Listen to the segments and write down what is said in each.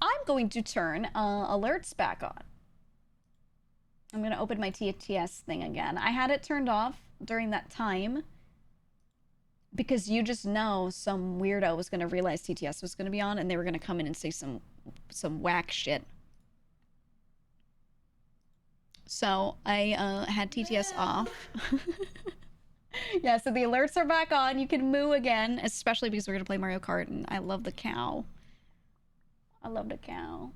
I'm going to turn alerts back on. I'm going to open my TTS thing again. I had it turned off during that time because you just know some weirdo was going to realize TTS was going to be on and they were going to come in and say some whack shit. So I had TTS off. Yeah, so the alerts are back on. You can moo again, especially because we're going to play Mario Kart, and I love the cow. I love the cow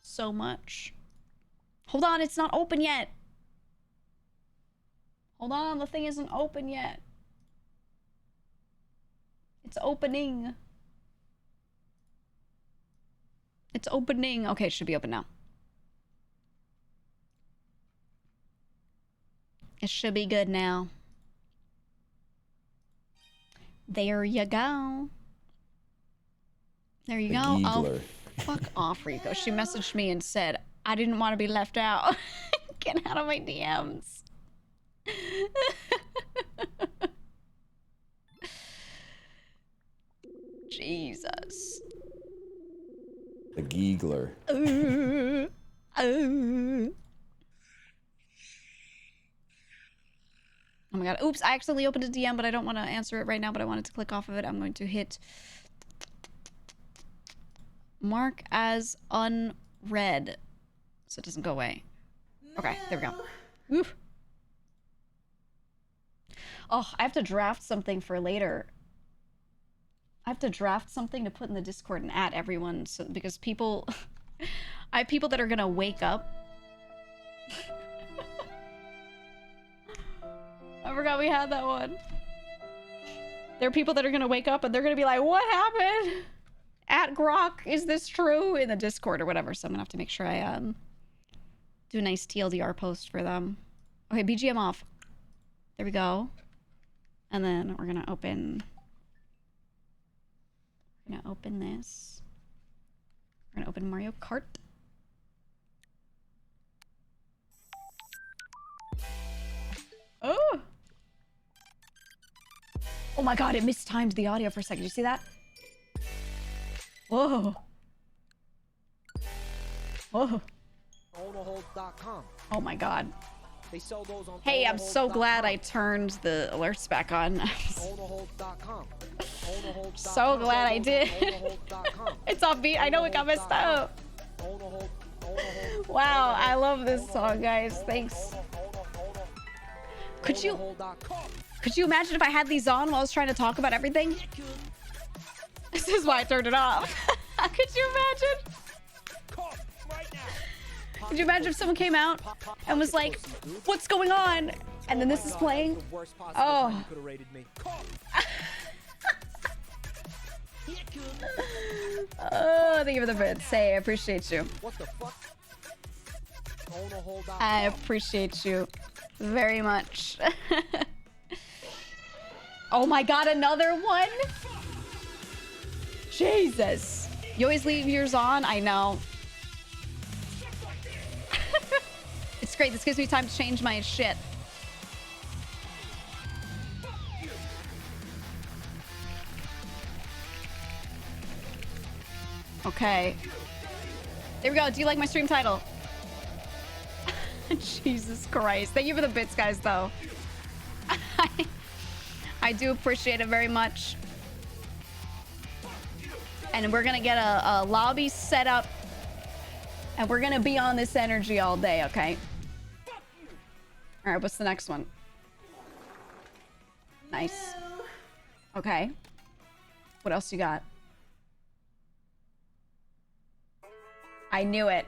so much. Hold on, it's not open yet. Hold on, the thing isn't open yet. It's opening. It's opening. Okay, it should be open now. It should be good now. There you go. There you go. Oh, fuck off, Rico. She messaged me and said, I didn't want to be left out. Get out of my DMs. Jesus. The Giegler. Oh my god. Oops, I accidentally opened a DM, but I don't want to answer it right now, but I wanted to click off of it. I'm going to hit mark as unread so it doesn't go away. Okay, there we go. Oof. Oh, I have to draft something for later. I have to draft something to put in the Discord and at everyone, so because people I have people that are gonna wake up. I forgot we had that one. There are people that are gonna wake up and they're gonna be like, what happened? At Grok, is this true? In the Discord or whatever. So I'm gonna have to make sure I do a nice TLDR post for them. Okay, BGM off. There we go. And then we're gonna open this. We're gonna open Mario Kart. Oh! Oh my god, it mistimed the audio for a second. Did you see that? Whoa. Whoa. Oh my god. Hey, I'm so glad I turned the alerts back on. So glad I did. It's on beat. I know it got messed up. Wow, I love this song, guys. Thanks. Could you imagine if I had these on while I was trying to talk about everything? This is why I turned it off. Could you imagine? Could you imagine if someone came out and was like, what's going on? And then this is playing? Oh. Oh, thank you for the bid. Say, I appreciate you. I appreciate you very much. Oh my god, another one? Jesus. You always leave yours on? I know. It's great. This gives me time to change my shit. Okay. There we go. Do you like my stream title? Jesus Christ. Thank you for the bits, guys, though. I do appreciate it very much. And we're gonna get a lobby set up. And we're gonna be on this energy all day, okay? Alright, what's the next one? Nice. Okay. What else you got? I knew it.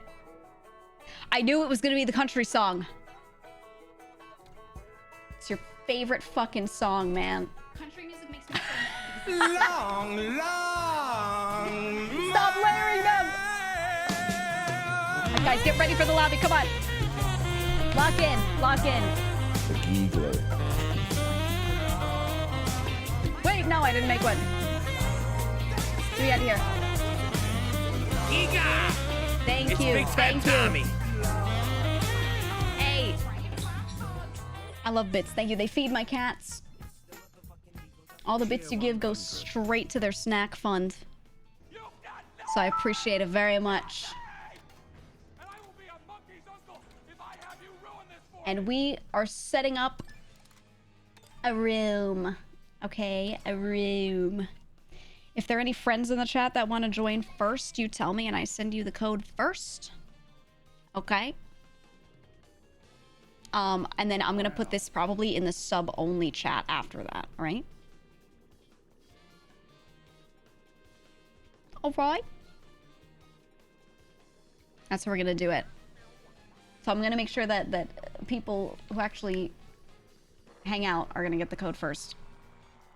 I knew it was gonna be the country song. It's your favorite fucking song, man. Country music makes me so mad. Long, long. Stop layering them! Right, guys, get ready for the lobby. Come on. Lock in. Lock in. The Giegler. Wait, no, I didn't make one. What do we got here? GEEGA! Thank It's you. big time Thank you. Tommy. Hey. I love bits. Thank you. They feed my cats. All the bits you give go straight to their snack fund. So I appreciate it very much. And we are setting up a room. Okay, a room. If there are any friends in the chat that want to join first, you tell me and I send you the code first. Okay. And then I'm gonna put this probably in the sub-only chat after that, right? Alright. That's how we're gonna do it. So I'm gonna make sure that people who actually hang out are gonna get the code first.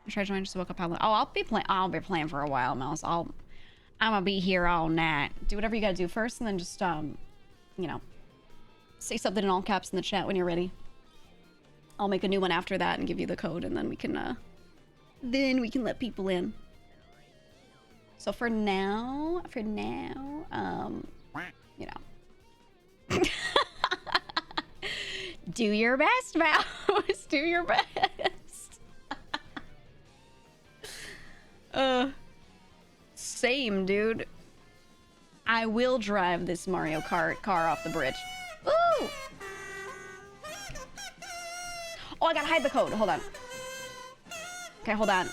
Should I join just to look up how long? Oh, I'll be playing for a while, Mouse. I'm gonna be here all night. Do whatever you gotta do first, and then just you know, say something in all caps in the chat when you're ready. I'll make a new one after that and give you the code, and then we can let people in. So for now, you know. Do your best, Mouse. Do your best. Same, dude. I will drive this Mario Kart car off the bridge. Ooh! Oh, I gotta hide the code. Hold on. Okay, hold on.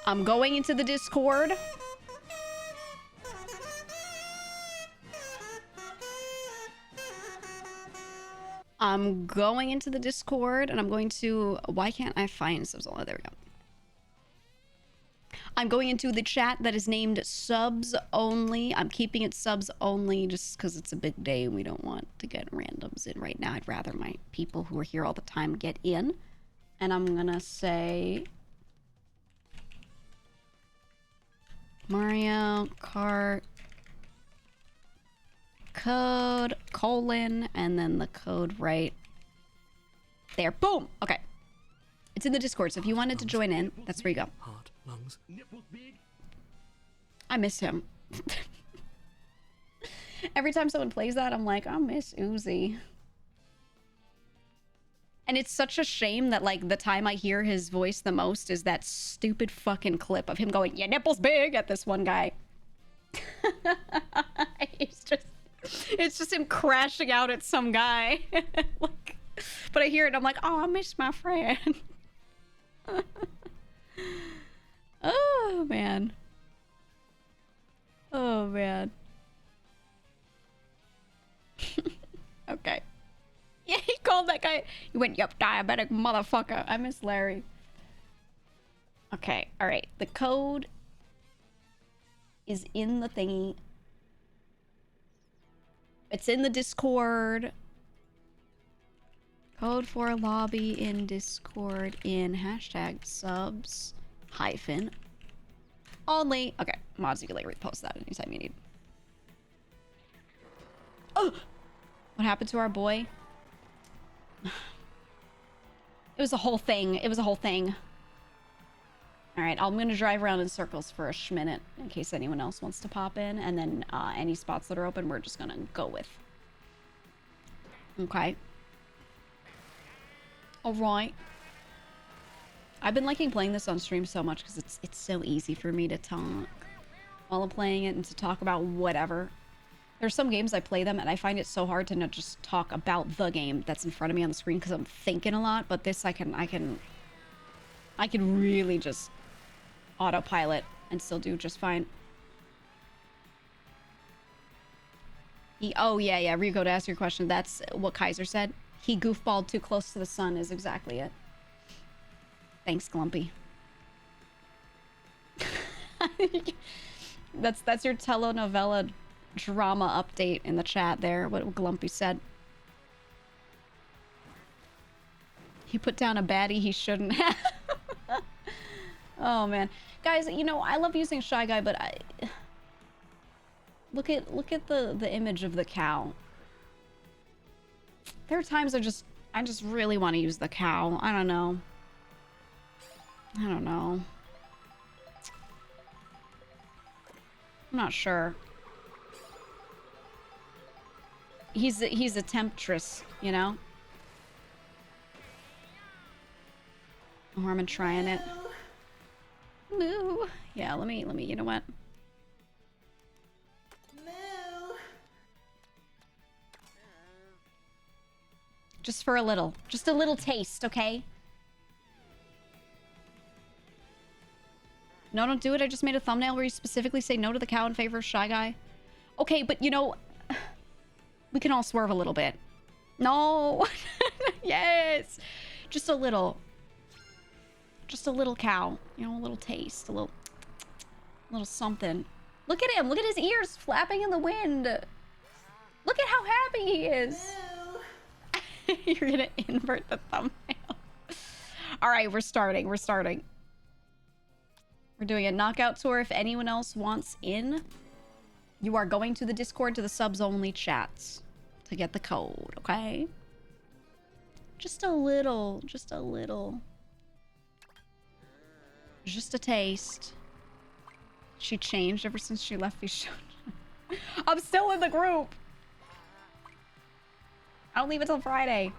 I'm going into the Discord. I'm going into the Discord and I'm going to... Why can't I find subs? Oh, there we go. I'm going into the chat that is named subs only. I'm keeping it subs only just because it's a big day and we don't want to get randoms in right now. I'd rather my people who are here all the time get in. And I'm gonna say... Mario Kart code colon and then the code right there. Boom. Okay, it's in the Discord, so if you wanted to join in, that's where you go. Heart, lungs, nipples big. I miss him. Every time someone plays that, I'm like, I miss Uzi. And it's such a shame that, like, the time I hear his voice the most is that stupid fucking clip of him going, "Your nipple's big," at this one guy. It's just him crashing out at some guy. Like, but I hear it and I'm like, oh, I miss my friend. Oh, man. Oh, man. Okay. Yeah, he called that guy. He went, "Yup, diabetic motherfucker." I miss Larry. Okay, all right. The code is in the thingy. It's in the Discord. Code for lobby in Discord in hashtag subs hyphen only. Okay, mods, you can like repost that anytime you need. Oh! What happened to our boy? It was a whole thing. It was a whole thing. Alright, I'm gonna drive around in circles for a schminute in case anyone else wants to pop in, and then any spots that are open, we're just gonna go with. Okay. Alright. I've been liking playing this on stream so much because it's so easy for me to talk while I'm playing it and to talk about whatever. There's some games I play them and I find it so hard to not just talk about the game that's in front of me on the screen because I'm thinking a lot, but this I can really just autopilot and still do just fine. Oh yeah, Rico, to ask your question, that's what Kaiser said. He goofballed too close to the sun is exactly it. Thanks, Glumpy. That's your telenovela drama update in the chat there, what Glumpy said. He put down a baddie he shouldn't have. Oh man, guys, you know I love using Shy Guy, but I look at the image of the cow. There are times I just really want to use the cow. I don't know. I'm not sure. He's a temptress, you know. Norman trying it. Moo. Yeah, let me, you know what? Moo. Just for a little. Just a little taste, okay? No, don't do it. I just made a thumbnail where you specifically say no to the cow in favor of Shy Guy. Okay, but you know, we can all swerve a little bit. No. Yes. Just a little. Just a little cow. You know, a little taste. A little something. Look at him. Look at his ears flapping in the wind. Look at how happy he is. You're gonna invert the thumbnail. All right, we're starting. We're starting. We're doing a knockout tour. If anyone else wants in, you are going to the Discord to the subs only chats to get the code, okay? Just a little, just a little. Just a taste. She changed ever since she left VShojo. I'm still in the group. I don't leave until Friday.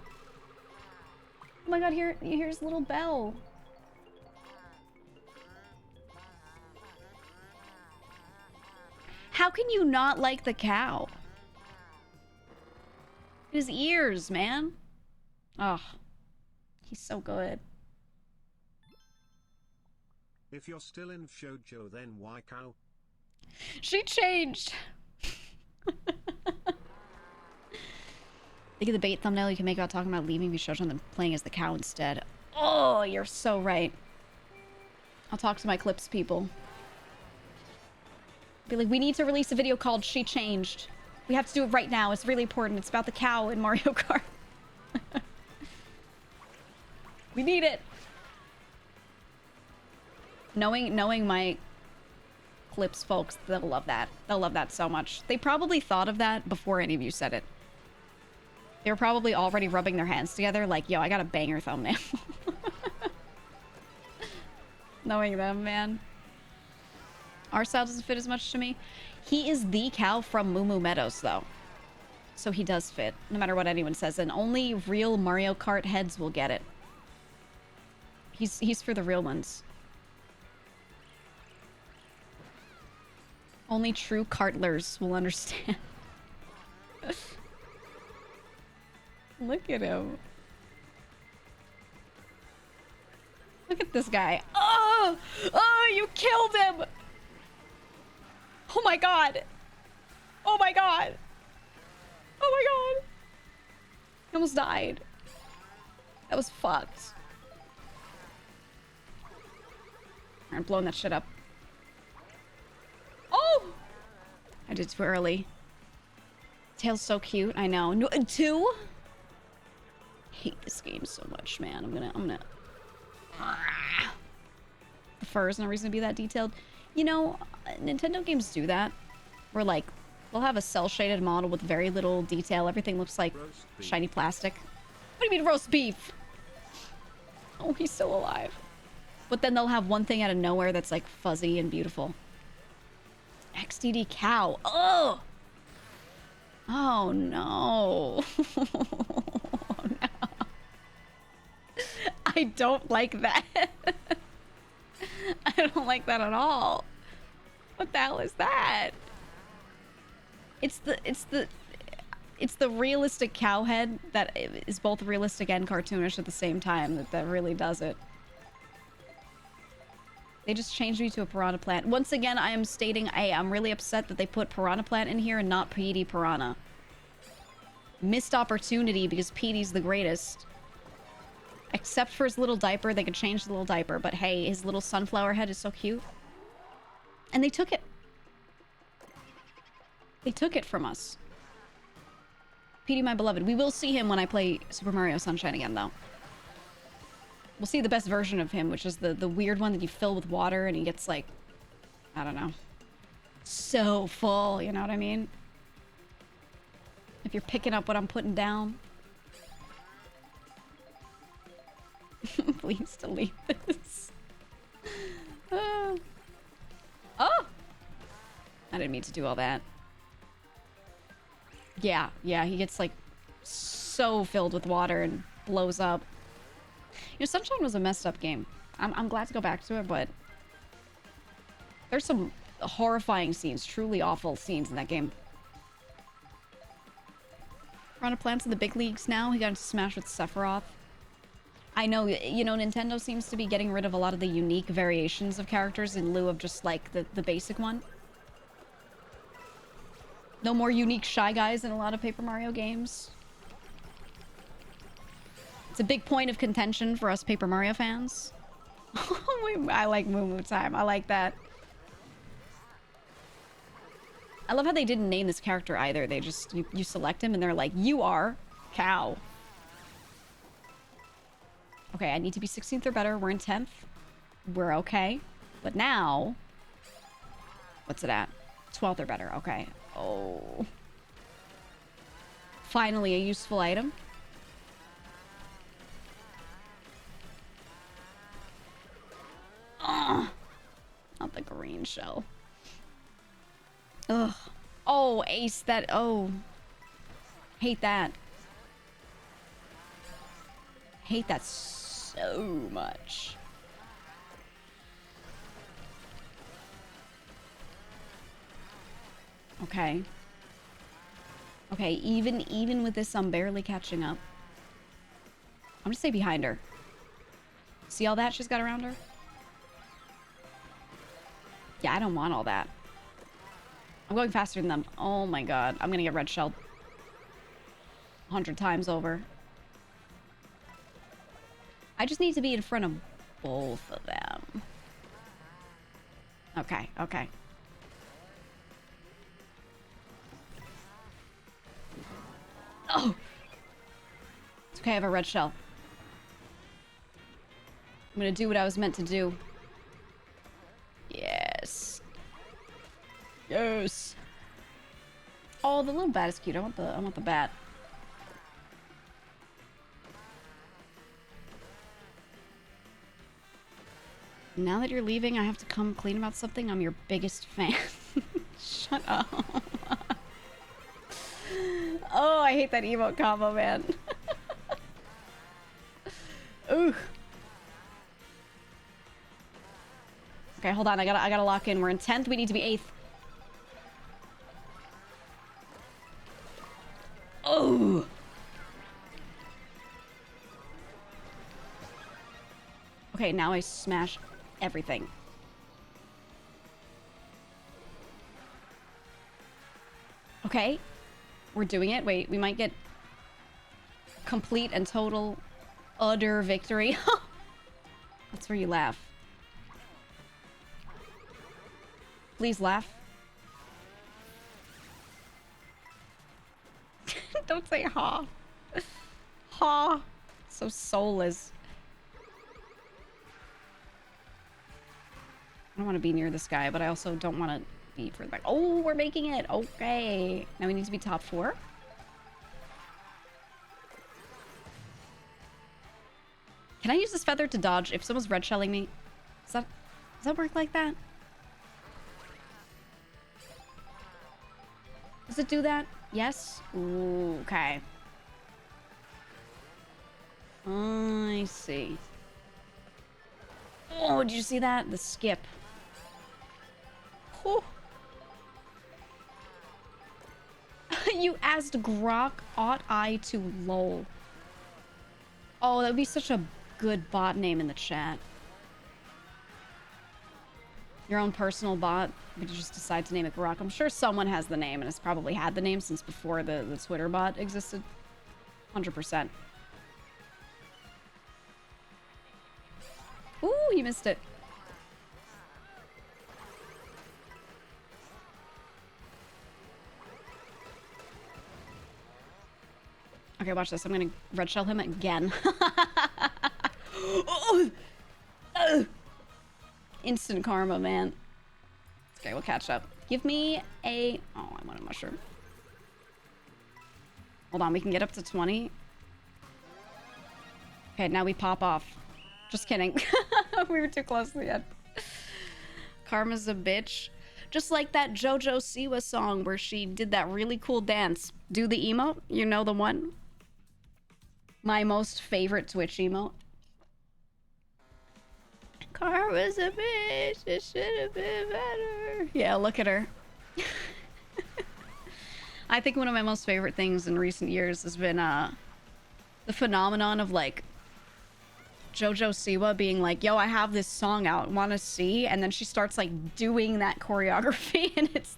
Oh my god, here's little Belle. How can you not like the cow? His ears, man. Oh, he's so good. If you're still in VShojo, then why cow? She changed. Think of the bait thumbnail you can make about talking about leaving VShojo and then playing as the cow instead. Oh, you're so right. I'll talk to my clips people. Be like, we need to release a video called She Changed. We have to do it right now. It's really important. It's about the cow in Mario Kart. We need it. Knowing my clips folks, they'll love that. They'll love that so much. They probably thought of that before any of you said it. They were probably already rubbing their hands together like, yo, I got a banger thumbnail. Knowing them, man. Our style doesn't fit as much to me. He is the cow from Moo Moo Meadows, though. So he does fit, no matter what anyone says. And only real Mario Kart heads will get it. He's for the real ones. Only true kartlers will understand. Look at him. Look at this guy. Oh! Oh, you killed him! Oh my god! Oh my god! Oh my god! He almost died. That was fucked. I'm blowing that shit up. Oh! I did too early. Tail's so cute. I know. No, 2? I hate this game so much, man. I'm gonna... The fur is no reason to be that detailed. You know, Nintendo games do that. Where, like, they'll have a cel-shaded model with very little detail. Everything looks like shiny plastic. What do you mean roast beef? Oh, he's still alive. But then they'll have one thing out of nowhere that's, like, fuzzy and beautiful. XDD cow. Oh! Oh, no. Oh, no. I don't like that. I don't like that at all. What the hell is that? It's the realistic cow head that is both realistic and cartoonish at the same time that really does it. They just changed me to a Piranha Plant. Once again, I am stating, hey, I'm really upset that they put Piranha Plant in here and not Petey Piranha. Missed opportunity because Petey's the greatest. Except for his little diaper. They could change the little diaper. But hey, his little sunflower head is so cute. And they took it. They took it from us. Petey, my beloved. We will see him when I play Super Mario Sunshine again, though. We'll see the best version of him, which is the weird one that you fill with water and he gets, like, I don't know. So full, you know what I mean? If you're picking up what I'm putting down. Please delete this. Oh! I didn't mean to do all that. Yeah, he gets, like, so filled with water and blows up. You know, Sunshine was a messed up game. I'm glad to go back to it, but There's some horrifying scenes, truly awful scenes in that game. Piranha Plant's in the big leagues now. He got into Smash with Sephiroth. I know, you know, Nintendo seems to be getting rid of a lot of the unique variations of characters in lieu of just, like, the basic one. No more unique Shy Guys in a lot of Paper Mario games. It's a big point of contention for us Paper Mario fans. I like Moo Moo Time. I like that. I love how they didn't name this character either. They just, you select him and they're like, you are cow. Okay, I need to be 16th or better. We're in 10th. We're okay. But now, what's it at? 12th or better. Okay. Oh. Finally, a useful item. Ugh. Not the green shell. Ugh. Oh, ace that. Oh. Hate that. Hate that so much. Okay. Okay, even with this, I'm barely catching up. I'm gonna stay behind her. See all that she's got around her? Yeah, I don't want all that. I'm going faster than them. Oh my god. I'm gonna get red shelled 100 times over. I just need to be in front of both of them. Okay, okay. Oh! It's okay, I have a red shell. I'm gonna do what I was meant to do. Yes. Yes. Oh, the little bat is cute. I want the bat. Now that you're leaving, I have to come clean about something. I'm your biggest fan. Shut up. Oh, I hate that emote combo, man. Ooh. Okay, hold on. I gotta lock in. We're in 10th. We need to be 8th. Oh. Okay, now I smash everything. Okay. We're doing it. Wait, we might get complete and total utter victory. That's where you laugh. Please laugh. Don't say ha. Ha. So soulless. I don't want to be near this guy, but I also don't want to be further back. Oh, we're making it. Okay. Now we need to be top 4. Can I use this feather to dodge if someone's red shelling me? Does that work like that? Does it do that? Yes? Ooh, okay. I see. Oh, did you see that? The skip. Oh. You asked Grok, ought I to lol. Oh, that would be such a good bot name in the chat. Your own personal bot, but you just decide to name it Grok. I'm sure someone has the name and has probably had the name since before the Twitter bot existed. 100%. Ooh, he missed it. Okay, watch this. I'm gonna red shell him again. Oh! Instant karma, man. Okay, we'll catch up. Give me a... Oh, I want a mushroom. Hold on, we can get up to 20. Okay, now we pop off. Just kidding. We were too close to the end. Karma's a bitch. Just like that Jojo Siwa song where she did that really cool dance. Do the emote? You know the one? My most favorite Twitch emote. Kart was a bitch. It should have been better. Yeah, look at her. I think one of my most favorite things in recent years has been the phenomenon of like Jojo Siwa being like, yo, I have this song out, wanna see? And then she starts like doing that choreography and it's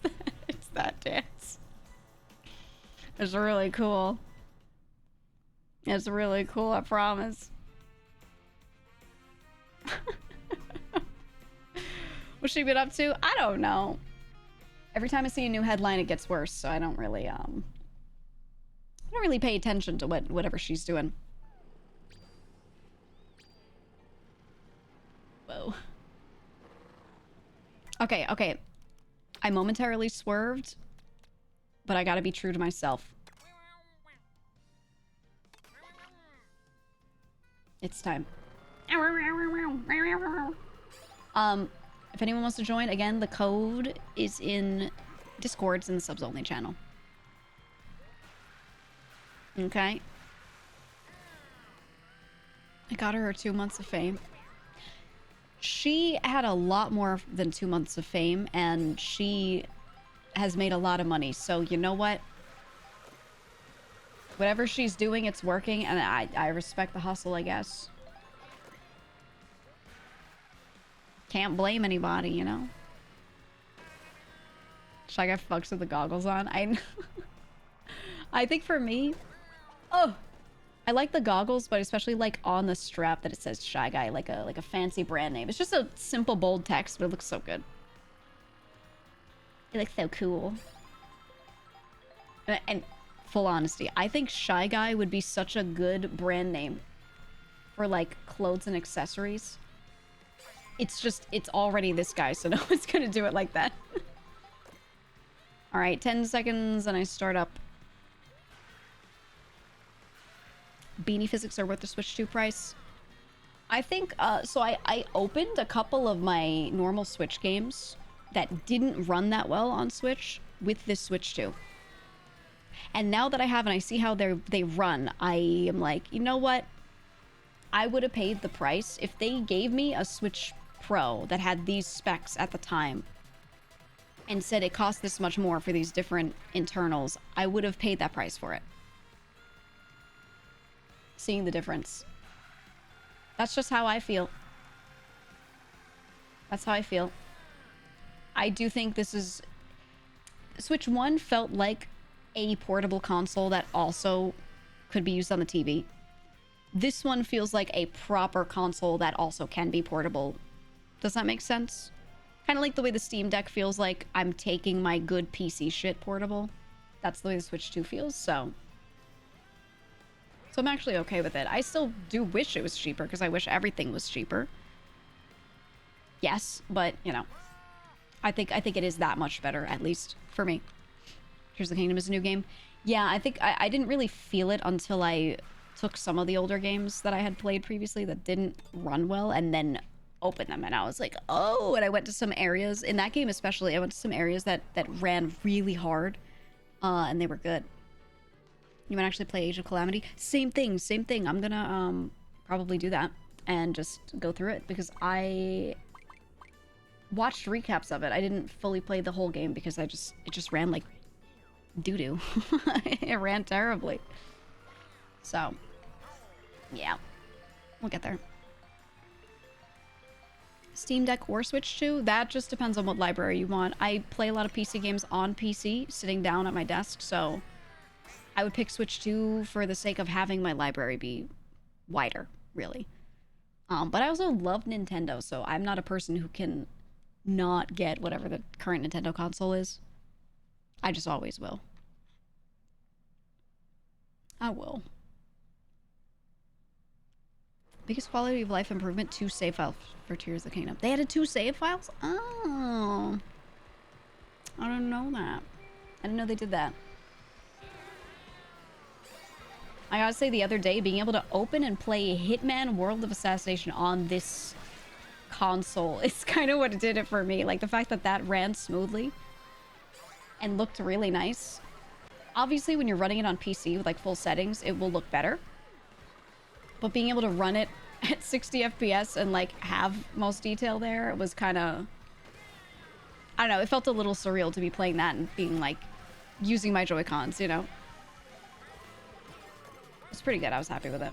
that dance. It's really cool. It's really cool, I promise. What's she been up to? I don't know. Every time I see a new headline, it gets worse, so I don't really pay attention to whatever she's doing. Whoa. Okay, okay. I momentarily swerved, but I gotta be true to myself. It's time. If anyone wants to join, again, the code is in Discord. It's in the subs only channel. Okay. I got her 2 months of fame. She had a lot more than 2 months of fame, and she has made a lot of money. So you know what? Whatever she's doing, it's working, and I respect the hustle, I guess. Can't blame anybody, you know? Shy Guy fucks with the goggles on. I think for me... Oh! I like the goggles, but especially like on the strap that it says Shy Guy, like a fancy brand name. It's just a simple, bold text, but it looks so good. It looks so cool. And full honesty, I think Shy Guy would be such a good brand name for like clothes and accessories. It's just, it's already this guy, so no one's gonna do it like that. Alright, 10 seconds and I start up. Beanie physics are worth the Switch 2 price. I think, so I opened a couple of my normal Switch games that didn't run that well on Switch with this Switch 2. And now that I have and I see how they run, I am like, you know what? I would have paid the price if they gave me a Switch Pro that had these specs at the time and said it cost this much more for these different internals. I would have paid that price for it. Seeing the difference. That's just how I feel. That's how I feel. I do think this is... Switch 1 felt like a portable console that also could be used on the TV. This one feels like a proper console that also can be portable. Does that make sense? Kind of like the way the Steam Deck feels like I'm taking my good PC shit portable. That's the way the Switch 2 feels, so I'm actually okay with it. I still do wish it was cheaper, because I wish everything was cheaper. Yes, but, you know, I think it is that much better, at least for me. Here's the Kingdom is a new game. Yeah, I think I didn't really feel it until I took some of the older games that I had played previously that didn't run well and then opened them, and I was like, oh, and I went to some areas, in that game especially, I went to some areas that ran really hard, and they were good. You might actually play Age of Calamity. Same thing. I'm gonna probably do that and just go through it, because I watched recaps of it. I didn't fully play the whole game because it just ran like doo-doo. It ran terribly. So, yeah. We'll get there. Steam Deck or Switch 2? That just depends on what library you want. I play a lot of PC games on PC, sitting down at my desk, so I would pick Switch 2 for the sake of having my library be wider, really. But I also love Nintendo, so I'm not a person who can not get whatever the current Nintendo console is. I just always will. I will. Biggest quality of life improvement, 2 save files for Tears of the Kingdom. They added 2 save files? Oh. I didn't know that. I didn't know they did that. I gotta say, the other day, being able to open and play Hitman World of Assassination on this console is kind of what did it for me. Like, the fact that that ran smoothly and looked really nice. Obviously, when you're running it on PC with, like, full settings, it will look better. But being able to run it at 60 FPS and like have most detail there, it was kind of, I don't know, it felt a little surreal to be playing that and being like using my Joy-Cons, you know. It's pretty good. I was happy with it.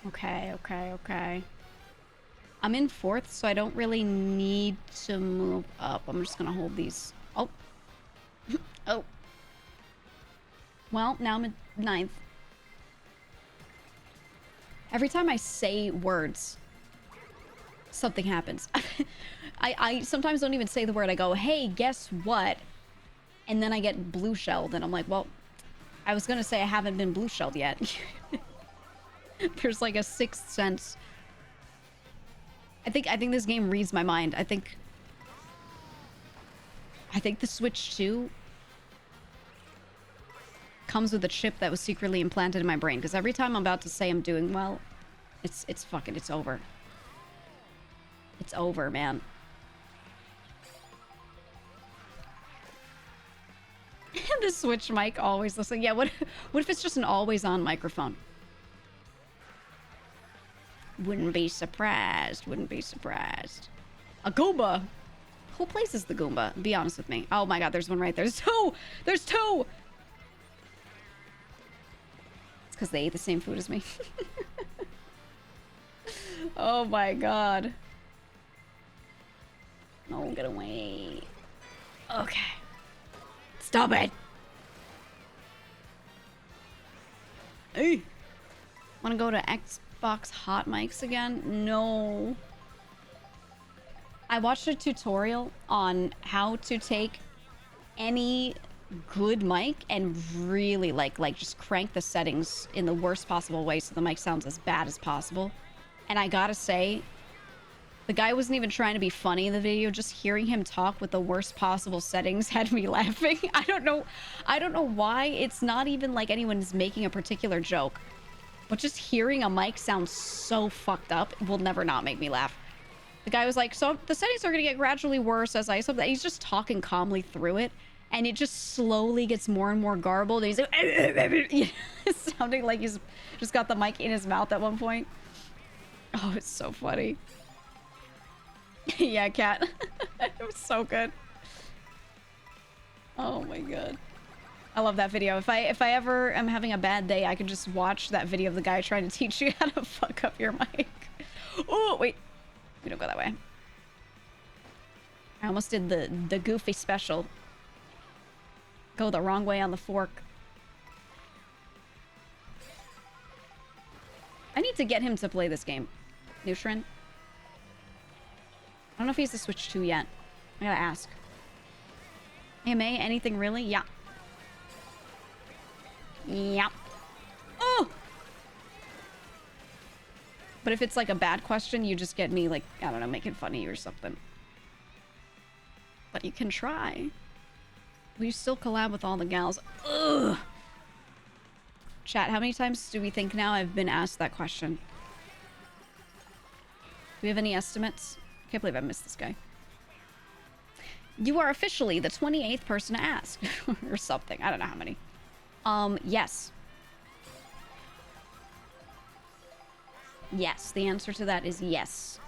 Okay. I'm in 4th, so I don't really need to move up. I'm just gonna hold these. Oh. Oh. Well, now I'm in 9th. Every time I say words, something happens. I sometimes don't even say the word. I go, hey, guess what? And then I get blue shelled, and I'm like, well, I was gonna say I haven't been blue shelled yet. There's like a sixth sense. I think this game reads my mind. I think the Switch 2 comes with a chip that was secretly implanted in my brain, because every time I'm about to say I'm doing well, it's over. It's over, man. The Switch mic always listening. Yeah, what if it's just an always on microphone? Wouldn't be surprised. Wouldn't be surprised. A Goomba. Who places the Goomba? Be honest with me. Oh my god, there's one right there. There's two! There's two! It's because they ate the same food as me. Oh my god. No, get away. Okay. Stop it! Hey! Wanna go to Xbox Hot Mics again? No. I watched a tutorial on how to take any good mic and really like just crank the settings in the worst possible way so the mic sounds as bad as possible. And I gotta say, the guy wasn't even trying to be funny in the video. Just hearing him talk with the worst possible settings had me laughing. I don't know why. It's not even like anyone's making a particular joke. But just hearing a mic sound so fucked up will never not make me laugh. The guy was like, so the settings are going to get gradually worse as I... So he's just talking calmly through it. And it just slowly gets more and more garbled. And he's like... sounding like he's just got the mic in his mouth at one point. Oh, it's so funny. Yeah, cat. It was so good. Oh my god. I love that video. If I ever am having a bad day, I can just watch that video of the guy trying to teach you how to fuck up your mic. Oh, wait. We don't go that way. I almost did the goofy special. Go the wrong way on the fork. I need to get him to play this game. Neutron. I don't know if he's the Switch 2 yet. I gotta ask. AMA, anything really? Yeah. Yep. Oh! But if it's like a bad question, you just get me like, I don't know, making fun of you or something. But you can try. Will you still collab with all the gals? Ugh! Chat, how many times do we think now I've been asked that question? Do we have any estimates? Can't believe I missed this guy. You are officially the 28th person to ask. Or something. I don't know how many. Yes. Yes, the answer to that is yes.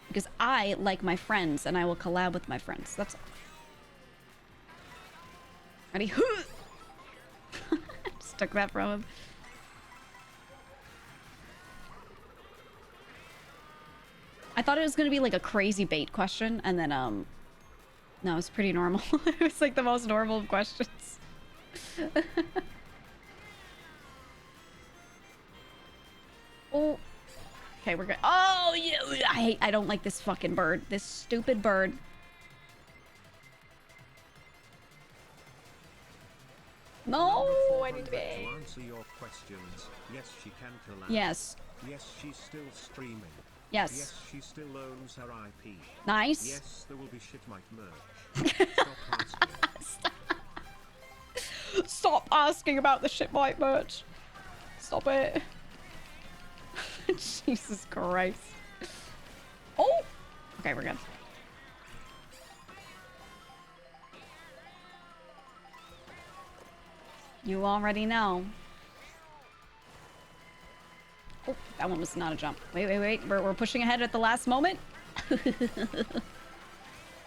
Because I like my friends, and I will collab with my friends. That's all. Ready? Just took that from him. I thought it was gonna be like a crazy bait question, and then, no, it's pretty normal. It was like the most normal of questions. Oh. Okay, we're good. Oh, yeah. I don't like this fucking bird. This stupid bird. No, I need to be. To answer your questions, yes, she can collab. Yes. Yes, she's still streaming. Yes. Yes, she still owns her IP. Nice. Yes, there will be shit mic merch. Stop asking. Stop asking about the shit mic merch. Stop it. Jesus Christ. Oh! Okay, we're good. You already know. Oh, that one was not a jump. Wait, wait, wait. We're pushing ahead at the last moment.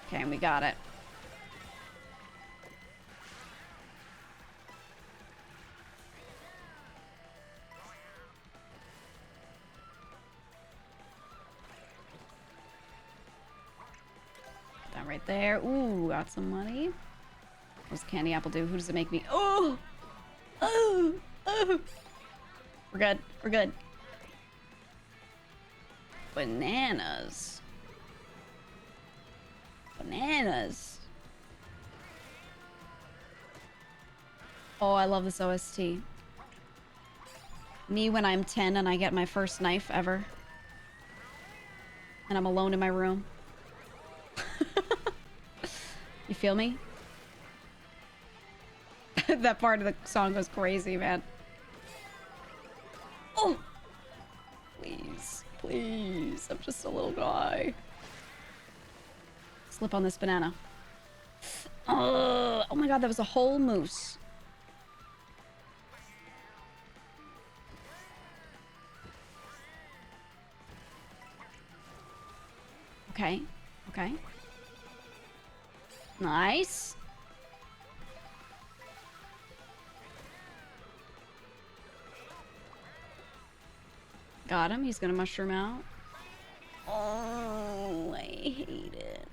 Okay, we got it. That right there. Ooh, got some money. What does candy apple do? Who does it make me? Oh! Oh! Oh! We're good. We're good. Bananas. Bananas. Oh, I love this OST. Me when I'm 10 and I get my first knife ever. And I'm alone in my room. You feel me? That part of the song goes crazy, man. Oh! Please, please. I'm just a little guy. Slip on this banana. Oh my god, that was a whole moose. Okay, okay. Nice. Got him. He's gonna mushroom out. Oh, I hate it.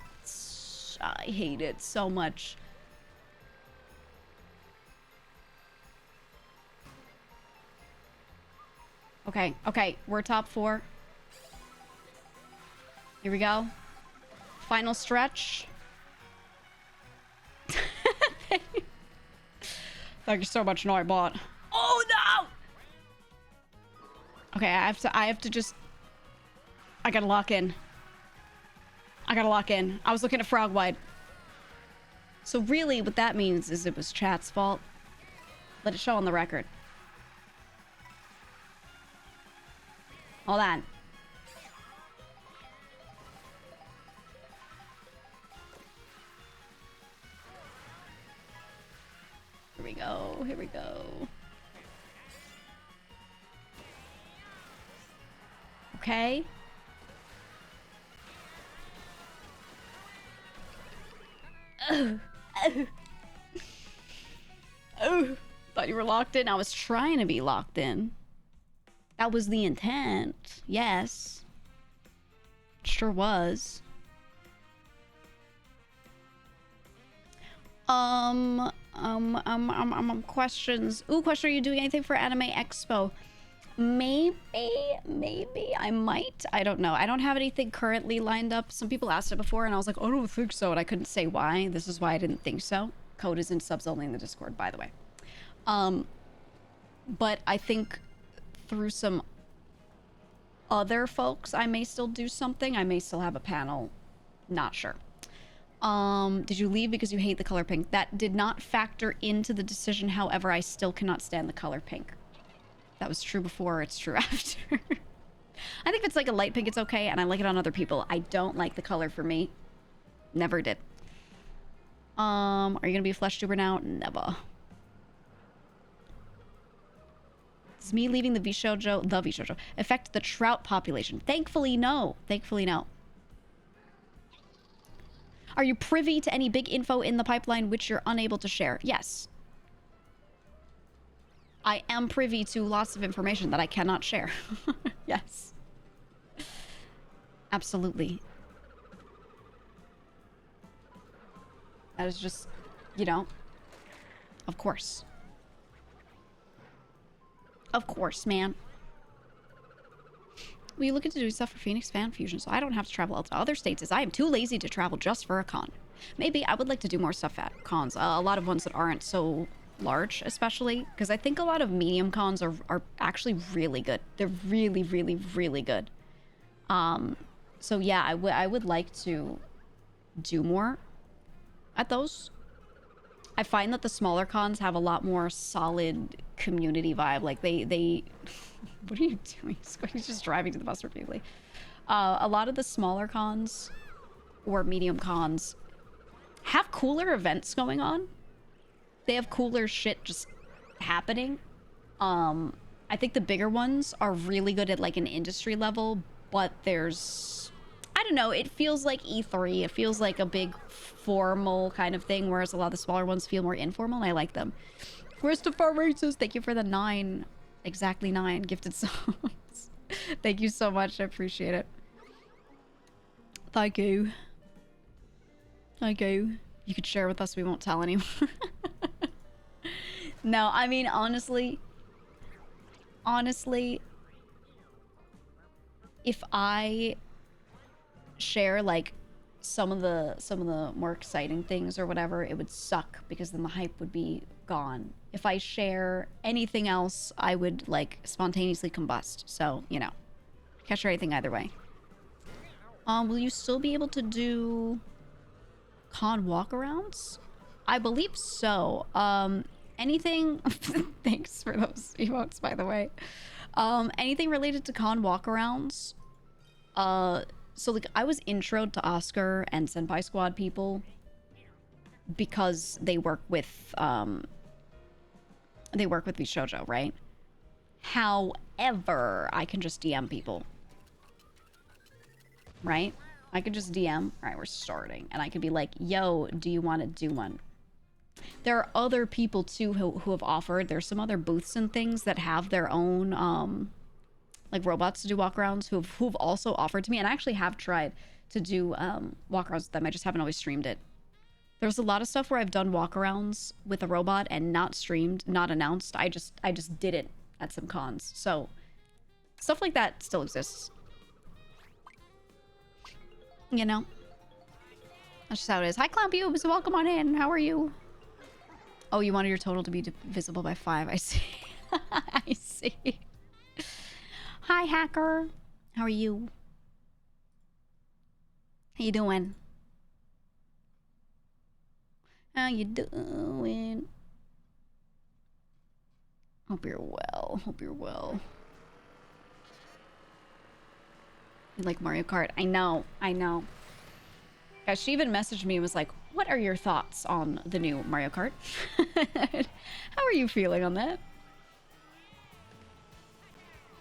I hate it so much. Okay, okay. We're top 4. Here we go. Final stretch. Thank you so much, Nightbot. Oh no! Okay, I have to just... I gotta lock in. I gotta lock in. I was looking at frog wide. So really what that means is it was chat's fault. Let it show on the record. Hold on. Here we go. Here we go. Okay. Oh. Oh. Oh. Thought you were locked in. I was trying to be locked in. That was the intent. Yes. Sure was. Questions. Ooh, question, are you doing anything for Anime Expo? Maybe I might. I don't know. I don't have anything currently lined up. Some people asked it before and I was like, I don't think so. And I couldn't say why. This is why I didn't think so. Code is in subs only in the Discord, by the way. But I think through some other folks, I may still do something. I may still have a panel. Not sure. Did you leave because you hate the color pink? That did not factor into the decision. However, I still cannot stand the color pink. That was true before, it's true after. I think if it's like a light pink, it's okay, and I like it on other people. I don't like the color for me. Never did. Are you gonna be a flesh tuber now? Never. Does me leaving the VShojo affect the trout population? Thankfully, no. Thankfully, no. Are you privy to any big info in the pipeline which you're unable to share? Yes. I am privy to lots of information that I cannot share. Yes. Absolutely. That is just, you know, of course. Of course, man. Well, you looking to do stuff for Phoenix Fan Fusion, so I don't have to travel to other states as I am too lazy to travel just for a con. Maybe I would like to do more stuff at cons. A lot of ones that aren't so large, especially, because I think a lot of medium cons are actually really good. They're really, really, really good. So yeah, I would like to do more at those. I find that the smaller cons have a lot more solid community vibe. Like they what are you doing? He's just driving to the bus repeatedly. A lot of the smaller cons or medium cons have cooler events going on. They have cooler shit just happening. I think the bigger ones are really good at like an industry level, but there's, I don't know, it feels like E3. It feels like a big formal kind of thing, whereas a lot of the smaller ones feel more informal, and I like them. Christopher Races, thank you for the 9, exactly 9 gifted songs. Thank you so much, I appreciate it. Thank you. Thank you. You could share with us, we won't tell anyone. No, I mean, honestly, if I share like some of the more exciting things or whatever, it would suck because then the hype would be gone. If I share anything else, I would like spontaneously combust. So, you know, can't share anything either way. Will you still be able to do con walkarounds? I believe so. Anything thanks for those emotes, by the way. Anything related to con walkarounds, so like I was introed to Oscar and Senpai Squad people because they work with VShojo, right? However, I can just DM people, right? I could just DM, all right, we're starting, and I could be like, yo, do you want to do one? There are other people too who have offered. There's some other booths and things that have their own like robots to do walkarounds who've also offered to me, and I actually have tried to do walkarounds with them. I just haven't always streamed it. There's a lot of stuff where I've done walkarounds with a robot and not streamed, not announced. I just did it at some cons. So stuff like that still exists. You know? That's just how it is. Hi, Clown Pubes. Welcome on in. How are you? Oh, you wanted your total to be divisible by 5. I see. I see. Hi, hacker. How are you? How you doing? How you doing? Hope you're well. Hope you're well. You like Mario Kart? I know. I know. Yeah, she even messaged me and was like, what are your thoughts on the new Mario Kart? How are you feeling on that?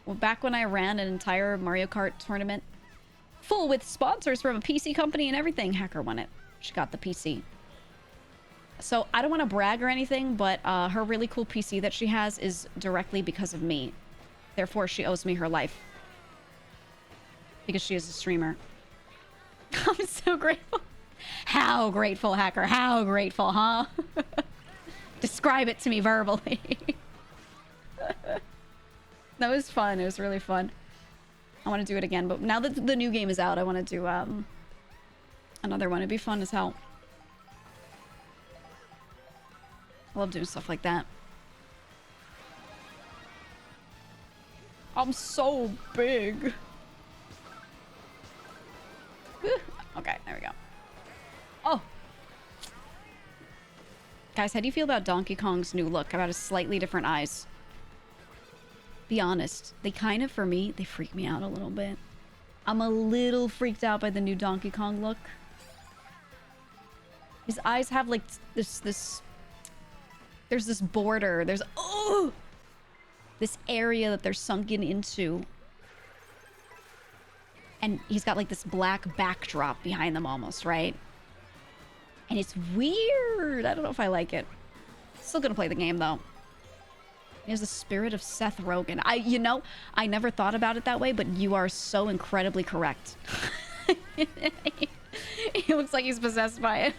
Well, back when I ran an entire Mario Kart tournament full with sponsors from a PC company and everything, Hacker won it. She got the PC. So I don't want to brag or anything, but her really cool PC that she has is directly because of me. Therefore, she owes me her life. Because she is a streamer. I'm so grateful. How grateful, Hacker? How grateful, huh? Describe it to me verbally. That was fun. It was really fun. I want to do it again, but now that the new game is out, I want to do another one. It'd be fun as hell. I love doing stuff like that. I'm so big. Okay, there we go. Oh! Guys, how do you feel about Donkey Kong's new look? About his slightly different eyes? Be honest. They kind of, for me, they freak me out a little bit. I'm a little freaked out by the new Donkey Kong look. His eyes have like this there's this border. There's, oh! This area that they're sunken into. And he's got like this black backdrop behind them almost, right? And it's weird. I don't know if I like it. Still gonna play the game though. He has the spirit of Seth Rogen. You know, I never thought about it that way, but you are so incredibly correct. He looks like he's possessed by it.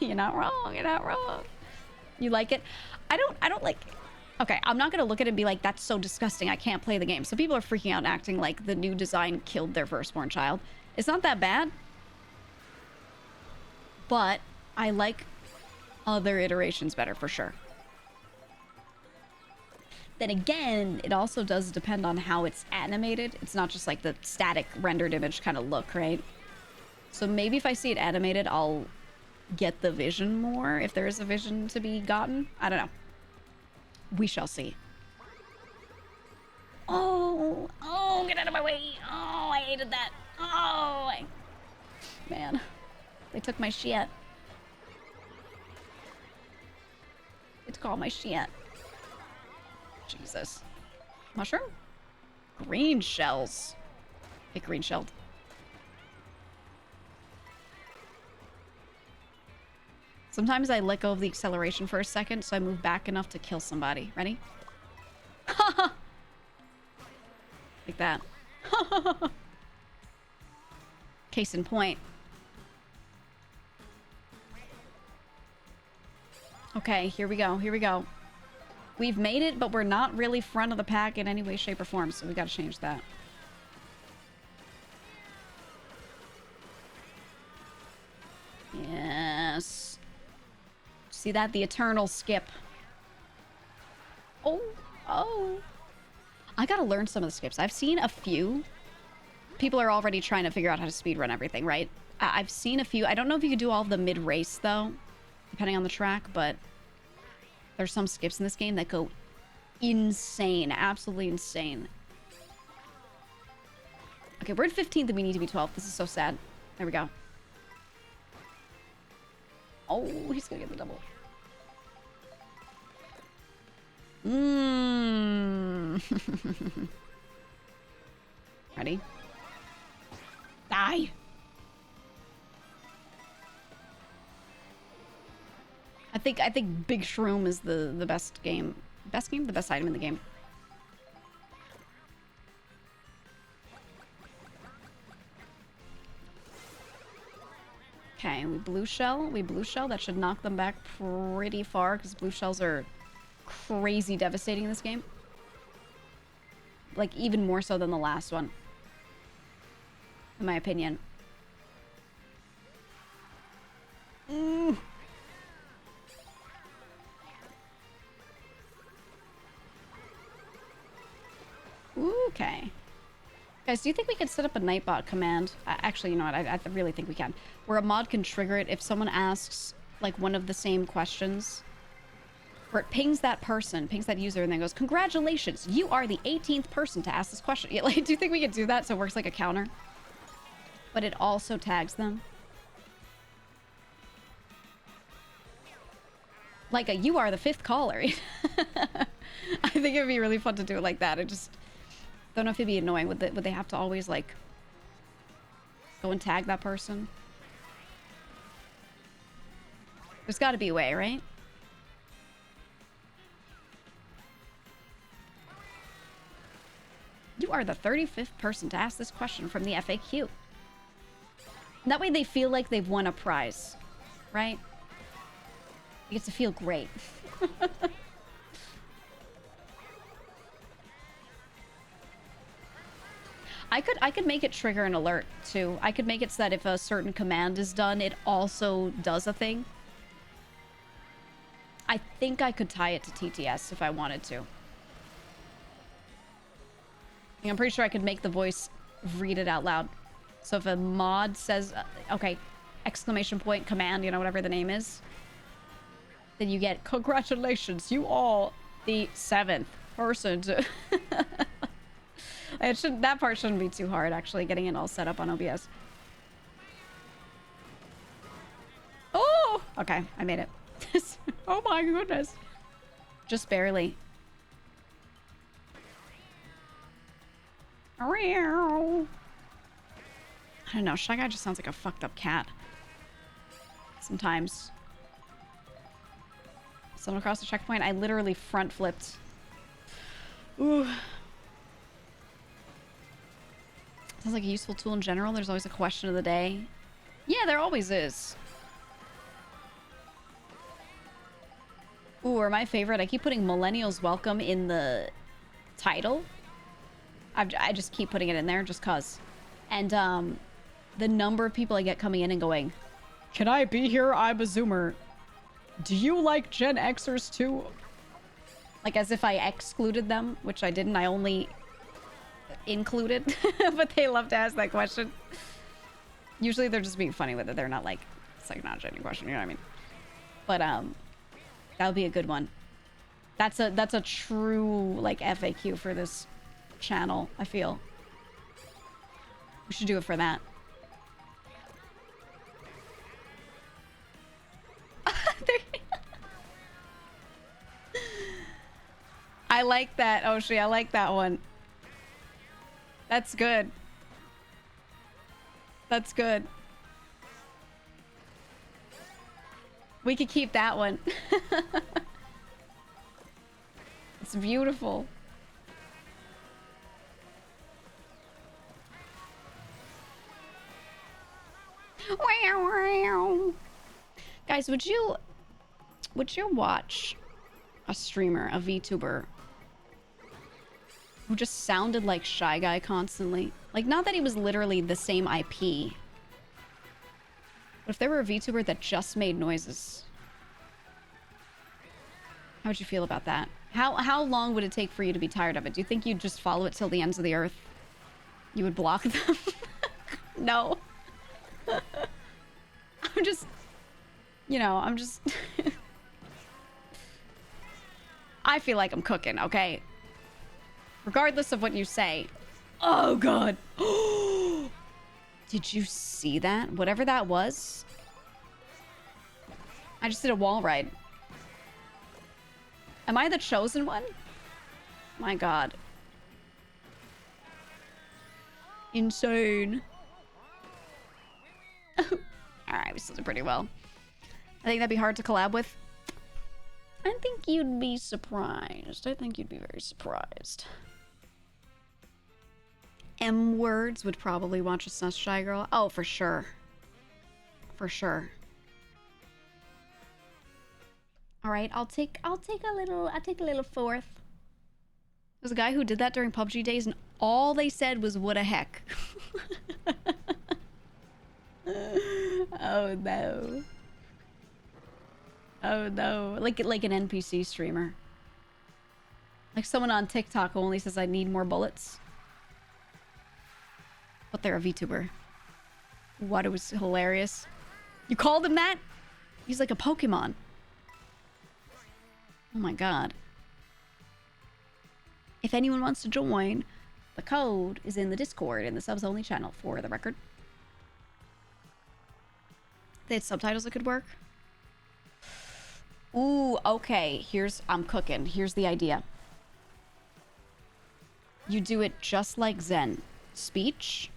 You're not wrong. You're not wrong. You like it? I don't like... Okay, I'm not going to look at it and be like, that's so disgusting, I can't play the game. So people are freaking out and acting like the new design killed their firstborn child. It's not that bad. But I like other iterations better, for sure. Then again, it also does depend on how it's animated. It's not just like the static rendered image kind of look, right? So maybe if I see it animated, I'll get the vision more, if there is a vision to be gotten. I don't know. We shall see. Oh, get out of my way. Oh, I hated that. Oh, Oh, man. They took my shit. They took all my shit. Jesus. Mushroom? Green shells. Hey, green shelled. Sometimes I let go of the acceleration for a second, so I move back enough to kill somebody. Ready? Like that. Case in point. Okay, here we go. Here we go. We've made it, but we're not really front of the pack in any way, shape, or form, so we gotta change that. Yes. See that? The eternal skip. Oh, oh. I gotta learn some of the skips. I've seen a few. People are already trying to figure out how to speedrun everything, right? I've seen a few. I don't know if you could do all of the mid-race, though, depending on the track, but there's some skips in this game that go insane. Absolutely insane. Okay, we're at 15th and we need to be 12th. This is so sad. There we go. Oh, he's gonna get the double. Ready? Die! I think Big Shroom is the best game. Best game? The best item in the game. Okay, we blue shell. We blue shell. That should knock them back pretty far because blue shells are crazy devastating in this game. Like, even more so than the last one. In my opinion. Okay. Guys, do you think we could set up a Nightbot command? Actually, you know what? I really think we can. Where a mod can trigger it if someone asks, like, one of the same questions. Where it pings that person, pings that user, and then goes, "Congratulations, you are the 18th person to ask this question." Yeah, like, do you think we could do that so it works like a counter? But it also tags them. Like a, "You are the 5th caller." I think it would be really fun to do it like that. I just don't know if it'd be annoying. Would they have to always, like, go and tag that person? There's got to be a way, right? You are the 35th person to ask this question from the FAQ. That way they feel like they've won a prize, right? It gets to feel great. I could make it trigger an alert too. I could make it so that if a certain command is done, it also does a thing. I think I could tie it to TTS if I wanted to. I'm pretty sure I could make the voice read it out loud. So if a mod says, okay, exclamation point, command, you know, whatever the name is, then you get, "Congratulations, you are the 7th person to..." That part shouldn't be too hard, actually, getting it all set up on OBS. Oh! Okay, I made it. Oh my goodness. Just barely. I don't know, Shy Guy just sounds like a fucked up cat. Sometimes. Someone across the checkpoint, I literally front flipped. Ooh. Sounds like a useful tool in general. There's always a question of the day. Yeah, there always is. Ooh, or my favorite, I keep putting "Millennials Welcome" in the title. I just keep putting it in there just cause. And the number of people I get coming in and going, "Can I be here? I'm a Zoomer. Do you like Gen Xers too?" Like as if I excluded them, which I didn't. I only included. But they love to ask that question. Usually they're just being funny with it. They're not like, it's like not a genuine question, you know what I mean? But that would be a good one. That's a true like FAQ for this channel, I feel. We should do it for that. I like that, Oshi. I like that one. That's good. That's good. We could keep that one. It's beautiful. Guys, would you watch a streamer, a VTuber, who just sounded like Shy Guy constantly? Like, not that he was literally the same IP. But if there were a VTuber that just made noises, how would you feel about that? How long would it take for you to be tired of it? Do you think you'd just follow it till the ends of the earth? You would block them? No. I'm just... You know, I'm just... I feel like I'm cooking, okay? Regardless of what you say. Oh, God. Did you see that? Whatever that was. I just did a wall ride. Am I the chosen one? My God. Insane. Alright, we still did pretty well. I think that'd be hard to collab with. I think you'd be surprised. I think you'd be very surprised. M Words would probably watch a Sus Shy Girl. Oh, for sure. For sure. All right, I'll take a little fourth. There's a guy who did that during PUBG days, and all they said was "what a heck." Oh no. Oh no. Like an NPC streamer. Like someone on TikTok who only says I need more bullets. But they're a VTuber. What, it was hilarious. You called him that? He's like a Pokemon. Oh my God. If anyone wants to join, the code is in the Discord in the subs only channel, for the record. They had subtitles that could work. Ooh, okay. I'm cooking. Here's the idea. You do it just like Zen. Speech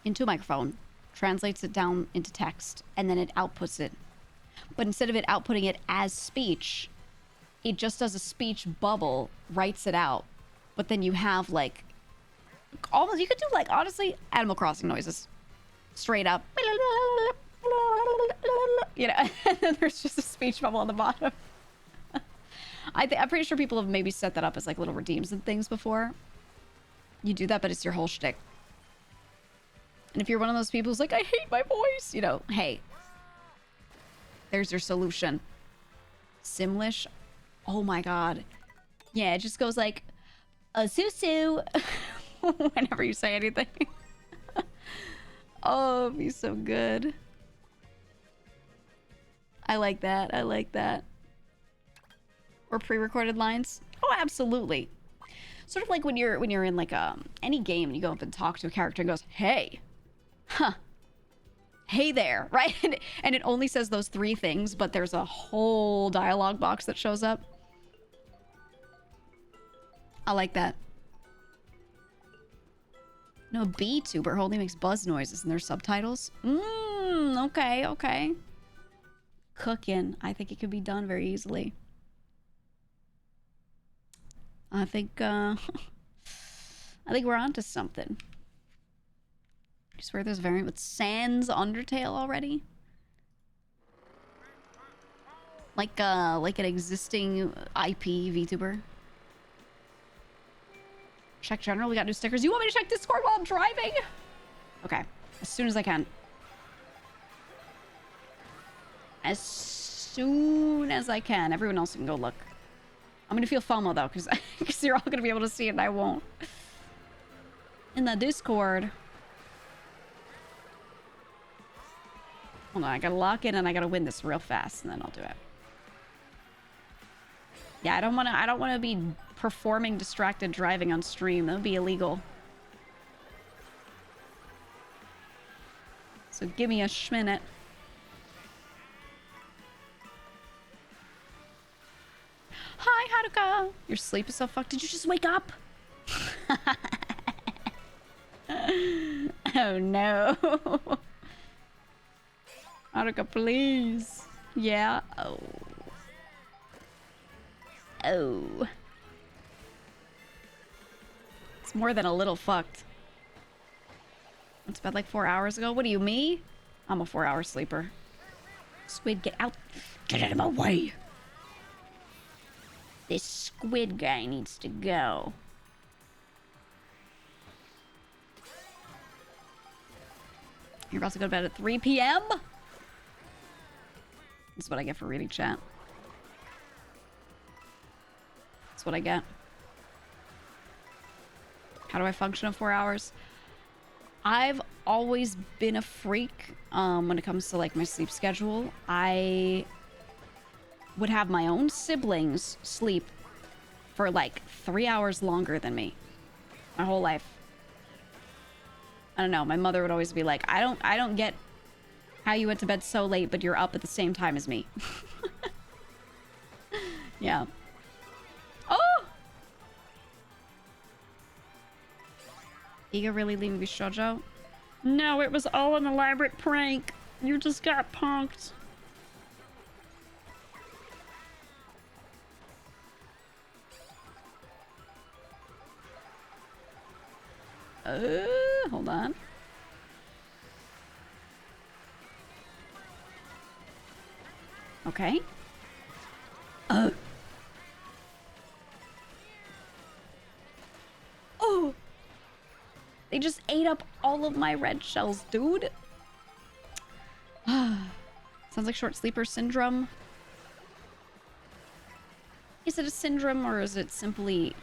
into a microphone, translates it down into text, and then it outputs it. But instead of it outputting it as speech, it just does a speech bubble, writes it out. But then you have like, almost, you could do like, honestly, Animal Crossing noises. Straight up. You know, and then there's just a speech bubble on the bottom. I'm pretty sure people have maybe set that up as like little redeems and things before. You do that, but it's your whole shtick. And if you're one of those people who's like, I hate my voice, you know, hey, there's your solution. Simlish. Oh my God. Yeah, it just goes like, a susu whenever you say anything. Oh, it'd be so good. I like that. I like that. Or pre-recorded lines. Oh, absolutely. Sort of like when you're in like any game and you go up and talk to a character and goes, hey, huh, hey there, right? And it only says those three things, but there's a whole dialogue box that shows up. I like that. No, VTuber only makes buzz noises in their subtitles. Okay, okay. Cooking. I think it could be done very easily. I think we're onto something. I swear there's a variant with Sans Undertale already. Like an existing IP VTuber. Check general, we got new stickers. You want me to check Discord while I'm driving? Okay, as soon as I can. As soon as I can. Everyone else can go look. I'm gonna feel FOMO though, because you're all gonna be able to see it and I won't. In the Discord. Hold on, I gotta lock in and I gotta win this real fast and then I'll do it. Yeah, I don't wanna be performing distracted driving on stream. That would be illegal. So give me a schminute. Hi, Haruka! Your sleep is so fucked. Did you just wake up? Oh no. Haruka, please. Yeah. Oh. Oh. It's more than a little fucked. Went to bed like 4 hours ago. What are you, me? I'm a 4-hour sleeper. Squid, get out. Get out of my way. This squid guy needs to go. You're about to go to bed at 3 p.m.? That's what I get for reading chat. That's what I get. How do I function in 4 hours? I've always been a freak when it comes to like my sleep schedule. I would have my own siblings sleep for like 3 hours longer than me. My whole life. I don't know. My mother would always be like, I don't get how you went to bed so late, but you're up at the same time as me. Yeah. Oh! GEEGA really leaving VShojo? No, it was all an elaborate prank. You just got punked. Hold on. Okay. Oh! They just ate up all of my red shells, dude. Sounds like short sleeper syndrome. Is it a syndrome or is it simply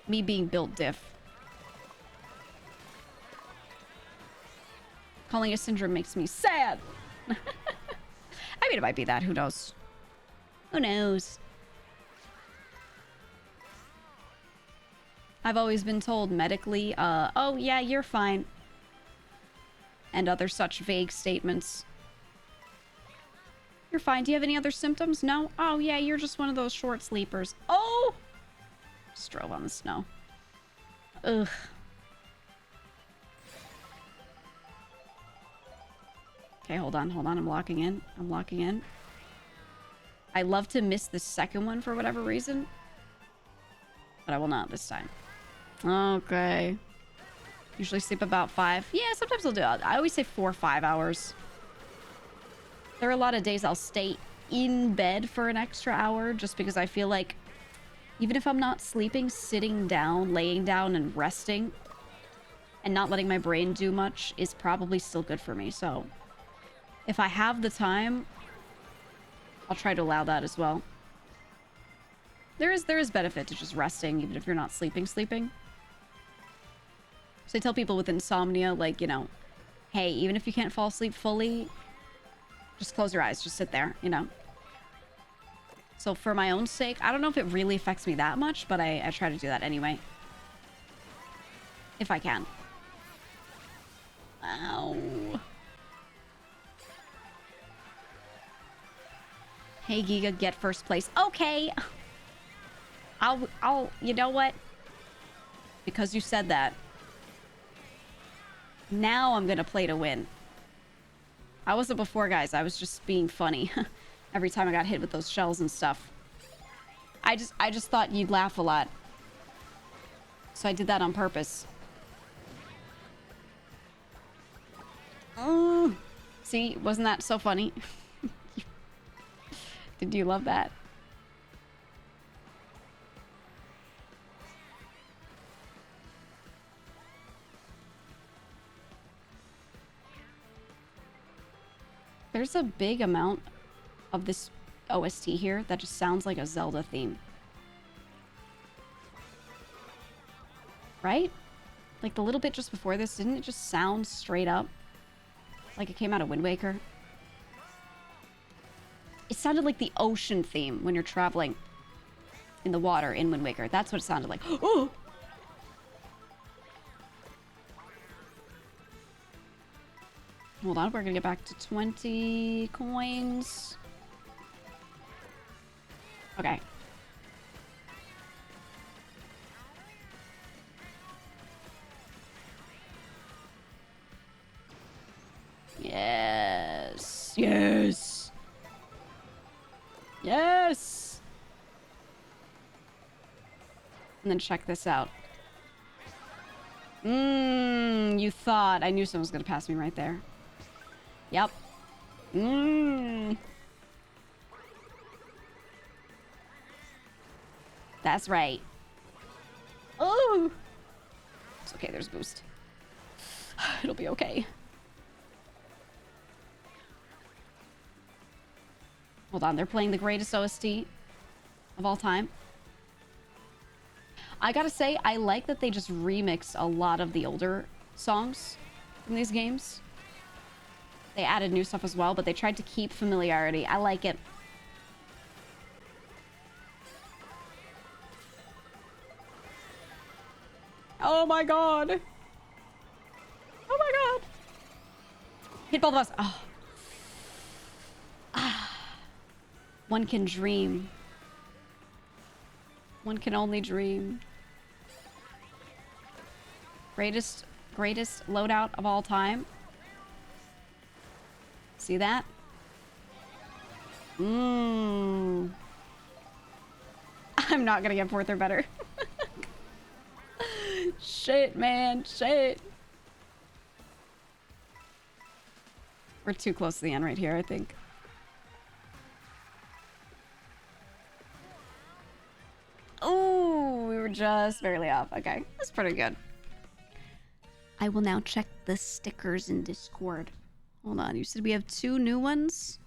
me being built diff? Calling it a syndrome makes me sad. I mean, it might be that. Who knows? Who knows? I've always been told medically, oh yeah, you're fine. And other such vague statements. You're fine. Do you have any other symptoms? No? Oh yeah, you're just one of those short sleepers. Oh! Just drove on the snow. Ugh. Okay, hold on. I'm locking in. I love to miss the second one for whatever reason. But I will not this time. Okay. Usually sleep about 5. Yeah, sometimes I'll do it. I always say 4 or 5 hours. There are a lot of days I'll stay in bed for an extra hour just because I feel like even if I'm not sleeping, sitting down, laying down, and resting and not letting my brain do much is probably still good for me. So if I have the time, I'll try to allow that as well. There is benefit to just resting, even if you're not sleeping. So I tell people with insomnia, like, you know, hey, even if you can't fall asleep fully, just close your eyes, just sit there, you know. So for my own sake, I don't know if it really affects me that much, but I try to do that anyway. If I can. Ow. Hey, GEEGA, get first place. Okay. I'll, you know what? Because you said that. Now I'm gonna play to win. I wasn't before, guys. I was just being funny. Every time I got hit with those shells and stuff. I just thought you'd laugh a lot. So I did that on purpose. See, wasn't that so funny? Did you love that? There's a big amount of this OST here that just sounds like a Zelda theme. Right? Like the little bit just before this, didn't it just sound straight up like it came out of Wind Waker? It sounded like the ocean theme when you're traveling in the water in Wind Waker. That's what it sounded like. Oh! Hold on, we're gonna get back to 20 coins. Okay. Yes. Yes. Yes. And then check this out. You thought. I knew someone was gonna pass me right there. Yep. That's right. Oh! It's okay, there's a boost. It'll be okay. Hold on, they're playing the greatest OST of all time. I gotta say, I like that they just remixed a lot of the older songs from these games. They added new stuff as well, but they tried to keep familiarity. I like it. Oh my god. Oh my god. Hit both of us. Oh. One can dream. One can only dream. Greatest loadout of all time. See that? I'm not gonna get fourth or better. Shit, man. Shit. We're too close to the end right here, I think. Oh, we were just barely off. Okay, that's pretty good. I will now check the stickers in Discord. Hold on, you said we have 2 new ones?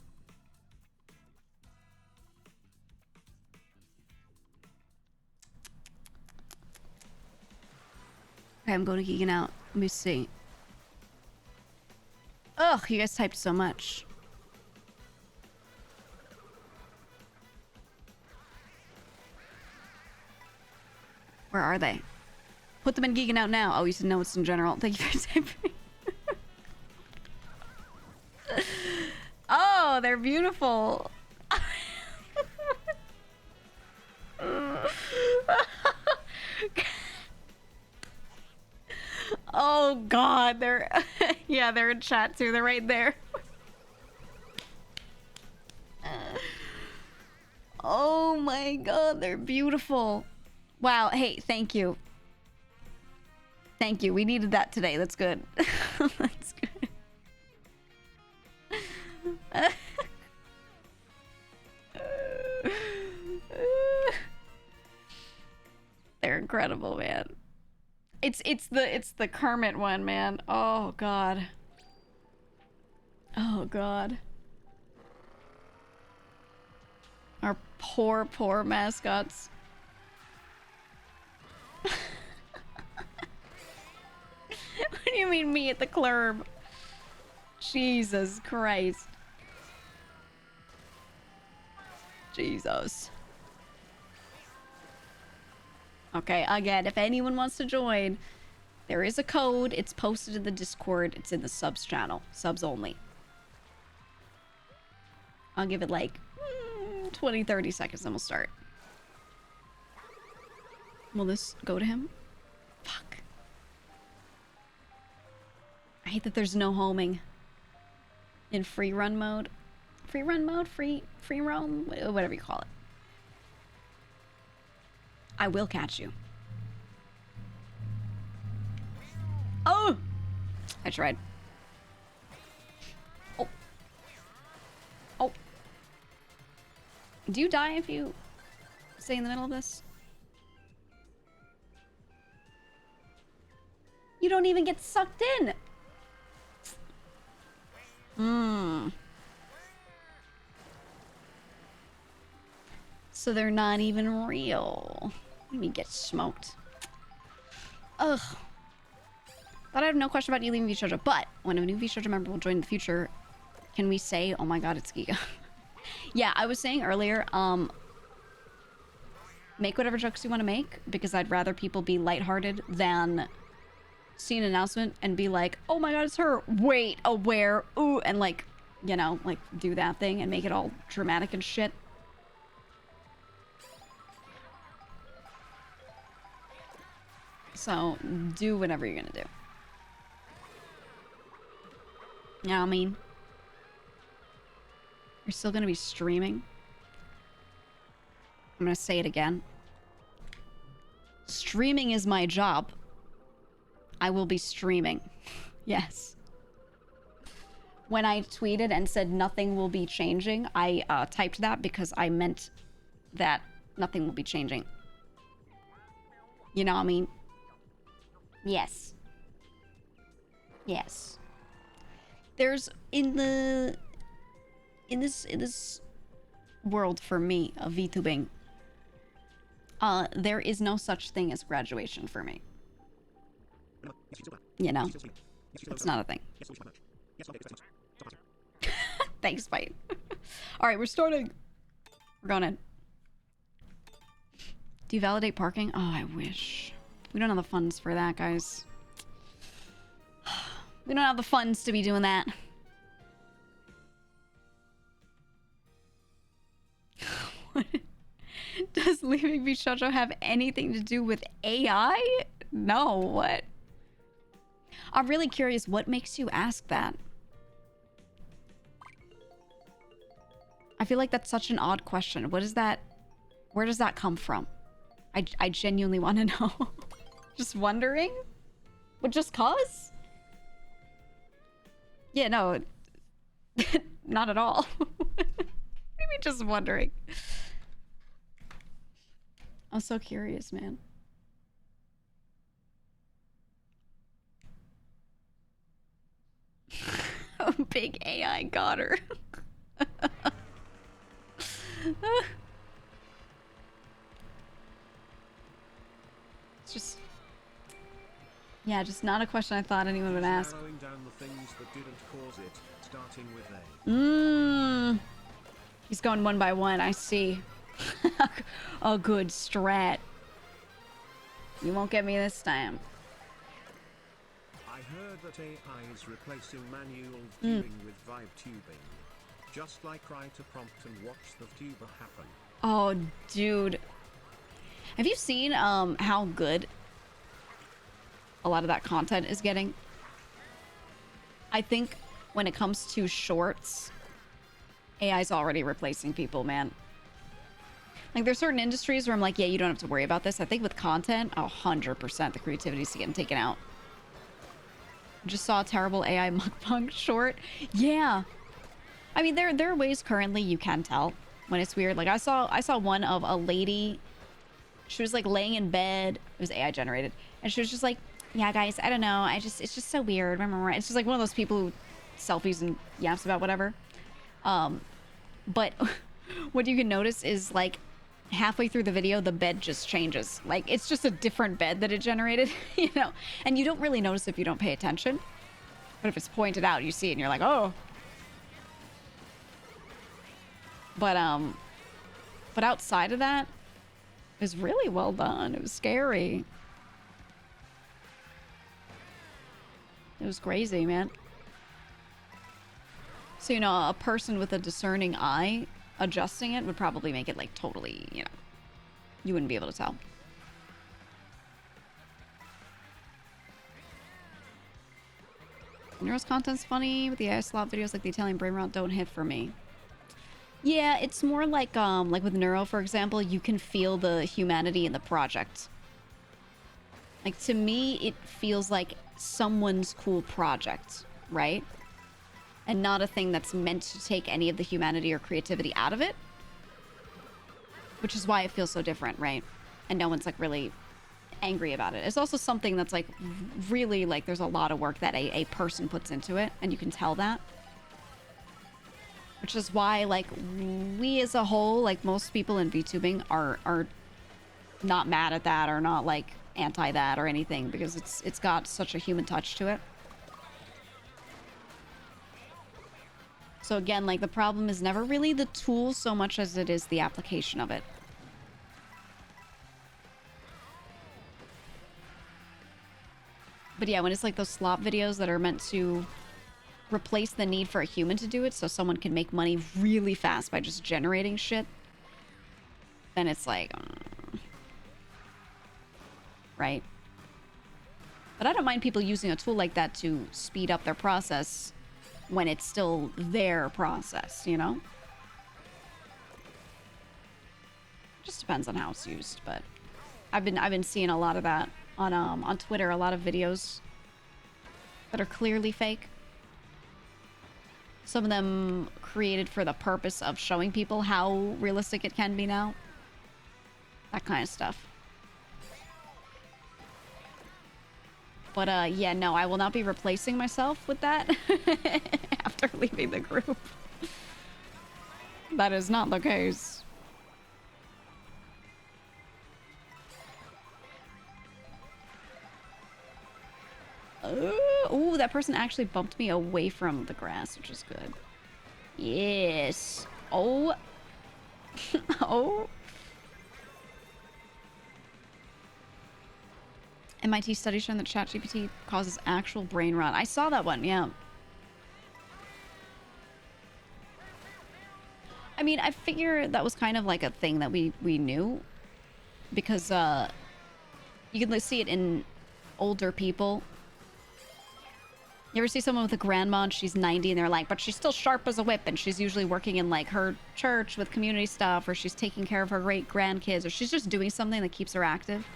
Okay, I'm going to geeking out. Let me see. Ugh, you guys typed so much. Where are they? Put them in geeking out now. Oh, you said no, it's in general. Thank you for typing. Oh, they're beautiful. Oh god, they're yeah, they're in chat too. They're right there. Oh my god, they're beautiful. Wow, hey, thank you. Thank you. We needed that today. That's good. That's good. They're incredible, man. It's the Kermit one, man. Oh god. Oh god. Our poor mascots. What do you mean me at the club? Jesus Christ. Jesus. Okay, again, if anyone wants to join, there is a code. It's posted in the Discord. It's in the subs channel. Subs only. I'll give it like 20, 30 seconds, then we'll start. Will this go to him? Fuck. I hate that there's no homing in free run mode. Free run mode? Free roam? Whatever you call it. I will catch you. Oh! I tried. Oh. Oh. Do you die if you stay in the middle of this? You don't even get sucked in. So they're not even real. Let me get smoked. Ugh. Thought I have no question about you leaving VShojo, but when a new VShojo member will join in the future, can we say, oh my god, it's GEEGA? Yeah, I was saying earlier, make whatever jokes you want to make, because I'd rather people be lighthearted than see an announcement and be like, oh my god, it's her. Wait, oh, where? Ooh, and like, you know, like do that thing and make it all dramatic and shit. So, do whatever you're gonna do. You know what I mean? You're still gonna be streaming. I'm gonna say it again. Streaming is my job. I will be streaming. Yes. When I tweeted and said nothing will be changing, I typed that because I meant that nothing will be changing. You know what I mean? Yes. Yes. There's in this world for me of VTubing, there is no such thing as graduation for me. You know, it's not a thing. Thanks, Bite. All right, we're starting. We're going in. Do you validate parking? Oh, I wish. We don't have the funds for that, guys. We don't have the funds to be doing that. Does leaving VShojo have anything to do with AI? No, what? I'm really curious, what makes you ask that? I feel like that's such an odd question. What is that? Where does that come from? I genuinely want to know. Just wondering? But just cause? Yeah, no. Not at all. What do you mean just wondering? I'm so curious, man. Big AI got her. It's just... Yeah, just not a question I thought anyone would ask. Narrowing down the things that didn't cause it, starting with A. He's going one by one, I see. A good strat. You won't get me this time. I heard that AI is replacing manual viewing with VTubing. Just like write a prompt and watch the tuber happen. Oh, dude. Have you seen how good a lot of that content is getting? I think when it comes to shorts, AI's already replacing people, man. Like, there's certain industries where I'm like, yeah, you don't have to worry about this. I think with content, 100% the creativity's getting taken out. Just saw a terrible AI mukbang short. Yeah. I mean, there are ways currently you can tell when it's weird. Like, I saw one of a lady. She was like laying in bed. It was AI generated, and she was just like, "Yeah, guys, I don't know. It's just so weird." It's just like one of those people who selfies and yaps about whatever. But what you can notice is like halfway through the video, the bed just changes. Like, it's just a different bed that it generated, you know. And you don't really notice if you don't pay attention. But if it's pointed out, you see it, and you're like, "Oh." But outside of that, it was really well done. It was scary. It was crazy, man. So, you know, a person with a discerning eye adjusting it would probably make it like totally, you know, you wouldn't be able to tell. Neuro's content's funny, but the AI slop videos like the Italian brain rot don't hit for me. Yeah, it's more like with Neuro, for example, you can feel the humanity in the project. Like, to me, it feels like someone's cool project, right? And not a thing that's meant to take any of the humanity or creativity out of it. Which is why it feels so different, right? And no one's like really angry about it. It's also something that's like really like there's a lot of work that a person puts into it, and you can tell that. Which is why like we as a whole, like most people in VTubing are not mad at that or not like anti that or anything, because it's got such a human touch to it. So again, like the problem is never really the tool so much as it is the application of it. But yeah, when it's like those slop videos that are meant to replace the need for a human to do it so someone can make money really fast by just generating shit, then it's like, right? But I don't mind people using a tool like that to speed up their process when it's still their process, you know? Just depends on how it's used, but I've been seeing a lot of that on Twitter, a lot of videos that are clearly fake. Some of them created for the purpose of showing people how realistic it can be now. That kind of stuff. But yeah, no, I will not be replacing myself with that after leaving the group. That is not the case. Ooh, that person actually bumped me away from the grass, which is good. Yes. Oh. Oh. MIT study showing that ChatGPT causes actual brain rot. I saw that one, yeah. I mean, I figure that was kind of like a thing that we knew. Because, you can see it in older people. You ever see someone with a grandma and she's 90 and they're like, but she's still sharp as a whip and she's usually working in like her church with community stuff, or she's taking care of her great grandkids, or she's just doing something that keeps her active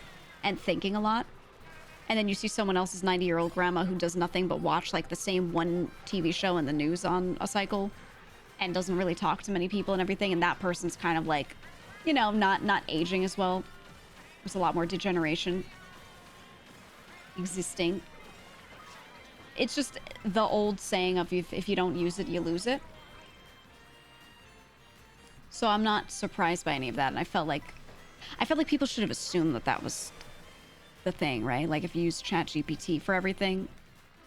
and thinking a lot. And then you see someone else's 90-year-old grandma who does nothing but watch like the same one TV show in the news on a cycle and doesn't really talk to many people and everything. And that person's kind of like, you know, not aging as well. There's a lot more degeneration existing. It's just the old saying of if you don't use it, you lose it. So I'm not surprised by any of that. And I felt like people should have assumed that that was the thing, right? Like if you use ChatGPT for everything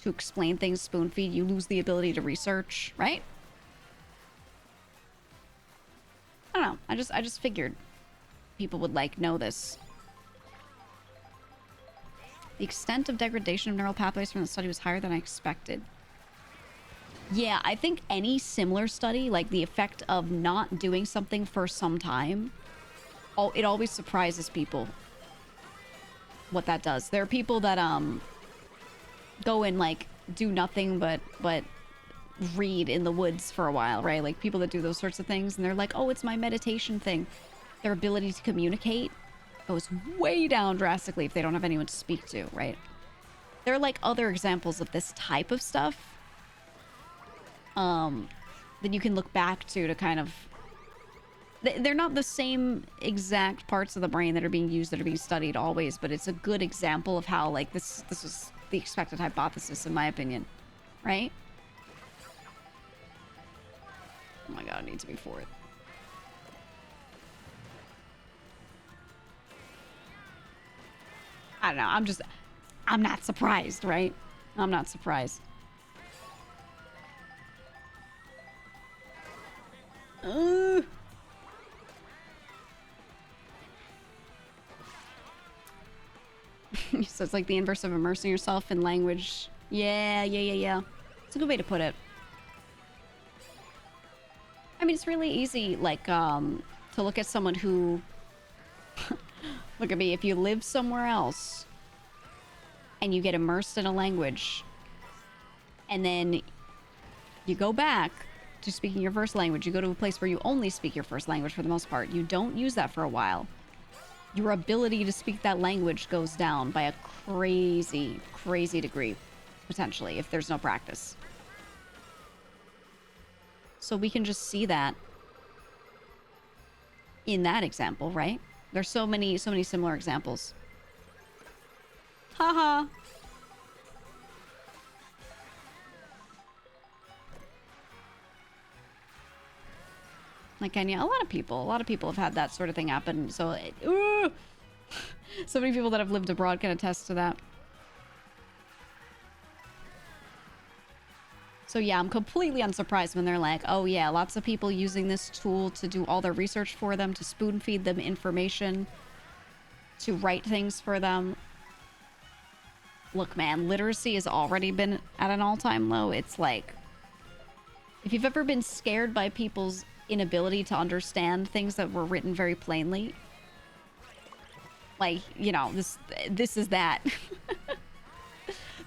to explain things spoon feed, you lose the ability to research, right? I don't know. I just figured people would like know this. The extent of degradation of neural pathways from the study was higher than I expected. Yeah, I think any similar study, like the effect of not doing something for some time, it always surprises people what that does. There are people that go and like do nothing but read in the woods for a while, right? Like people that do those sorts of things, and they're like, oh, it's my meditation thing. Their ability to communicate goes way down drastically if they don't have anyone to speak to, right? There are like other examples of this type of stuff that you can look back to kind of... They're not the same exact parts of the brain that are being used, that are being studied always, but it's a good example of how, like, this was the expected hypothesis, in my opinion. Right? Oh my god, I need to be fourth. I don't know, I'm not surprised, right? I'm not surprised. So it's like the inverse of immersing yourself in language. Yeah. It's a good way to put it. I mean, it's really easy, like, to look at someone who... Look at me, if you live somewhere else and you get immersed in a language and then you go back to speaking your first language, you go to a place where you only speak your first language for the most part, you don't use that for a while, your ability to speak that language goes down by a crazy degree, potentially, if there's no practice. So we can just see that in that example, right? There's so many similar examples. Haha. Like Kenya, a lot of people have had that sort of thing happen. So, so many people that have lived abroad can attest to that. So yeah, I'm completely unsurprised when they're like, oh yeah, lots of people using this tool to do all their research for them, to spoon feed them information, to write things for them. Look, man, literacy has already been at an all-time low. It's like, if you've ever been scared by people's inability to understand things that were written very plainly, like, you know, this is that.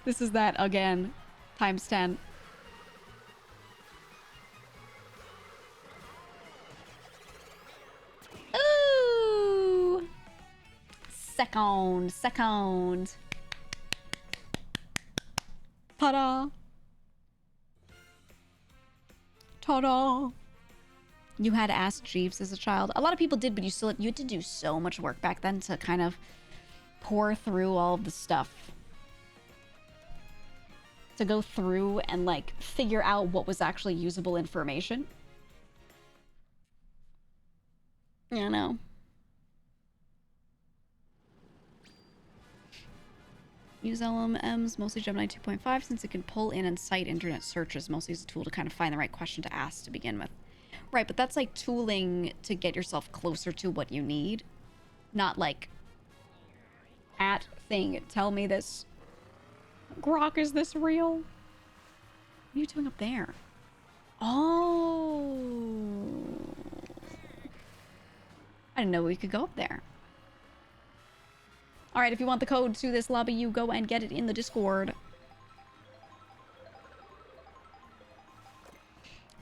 This is that again, times 10. Ooh! Second. Ta-da! Ta-da! You had to ask Jeeves as a child. A lot of people did, but you had to do so much work back then to kind of pour through all of the stuff. To go through and, like, figure out what was actually usable information. You know. Use LLMs, mostly Gemini 2.5, since it can pull in and cite internet searches, mostly as a tool to kind of find the right question to ask to begin with. Right, but that's like tooling to get yourself closer to what you need. Not like, at thing, tell me this. Grok, is this real? What are you doing up there? Oh. I didn't know we could go up there. Alright, if you want the code to this lobby, you go and get it in the Discord.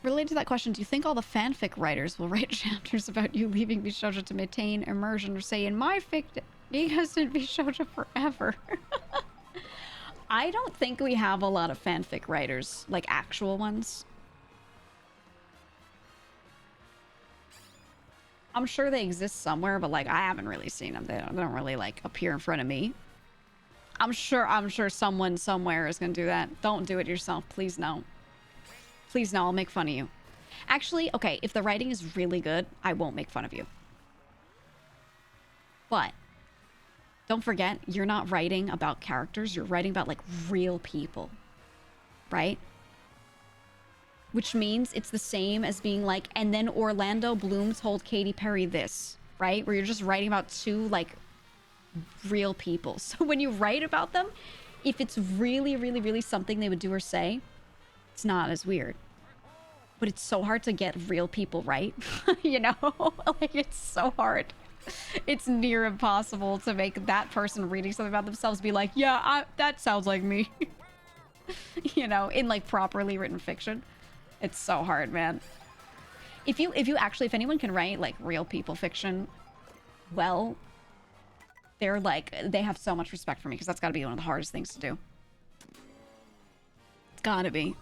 Related to that question, do you think all the fanfic writers will write chapters about you leaving VShojo to maintain immersion, or say, in my fic, he has to VShojo forever? I don't think we have a lot of fanfic writers, like actual ones. I'm sure they exist somewhere, but like I haven't really seen them. They don't really like appear in front of me. I'm sure someone somewhere is gonna do that. Don't do it yourself, please no. Please no, I'll make fun of you. Actually, okay, if the writing is really good, I won't make fun of you. But don't forget, you're not writing about characters, you're writing about like real people, right? Which means it's the same as being like, and then Orlando Bloom told Katy Perry this, right? Where you're just writing about two like real people. So when you write about them, if it's really, really, really something they would do or say, it's not as weird. But it's so hard to get real people right, you know? Like, it's so hard. It's near impossible to make that person reading something about themselves be like, yeah, that sounds like me. You know, in like properly written fiction. It's so hard, man. If anyone can write like real people fiction, well, they're like, they have so much respect for me, because that's gotta be one of the hardest things to do. It's gotta be.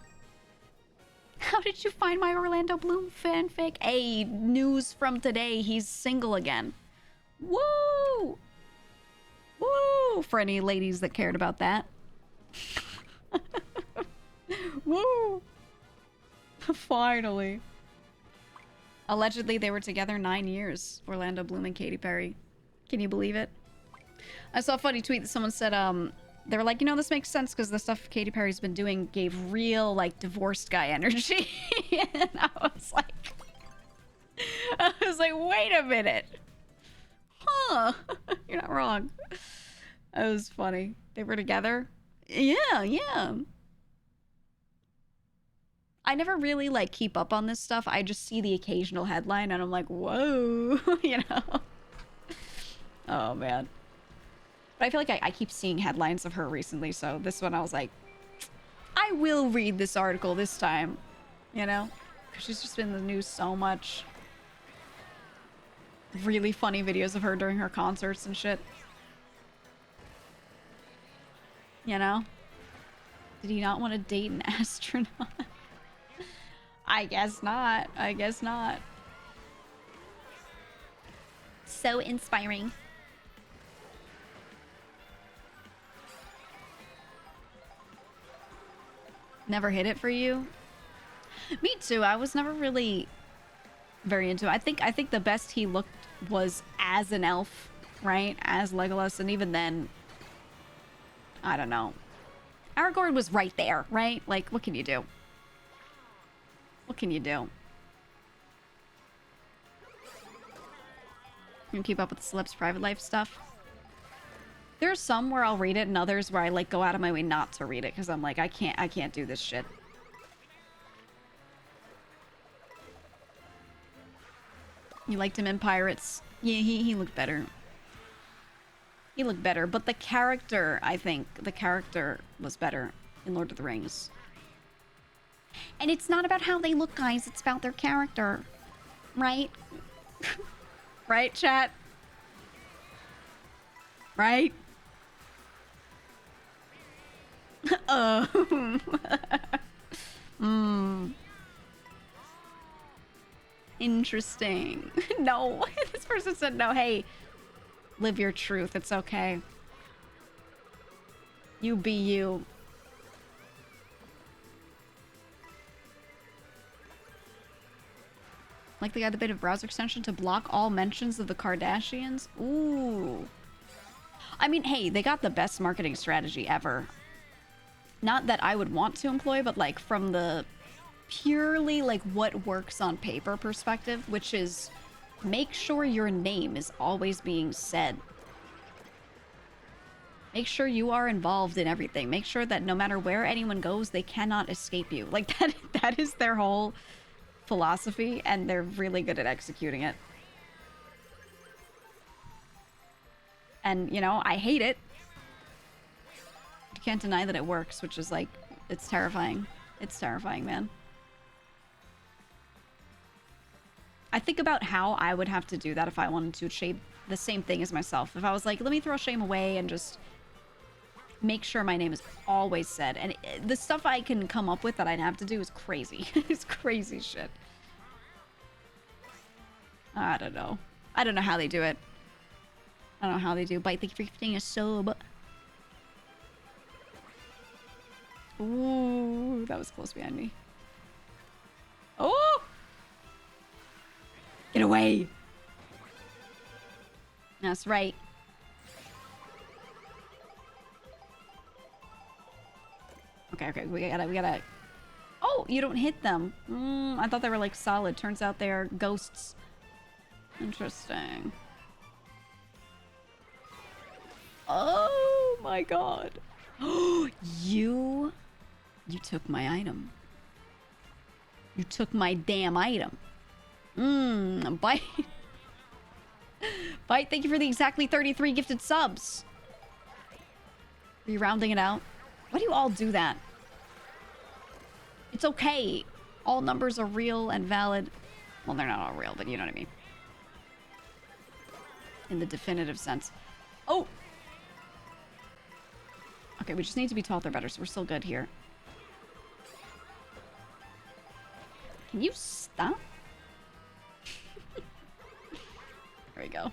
How did you find my Orlando Bloom fanfic? Hey, news from today, he's single again. Woo! Woo! For any ladies that cared about that. Woo! Finally. Allegedly, they were together 9 years. Orlando Bloom and Katy Perry. Can you believe it? I saw a funny tweet that someone said, they were like, you know, this makes sense because the stuff Katy Perry's been doing gave real, like, divorced guy energy. And I was like, wait a minute. Huh. You're not wrong. That was funny. They were together? Yeah, yeah. I never really, like, keep up on this stuff. I just see the occasional headline and I'm like, whoa, you know? Oh, man. But I feel like I keep seeing headlines of her recently, so this one I was like, I will read this article this time, you know? Because she's just been in the news so much. Really funny videos of her during her concerts and shit. You know? Did he not want to date an astronaut? I guess not. I guess not. So inspiring. Never hit it for you? Me too. I was never really very into it. I think the best he looked was as an elf, right? As Legolas, and even then, I don't know. Aragorn was right there, right? Like, what can you do? What can you do? You keep up with the celebs' private life stuff? There's some where I'll read it and others where I like go out of my way not to read it because I'm like, I can't do this shit. You liked him in Pirates? Yeah, he looked better. He looked better, but the character, I think, the character was better in Lord of the Rings. And it's not about how they look, guys. It's about their character. Right? Right, chat? Right? Interesting. No. This person said no. Hey, live your truth. It's okay. You be you. Like they got a bit of browser extension to block all mentions of the Kardashians. Ooh. I mean, hey, they got the best marketing strategy ever. Not that I would want to employ, but like from the purely like what works on paper perspective, which is make sure your name is always being said. Make sure you are involved in everything. Make sure that no matter where anyone goes, they cannot escape you. Like that is their whole philosophy, and they're really good at executing it. And, you know, I hate it. You can't deny that it works, which is like, it's terrifying. It's terrifying, man. I think about how I would have to do that if I wanted to achieve the same thing as myself. If I was like, let me throw shame away and just make sure my name is always said. And the stuff I can come up with that I'd have to do is crazy. It's crazy shit. I don't know. I don't know how they do it. I don't know how they do. Bite, thank you for gifting a sub. Ooh, that was close behind me. Oh! Get away! That's right. Okay, we gotta... Oh, you don't hit them. I thought they were like solid. Turns out they're ghosts. Interesting. Oh my god. You took my item. You took my damn item. Bite. Bite, thank you for the exactly 33 gifted subs. Are you rounding it out? Why do you all do that? It's okay. All numbers are real and valid. Well, they're not all real, but you know what I mean. In the definitive sense. Oh! Okay, we just need to be taught they're better, so we're still good here. Can you stop? There we go.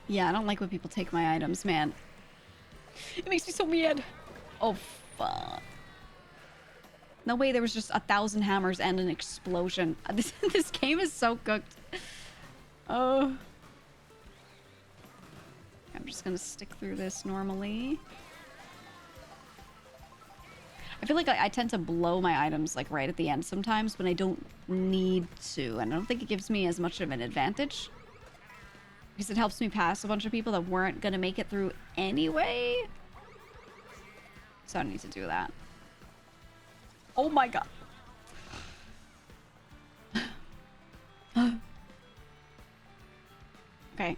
Yeah, I don't like when people take my items, man. It makes me so mad. Oh, fuck. No way there was just 1,000 hammers and an explosion. This game is so cooked. Oh. I'm just gonna stick through this normally. I feel like I tend to blow my items like right at the end sometimes when I don't need to. And I don't think it gives me as much of an advantage. Because it helps me pass a bunch of people that weren't gonna make it through anyway. So I don't need to do that. Oh my god. Okay.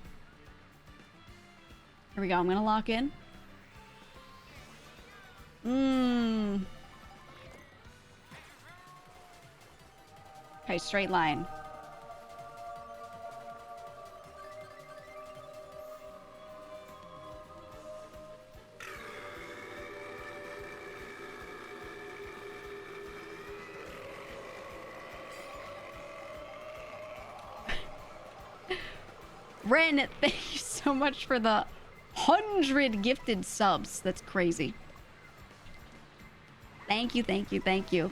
Here we go. I'm gonna lock in. Okay, straight line. Ren, thank you so much for the 100 gifted subs. That's crazy. Thank you, thank you, thank you.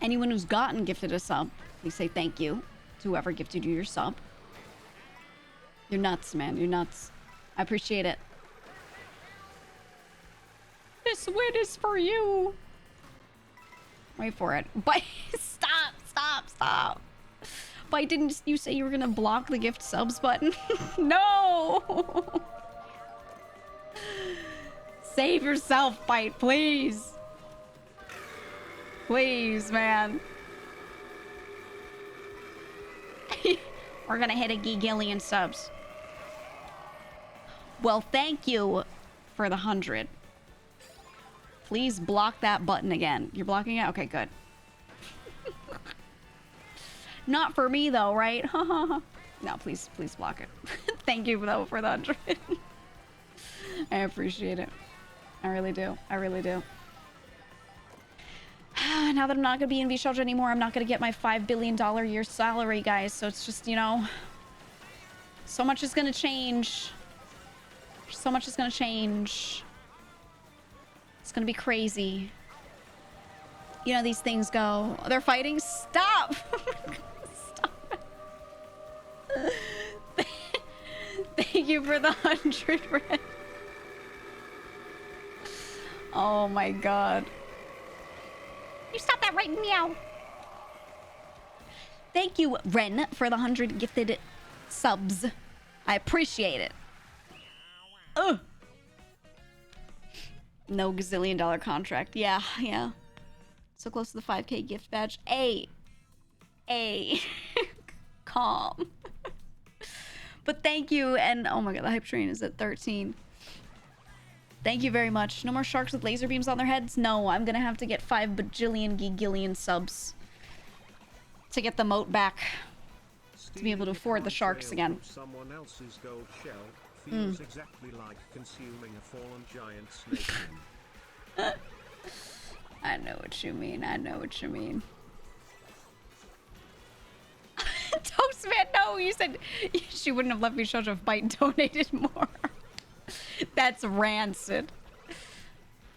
Anyone who's gotten gifted a sub, please say thank you to whoever gifted you your sub. You're nuts, man. You're nuts. I appreciate it. This win is for you. Wait for it. But stop. But didn't you say you were gonna block the gift subs button? No! Save yourself, Bite, please. Please, man. We're gonna hit a gigillion subs. Well, thank you for the 100. Please block that button again. You're blocking it? Okay, good. Not for me, though, right? No, please block it. Thank you, though, for the 100. I appreciate it. I really do. I really do. Now that I'm not going to be in VShojo anymore, I'm not going to get my $5 billion a year salary, guys. So it's just, you know, so much is going to change. So much is going to change. It's going to be crazy. You know, these things go. They're fighting. Stop. Stop it. Thank you for the 100, Ren. Oh my god. You stop that right meow. Thank you, Ren, for the 100 gifted subs. I appreciate it. Ugh. No gazillion dollar contract. Yeah. So close to the 5K gift badge. Calm. But thank you, and oh my god, the hype train is at 13. Thank you very much. No more sharks with laser beams on their heads? No, I'm gonna have to get 5 bajillion gigillion subs to get the moat back. To be able to afford the sharks again. Someone else's gold shell feels exactly like consuming a fallen giant snake. I know what you mean. I know what you mean. Toastman, no, you said she wouldn't have left me VShojo if Bite donated more. That's rancid.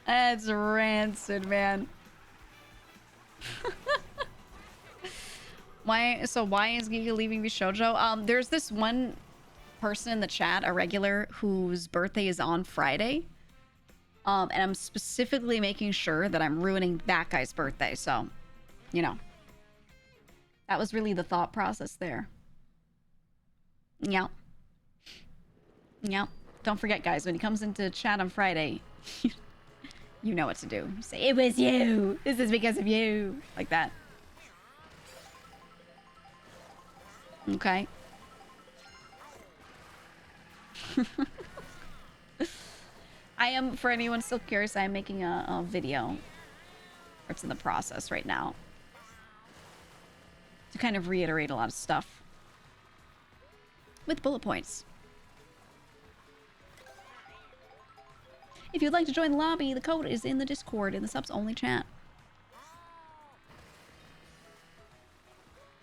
That's rancid, man. Why is GEEGA leaving VShojo? There's this one person in the chat, a regular, whose birthday is on Friday. And I'm specifically making sure that I'm ruining that guy's birthday. So, you know. That was really the thought process there. Yep. Don't forget, guys, when he comes into chat on Friday, you know what to do. You say, it was you. This is because of you. Like that. Okay. I am, for anyone still curious, I am making a video. It's in the process right now. To kind of reiterate a lot of stuff. With bullet points. If you'd like to join the lobby, the code is in the Discord in the subs only chat.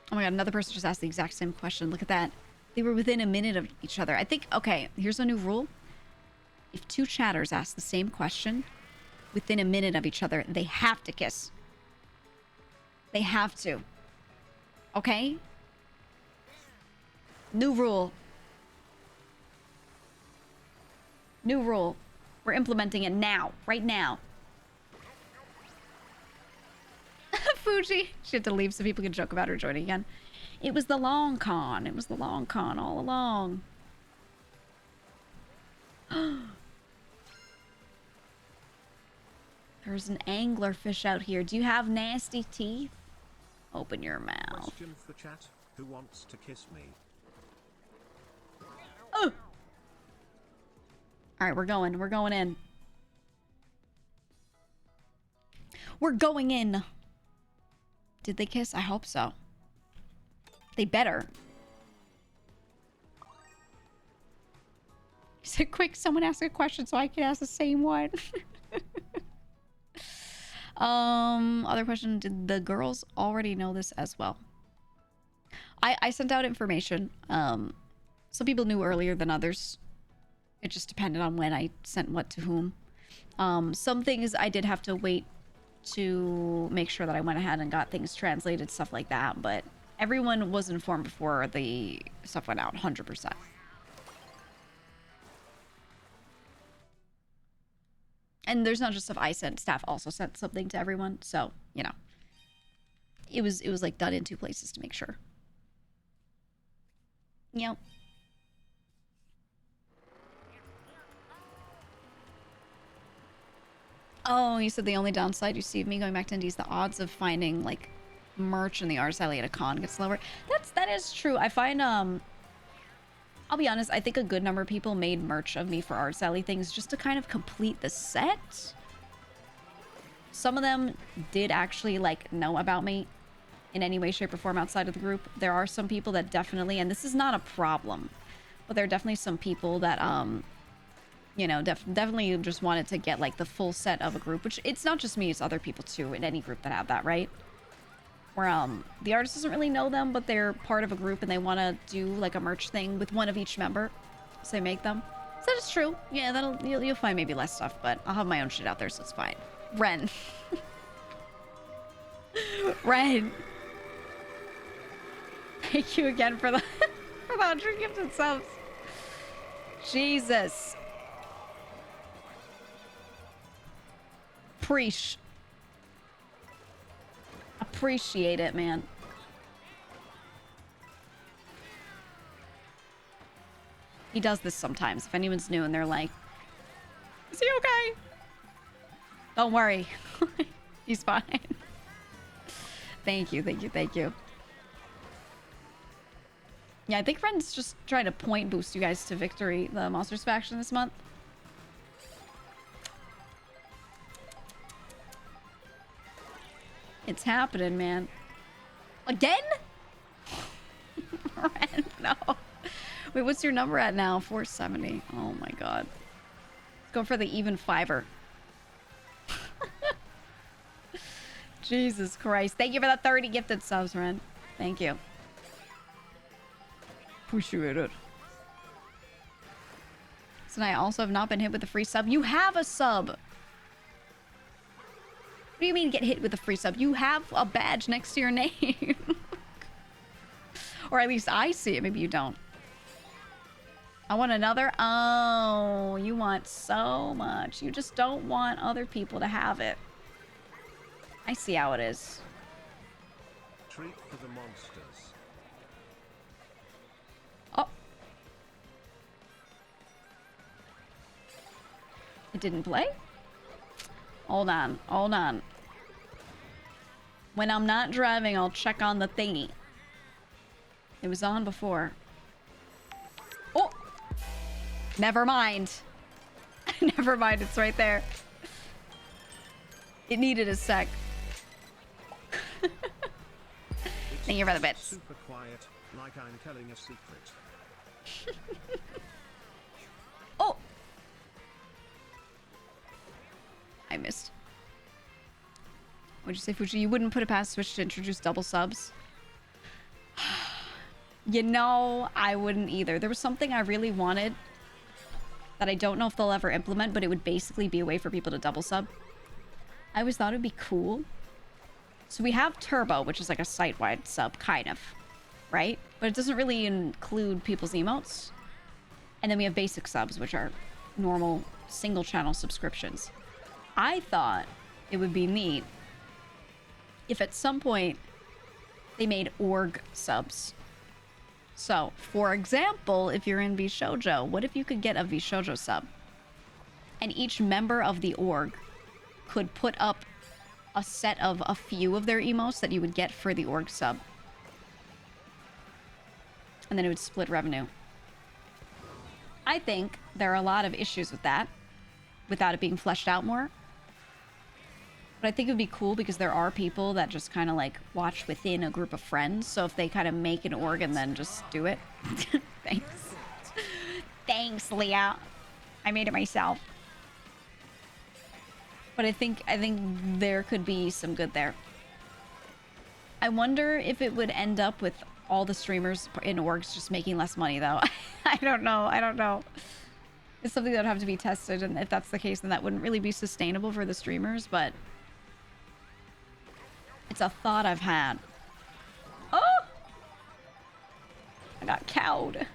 Oh my god, another person just asked the exact same question. Look at that. They were within a minute of each other. I think, okay, here's a new rule. If 2 chatters ask the same question within a minute of each other, they have to kiss. They have to. Okay? New rule. New rule. We're implementing it now. Right now. Fuji. She had to leave so people could joke about her joining again. It was the long con. It was the long con all along. There's an anglerfish out here. Do you have nasty teeth? Open your mouth. Question for chat. Who wants to kiss me? Oh! Alright, we're going in. We're going in. Did they kiss? I hope so. They better. He said, quick, someone ask a question so I can ask the same one. Other question, did the girls already know this as well? I sent out information. Some people knew earlier than others. It just depended on when I sent what to whom. Some things I did have to wait to make sure that I went ahead and got things translated, stuff like that, but everyone was informed before the stuff went out, 100%. And there's not just stuff I sent, staff also sent something to everyone. So, you know, it was like done in 2 places to make sure. Yep. Oh, you said the only downside you see of me going back to Indies, the odds of finding like merch in the artist alley at a con gets lower. That is true. I find I'll be honest, I think a good number of people made merch of me for artist alley things just to kind of complete the set. Some of them did actually like know about me in any way, shape, or form outside of the group. There are some people that definitely, and this is not a problem, but there are definitely some people that you know, definitely just wanted to get like the full set of a group, which it's not just me, it's other people too in any group that have that, right? Where the artist doesn't really know them, but they're part of a group and they want to do like a merch thing with one of each member, so they make them. So that is true. Yeah, you'll find maybe less stuff, but I'll have my own shit out there, so it's fine. Ren. Ren. Thank you again for the for the 100 gifted subs. Jesus. Appreciate it, man. He does this sometimes. If anyone's new and they're like, is he okay? Don't worry. He's fine. Thank you, thank you, thank you. Yeah, I think Friend's just trying to point boost you guys to victory, the Monsters faction this month. It's happening, man. Again? Ren, no. Wait, what's your number at now? 470. Oh my god. Let's go for the even fiver. Jesus Christ. Thank you for the 30 gifted subs, Ren. Thank you. Appreciate it. So I also have not been hit with a free sub. You have a sub. What do you mean get hit with a free sub? You have a badge next to your name. Or at least I see it. Maybe you don't. I want another. Oh, you want so much. You just don't want other people to have it. I see how it is. Treat for the monsters. Oh. It didn't play? Hold on, hold on. When I'm not driving, I'll check on the thingy. It was on before. Oh! Never mind. Never mind, it's right there. It needed a sec. Thank you for the bits. Super quiet, like I'm telling a secret. Oh! I missed. What'd you say, Fuji? You wouldn't put it past Switch to introduce double subs? You know, I wouldn't either. There was something I really wanted that I don't know if they'll ever implement, but it would basically be a way for people to double sub. I always thought it'd be cool. So we have Turbo, which is like a site-wide sub, kind of, right? But it doesn't really include people's emotes. And then we have basic subs, which are normal single-channel subscriptions. I thought it would be neat if at some point they made org subs. So, for example, if you're in VShojo, what if you could get a VShojo sub? And each member of the org could put up a set of a few of their emotes that you would get for the org sub. And then it would split revenue. I think there are a lot of issues with that, without it being fleshed out more. But I think it would be cool because there are people that just kind of like watch within a group of friends. So if they kind of make an org and then just do it. Thanks. Thanks, Leah. I made it myself. But I think there could be some good there. I wonder if it would end up with all the streamers in orgs just making less money though. I don't know. It's something that would have to be tested, and if that's the case, then that wouldn't really be sustainable for the streamers, but it's a thought I've had. Oh! I got cowed.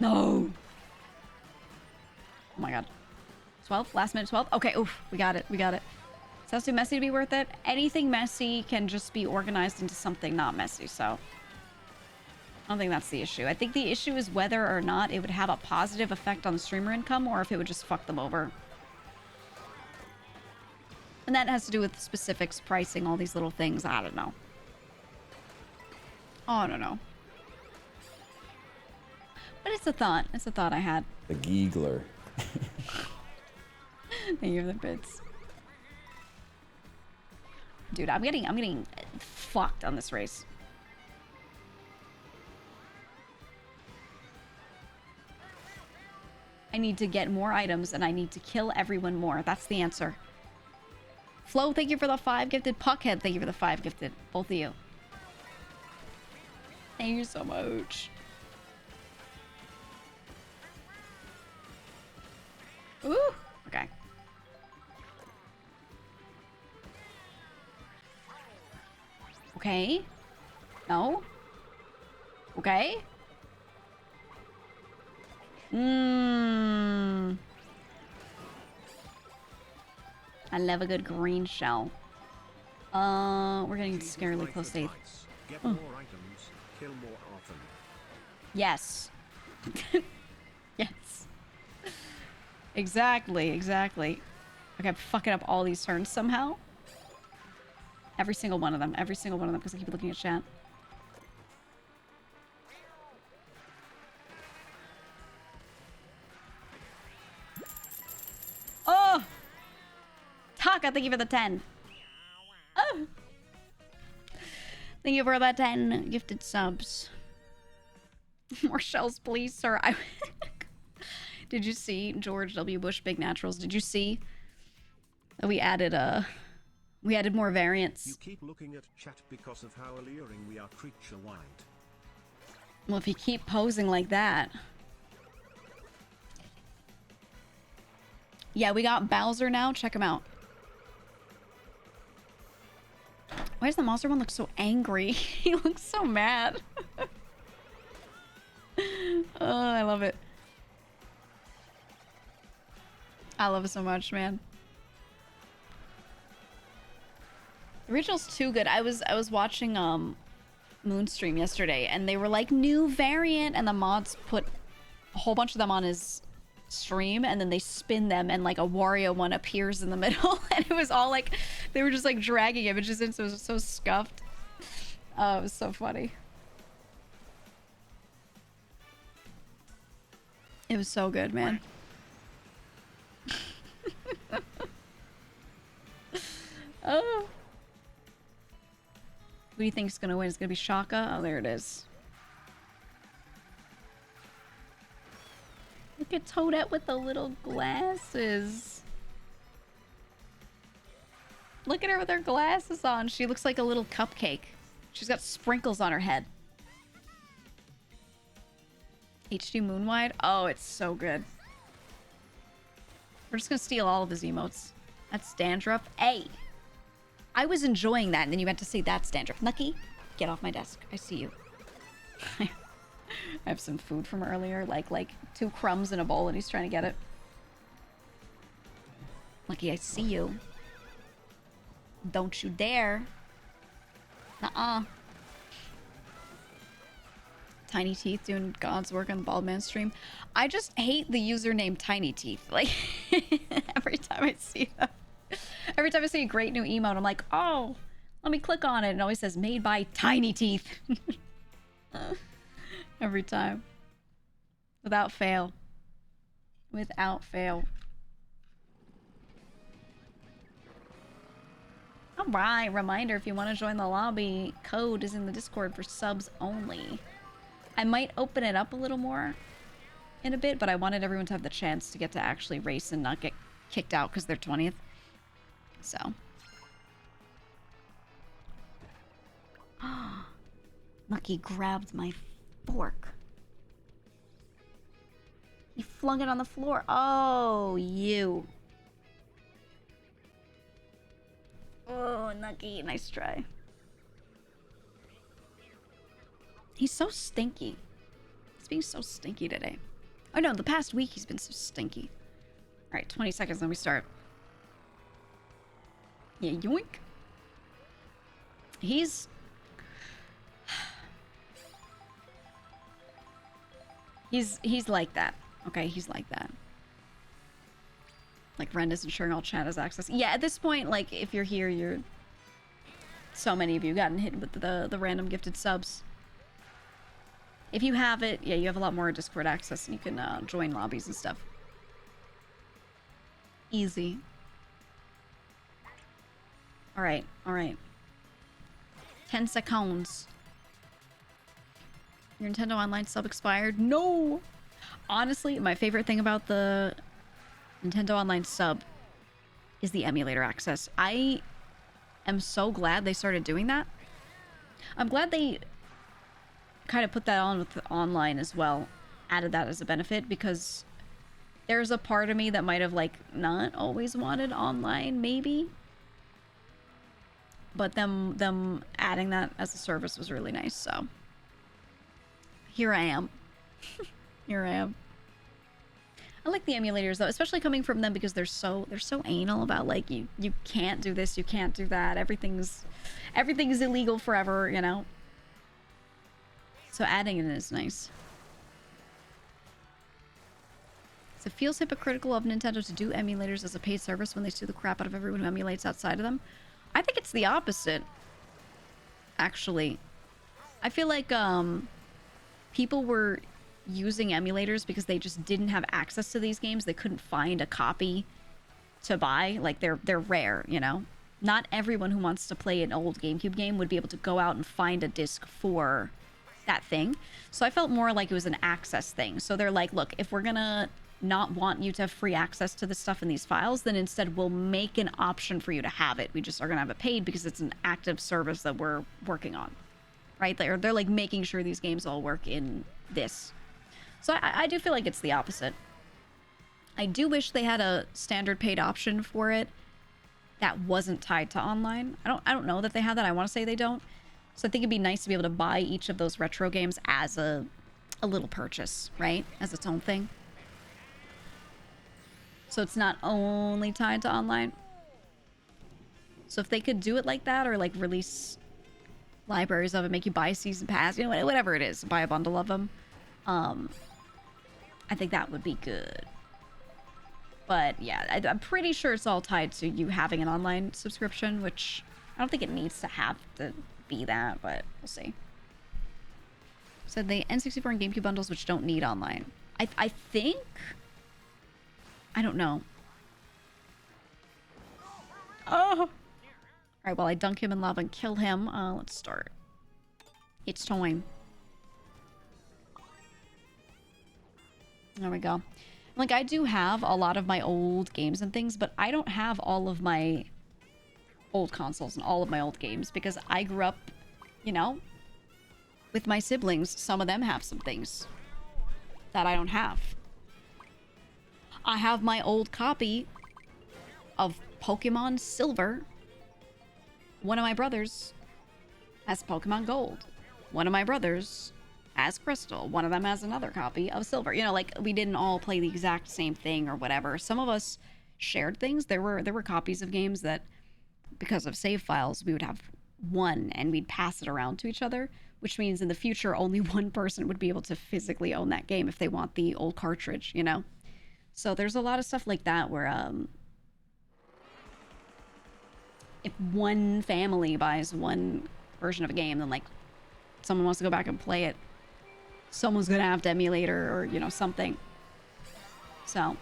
No. Oh my god. 12? Last minute 12? Okay, oof. We got it. We got it. Sounds too messy to be worth it. Anything messy can just be organized into something not messy, so... I don't think that's the issue. I think the issue is whether or not it would have a positive effect on the streamer income or if it would just fuck them over. And that has to do with specifics, pricing, all these little things. I don't know. Oh, I don't know. But it's a thought. It's a thought I had. The giggler. Thank you for the bits. Dude, I'm getting fucked on this race. I need to get more items and I need to kill everyone more. That's the answer. Flo, thank you for the 5 gifted. Puckhead, thank you for the 5 gifted. Both of you. Thank you so much. Ooh, okay. Okay. No. Okay. I love a good green shell. We're getting scarily close to 8th. Get more items, kill more often. Yes. Yes. Exactly, exactly. Okay, I'm fucking up all these turns somehow. Every single one of them. Every single one of them, because I keep looking at chat. Oh! Taka, thank you for the 10. Oh! Thank you for that 10 gifted subs. More shells, please, sir. Did you see George W. Bush Big Naturals? Did you see that we added more variants? You keep looking at chat because of how alluring we are creature-wide. Well, if you keep posing like that. Yeah, we got Bowser now. Check him out. Why does the monster one look so angry? He looks so mad. Oh, I love it. I love it so much, man. The original's too good. I was watching Moonstream yesterday, and they were like, new variant, and the mods put a whole bunch of them on his stream, and then they spin them, and like a Wario one appears in the middle, and it was all like, they were just like dragging images in, so it was so scuffed. Oh, it was so funny. It was so good, man. Oh. Who do you think is gonna win? It's gonna be Shaka? Oh, there it is. Look at Toadette with the little glasses. Look at her with her glasses on. She looks like a little cupcake. She's got sprinkles on her head. HD Moonwide? Oh, it's so good. We're just gonna steal all of his emotes. That's Dandruff. Hey! I was enjoying that, and then you meant to say that's Dandruff. Nucky, get off my desk. I see you. I have some food from earlier, like 2 crumbs in a bowl, and he's trying to get it. Lucky, I see you. Don't you dare. Nuh-uh. Tiny Teeth doing God's work on the Bald Man stream. I just hate the username Tiny Teeth. Like, every time I see that. Every time I see a great new emote, I'm like, oh, let me click on it. And it always says, made by Tiny Teeth. Every time. Without fail. Without fail. Alright, reminder, if you want to join the lobby, code is in the Discord for subs only. I might open it up a little more in a bit, but I wanted everyone to have the chance to get to actually race and not get kicked out because they're 20th. So. Lucky grabbed my fork. He flung it on the floor. Oh, you. Oh, Nucky, nice try. He's so stinky. He's being so stinky today. Oh no, the past week he's been so stinky. Alright, 20 seconds, then we start. Yeah, yoink. He's... He's like that. Okay, he's like that. Like, Ren is ensuring all chat has access. Yeah, at this point, like, if you're here, you're... So many of you gotten hit with the random gifted subs. If you have it, yeah, you have a lot more Discord access and you can join lobbies and stuff. Easy. Alright, alright. 10 seconds. Your Nintendo Online sub expired? No! Honestly, my favorite thing about the Nintendo Online sub is the emulator access. I am so glad they started doing that. I'm glad they kind of put that on with the online as well. Added that as a benefit because there's a part of me that might have like not always wanted online, maybe. But them adding that as a service was really nice, so here I am. Here I am. I like the emulators though, especially coming from them because they're so anal about like you can't do this, you can't do that. Everything's illegal forever, you know. So adding it is nice. So it feels hypocritical of Nintendo to do emulators as a paid service when they sue the crap out of everyone who emulates outside of them. I think it's the opposite, actually. I feel like people were using emulators because they just didn't have access to these games. They couldn't find a copy to buy. Like, they're rare, you know? Not everyone who wants to play an old GameCube game would be able to go out and find a disc for that thing. So I felt more like it was an access thing. So they're like, look, if we're gonna not want you to have free access to this stuff in these files, then instead we'll make an option for you to have it. We just are gonna have it paid because it's an active service that we're working on, right? They're like making sure these games all work in this. So I do feel like it's the opposite. I do wish they had a standard paid option for it that wasn't tied to online. I don't know that they have that. I want to say they don't. So I think it'd be nice to be able to buy each of those retro games as a little purchase, right? As its own thing. So it's not only tied to online. So if they could do it like that, or like release libraries of it, make you buy a season pass, you know, whatever it is, buy a bundle of them. I think that would be good. But yeah, I'm pretty sure it's all tied to you having an online subscription, which I don't think it needs to have to be that, but we'll see. So the N64 and GameCube bundles which don't need online. I think... I don't know. Oh! Alright, well I dunk him in lava and kill him. Let's start. It's time. There we go. Like, I do have a lot of my old games and things, but I don't have all of my old consoles and all of my old games because I grew up, you know, with my siblings. Some of them have some things that I don't have. I have my old copy of Pokemon Silver. One of my brothers has Pokemon Gold. One of my brothers has Crystal. One of them has another copy of Silver. You know, like, we didn't all play the exact same thing or whatever. Some of us shared things. There were copies of games that, because of save files, we would have one and we'd pass it around to each other, which means in the future only one person would be able to physically own that game if they want the old cartridge, you know? So there's a lot of stuff like that where if one family buys one version of a game, then like someone wants to go back and play it, someone's gonna have to emulate or you know, something. So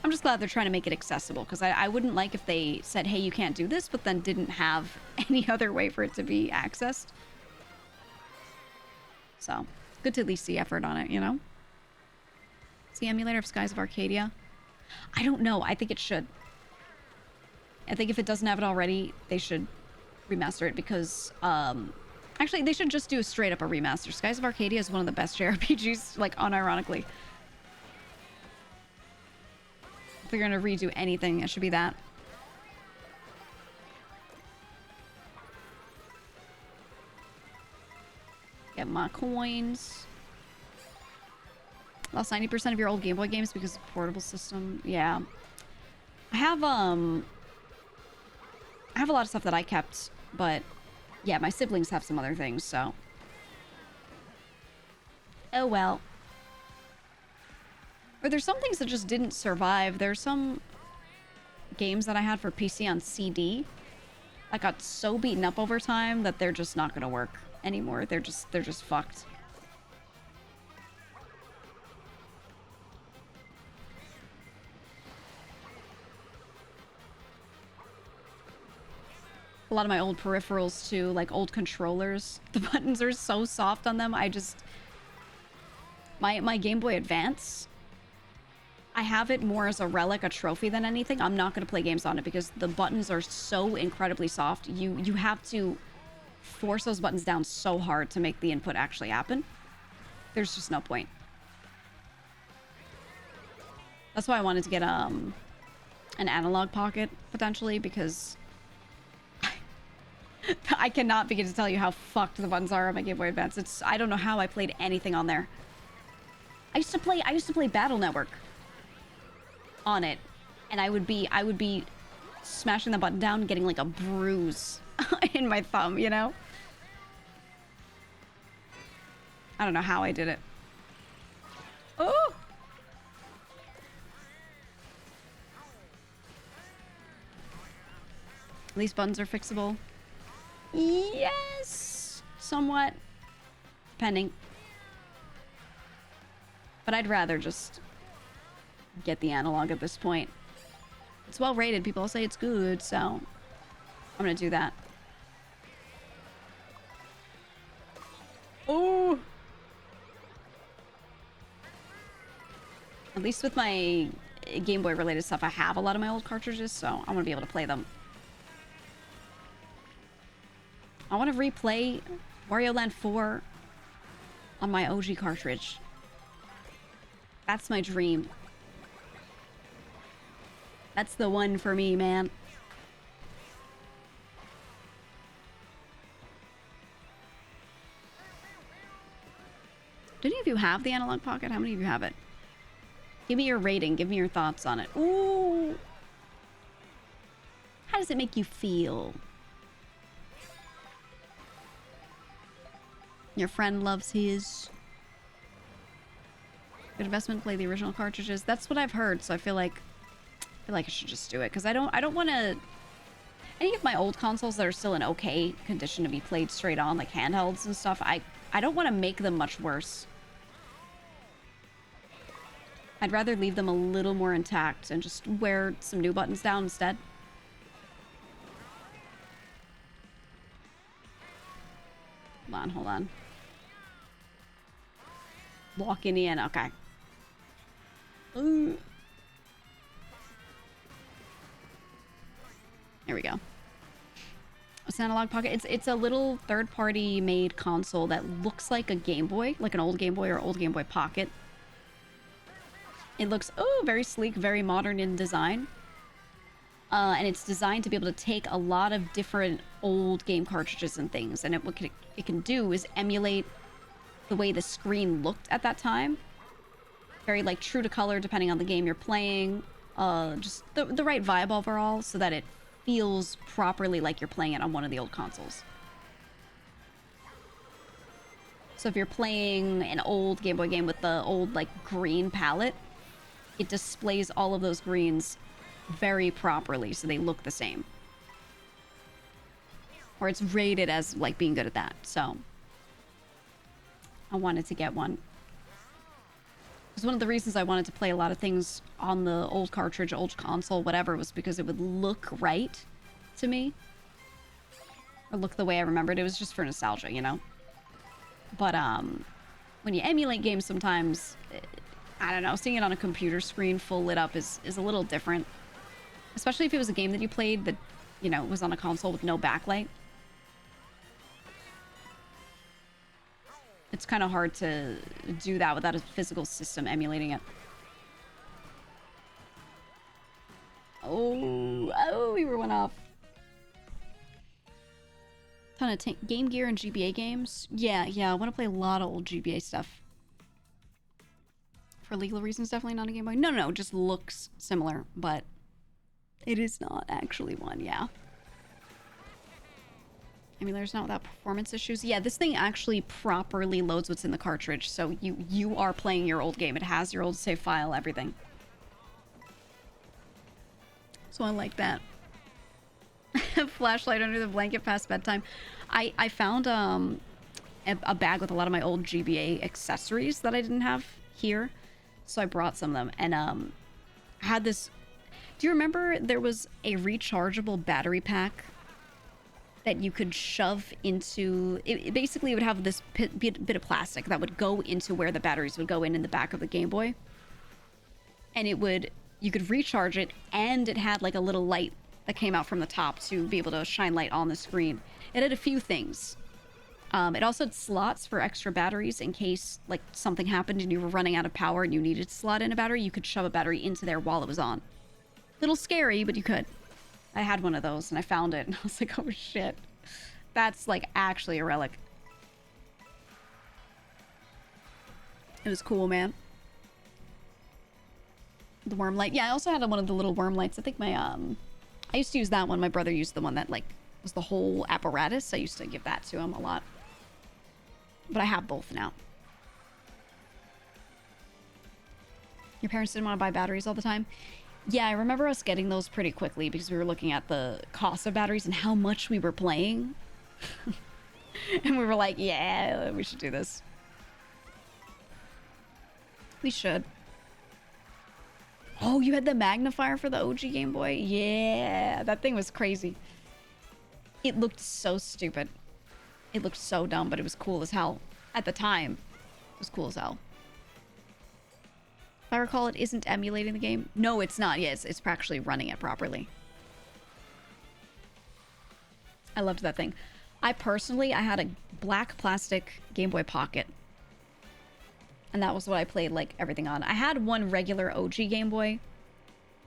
I'm just glad they're trying to make it accessible, because I wouldn't like if they said, hey, you can't do this, but then didn't have any other way for it to be accessed. So good to at least see effort on it, you know? It's the emulator of Skies of Arcadia. I don't know. I think it should. I think if it doesn't have it already, they should remaster it, because actually they should just do straight up a remaster. Skies of Arcadia is one of the best JRPGs, like, unironically. If they're gonna redo anything, it should be that. Get my coins. Lost 90% of your old Game Boy games because of portable system. Yeah. I have a lot of stuff that I kept, but yeah, my siblings have some other things, so. Oh well. Or there's some things that just didn't survive. There's some games that I had for PC on CD that got so beaten up over time that they're just not gonna work anymore. They're just fucked. A lot of my old peripherals too, like old controllers. The buttons are so soft on them. I just... My Game Boy Advance, I have it more as a relic, a trophy than anything. I'm not going to play games on it because the buttons are so incredibly soft. You have to force those buttons down so hard to make the input actually happen. There's just no point. That's why I wanted to get an analog pocket, potentially, because... I cannot begin to tell you how fucked the buttons are on my Game Boy Advance. I don't know how I played anything on there. I used to play Battle Network on it, and I would be smashing the button down, getting like a bruise in my thumb, you know? I don't know how I did it. Oh! These buttons are fixable. Yes! Somewhat. Depending. But I'd rather just get the analog at this point. It's well rated. People say it's good, so I'm gonna do that. Oh! At least with my Game Boy related stuff, I have a lot of my old cartridges, so I'm gonna be able to play them. I want to replay Wario Land 4 on my OG cartridge. That's my dream. That's the one for me, man. Do any of you have the analog pocket? How many of you have it? Give me your rating. Give me your thoughts on it. Ooh. How does it make you feel? Your friend loves his. Good investment, play the original cartridges. That's what I've heard, so I feel like I should just do it. Because I don't want to... Any of my old consoles that are still in okay condition to be played straight on, like handhelds and stuff, I don't want to make them much worse. I'd rather leave them a little more intact and just wear some new buttons down instead. Hold on. Locking in, okay. Ooh. There we go. It's an analog pocket. It's a little third-party made console that looks like a Game Boy, like an old Game Boy or old Game Boy Pocket. It looks, oh, very sleek, very modern in design. And it's designed to be able to take a lot of different old game cartridges and things. And what it can do is emulate the way the screen looked at that time. Very, like, true to color depending on the game you're playing. Just the right vibe overall so that it feels properly like you're playing it on one of the old consoles. So if you're playing an old Game Boy game with the old, like, green palette, it displays all of those greens very properly so they look the same. Or it's rated as, like, being good at that. So I wanted to get one. Because one of the reasons I wanted to play a lot of things on the old cartridge, old console, whatever, was because it would look right to me. Or look the way I remembered. It was just for nostalgia, you know? But when you emulate games sometimes, I don't know, seeing it on a computer screen full lit up is a little different. Especially if it was a game that you played that, you know, was on a console with no backlight. It's kind of hard to do that without a physical system emulating it. Oh, we were one off. Ton of Game Gear and GBA games. Yeah, I want to play a lot of old GBA stuff. For legal reasons, definitely not a Game Boy. No, no, just looks similar, but it is not actually one, yeah. Emulators not without performance issues. Yeah, this thing actually properly loads what's in the cartridge, so you are playing your old game. It has your old save file, everything. So I like that. Flashlight under the blanket past bedtime. I found a bag with a lot of my old GBA accessories that I didn't have here, so I brought some of them. And I had this. Do you remember there was a rechargeable battery pack that you could shove into? It basically would have this bit of plastic that would go into where the batteries would go in the back of the Game Boy, and you could recharge it, and it had like a little light that came out from the top to be able to shine light on the screen. It had a few things. It also had slots for extra batteries in case like something happened and you were running out of power and you needed to slot in a battery. You could shove a battery into there while it was on. Little scary, but you could. I had one of those and I found it and I was like, oh shit. That's like actually a relic. It was cool, man. The worm light. Yeah, I also had one of the little worm lights. I think my I used to use that one. My brother used the one that like was the whole apparatus. I used to give that to him a lot. But I have both now. Your parents didn't want to buy batteries all the time? Yeah, I remember us getting those pretty quickly because we were looking at the cost of batteries and how much we were playing. And we were like, yeah, we should do this. We should. Oh, you had the magnifier for the OG Game Boy? Yeah, that thing was crazy. It looked so stupid. It looked so dumb, but it was cool as hell. At the time, it was cool as hell. If I recall, it isn't emulating the game. No, it's not. Yes, it's actually running it properly. I loved that thing. I had a black plastic Game Boy Pocket. And that was what I played like everything on. I had one regular OG Game Boy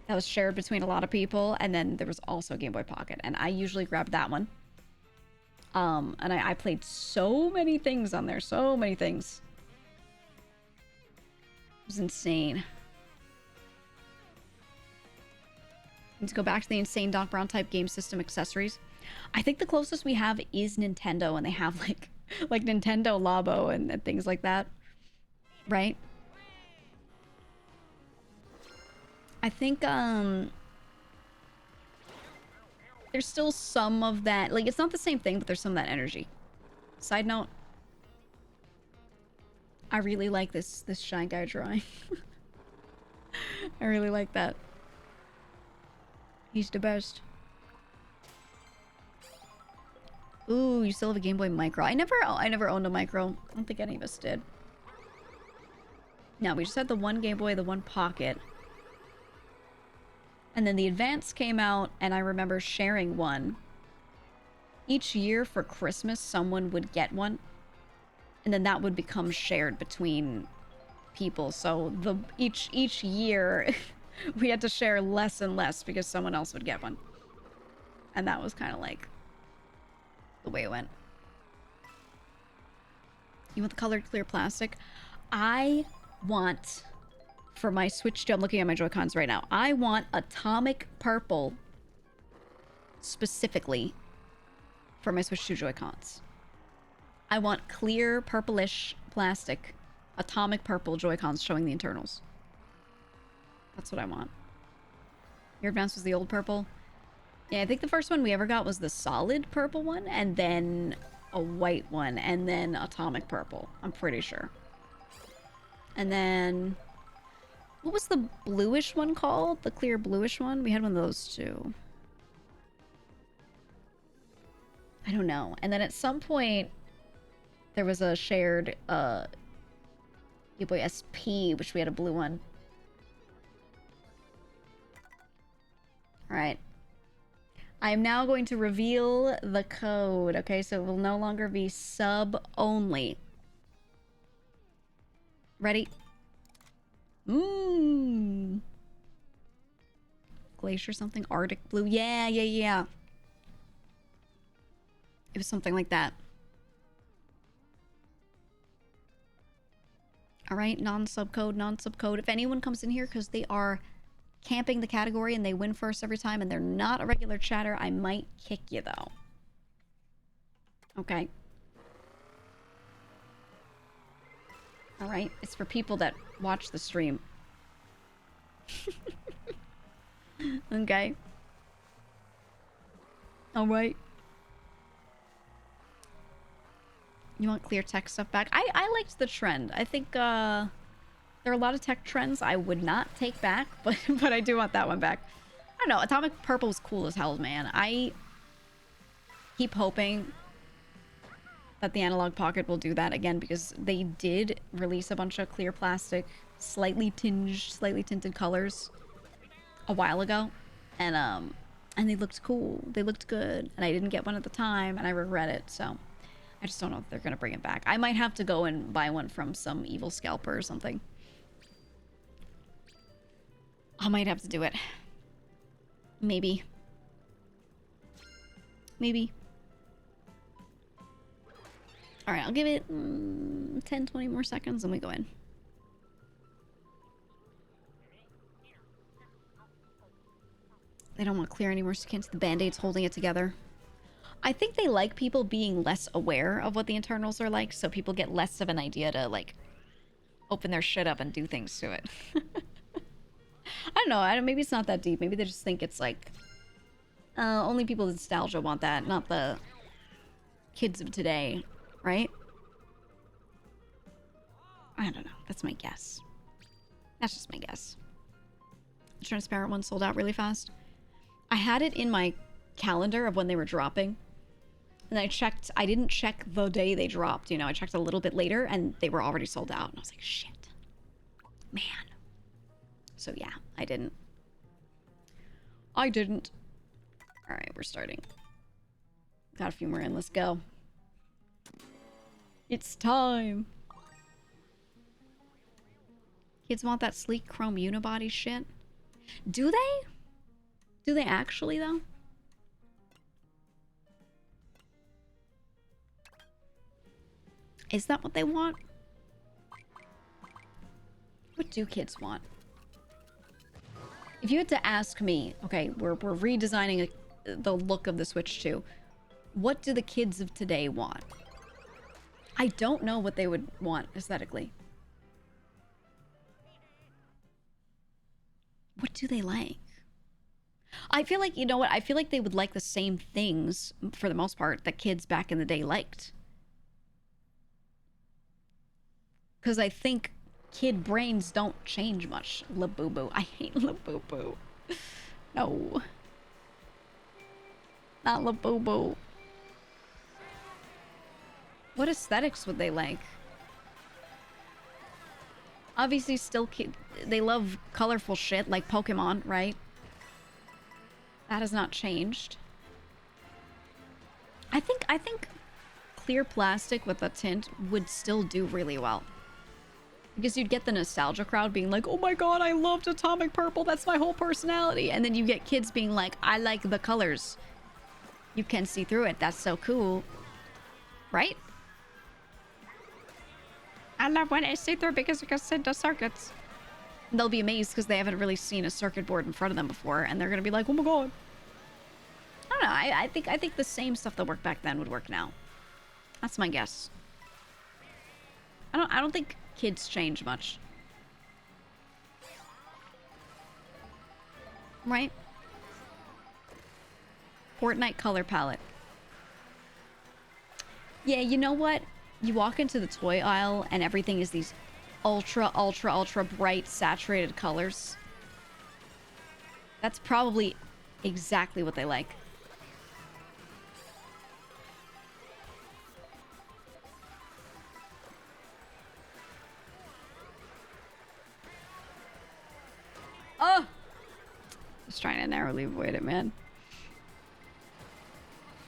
that was shared between a lot of people, and then there was also a Game Boy Pocket, and I usually grabbed that one. And I played so many things on there, so many things. It was insane. Need to go back to the insane Doc Brown type game system accessories. I think the closest we have is Nintendo, and they have like Nintendo Labo and things like that. Right? I think there's still some of that. Like, it's not the same thing, but there's some of that energy. Side note, I really like this Shy Guy drawing. I really like that. He's the best. Ooh, you still have a Game Boy Micro. I never owned a Micro. I don't think any of us did. No, we just had the one Game Boy, the one Pocket. And then the Advance came out, and I remember sharing one. Each year for Christmas, someone would get one. And then that would become shared between people. So each year, we had to share less and less because someone else would get one. And that was kind of like the way it went. You want the colored clear plastic? I want, for my Switch 2, I'm looking at my Joy-Cons right now. I want atomic purple specifically for my Switch 2 Joy-Cons. I want clear purplish plastic, atomic purple Joy-Cons showing the internals. That's what I want. Your Advance was the old purple? Yeah, I think the first one we ever got was the solid purple one, and then a white one, and then atomic purple. I'm pretty sure. And then, what was the bluish one called? The clear bluish one? We had one of those too. I don't know. And then at some point, there was a shared Game Boy SP, which we had a blue one. Alright. I am now going to reveal the code. Okay, so it will no longer be sub only. Ready? Glacier something? Arctic blue? Yeah. It was something like that. All right, non-subcode, non-subcode. If anyone comes in here because they are camping the category and they win first every time and they're not a regular chatter, I might kick you though. Okay. All right, it's for people that watch the stream. Okay. All right. You want clear tech stuff back? I liked the trend. I think there are a lot of tech trends I would not take back, but I do want that one back. I don't know. Atomic Purple is cool as hell, man. I keep hoping that the Analog Pocket will do that again, because they did release a bunch of clear plastic, slightly tinted colors a while ago, and they looked cool. They looked good, and I didn't get one at the time, and I regret it. So I just don't know if they're gonna bring it back. I might have to go and buy one from some evil scalper or something. I might have to do it. Maybe. Maybe. Alright, I'll give it 10, 20 more seconds and we go in. They don't want clear anymore, so you can't see the band-aids holding it together. I think they like people being less aware of what the internals are like, so people get less of an idea to, like, open their shit up and do things to it. I don't know, maybe it's not that deep. Maybe they just think it's like, only people with nostalgia want that, not the kids of today, right? I don't know, that's my guess. That's just my guess. The transparent one sold out really fast. I had it in my calendar of when they were dropping. And I checked, I didn't check the day they dropped, you know, I checked a little bit later and they were already sold out. And I was like, shit. Man. So yeah, I didn't. All right, we're starting. Got a few more in, let's go. It's time. Kids want that sleek chrome unibody shit. Do they? Do they actually though? Is that what they want? What do kids want? If you had to ask me, okay, we're redesigning the look of the Switch 2. What do the kids of today want? I don't know what they would want aesthetically. What do they like? I feel like, you know what? I feel like they would like the same things, for the most part, that kids back in the day liked. Because I think kid brains don't change much. Labubu. I hate Labubu. No. Not Labubu. What aesthetics would they like? Obviously still they love colorful shit like Pokemon, right? That has not changed. I think clear plastic with a tint would still do really well. Because you'd get the nostalgia crowd being like, oh my god, I loved Atomic Purple, that's my whole personality. And then you get kids being like, I like the colors. You can see through it, that's so cool. Right? I love when I see through because you can see the circuits. They'll be amazed because they haven't really seen a circuit board in front of them before, and they're gonna be like, oh my god. I don't know, I think the same stuff that worked back then would work now. That's my guess. I don't think kids change much. Right? Fortnite color palette. Yeah, you know what? You walk into the toy aisle and everything is these ultra bright saturated colors. That's probably exactly what they like. Oh! Just trying to narrowly avoid it, man.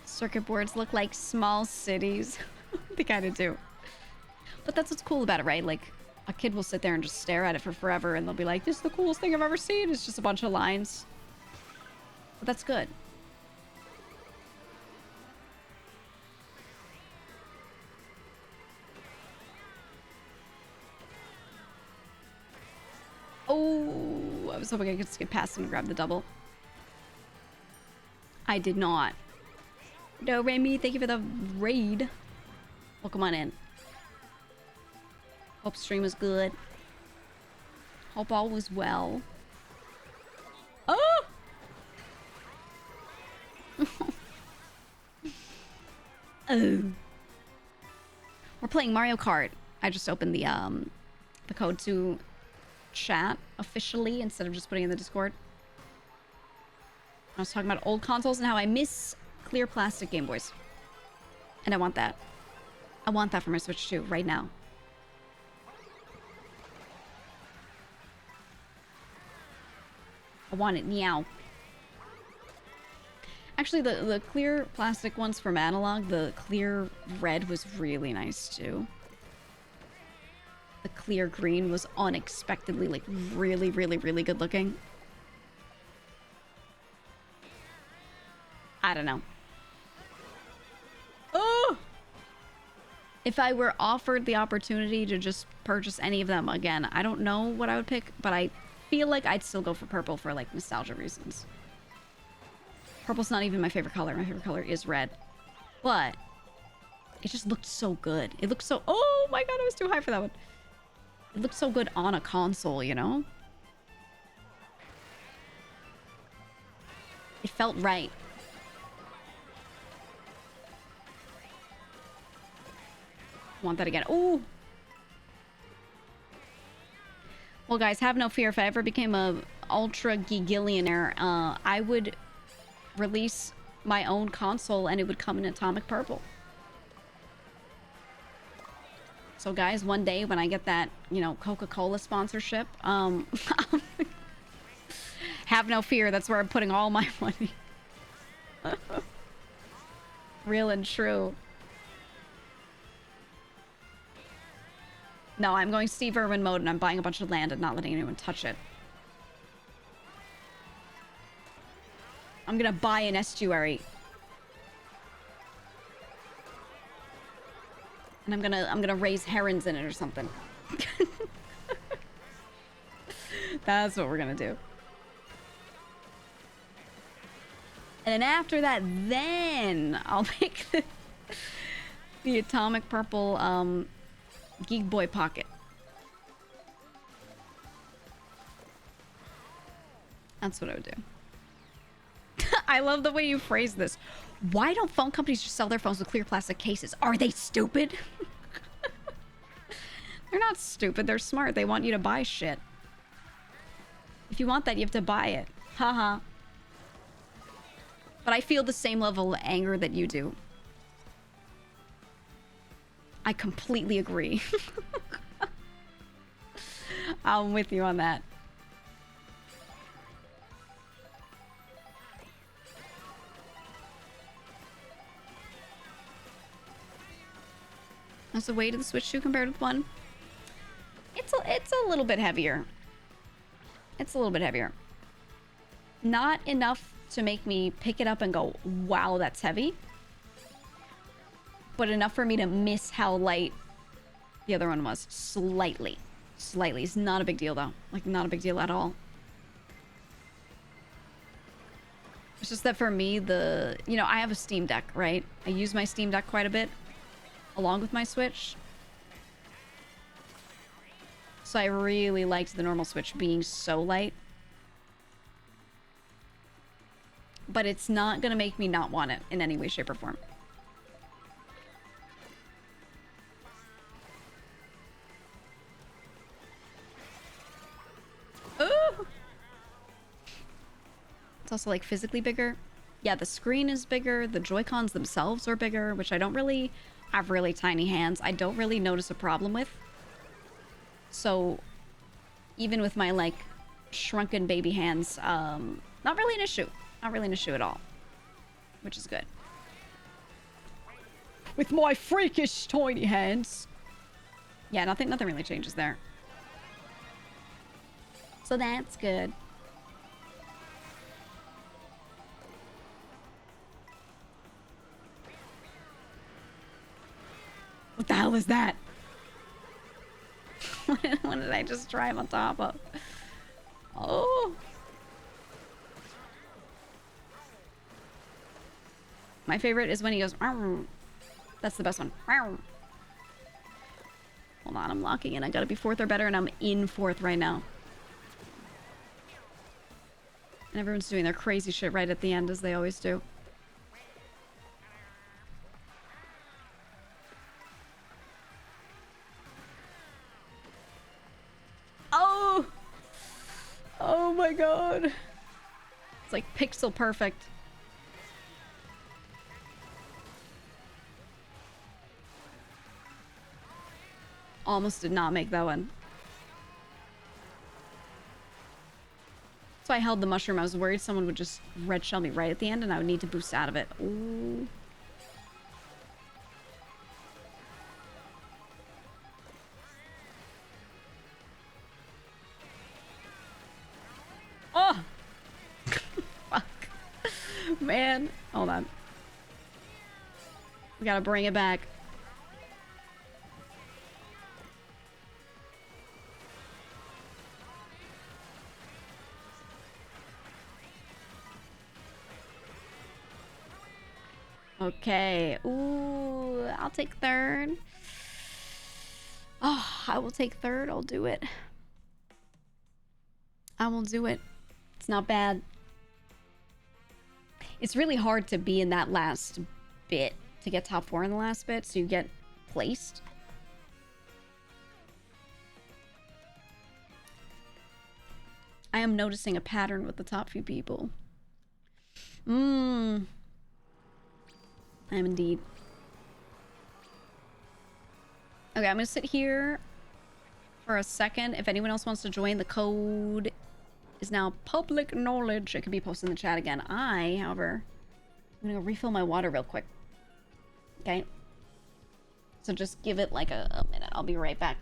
Circuit boards look like small cities. They kind of do. But that's what's cool about it, right? Like, a kid will sit there and just stare at it for forever and they'll be like, this is the coolest thing I've ever seen. It's just a bunch of lines. But that's good. was hoping I could skip past and grab the double. I did not. No, Remy, thank you for the raid. Welcome on in. Hope stream was good. Hope all was well. Oh! Oh. We're playing Mario Kart. I just opened the code to chat officially instead of just putting it in the Discord. I was talking about old consoles and how I miss clear plastic Game Boys. And I want that. I want that for my Switch too, right now. I want it now. Actually, the clear plastic ones from Analog, the clear red was really nice too. The clear green was unexpectedly, like, really, really, really good looking. I don't know. Oh! If I were offered the opportunity to just purchase any of them again, I don't know what I would pick, but I feel like I'd still go for purple for, like, nostalgia reasons. Purple's not even my favorite color. My favorite color is red. But it just looked so good. It looked so... Oh my god, I was too high for that one. It looked so good on a console, you know? It felt right. Want that again. Ooh! Well, guys, have no fear. If I ever became a ultra gigillionaire, I would release my own console and it would come in atomic purple. So, guys, one day when I get that, you know, Coca-Cola sponsorship, have no fear. That's where I'm putting all my money. Real and true. No, I'm going Steve Irwin mode and I'm buying a bunch of land and not letting anyone touch it. I'm gonna buy an estuary. And I'm gonna raise herons in it or something. That's what we're gonna do. And then after that, then I'll make the atomic purple Geek Boy pocket. That's what I would do. I love the way you phrase this. Why don't phone companies just sell their phones with clear plastic cases? Are they stupid? They're not stupid. They're smart. They want you to buy shit. If you want that, you have to buy it. Haha. But I feel the same level of anger that you do. I completely agree. I'm with you on that. How's the weight of the Switch 2 compared with one? It's a little bit heavier. It's a little bit heavier. Not enough to make me pick it up and go, wow, that's heavy. But enough for me to miss how light the other one was. Slightly. Slightly. It's not a big deal, though. Like, not a big deal at all. It's just that for me, you know, I have a Steam Deck, right? I use my Steam Deck quite a bit, along with my Switch. So I really liked the normal Switch being so light. But it's not gonna make me not want it in any way, shape, or form. Ooh! It's also like physically bigger. Yeah, the screen is bigger. The Joy-Cons themselves are bigger, which I don't really... I have really tiny hands. I don't really notice a problem with. So, even with my, like, shrunken baby hands, not really an issue. Not really an issue at all. Which is good. With my freakish tiny hands. Yeah, nothing really changes there. So that's good. What the hell is that? What did I just drive on top of? Oh. My favorite is when he goes, "Meow." That's the best one. "Meow." Hold on, I'm locking in. I gotta be 4th or better, and I'm in 4th right now. And everyone's doing their crazy shit right at the end, as they always do. Oh! Oh my god. It's like pixel perfect. Almost did not make that one. So I held the mushroom. I was worried someone would just red shell me right at the end and I would need to boost out of it. Ooh. Oh! Fuck. Man. Hold on. We gotta bring it back. Okay. Ooh, I'll take 3rd. Oh, I will take 3rd. I'll do it. I will do it. It's not bad. It's really hard to be in that last bit, to get top 4 in the last bit, so you get placed. I am noticing a pattern with the top few people. I am indeed. Okay, I'm gonna sit here for a second. If anyone else wants to join, the code is now public knowledge. It can be posted in the chat again. However, I'm gonna go refill my water real quick. Okay? So just give it like a minute. I'll be right back.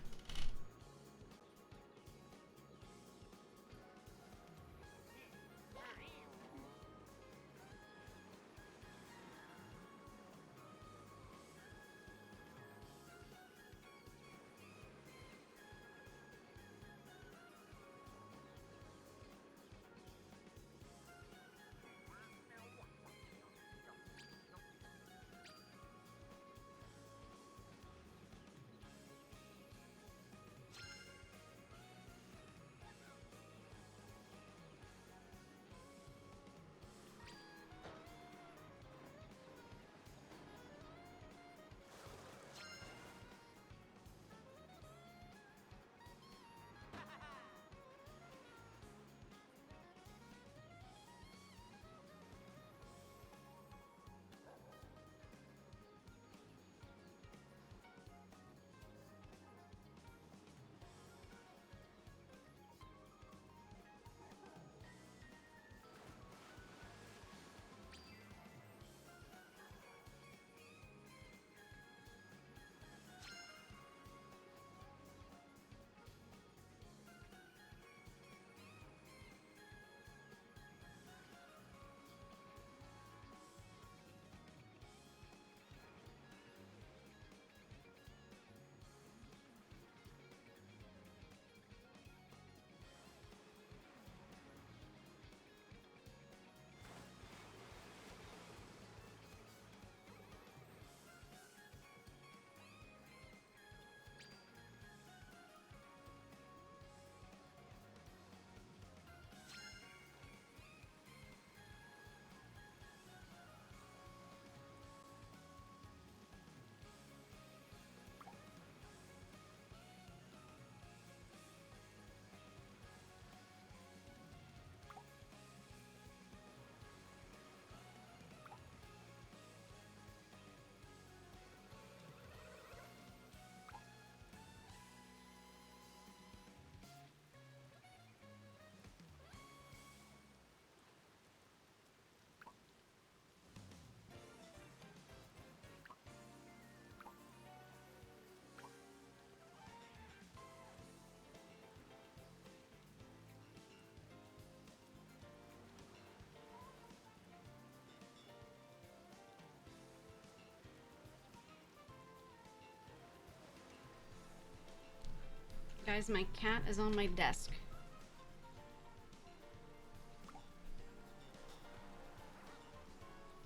Guys, my cat is on my desk.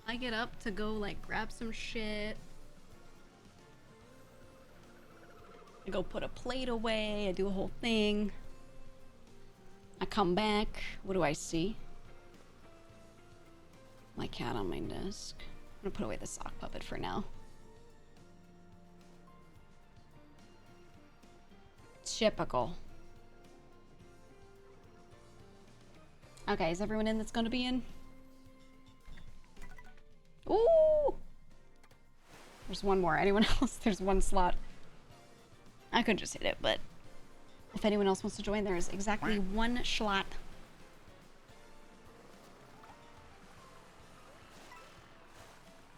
I get up to go like grab some shit. I go put a plate away, I do a whole thing. I come back, what do I see? My cat on my desk. I'm gonna put away the sock puppet for now. Typical. Okay, is everyone in that's gonna be in? Ooh! There's one more. Anyone else? There's one slot. I could just hit it, but if anyone else wants to join, there's exactly one slot.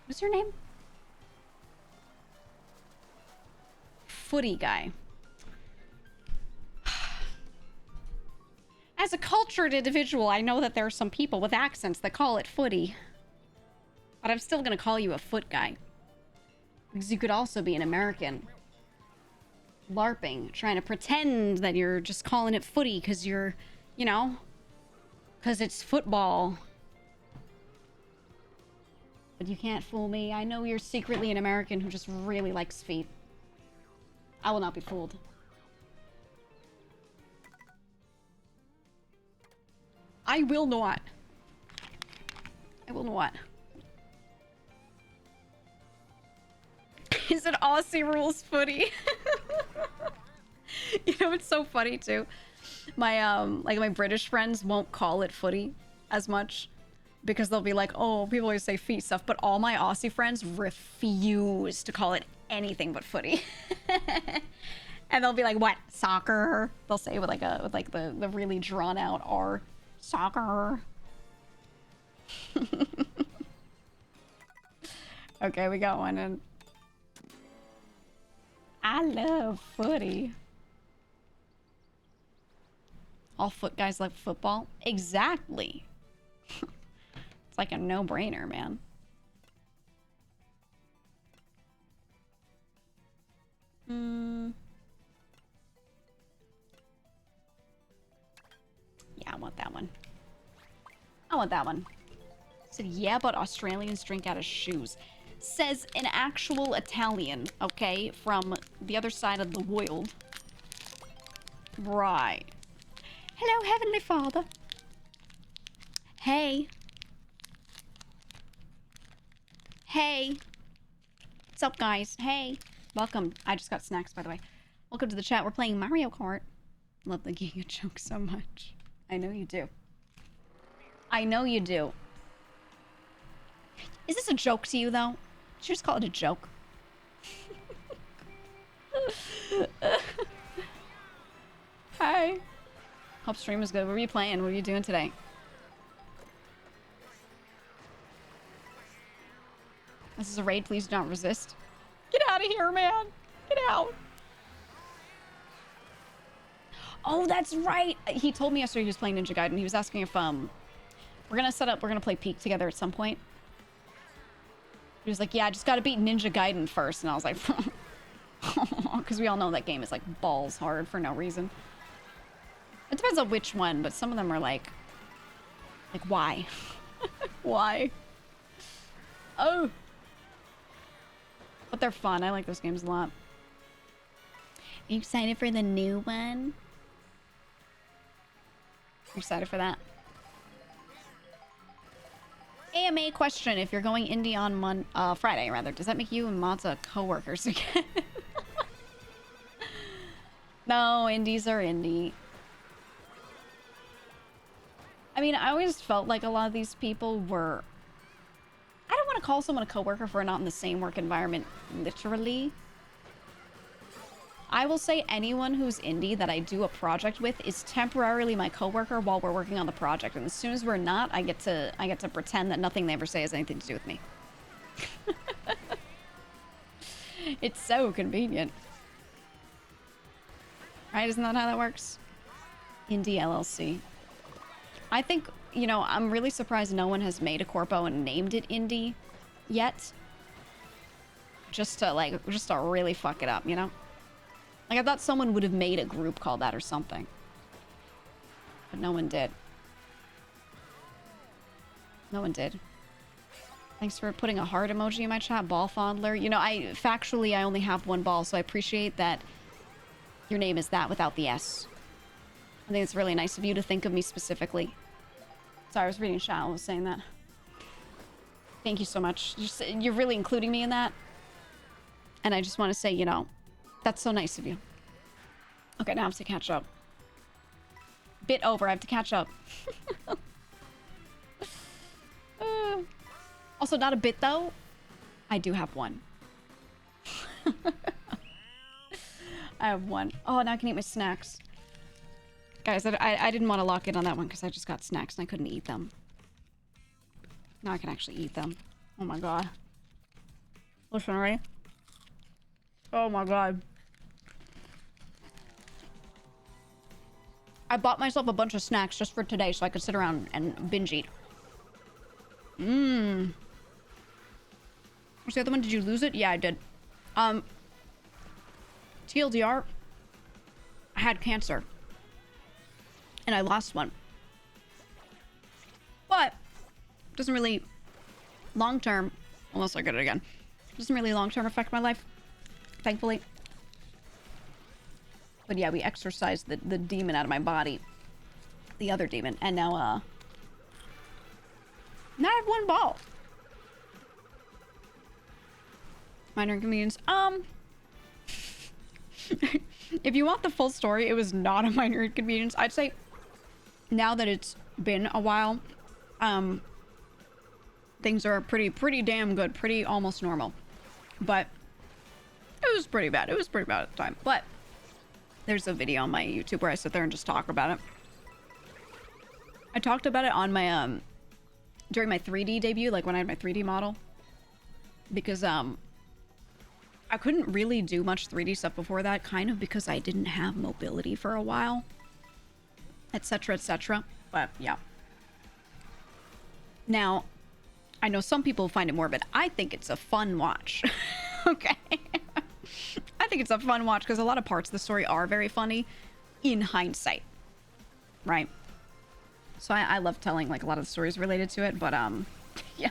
What's your name? Footy guy. As a cultured individual, I know that there are some people with accents that call it footy. But I'm still gonna call you a foot guy. Because you could also be an American. LARPing, trying to pretend that you're just calling it footy because you're, you know, because it's football. But you can't fool me. I know you're secretly an American who just really likes feet. I will not be fooled. I will not. I will not. Is it Aussie rules footy? You know, it's so funny too. My like my British friends won't call it footy as much because they'll be like, oh, people always say feet stuff, but all my Aussie friends refuse to call it anything but footy. And they'll be like, what? Soccer? They'll say with like the really drawn out R. Soccer. Okay, we got one in. I love footy. All foot guys like football? Exactly. It's like a no-brainer, man. Yeah, I want that one. I want that one. Said, yeah, but Australians drink out of shoes. Says an actual Italian, okay, from the other side of the world. Right. Hello, Heavenly Father. Hey. Hey. What's up, guys? Hey. Welcome. I just got snacks, by the way. Welcome to the chat. We're playing Mario Kart. Love the GEEGA joke so much. I know you do. I know you do. Is this a joke to you, though? Should you just call it a joke? Hi. Hope stream is good. What were you playing? What are you doing today? This is a raid. Please do not resist. Get out of here, man. Get out. Oh, that's right. He told me yesterday he was playing Ninja Gaiden. He was asking if we're gonna play Peak together at some point. He was like, yeah, I just gotta beat Ninja Gaiden first. And I was like, because we all know that game is like balls hard for no reason. It depends on which one, but some of them are like why? Why? Oh. But they're fun. I like those games a lot. Are you excited for the new one? You excited for that? AMA question: if you're going indie on Friday, rather, does that make you and Matza co-workers again? No, indies are indie. I mean, I always felt like a lot of these people were... I don't want to call someone a co-worker if we're not in the same work environment, literally. I will say anyone who's indie that I do a project with is temporarily my coworker while we're working on the project, and as soon as we're not, I get to pretend that nothing they ever say has anything to do with me. It's so convenient. Right? Isn't that how that works? Indie LLC. I think, you know, I'm really surprised no one has made a corpo and named it indie yet. Just to really fuck it up, you know? Like, I thought someone would have made a group called that or something. But no one did. No one did. Thanks for putting a heart emoji in my chat, ball fondler. You know, factually, I only have one ball, so I appreciate that your name is that without the S. I think it's really nice of you to think of me specifically. Sorry, I was reading chat. I was saying that. Thank you so much. You're really including me in that. And I just want to say, you know, that's so nice of you. Okay, now I have to catch up. Bit over. I have to catch up. Also, not a bit, though. I do have one. I have one. Oh, now I can eat my snacks. Guys, I didn't want to lock in on that one because I just got snacks and I couldn't eat them. Now I can actually eat them. Oh my god. Listen, right? Oh my god. I bought myself a bunch of snacks just for today so I could sit around and binge eat. Mmm. What's the other one? Did you lose it? Yeah, I did. TLDR, I had cancer. And I lost one. But, doesn't really long-term, unless I get it again, doesn't really long-term affect my life, thankfully. But yeah, we exorcised the demon out of my body. The other demon. And now I have one ball. Minor inconvenience. If you want the full story, it was not a minor inconvenience. I'd say now that it's been a while, things are pretty damn good, pretty almost normal. But it was pretty bad. It was pretty bad at the time. But there's a video on my YouTube where I sit there and just talk about it. I talked about it on my during my 3D debut, like when I had my 3D model, because I couldn't really do much 3D stuff before that, kind of because I didn't have mobility for a while, etc, etc. But yeah. Now, I know some people find it morbid. I think it's a fun watch. Okay. I think it's a fun watch because a lot of parts of the story are very funny in hindsight, right? So I love telling like a lot of the stories related to it, but yeah.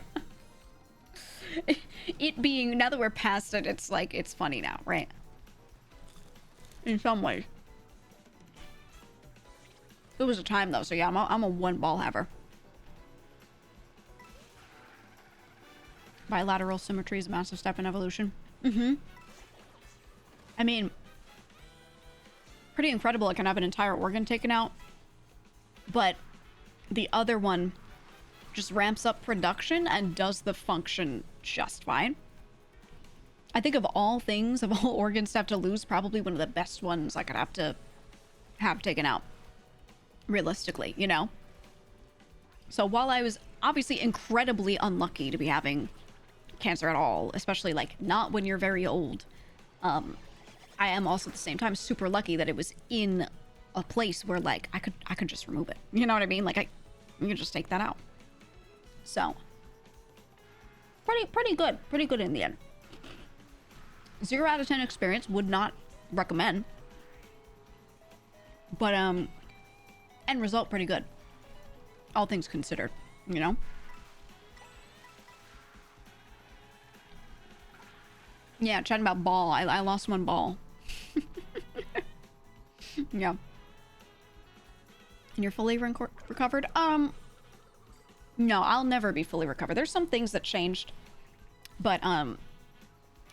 It being, now that we're past it, it's like, it's funny now, right? In some ways. It was a time though, so yeah, I'm a one ball haver. Bilateral symmetry is a massive step in evolution. Mm-hmm. I mean, pretty incredible. I can have an entire organ taken out, but the other one just ramps up production and does the function just fine. I think of all things, of all organs to have to lose, probably one of the best ones I could have to have taken out. Realistically, you know? So while I was obviously incredibly unlucky to be having cancer at all, especially like not when you're very old, I am also at the same time super lucky that it was in a place where like I could just remove it. You know what I mean? Like you can just take that out. So pretty good in the end. 0 out of 10 experience, would not recommend. But end result pretty good. All things considered, you know? Yeah, chatting about ball. I lost one ball. Yeah. And you're fully recovered? No, I'll never be fully recovered. There's some things that changed, but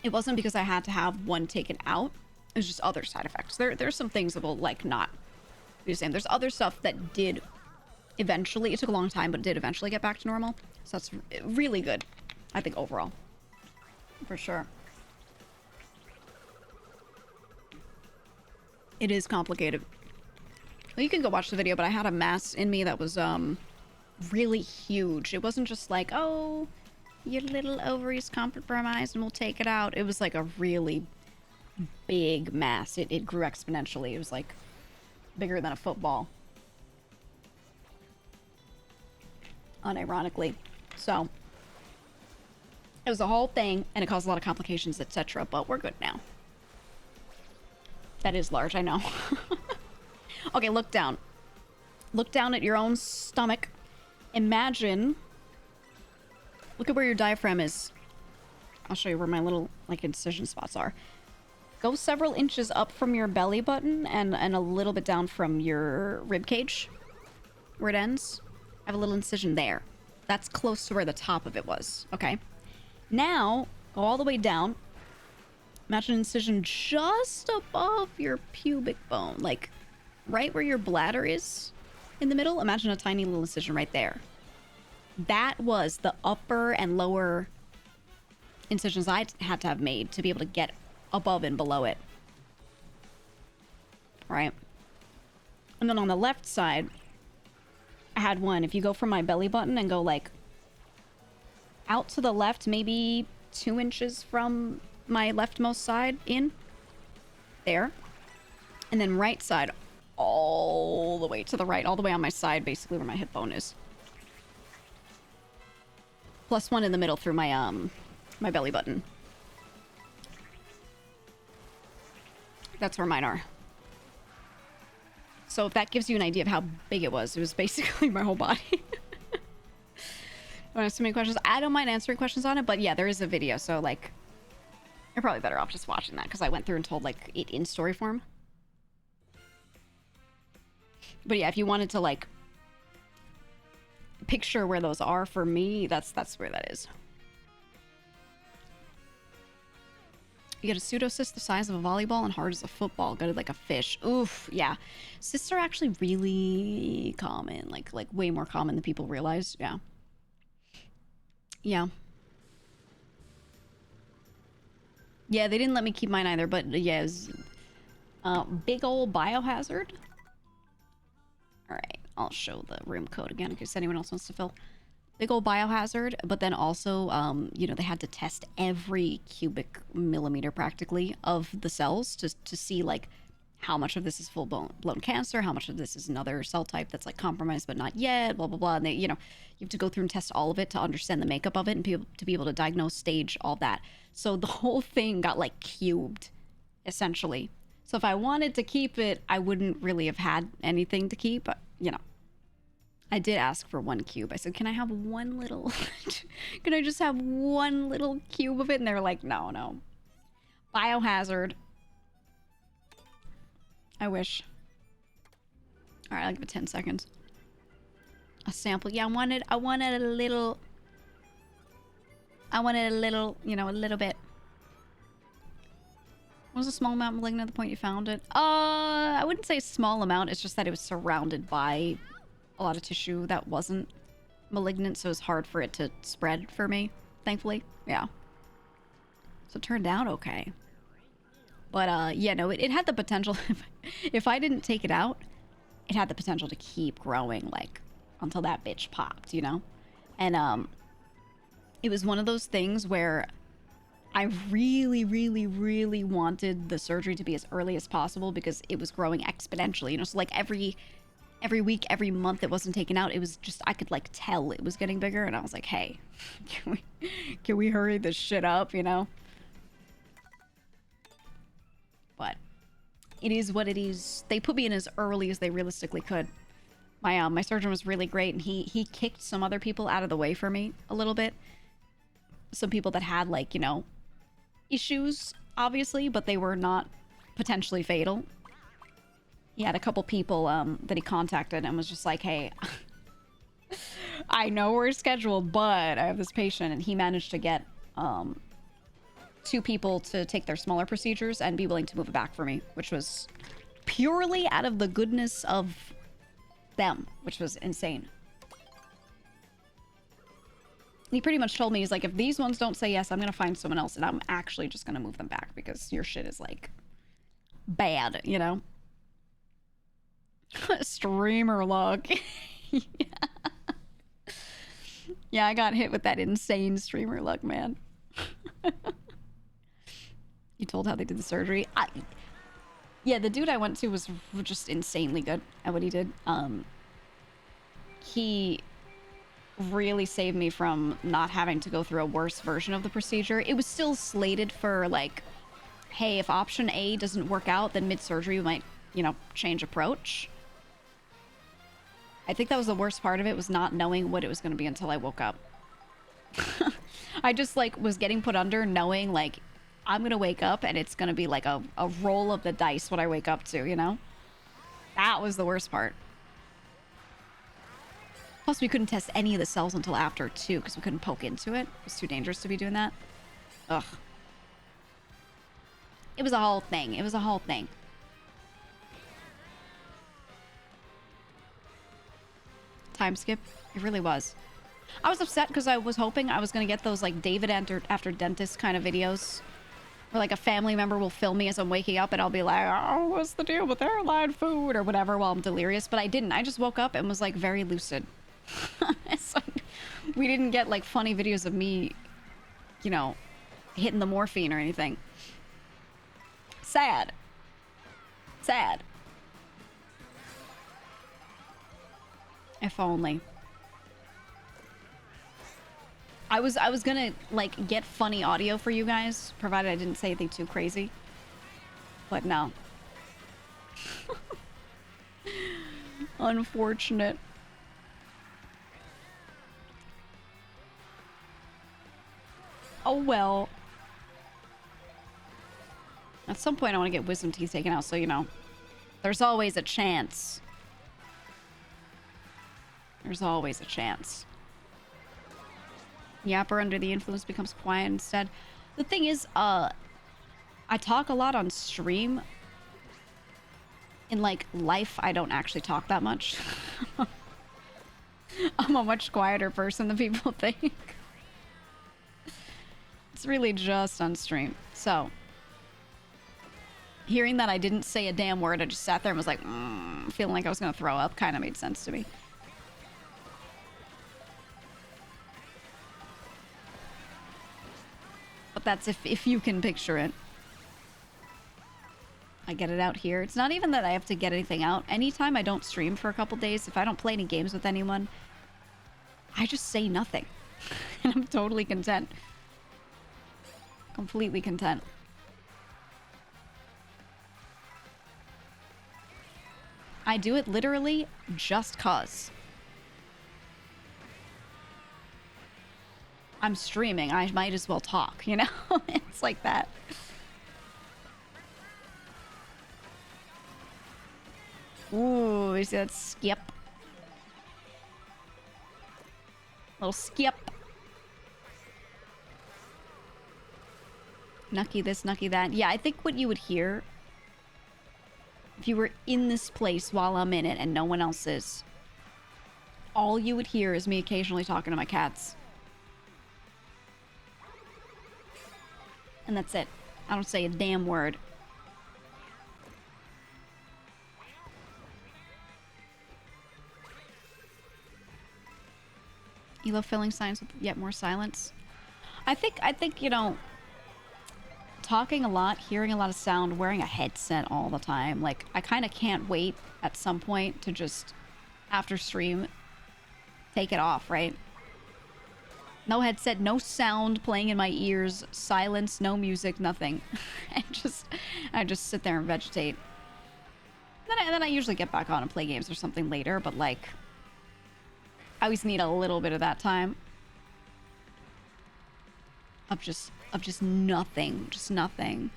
it wasn't because I had to have one taken out. It was just other side effects. There's some things that will like not be the same. There's other stuff that did eventually, it took a long time, but it did eventually get back to normal. So that's really good, I think, overall. For sure. It is complicated. Well, you can go watch the video, but I had a mass in me that was really huge. It wasn't just like, oh, your little ovaries compromised and we'll take it out. It was like a really big mass. It grew exponentially. It was like bigger than a football. Unironically. So it was a whole thing and it caused a lot of complications, etc. But we're good now. That is large, I know. Okay, look down. Look down at your own stomach. Imagine Look at where your diaphragm is. I'll show you where my little, like, incision spots are. Go several inches up from your belly button and a little bit down from your rib cage, where it ends. I have a little incision there. That's close to where the top of it was. Okay. Now, go all the way down. Imagine an incision just above your pubic bone, like right where your bladder is in the middle. Imagine a tiny little incision right there. That was the upper and lower incisions I had to have made to be able to get above and below it. Right. And then on the left side, I had one. If you go from my belly button and go like out to the left, maybe 2 inches from my leftmost side in there, and then right side all the way to the right, all the way on my side, basically where my hip bone is. Plus one in the middle through my my belly button. That's where mine are. So if that gives you an idea of how big it was basically my whole body. I have so many questions. I don't mind answering questions on it, but yeah, there is a video, so like, you're probably better off just watching that because I went through and told like it in story form. But yeah, if you wanted to like picture where those are for me, that's where that is. You get a pseudocyst the size of a volleyball and hard as a football, gutted like a fish. Oof, yeah. Cysts are actually really common, like way more common than people realize. Yeah. Yeah. Yeah, they didn't let me keep mine either, but yeah, it was big old biohazard. All right, I'll show the room code again in case anyone else wants to fill. Big old biohazard, but then also, you know, they had to test every cubic millimeter practically of the cells to see like how much of this is full-blown cancer, how much of this is another cell type that's like compromised but not yet, blah, blah, blah. And they, you know, you have to go through and test all of it to understand the makeup of it and to be able to diagnose, stage, all that. So the whole thing got like cubed, essentially. So if I wanted to keep it, I wouldn't really have had anything to keep, but, you know. I did ask for 1 cube. I said, can I have one little, can I just have 1 little cube of it? And they were like, no. Biohazard. I wish. All right, I'll give it 10 seconds. A sample. Yeah, I wanted a little, you know, a little bit. What was a small amount malignant at the point you found it? I wouldn't say small amount. It's just that it was surrounded by a lot of tissue that wasn't malignant, so it was hard for it to spread for me, thankfully. Yeah. So it turned out okay. But, yeah, no, it had the potential. If I didn't take it out, it had the potential to keep growing, like, until that bitch popped, you know? And, it was one of those things where I really, really, really wanted the surgery to be as early as possible because it was growing exponentially, you know? So, like, every week, every month it wasn't taken out, it was just, I could like tell it was getting bigger, and I was like, hey, can we hurry this shit up, you know? But it is what it is. They put me in as early as they realistically could. My surgeon was really great, and he kicked some other people out of the way for me a little bit. Some people that had like, you know, issues, obviously, but they were not potentially fatal. He had a couple people that he contacted and was just like, hey, I know we're scheduled, but I have this patient. And he managed to get 2 people to take their smaller procedures and be willing to move it back for me, which was purely out of the goodness of them, which was insane. He pretty much told me, he's like, if these ones don't say yes, I'm going to find someone else. And I'm actually just going to move them back because your shit is like bad, you know? Streamer luck. Yeah, I got hit with that insane streamer luck, man. You told how they did the surgery? Yeah, the dude I went to was just insanely good at what he did. He really saved me from not having to go through a worse version of the procedure. It was still slated for like, hey, if option A doesn't work out, then mid-surgery we might, you know, change approach. I think that was the worst part of it, was not knowing what it was going to be until I woke up. I just like was getting put under knowing like I'm gonna wake up and it's gonna be like a roll of the dice what I wake up to, you know? That was the worst part. Plus we couldn't test any of the cells until after too because we couldn't poke into it. It was too dangerous to be doing that. Ugh. It was a whole thing. It was a whole thing. Time skip. It really was. I was upset because I was hoping I was going to get those like David after dentist kind of videos where like a family member will film me as I'm waking up and I'll be like, oh, what's the deal with airline food or whatever while I'm delirious. But I didn't. I just woke up and was like very lucid. So we didn't get like funny videos of me, you know, hitting the morphine or anything. Sad. Sad. If only. I was gonna like get funny audio for you guys, provided I didn't say anything too crazy. But no. Unfortunate. Oh well. At some point I want to get wisdom teeth taken out, so you know. There's always a chance. There's always a chance. Yapper under the influence becomes quiet instead. The thing is, I talk a lot on stream. In, like, life, I don't actually talk that much. I'm a much quieter person than people think. It's really just on stream. So, hearing that I didn't say a damn word, I just sat there and was like, feeling like I was going to throw up, kind of made sense to me. But that's if you can picture it. I get it out here. It's not even that I have to get anything out. Anytime I don't stream for a couple days, if I don't play any games with anyone, I just say nothing. And I'm totally content. Completely content. I do it literally just 'cause. I'm streaming. I might as well talk, you know? It's like that. Ooh, you see that skip? Little skip. Nucky this, nucky that. Yeah, I think what you would hear if you were in this place while I'm in it and no one else is, all you would hear is me occasionally talking to my cats. And that's it. I don't say a damn word. You love filling signs with yet more silence? I think, you know, talking a lot, hearing a lot of sound, wearing a headset all the time, like, I kind of can't wait at some point to just, after stream, take it off, right? No headset, no sound playing in my ears, silence, no music, nothing. I just sit there and vegetate. Then I usually get back on and play games or something later, but like, I always need a little bit of that time. Of just nothing, just nothing.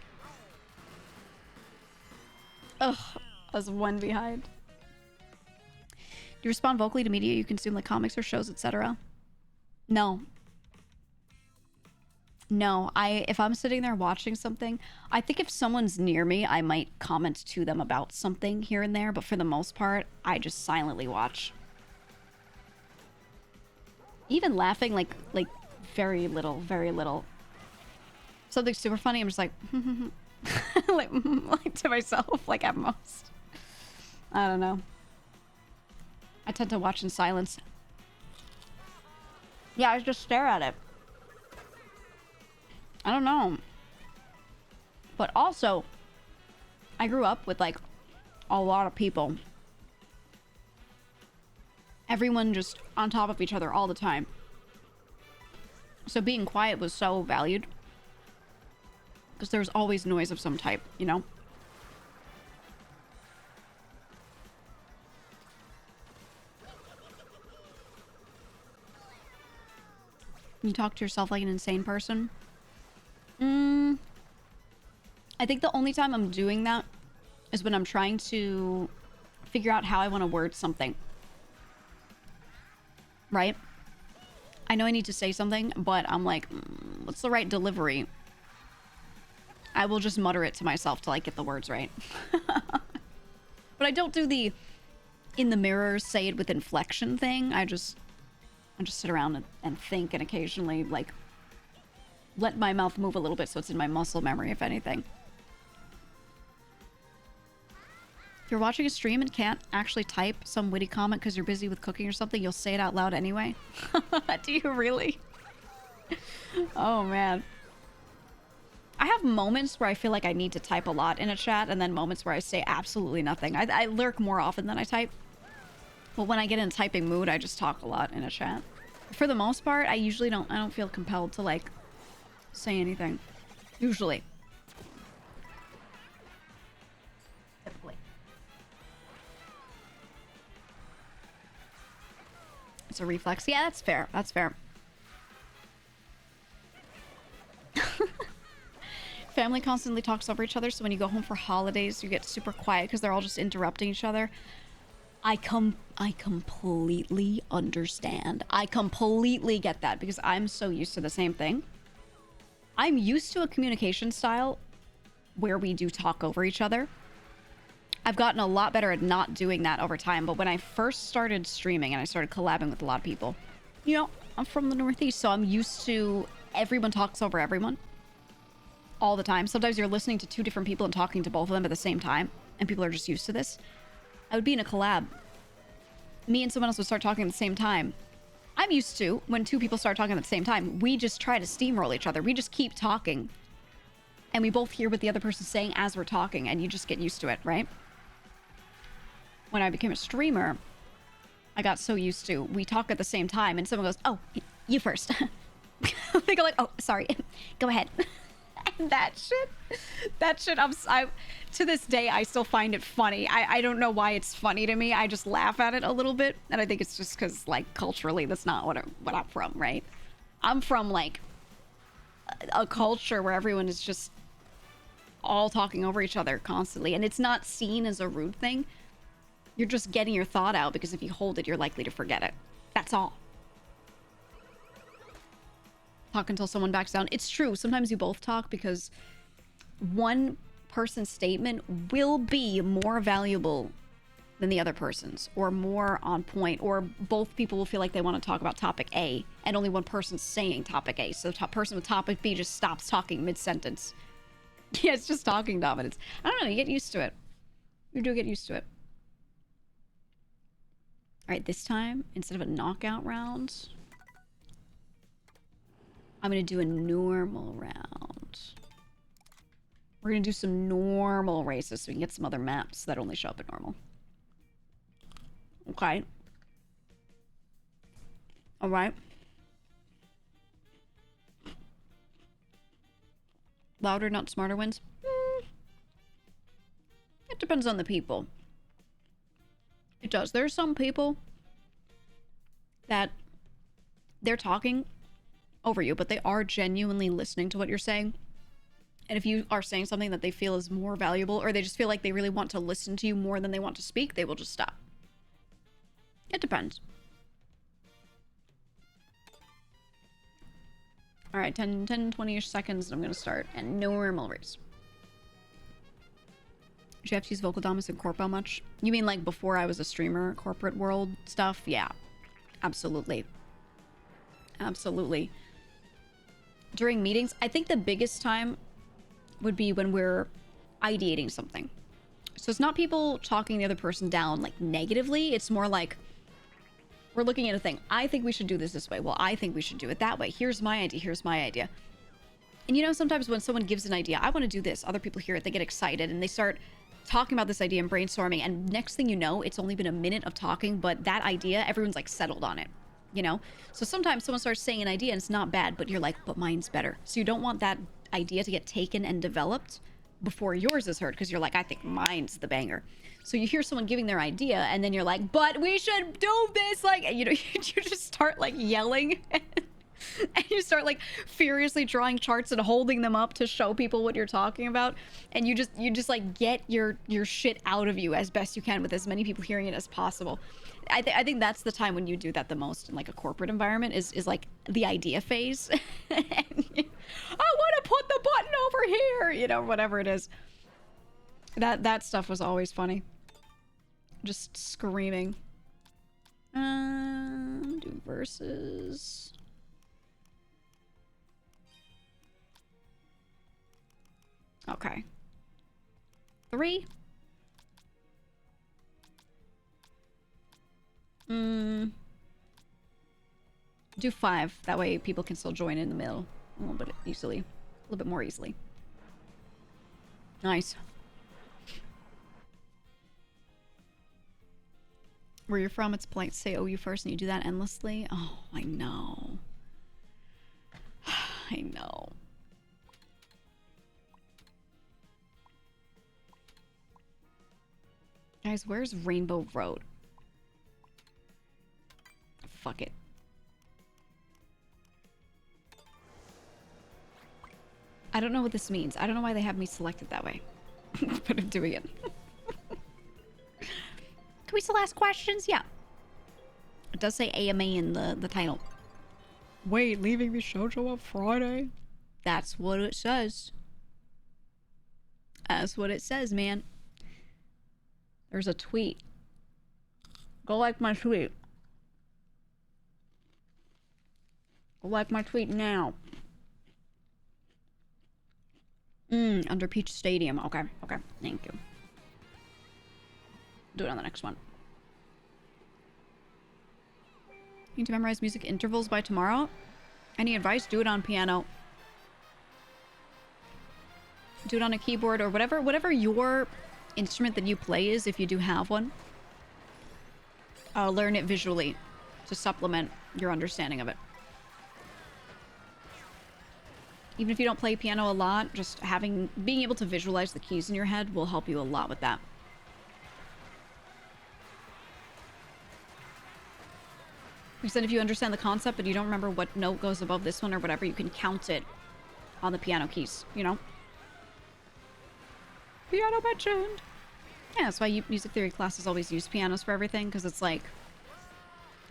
Ugh, I was one behind. Do you respond vocally to media you consume, like comics or shows, etc.? No. No, if I'm sitting there watching something, I think if someone's near me, I might comment to them about something here and there, but for the most part, I just silently watch. Even laughing, like very little, very little. Something super funny, I'm just like, like to myself, like at most. I don't know. I tend to watch in silence. Yeah, I just stare at it. I don't know. But also, I grew up with like a lot of people. Everyone just on top of each other all the time. So being quiet was so valued. Because there was always noise of some type, you know? You talk to yourself like an insane person. I think the only time I'm doing that is when I'm trying to figure out how I want to word something. Right? I know I need to say something, but I'm like, what's the right delivery? I will just mutter it to myself till I get the words right. But I don't do the in the mirror, say it with inflection thing. I just sit around and think, and occasionally, like, let my mouth move a little bit so it's in my muscle memory, if anything. If you're watching a stream and can't actually type some witty comment because you're busy with cooking or something, you'll say it out loud anyway. Do you really? Oh, man. I have moments where I feel like I need to type a lot in a chat, and then moments where I say absolutely nothing. I lurk more often than I type. But when I get in a typing mood, I just talk a lot in a chat. For the most part, I don't feel compelled to, like, say anything. Usually. Typically. It's a reflex. Yeah, that's fair. That's fair. Family constantly talks over each other, so when you go home for holidays, you get super quiet because they're all just interrupting each other. I completely understand. I completely get that because I'm so used to the same thing. I'm used to a communication style where we do talk over each other. I've gotten a lot better at not doing that over time, but when I first started streaming and I started collabing with a lot of people, you know, I'm from the Northeast, so I'm used to everyone talks over everyone all the time. Sometimes you're listening to two different people and talking to both of them at the same time, and people are just used to this. I would be in a collab. Me and someone else would start talking at the same time. I'm used to when two people start talking at the same time, we just try to steamroll each other. We just keep talking. And we both hear what the other person's saying as we're talking, and you just get used to it, right? When I became a streamer, I got so used to, we talk at the same time, and someone goes, oh, you first. They go like, oh, sorry, go ahead. And that shit, to this day, I still find it funny. I don't know why it's funny to me. I just laugh at it a little bit. And I think it's just because, like, culturally, that's not what I'm from, right? I'm from, like, a culture where everyone is just all talking over each other constantly. And it's not seen as a rude thing. You're just getting your thought out because if you hold it, you're likely to forget it. That's all. Talk until someone backs down. It's true. Sometimes you both talk because one person's statement will be more valuable than the other person's, or more on point, or both people will feel like they want to talk about topic A and only one person's saying topic A. So the person with topic B just stops talking mid-sentence. Yeah, it's just talking dominance. I don't know. You get used to it. You do get used to it. All right, this time, instead of a knockout round, I'm going to do a normal round. We're going to do some normal races so we can get some other maps that only show up at normal. Okay. All right. Louder, not smarter wins? It depends on the people. It does. There are some people that they're talking over you, but they are genuinely listening to what you're saying. And if you are saying something that they feel is more valuable, or they just feel like they really want to listen to you more than they want to speak, they will just stop. It depends. All right, 20-ish seconds, and I'm going to start. And normal race. Do you have to use vocal dominance and corpo much? You mean like before I was a streamer, corporate world stuff? Yeah, absolutely. Absolutely. During meetings, I think the biggest time would be when we're ideating something. So it's not people talking the other person down like negatively. It's more like we're looking at a thing. I think we should do this way. Well, I think we should do it that way. Here's my idea. Here's my idea. And you know, sometimes when someone gives an idea, I want to do this. Other people hear it. They get excited and they start talking about this idea and brainstorming. And next thing you know, it's only been a minute of talking, but that idea, everyone's like settled on it. You know? So sometimes someone starts saying an idea and it's not bad, but you're like, but mine's better. So you don't want that idea to get taken and developed before yours is heard, because you're like, I think mine's the banger. So you hear someone giving their idea and then you're like, but we should do this, like, you know, you just start like yelling. And you start like furiously drawing charts and holding them up to show people what you're talking about, and you just like get your shit out of you as best you can with as many people hearing it as possible. I think that's the time when you do that the most in like a corporate environment is like the idea phase. And I want to put the button over here, you know, whatever it is. That stuff was always funny. Just screaming. Do verses. Okay. 3. Do 5. That way people can still join in the middle a little bit easily. A little bit more easily. Nice. Where you're from, it's polite to say "oh" you first, and you do that endlessly. Oh, I know. I know. Guys, where's Rainbow Road? Fuck it. I don't know what this means. I don't know why they have me selected that way. But I'm doing it. Can we still ask questions? Yeah. It does say AMA in the title. Wait, leaving VShojo up Friday? That's what it says. That's what it says, man. There's a tweet. Go like my tweet. Go like my tweet now. Under Peach Stadium. Okay, okay. Thank you. Do it on the next one. Need to memorize music intervals by tomorrow? Any advice? Do it on piano. Do it on a keyboard or whatever your instrument that you play is, if you do have one. Learn it visually to supplement your understanding of it. Even if you don't play piano a lot, just being able to visualize the keys in your head will help you a lot with that. You said if you understand the concept but you don't remember what note goes above this one or whatever, you can count it on the piano keys, you know? Piano mentioned! Yeah, that's why music theory classes always use pianos for everything, because it's like,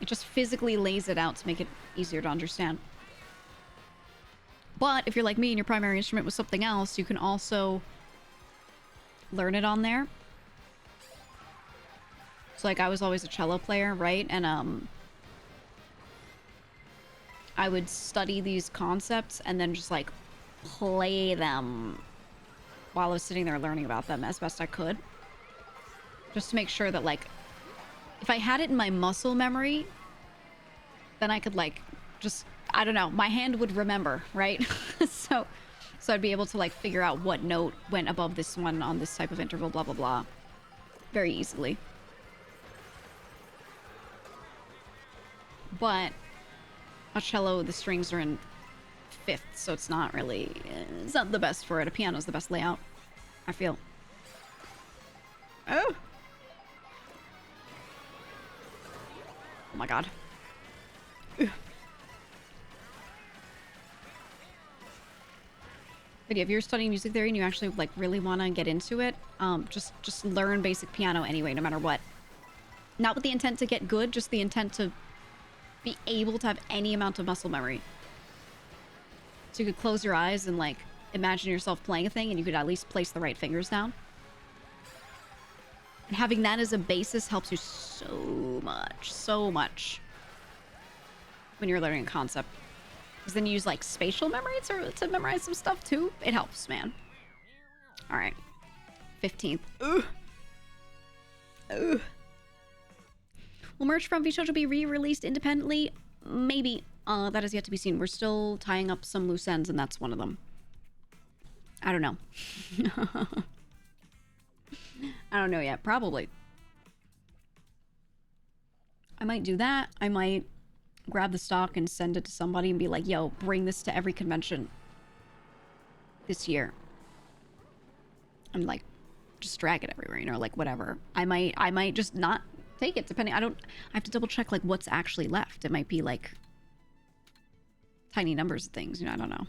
it just physically lays it out to make it easier to understand. But if you're like me and your primary instrument was something else, you can also learn it on there. So like I was always a cello player, right? And I would study these concepts and then just like play them while I was sitting there learning about them as best I could. Just to make sure that like, if I had it in my muscle memory, then I could like just, I don't know, my hand would remember, right? so I'd be able to like figure out what note went above this one on this type of interval, blah, blah, blah, very easily. But a cello, the strings are in 5th, so it's not really, it's not the best for it. A piano's the best layout, I feel. Oh! Oh my god. Ugh. But yeah, if you're studying music theory and you actually like really want to get into it, just learn basic piano anyway, no matter what. Not with the intent to get good, just the intent to be able to have any amount of muscle memory. So you could close your eyes and like imagine yourself playing a thing and you could at least place the right fingers down. And having that as a basis helps you so much when you're learning a concept. Because then you use like spatial memory to memorize some stuff too. It helps, man. All right. 15th. Ugh. Ugh. Will merch from VShojo be re-released independently? Maybe. That is yet to be seen. We're still tying up some loose ends, and that's one of them. I don't know. I don't know yet. Probably. I might do that. I might grab the stock and send it to somebody and be like, yo, bring this to every convention this year. And like, just drag it everywhere, you know, like whatever. I might just not take it, depending. I have to double check like what's actually left. It might be like tiny numbers of things, you know, I don't know.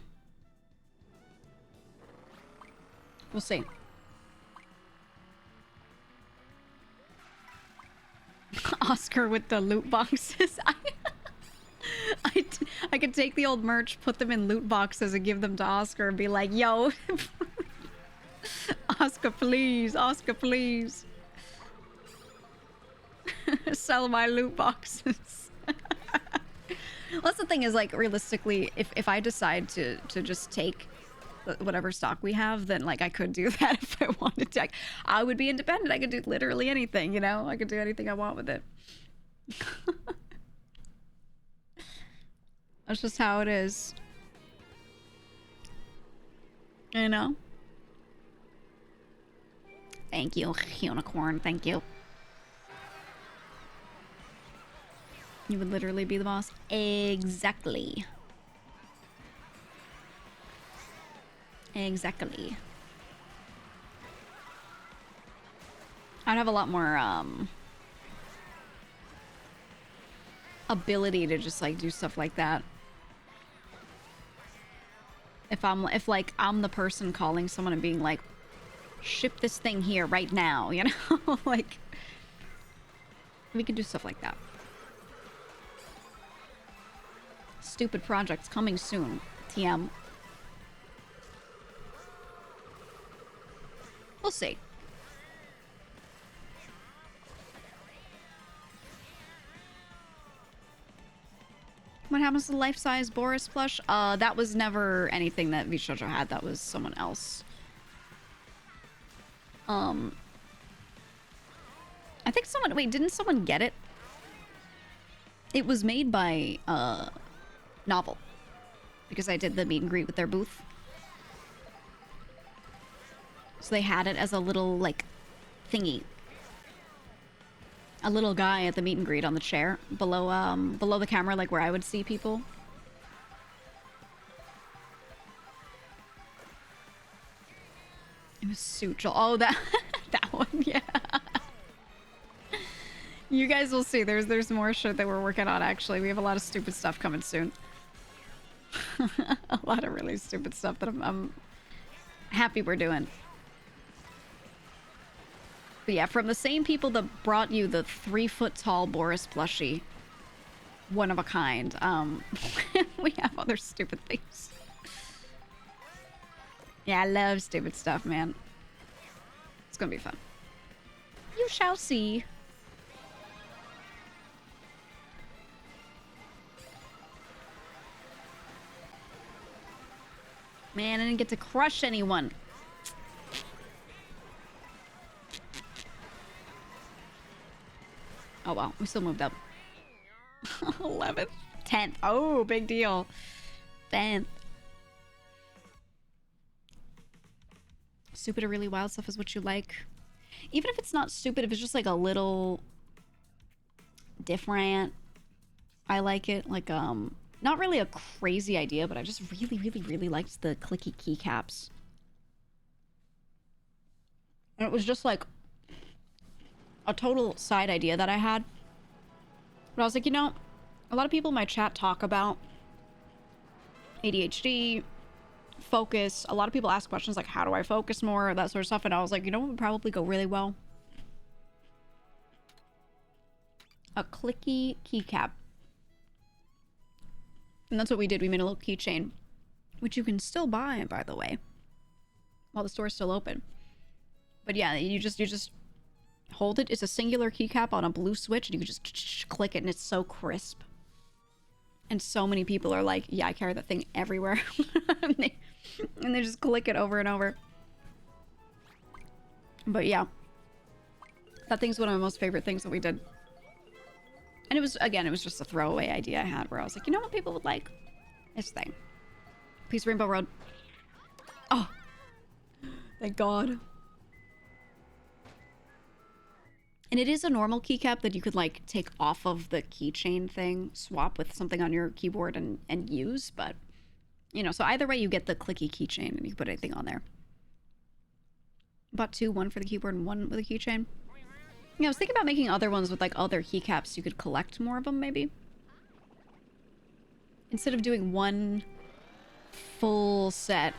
We'll see. Oscar with the loot boxes. I could take the old merch, put them in loot boxes, and give them to Oscar and be like, yo, Oscar, please, Oscar, please. Sell my loot boxes. Well, that's the thing is, like, realistically, if I decide to just take whatever stock we have, then, like, I could do that if I wanted to. I would be independent. I could do literally anything, you know? I could do anything I want with it. That's just how it is. You know? Thank you, unicorn. Thank you. You would literally be the boss? Exactly. Exactly. I'd have a lot more, ability to just, like, do stuff like that. If like, I'm the person calling someone and being like, ship this thing here right now, you know? Like, we could do stuff like that. Stupid projects coming soon. TM. We'll see. What happens to the life-size Boris plush? That was never anything that VShojo had. That was someone else. I think someone... Wait, didn't someone get it? It was made by, Novel. Because I did the meet and greet with their booth. So they had it as a little, like, thingy. A little guy at the meet and greet on the chair. Below the camera, like, where I would see people. It was Suchel. Oh, that... that one, yeah. You guys will see. There's more shit that we're working on, actually. We have a lot of stupid stuff coming soon. A lot of really stupid stuff that I'm happy we're doing. But yeah, from the same people that brought you the 3-foot-tall Boris plushie. One of a kind. We have other stupid things. Yeah, I love stupid stuff, man. It's gonna be fun. You shall see. Man, I didn't get to crush anyone. Oh well, we still moved up. 11th? 10th. Oh, big deal. 10th. Stupid or really wild stuff is what you like. Even if it's not stupid, if it's just like a little different, I like it. Like, not really a crazy idea, but I just really liked the clicky keycaps. And it was just like a total side idea that I had. But I was like, you know, a lot of people in my chat talk about ADHD, focus. A lot of people ask questions like, how do I focus more? That sort of stuff. And I was like, you know what would probably go really well? A clicky keycap. And that's what we did. We made a little keychain, which you can still buy, by the way, while the store's still open. But yeah, you just hold it. It's a singular keycap on a blue switch, and you can just click it, and it's so crisp. And so many people are like, yeah, I carry that thing everywhere. and they just click it over and over. But yeah, that thing's one of my most favorite things that we did. And it was, again, it was just a throwaway idea I had where I was like, you know what people would like? This thing. Peace Rainbow Road. Oh, thank God. And it is a normal keycap that you could, like, take off of the keychain thing, swap with something on your keyboard and use, but, you know, so either way you get the clicky keychain and you can put anything on there. Bought two, one for the keyboard and one with a keychain. Yeah, I was thinking about making other ones with, like, other keycaps. You could collect more of them, maybe. instead of doing one full set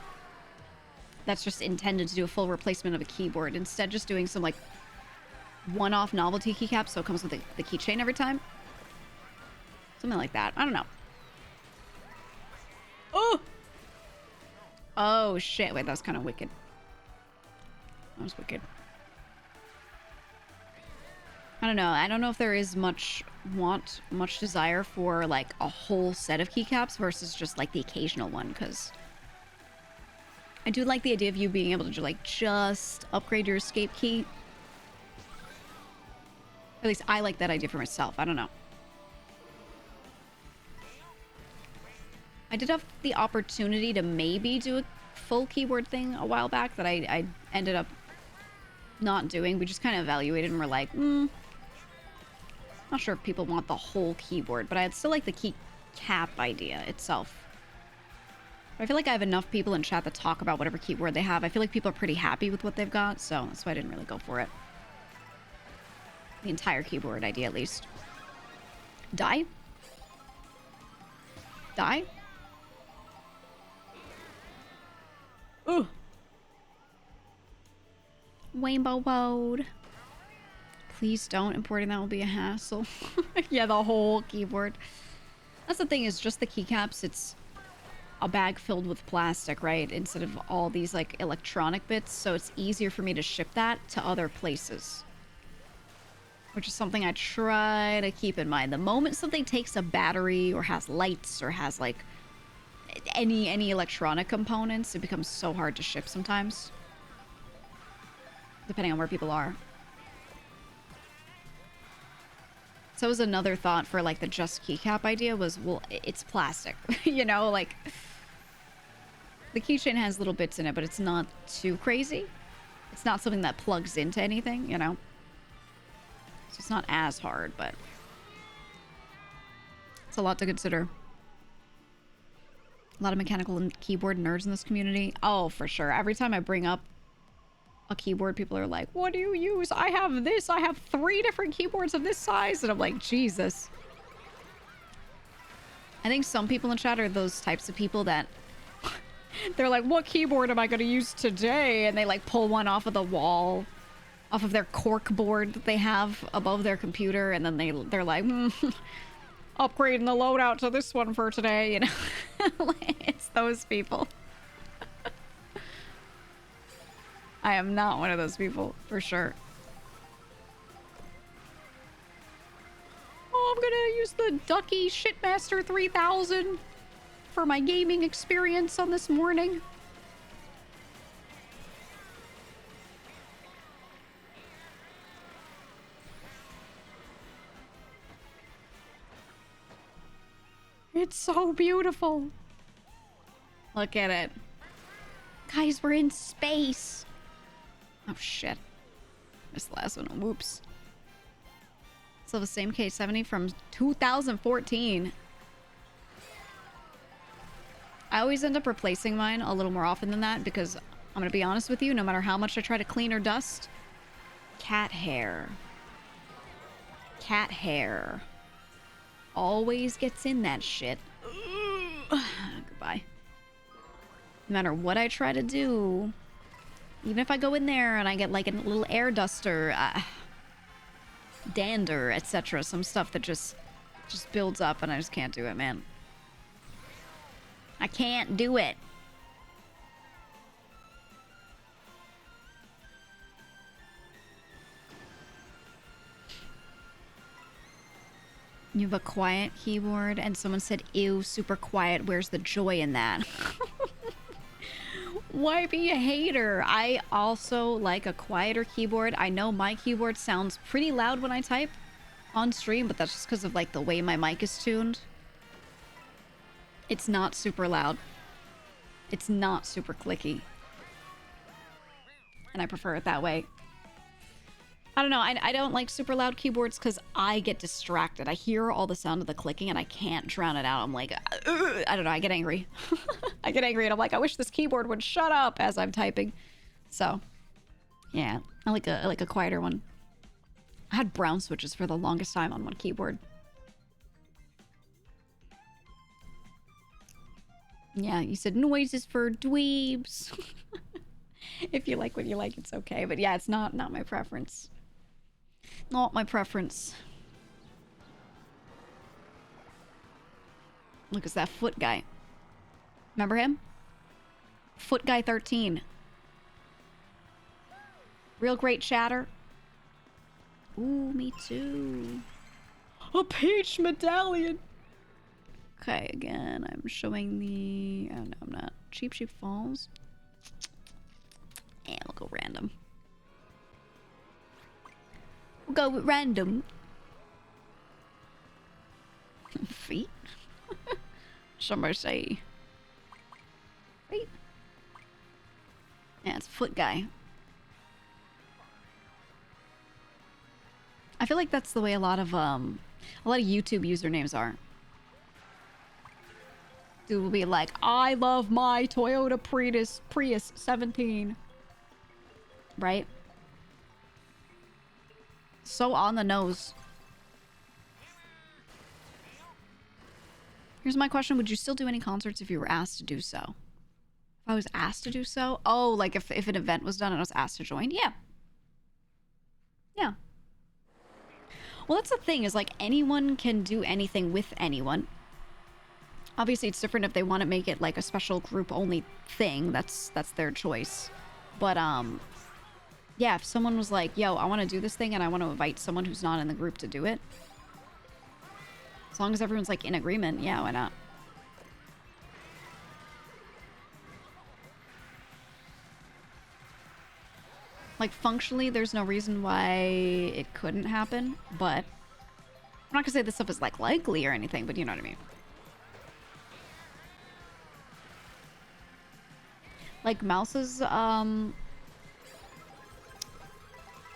that's just intended to do a full replacement of a keyboard, instead just doing some like one-off novelty keycaps so it comes with the keychain every time. Something like that. I don't know. Oh! Oh, shit. Wait, that was kind of wicked. That was wicked. I don't know. I don't know if there is much desire for, like, a whole set of keycaps versus just, like, the occasional one, because I do like the idea of you being able to, like, just upgrade your escape key. At least I like that idea for myself. I don't know. I did have the opportunity to maybe do a full keyboard thing a while back that I ended up not doing. We just kind of evaluated and were like, not sure if people want the whole keyboard, but I'd still like the keycap idea itself. But I feel like I have enough people in chat that talk about whatever keyboard they have. I feel like people are pretty happy with what they've got, so that's why I didn't really go for it. The entire keyboard idea, at least. Die? Die? Ooh. Rainbow Road. Please don't. Importing that will be a hassle. Yeah, the whole keyboard. That's the thing, is just the keycaps. It's a bag filled with plastic, right? Instead of all these, like, electronic bits. So it's easier for me to ship that to other places. Which is something I try to keep in mind. The moment something takes a battery or has lights or has, like, any electronic components, it becomes so hard to ship sometimes. Depending on where people are. So that was another thought for, like, the just keycap idea was, well, it's plastic. You know, like, the keychain has little bits in it, but it's not too crazy. It's not something that plugs into anything, you know? So it's not as hard, but it's a lot to consider. A lot of mechanical and keyboard nerds in this community. Oh, for sure. Every time I bring up a keyboard, people are like, what do you use? I have this. I have 3 different keyboards of this size. And I'm like, Jesus. I think some people in chat are those types of people that they're like, what keyboard am I going to use today? And they like pull one off of the wall, off of their cork board that they have above their computer. And then they're like, upgrading the loadout to this one for today, you know? It's those people. I am not one of those people, for sure. Oh, I'm gonna use the Ducky Shitmaster 3000 for my gaming experience on this morning. It's so beautiful. Look at it. Guys, we're in space. Oh, shit. Missed the last one. Whoops. Still the same K70 from 2014. I always end up replacing mine a little more often than that because I'm going to be honest with you, no matter how much I try to clean or dust, cat hair always gets in that shit. Goodbye. No matter what I try to do, even if I go in there and I get like a little air duster, dander, etc., some stuff that just builds up and I just can't do it, man. I can't do it. You have a quiet keyboard and someone said, ew, super quiet. Where's the joy in that? Why be a hater? I also like a quieter keyboard. I know my keyboard sounds pretty loud when I type on stream, but that's just because of like the way my mic is tuned. It's not super loud. It's not super clicky. And I prefer it that way. I don't know. I don't like super loud keyboards because I get distracted. I hear all the sound of the clicking and I can't drown it out. I'm like, I don't know. I get angry. I get angry and I'm like, I wish this keyboard would shut up as I'm typing. So, yeah, I like a quieter one. I had brown switches for the longest time on one keyboard. Yeah, you said noises for dweebs. If you like what you like, it's okay. But yeah, it's not my preference. Not my preference. Look, it's that foot guy. Remember him? Foot guy 13. Real great chatter. Ooh, me too. A peach medallion. Okay, again, I'm showing the... Oh, no, I'm not. Cheap Sheep Falls. And we'll go random. We'll go with random. Feet? Somebody say... Feet? Yeah, it's foot guy. I feel like that's the way a lot of YouTube usernames are. Dude will be like, I love my Toyota Prius 17. Right? So on the nose. Here's my question. Would you still do any concerts if you were asked to do so? If I was asked to do so? Oh, like if an event was done and I was asked to join? Yeah. Yeah. Well, that's the thing, is like anyone can do anything with anyone. Obviously, it's different if they want to make it like a special group-only thing. That's their choice. But, yeah, if someone was like, yo, I want to do this thing and I want to invite someone who's not in the group to do it. As long as everyone's like in agreement, yeah, why not? Like, functionally, there's no reason why it couldn't happen, but... I'm not gonna say this stuff is, like, likely or anything, but you know what I mean. Like, Mouse's,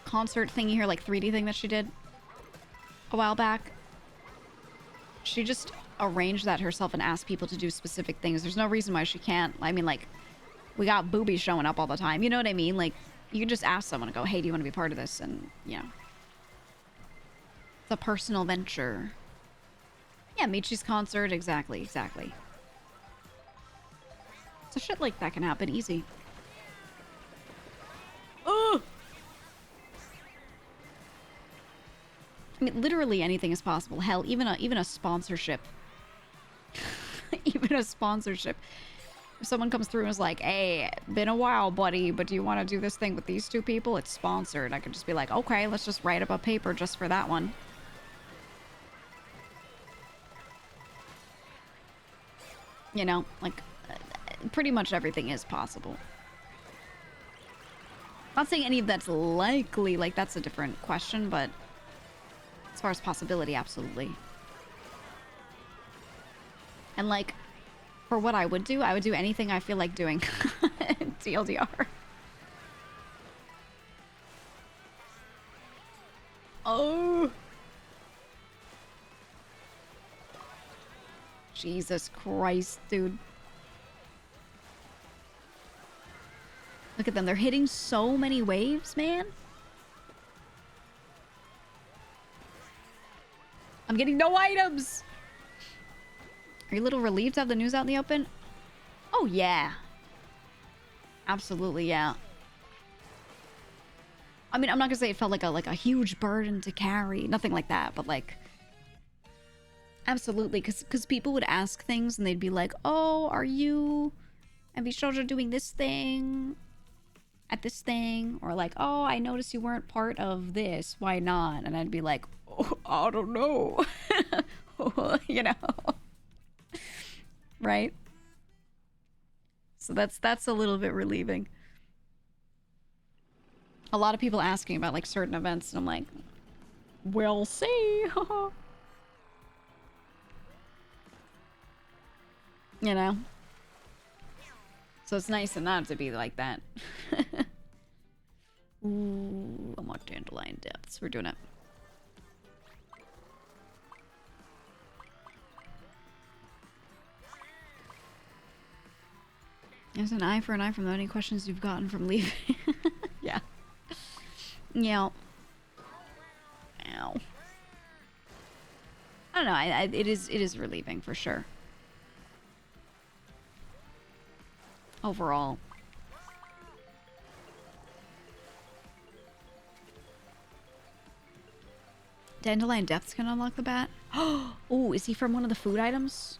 concert thingy here, like, 3D thing that she did a while back. She just arranged that herself and asked people to do specific things. There's no reason why she can't. I mean, like, we got boobies showing up all the time. You know what I mean? Like, you can just ask someone and go, hey, do you want to be part of this? And, you know. It's a personal venture. Yeah, Michi's concert. Exactly. So shit like that can happen easy. Oh! I mean, literally anything is possible. Hell, even a sponsorship. Even a sponsorship. If someone comes through and is like, hey, been a while, buddy, but do you want to do this thing with these two people? It's sponsored. I could just be like, okay, let's just write up a paper just for that one. You know, like, pretty much everything is possible. Not saying any of that's likely, like, that's a different question, but as far as possibility, absolutely. And, like, for what I would do anything I feel like doing. TLDR. Oh. Jesus Christ, dude. Look at them. They're hitting so many waves, man. I'm getting no items. Are you a little relieved to have the news out in the open? Oh, yeah. Absolutely, yeah. I mean, I'm not gonna say it felt like a huge burden to carry. Nothing like that, but like... Absolutely, because people would ask things and they'd be like, oh, are you and VShojo doing this thing at this thing? Or like, oh, I noticed you weren't part of this. Why not? And I'd be like, oh, I don't know. You know? Right? So that's a little bit relieving. A lot of people asking about like certain events and I'm like, we'll see. You know? So it's nice and not to be like that. Ooh, I want dandelion depths. We're doing it. There's an eye for an eye from any questions you've gotten from leaving. Yeah. Yeah. Ow. I don't know. It is relieving for sure. overall. Dandelion Depths can unlock the bat. Oh, is he from one of the food items?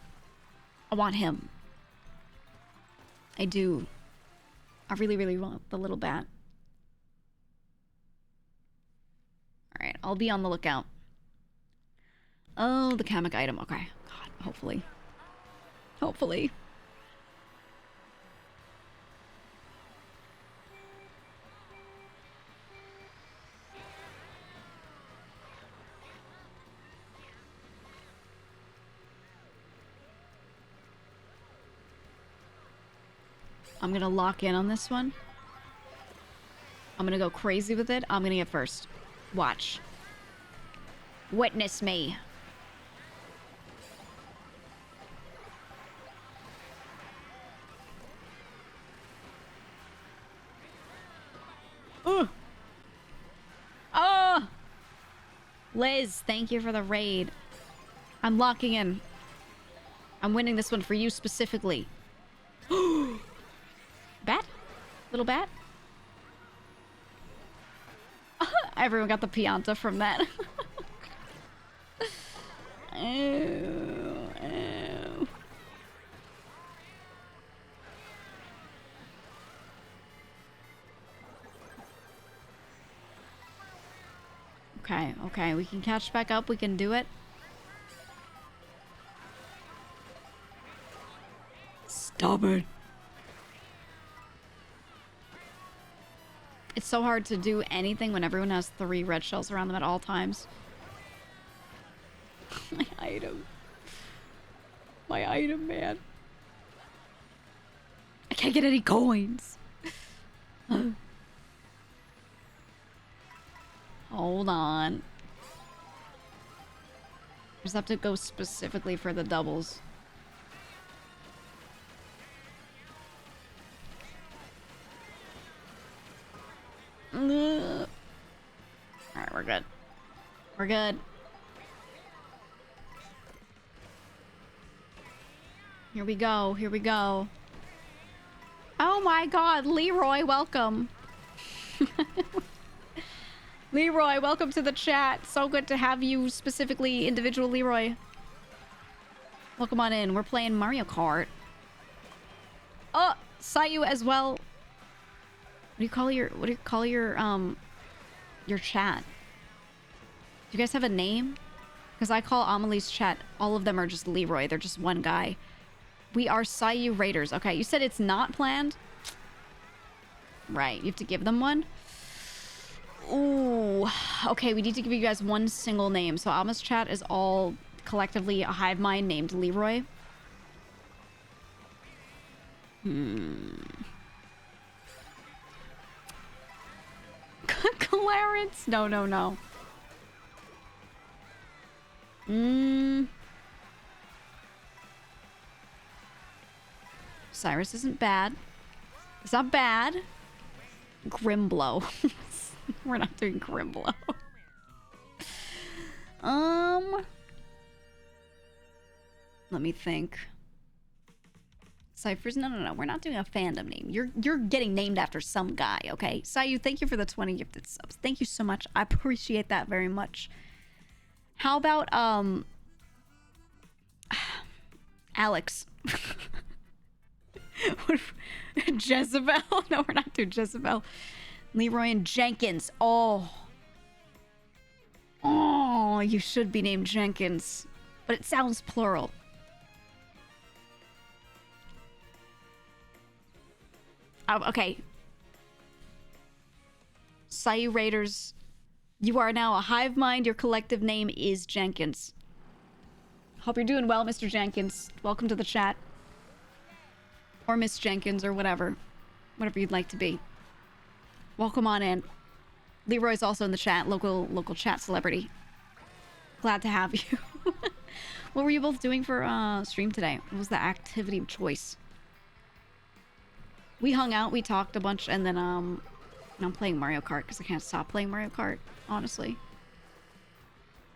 I want him. I do. I really, really want the little bat. Alright, I'll be on the lookout. Oh, the Kamek item. Okay. God, hopefully. Hopefully. I'm gonna lock in on this one. I'm gonna go crazy with it. I'm gonna get first. Watch. Witness me. Oh! Liz, thank you for the raid. I'm locking in. I'm winning this one for you specifically. Bat? Little bat? Everyone got the pianta from that. Ew, ew. Okay, okay, we can catch back up. We can do it. Stop it. It's so hard to do anything when everyone has 3 red shells around them at all times. My item. My item, man. I can't get any coins. Hold on. I just have to go specifically for the doubles. Alright, we're good. We're good. Here we go. Here we go. Oh my god, Leroy, welcome. Leroy, welcome to the chat. So good to have you, specifically individual Leroy. Welcome on in. We're playing Mario Kart. Oh, saw you as well. What do you call your chat? Do you guys have a name? Because I call Amelie's chat. All of them are just Leroy. They're just one guy. We are Sayu Raiders. Okay, you said it's not planned? Right, you have to give them one? Ooh. Okay, we need to give you guys one single name. So Alma's chat is all collectively a hive mind named Leroy. Clarence? No, no, no. Cyrus isn't bad. It's not bad. Grimblow. We're not doing Grimblow. Let me think. Cyphers? No. We're not doing a fandom name. You're getting named after some guy, okay? Sayu, thank you for the 20 gifted subs. Thank you so much. I appreciate that very much. How about, Alex? Jezebel? No, we're not doing Jezebel. Leroy and Jenkins. Oh, you should be named Jenkins. But it sounds plural. Okay. Sayu Raiders, you are now a hive mind. Your collective name is Jenkins. Hope you're doing well, Mr. Jenkins. Welcome to the chat. Or Miss Jenkins, or whatever. Whatever you'd like to be. Welcome on in. Leroy's also in the chat. Local chat celebrity. Glad to have you. What were you both doing for stream today? What was the activity of choice? We hung out, we talked a bunch, and then I'm playing Mario Kart because I can't stop playing Mario Kart, honestly.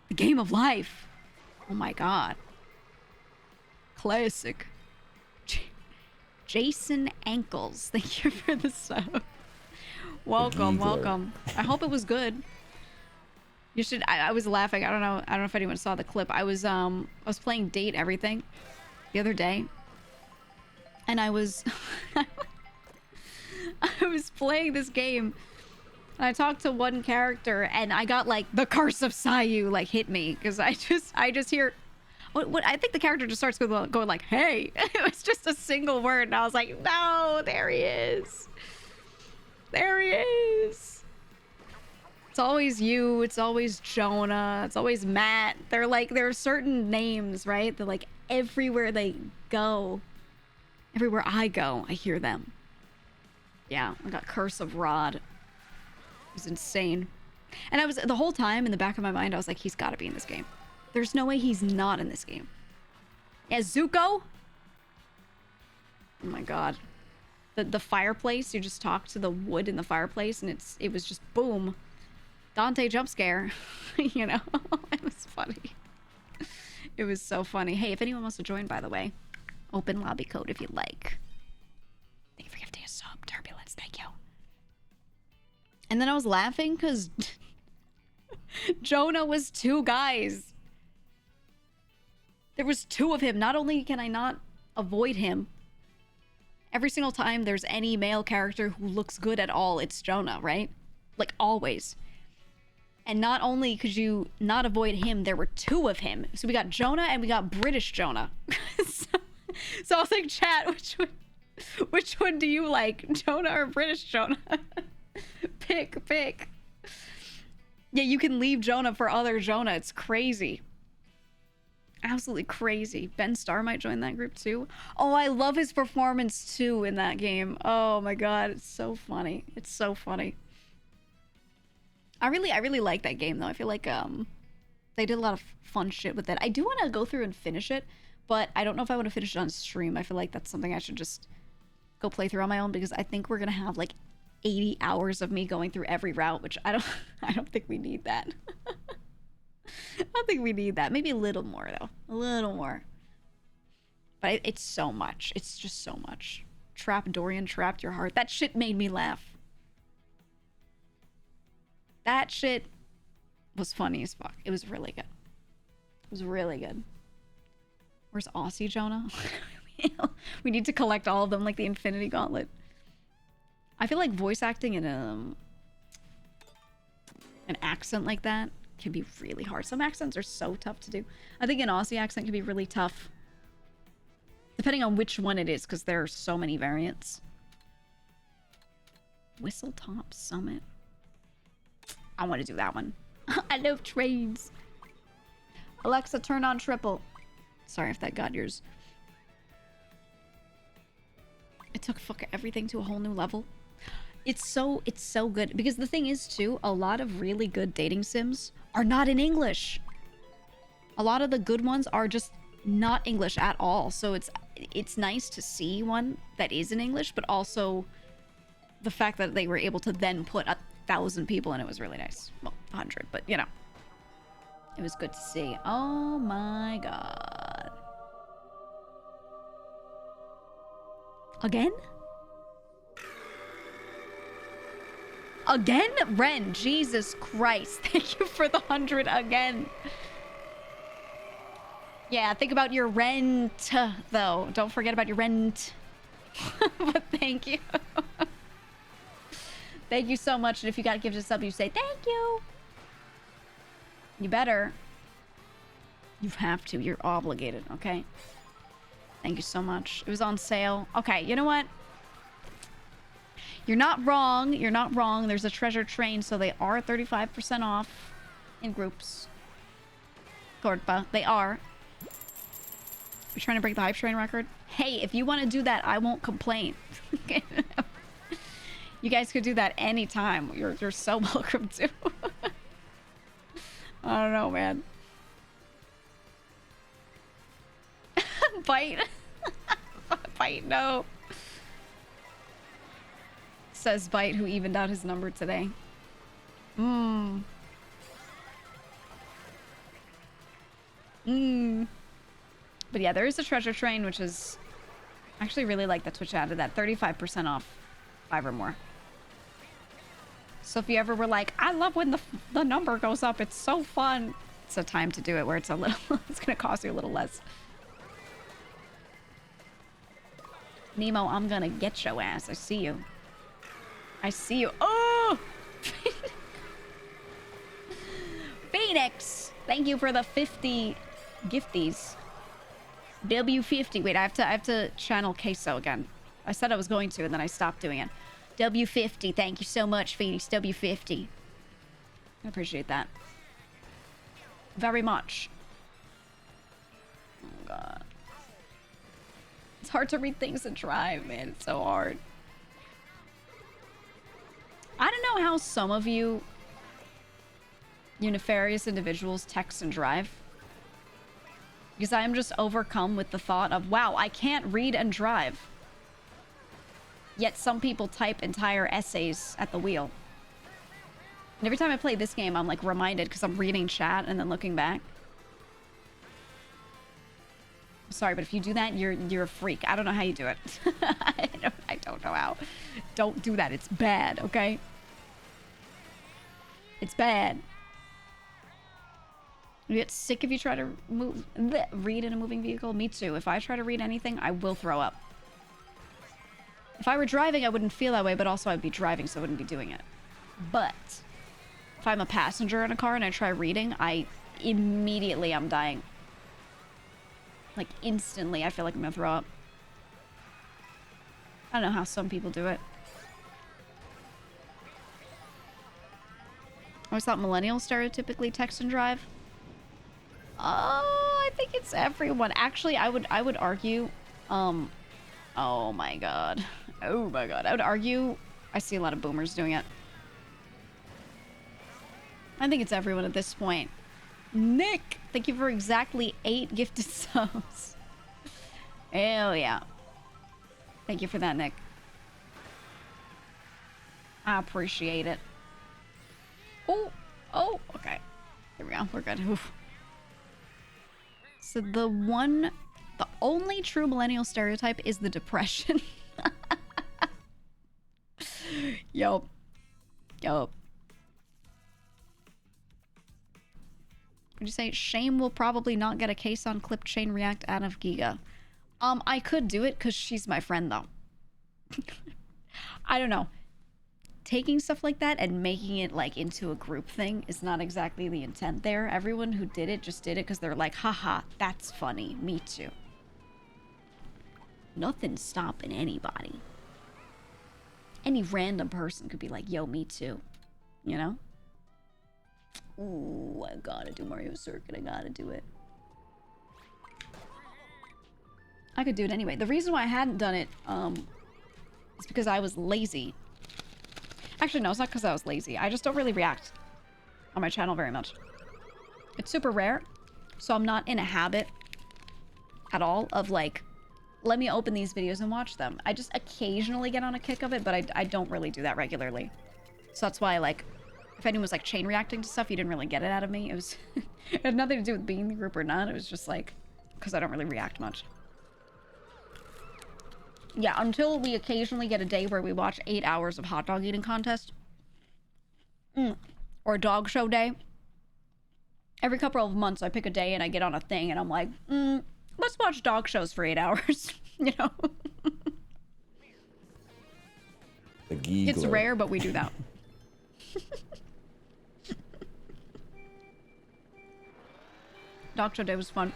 The game of life. Oh my god. Classic. Jason Ankles. Thank you for the sub. Welcome, Giegler. welcome. I hope it was good. You should. I was laughing. I don't know if anyone saw the clip. I was playing Date Everything the other day, and I was I was playing this game, and I talked to one character, and I got like the curse of Sayu like hit me because I just hear. What I think the character just starts going like, "Hey!" It was just a single word, and I was like, "No, there he is. There he is." It's always you. It's always Jonah. It's always Matt. They're like, there are certain names, right? They're like everywhere they go. Everywhere I go, I hear them. Yeah, I got Curse of Rod. It was insane. And I was, the whole time in the back of my mind, I was like, he's got to be in this game. There's no way he's not in this game. Yeah, Zuko? Oh my god. The fireplace, you just talk to the wood in the fireplace, and it was just boom. Dante jump scare. You know? It was funny. It was so funny. Hey, if anyone wants to join, by the way, open lobby code if you'd like. Thank you for gifting a sub. Turbulence, thank you. And then I was laughing because Jonah was 2 guys. There was 2 of him. Not only can I not avoid him, every single time there's any male character who looks good at all, it's Jonah, right? Like, always. And not only could you not avoid him, there were 2 of him. So we got Jonah and we got British Jonah. So I was like, chat, which one do you like? Jonah or British Jonah? Pick. Yeah, you can leave Jonah for other Jonah. It's crazy. Absolutely crazy. Ben Starr might join that group too. Oh, I love his performance too in that game. Oh my god, it's so funny. It's so funny. I really like that game though. I feel like they did a lot of fun shit with it. I do want to go through and finish it, but I don't know if I want to finish it on stream. I feel like that's something I should just go play through on my own, because I think we're gonna have like 80 hours of me going through every route, which I don't think we need that. I don't think we need that. Maybe a little more though. A little more. But it's so much. It's just so much. Trap Dorian trapped your heart. That shit made me laugh. That shit was funny as fuck. It was really good. It was really good. Where's Aussie Jonah? We need to collect all of them like the Infinity Gauntlet. I feel like voice acting in an accent like that can be really hard. Some accents are so tough to do. I think an Aussie accent can be really tough, depending on which one it is, because there are so many variants. Whistletop Summit. I want to do that one. I love trains. Alexa, turn on triple. Sorry if that got yours. It took fucking everything to a whole new level. It's so good, because the thing is too, a lot of really good dating sims are not in English. A lot of the good ones are just not English at all. So it's nice to see one that is in English, but also the fact that they were able to then put 1,000 people in it was really nice. Well, 100, but you know, it was good to see. Oh my god. Again? Again? Ren, Jesus Christ. Thank you for the 100 again. Yeah, think about your rent, though. Don't forget about your rent. But thank you. Thank you so much. And if you got to give us a sub, you say thank you. You better. You have to. You're obligated, okay? Thank you so much. It was on sale. Okay, you know what? You're not wrong. You're not wrong. There's a treasure train, so they are 35% off in groups. Korpa, they are. You're trying to break the hype train record? Hey, if you want to do that, I won't complain. You guys could do that anytime. You're so welcome to. I don't know, man. Bite. Bite, no. Says Bite, who evened out his number today. But yeah, there is a treasure train, which is I actually really like that Twitch added that 35% off 5 or more. So if you ever were like, I love when the number goes up, it's so fun. It's a time to do it where it's a little, it's gonna cost you a little less. Nemo, I'm gonna get your ass. I see you. I see you. Oh! Phoenix! Thank you for the 50 gifties. W50. Wait, I have to channel queso again. I said I was going to, and then I stopped doing it. W50. Thank you so much, Phoenix. W50. I appreciate that. Very much. Oh, God. It's hard to read things and drive, man. It's so hard. I don't know how some of you nefarious individuals text and drive. Because I am just overcome with the thought of, wow, I can't read and drive. Yet some people type entire essays at the wheel. And every time I play this game, I'm like reminded because I'm reading chat and then looking back. Sorry, but if you do that, you're a freak. I don't know how you do it. I don't know how. Don't do that. It's bad, okay? It's bad. You get sick if you try to read in a moving vehicle. Me too. If I try to read anything, I will throw up. If I were driving, I wouldn't feel that way, but also I'd be driving, so I wouldn't be doing it. But if I'm a passenger in a car and I try reading, immediately I'm dying. Like instantly, I feel like I'm gonna throw up. I don't know how some people do it. I always thought millennials stereotypically text and drive. Oh, I think it's everyone. Actually, I would argue, oh my god. Oh my god. I would argue I see a lot of boomers doing it. I think it's everyone at this point. Nick, thank you for exactly 8 gifted subs. Hell yeah. Thank you for that, Nick. I appreciate it. Oh, okay. Here we go. We're good. Oof. So the only true millennial stereotype is the depression. Yup. What'd you say? Shame will probably not get a case on clip chain react out of GEEGA. I could do it because she's my friend though. I don't know. Taking stuff like that and making it like into a group thing is not exactly the intent there. Everyone who did it just did it because they're like, haha, that's funny. Me too. Nothing's stopping anybody. Any random person could be like, yo, me too. You know? Ooh, I gotta do Mario Circuit. I gotta do it. I could do it anyway. The reason why I hadn't done it is because I was lazy. Actually, no, it's not because I was lazy. I just don't really react on my channel very much. It's super rare, so I'm not in a habit at all of like, let me open these videos and watch them. I just occasionally get on a kick of it, but I don't really do that regularly. So that's why, like, if anyone was like chain reacting to stuff, you didn't really get it out of me. It was, it had nothing to do with being in the group or not. It was just like, because I don't really react much. Yeah, until we occasionally get a day where we watch 8 hours of hot dog eating contest. Or dog show day. Every couple of months I pick a day and I get on a thing and I'm like, let's watch dog shows for 8 hours. You know? The GEEGA. It's rare, but we do that. Dog show day was fun.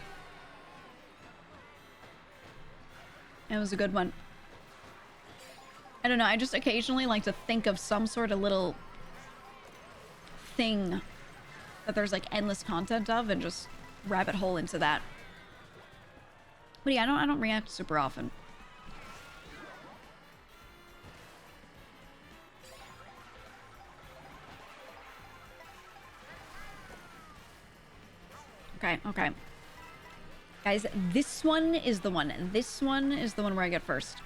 It was a good one. I don't know, I just occasionally like to think of some sort of little thing that there's like endless content of and just rabbit hole into that. But yeah, I don't react super often. Okay. Guys, this one is the one. This one is the one where I get first.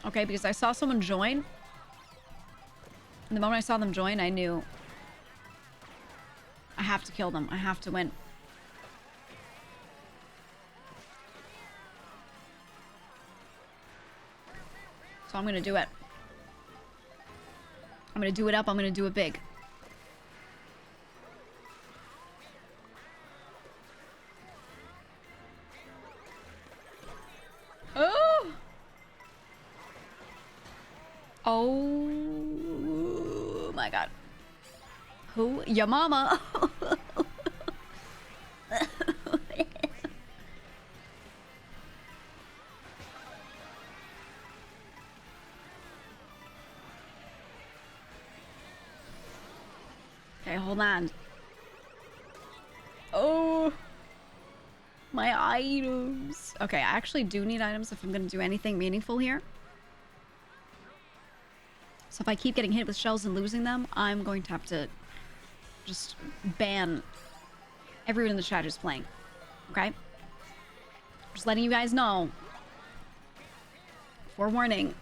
Okay, because I saw someone join. And the moment I saw them join, I knew I have to kill them. I have to win. So I'm gonna do it. I'm gonna do it up. I'm gonna do it big. Oh! Oh my god. Who? Your mama. Okay, hold on. Oh, my items. Okay, I actually do need items if I'm gonna do anything meaningful here. So if I keep getting hit with shells and losing them, I'm going to have to just ban everyone in the chat who's playing. Okay? Just letting you guys know. Forewarning.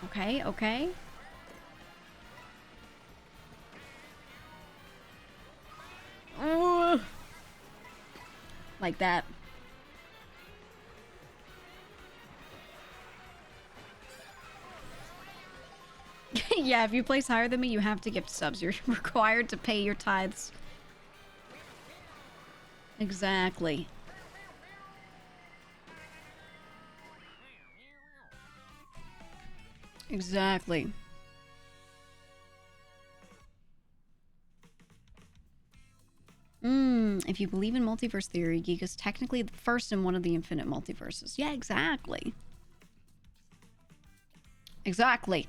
Okay, okay. Ooh. Like that. Yeah, if you place higher than me, you have to gift subs. You're required to pay your tithes. Exactly. Exactly. If you believe in multiverse theory, GEEGA's technically the first in one of the infinite multiverses. Yeah, exactly. Exactly.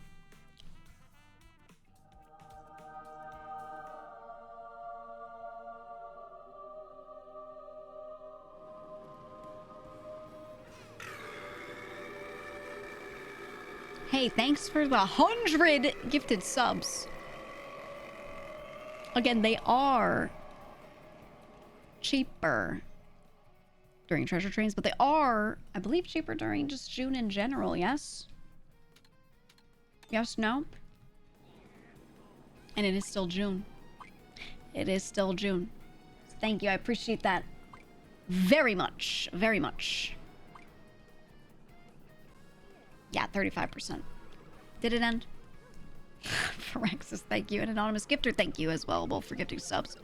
Hey, thanks for the 100 gifted subs. Again, they are cheaper during treasure trains, but they are, I believe, cheaper during just June in general, yes? Yes, no? And it is still June. It is still June. Thank you, I appreciate that very much. Very much. Yeah, 35%. Did it end? Phyrexis, thank you. And Anonymous Gifter, thank you as well, both for gifting subs.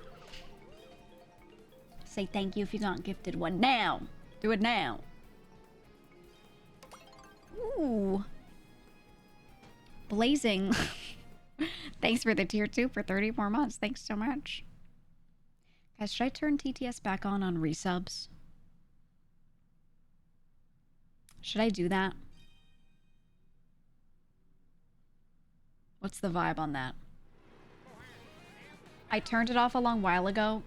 Say thank you if you're not gifted one now. Do it now. Ooh. Blazing. Thanks for the tier 2 for 30 more months. Thanks so much. Guys, should I turn TTS back on resubs? Should I do that? What's the vibe on that? I turned it off a long while ago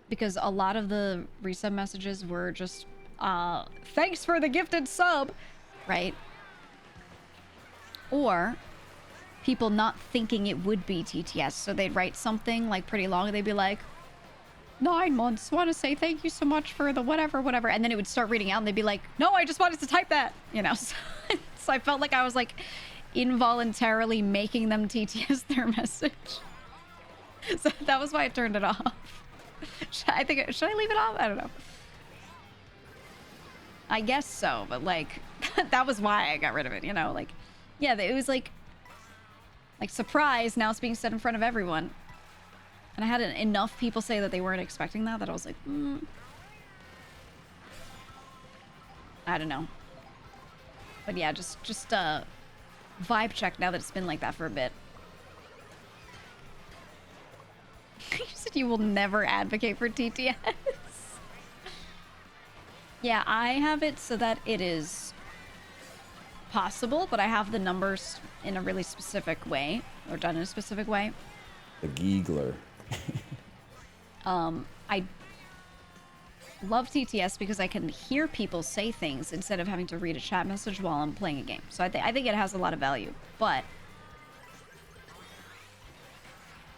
because a lot of the resub messages were just, thanks for the gifted sub, right? Or people not thinking it would be TTS. So they'd write something like pretty long and they'd be like, 9 months, want to say thank you so much for the whatever, whatever. And then it would start reading out and they'd be like, no, I just wanted to type that, you know? So I felt like I was like involuntarily making them TTS their message. So that was why I turned it off. Should I leave it off? I don't know. I guess so, but like, that was why I got rid of it, you know? Like, yeah, it was like surprise, now it's being said in front of everyone. And I had enough people say that they weren't expecting that I was like, I don't know. But yeah, just vibe check now that it's been like that for a bit. You said you will never advocate for TTS. Yeah, I have it so that it is possible, but I have the numbers in a really specific way, or done in a specific way. The Giegler. I love TTS because I can hear people say things instead of having to read a chat message while I'm playing a game. So I think it has a lot of value, but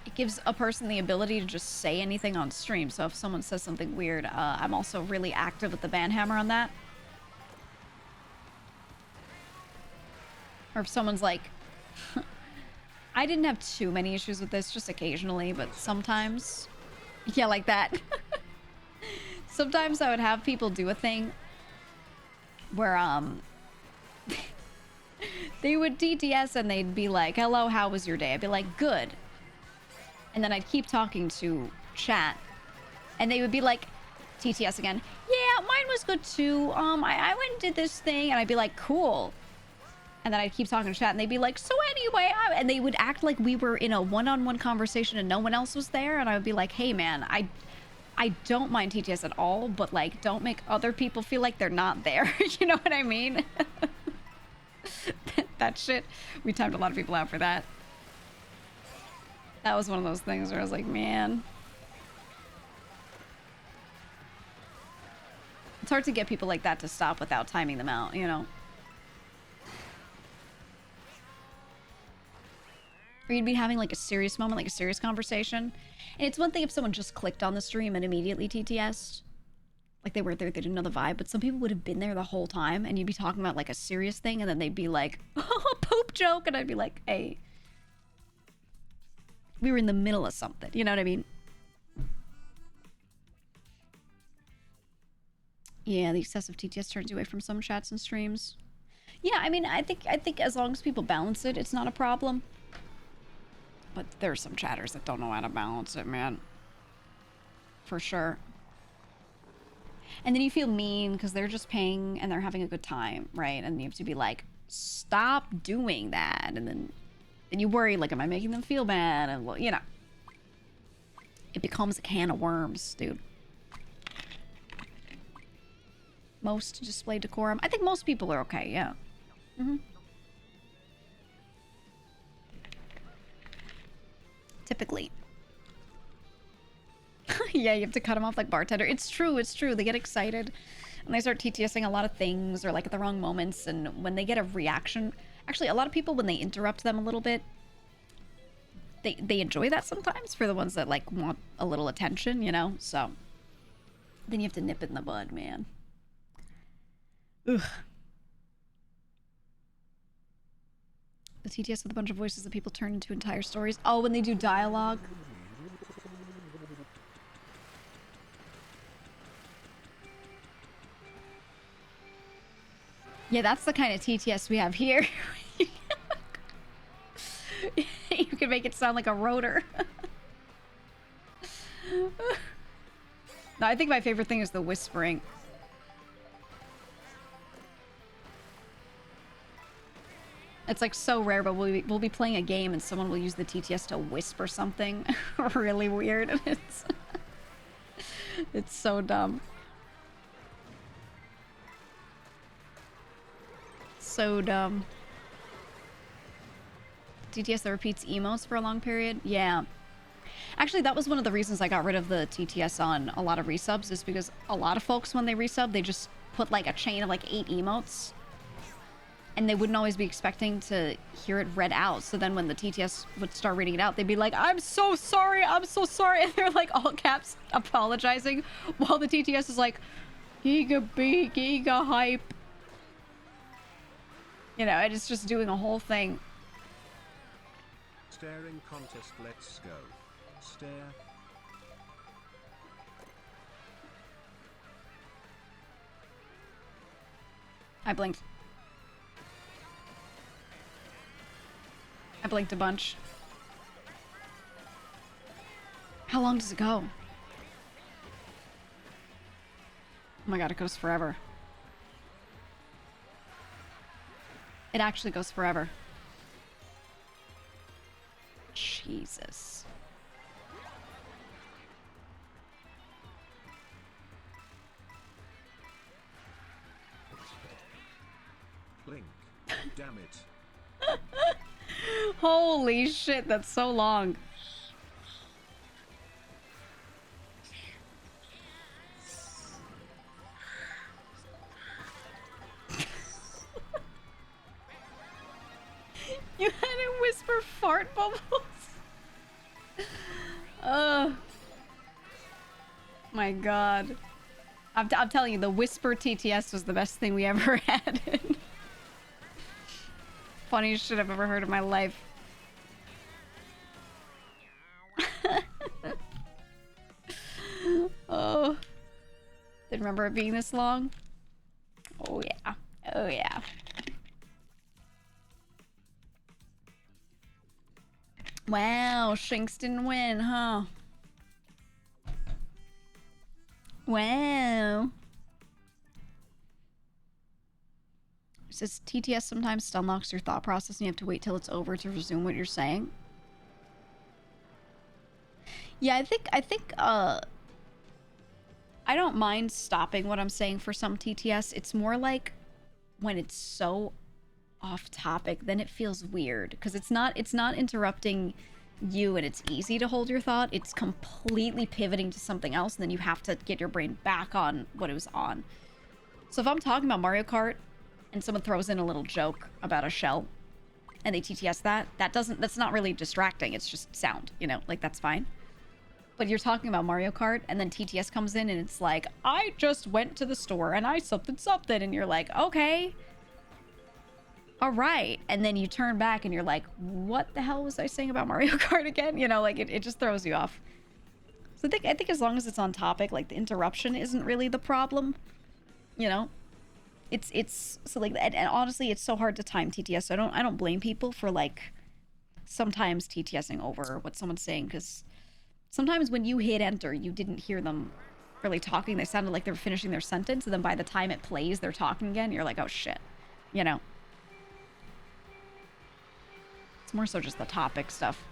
it gives a person the ability to just say anything on stream. So if someone says something weird, I'm also really active with the ban hammer on that. Or if someone's like, I didn't have too many issues with this, just occasionally, but sometimes... Yeah, like that. Sometimes I would have people do a thing where, they would TTS and they'd be like, hello, how was your day? I'd be like, good. And then I'd keep talking to chat. And they would be like, TTS again. Yeah, mine was good too. I went and did this thing. And I'd be like, cool. And then I'd keep talking to chat and they'd be like, so anyway, and they would act like we were in a one-on-one conversation and no one else was there. And I would be like, hey man, I don't mind TTS at all, but like, don't make other people feel like they're not there. You know what I mean? That shit, we timed a lot of people out for that. That was one of those things where I was like, man. It's hard to get people like that to stop without timing them out, you know? Or you'd be having like a serious moment, like a serious conversation. And it's one thing if someone just clicked on the stream and immediately TTS'd. Like they were there, they didn't know the vibe. But some people would have been there the whole time and you'd be talking about like a serious thing and then they'd be like, oh, poop joke. And I'd be like, hey, we were in the middle of something. You know what I mean? Yeah, the excessive TTS turns you away from some chats and streams. Yeah, I mean, I think as long as people balance it, it's not a problem. But there are some chatters that don't know how to balance it, man. For sure. And then you feel mean because they're just paying and they're having a good time, right? And you have to be like, stop doing that. And then you worry, like, am I making them feel bad? And, well, you know. It becomes a can of worms, dude. Most display decorum. I think most people are okay, yeah. Mm-hmm. Typically. Yeah, you have to cut them off like bartender. It's true, it's true. They get excited and they start TTSing a lot of things or like at the wrong moments. And when they get a reaction, actually a lot of people, when they interrupt them a little bit, they enjoy that sometimes for the ones that like want a little attention, you know? So then you have to nip it in the bud, man. Ugh. The TTS with a bunch of voices that people turn into entire stories. Oh, when they do dialogue. Yeah, that's the kind of TTS we have here. You can make it sound like a rotor. No, I think my favorite thing is the whispering. It's like so rare, but we'll be playing a game and someone will use the TTS to whisper something really weird. And it's so dumb. So dumb. TTS that repeats emotes for a long period? Yeah. Actually, that was one of the reasons I got rid of the TTS on a lot of resubs, is because a lot of folks, when they resub, they just put like a chain of like 8 emotes. And they wouldn't always be expecting to hear it read out. So then when the TTS would start reading it out, they'd be like, I'm so sorry, I'm so sorry. And they're like all caps apologizing while the TTS is like, Giga B, Giga hype. You know, and it's just doing a whole thing. Staring contest, let's go. Stare. I blinked. I blinked a bunch. How long does it go? Oh my god, it goes forever. It actually goes forever. Jesus. Blink. Damn it. Holy shit, that's so long. You had to whisper fart bubbles. My god. I'm telling you, the whisper TTS was the best thing we ever had. Funniest shit I've ever heard in my life. Didn't remember it being this long. Oh yeah. Oh yeah. Wow, Shinx didn't win, huh? Wow. It says TTS sometimes stun locks your thought process and you have to wait till it's over to resume what you're saying. Yeah, I think I don't mind stopping what I'm saying for some TTS. It's more like when it's so off topic, then it feels weird because it's not interrupting you and it's easy to hold your thought. It's completely pivoting to something else and then you have to get your brain back on what it was on. So if I'm talking about Mario Kart and someone throws in a little joke about a shell and they TTS that's not really distracting. It's just sound, you know, like that's fine. But you're talking about Mario Kart and then TTS comes in and it's like, I just went to the store and I something and you're like, okay. All right. And then you turn back and you're like, what the hell was I saying about Mario Kart again? You know, like it just throws you off. So I think as long as it's on topic, like the interruption isn't really the problem. You know, it's so like, and honestly, it's so hard to time TTS. So I don't blame people for like sometimes TTSing over what someone's saying. Because sometimes when you hit enter, you didn't hear them really talking. They sounded like they were finishing their sentence. And then by the time it plays, they're talking again. You're like, oh shit, you know. It's more so just the topic stuff.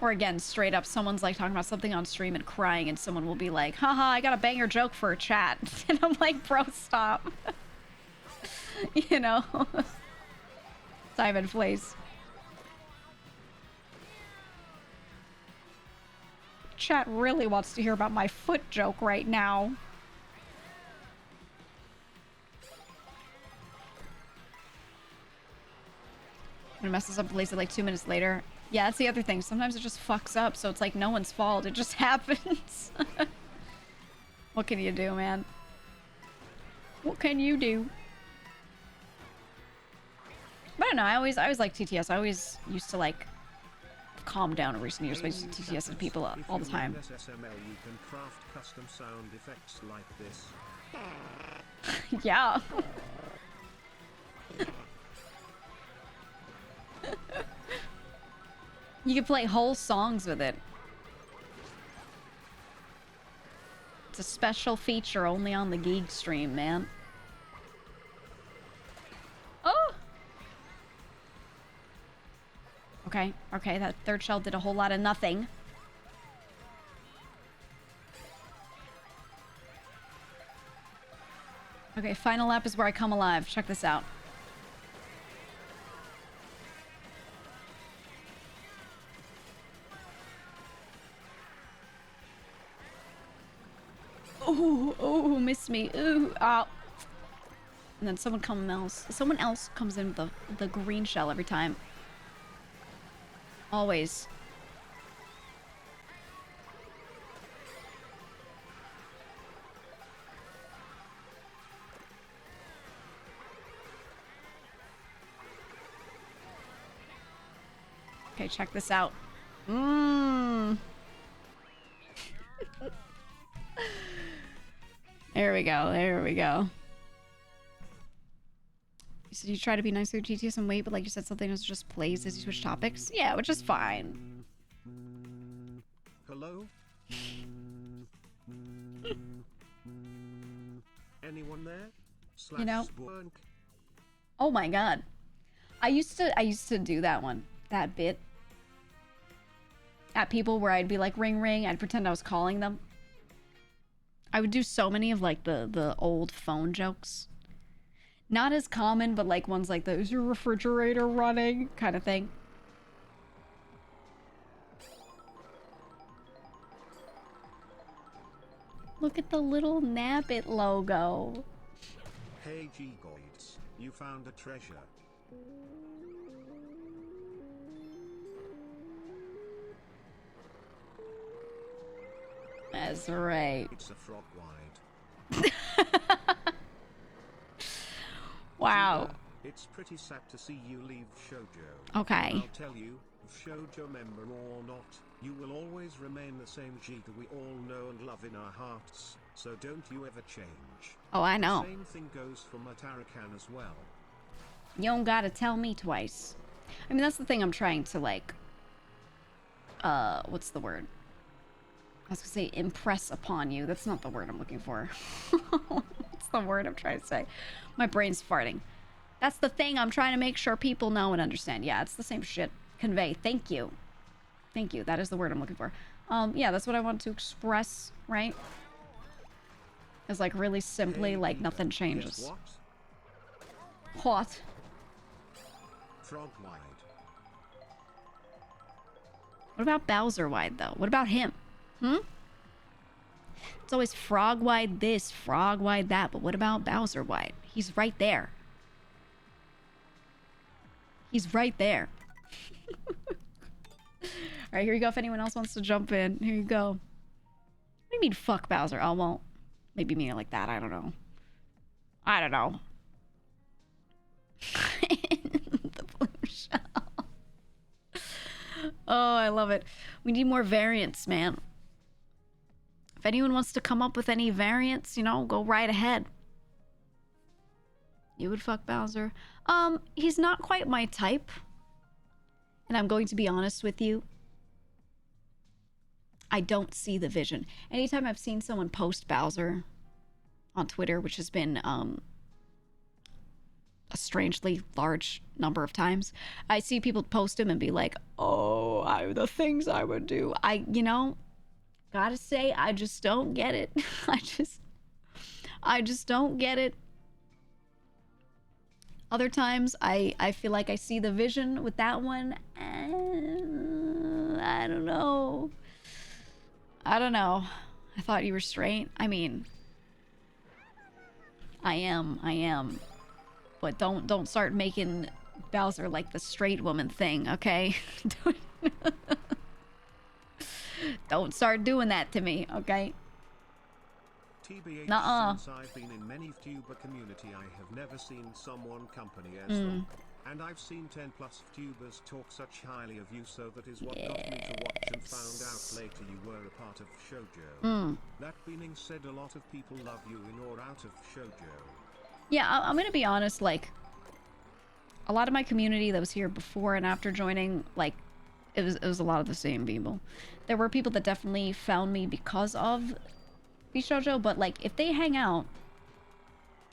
Or again, straight up, someone's like talking about something on stream and crying and someone will be like, haha, I got a banger joke for a chat. And I'm like, bro, stop. You know? Time and place. Chat really wants to hear about my foot joke right now. When it messes up, plays it like 2 minutes later. Yeah, that's the other thing. Sometimes it just fucks up, so it's like no one's fault. It just happens. What can you do, man? What can you do? But I don't know. I always like TTS. I always used to like calm down in recent years. I used to TTS to people all the time. SML, you can craft custom sound effects like this. Yeah. You can play whole songs with it. It's a special feature only on the Geek stream, man. Oh! Okay, that third shell did a whole lot of nothing. Okay, final lap is where I come alive. Check this out. Oh, miss me. Ooh, ow. And then someone else comes in with the green shell every time. Always. Okay, check this out. There we go. There we go. You said you try to be nice with your TTS and wait, but like you said, something else just plays as you switch topics. Yeah, which is fine. Hello? Anyone there? You know? Swank. Oh my god. I used to do that bit at people where I'd be like ring ring, I'd pretend I was calling them. I would do so many of like the old phone jokes. Not as common, but like ones like the "is your refrigerator running" kind of thing. Look at the little Nabbit logo. Hey G-Goids, you found a treasure. That's right. It's a frog wide. Wow. It's pretty sad to see you leave Shojo. Okay. I'll tell you, Shojo member or not, you will always remain the same GEEGA we all know and love in our hearts, so don't you ever change. Oh, I know. The same thing goes for Matarakan as well. You don't gotta tell me twice. I mean, that's the thing I'm trying to, like, what's the word? I was gonna say impress upon you. That's not the word I'm looking for. What's the word I'm trying to say? My brain's farting. That's the thing I'm trying to make sure people know and understand. Yeah, it's the same shit. Convey. Thank you. Thank you. That is the word I'm looking for. Yeah, that's what I want to express, right? It's like really simply, like nothing changes. Guess what? What? Frog wide. What about Bowser wide though? What about him? It's always frog wide this, frog wide that, but what about Bowser wide? He's right there. He's right there. Alright, here you go. If anyone else wants to jump in, here you go. What do you mean fuck Bowser? Oh, well, maybe mean it like that. I don't know. I don't know. The blue shell. Oh, I love it. We need more variants, man. If anyone wants to come up with any variants, you know, go right ahead. You would fuck Bowser. He's not quite my type. And I'm going to be honest with you. I don't see the vision. Anytime I've seen someone post Bowser on Twitter, which has been a strangely large number of times, I see people post him and be like, oh, the things I would do. You know, gotta say, I just don't get it. I just don't get it. Other times, I feel like I see the vision with that one. I don't know. I don't know. I thought you were straight. I mean, I am. But don't start making Bowser like the straight woman thing, okay? Don't start doing that to me, okay? TBH, Nuh-uh. since I've been in many VTuber community, I have never seen someone company as them. And I've seen 10 plus VTubers talk such highly of you, so that is what got me to watch and found out later you were a part of Shojo. That being said, a lot of people love you in or out of Shojo. Yeah, I'm gonna be honest, like, a lot of my community that was here before and after joining, like, it was a lot of the same people. There were people that definitely found me because of VShojo, but like if they hang out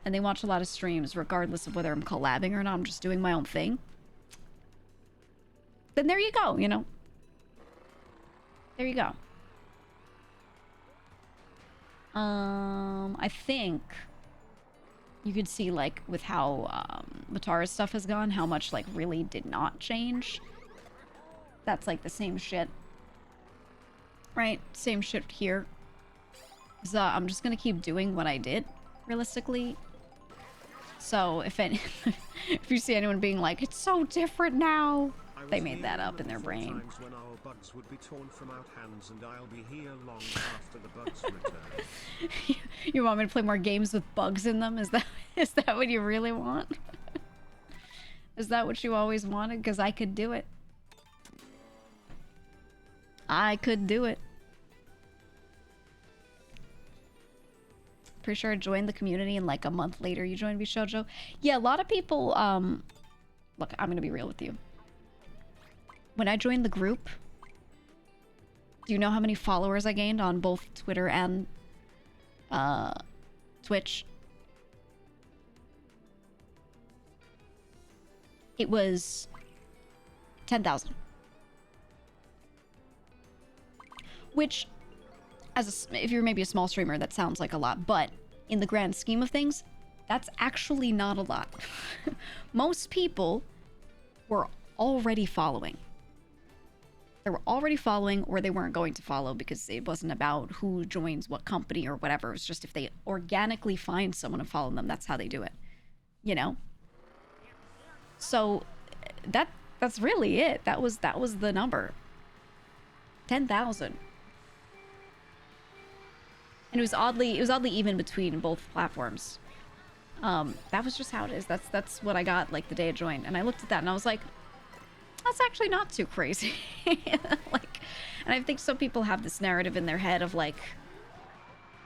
and they watch a lot of streams, regardless of whether I'm collabing or not, I'm just doing my own thing, then there you go, you know? There you go. I think you could see, like, with how Matara's stuff has gone, how much, like, really did not change. That's, like, the same shit. Right? Same shit here. So I'm just gonna keep doing what I did, realistically. So if if you see anyone being like, it's so different now, they made that up in their brain. When our bugs would be torn from our hands, and I'll be here long after the bugs return. You want me to play more games with bugs in them? Is that what you really want? Is that what you always wanted? Because I could do it. I could do it. Pretty sure I joined the community and like a month later you joined VShojo. Yeah, a lot of people, look, I'm gonna be real with you. When I joined the group, do you know how many followers I gained on both Twitter and Twitch? It was 10,000. Which, if you're maybe a small streamer, that sounds like a lot, but in the grand scheme of things, that's actually not a lot. Most people were already following. They were already following, or they weren't going to follow because it wasn't about who joins what company or whatever. It was just if they organically find someone and follow them, that's how they do it. You know? So that's really it. That was the number. 10,000. And it was oddly even between both platforms. That was just how it is. That's what I got like the day I joined. And I looked at that and I was like, that's actually not too crazy. Like, and I think some people have this narrative in their head of like,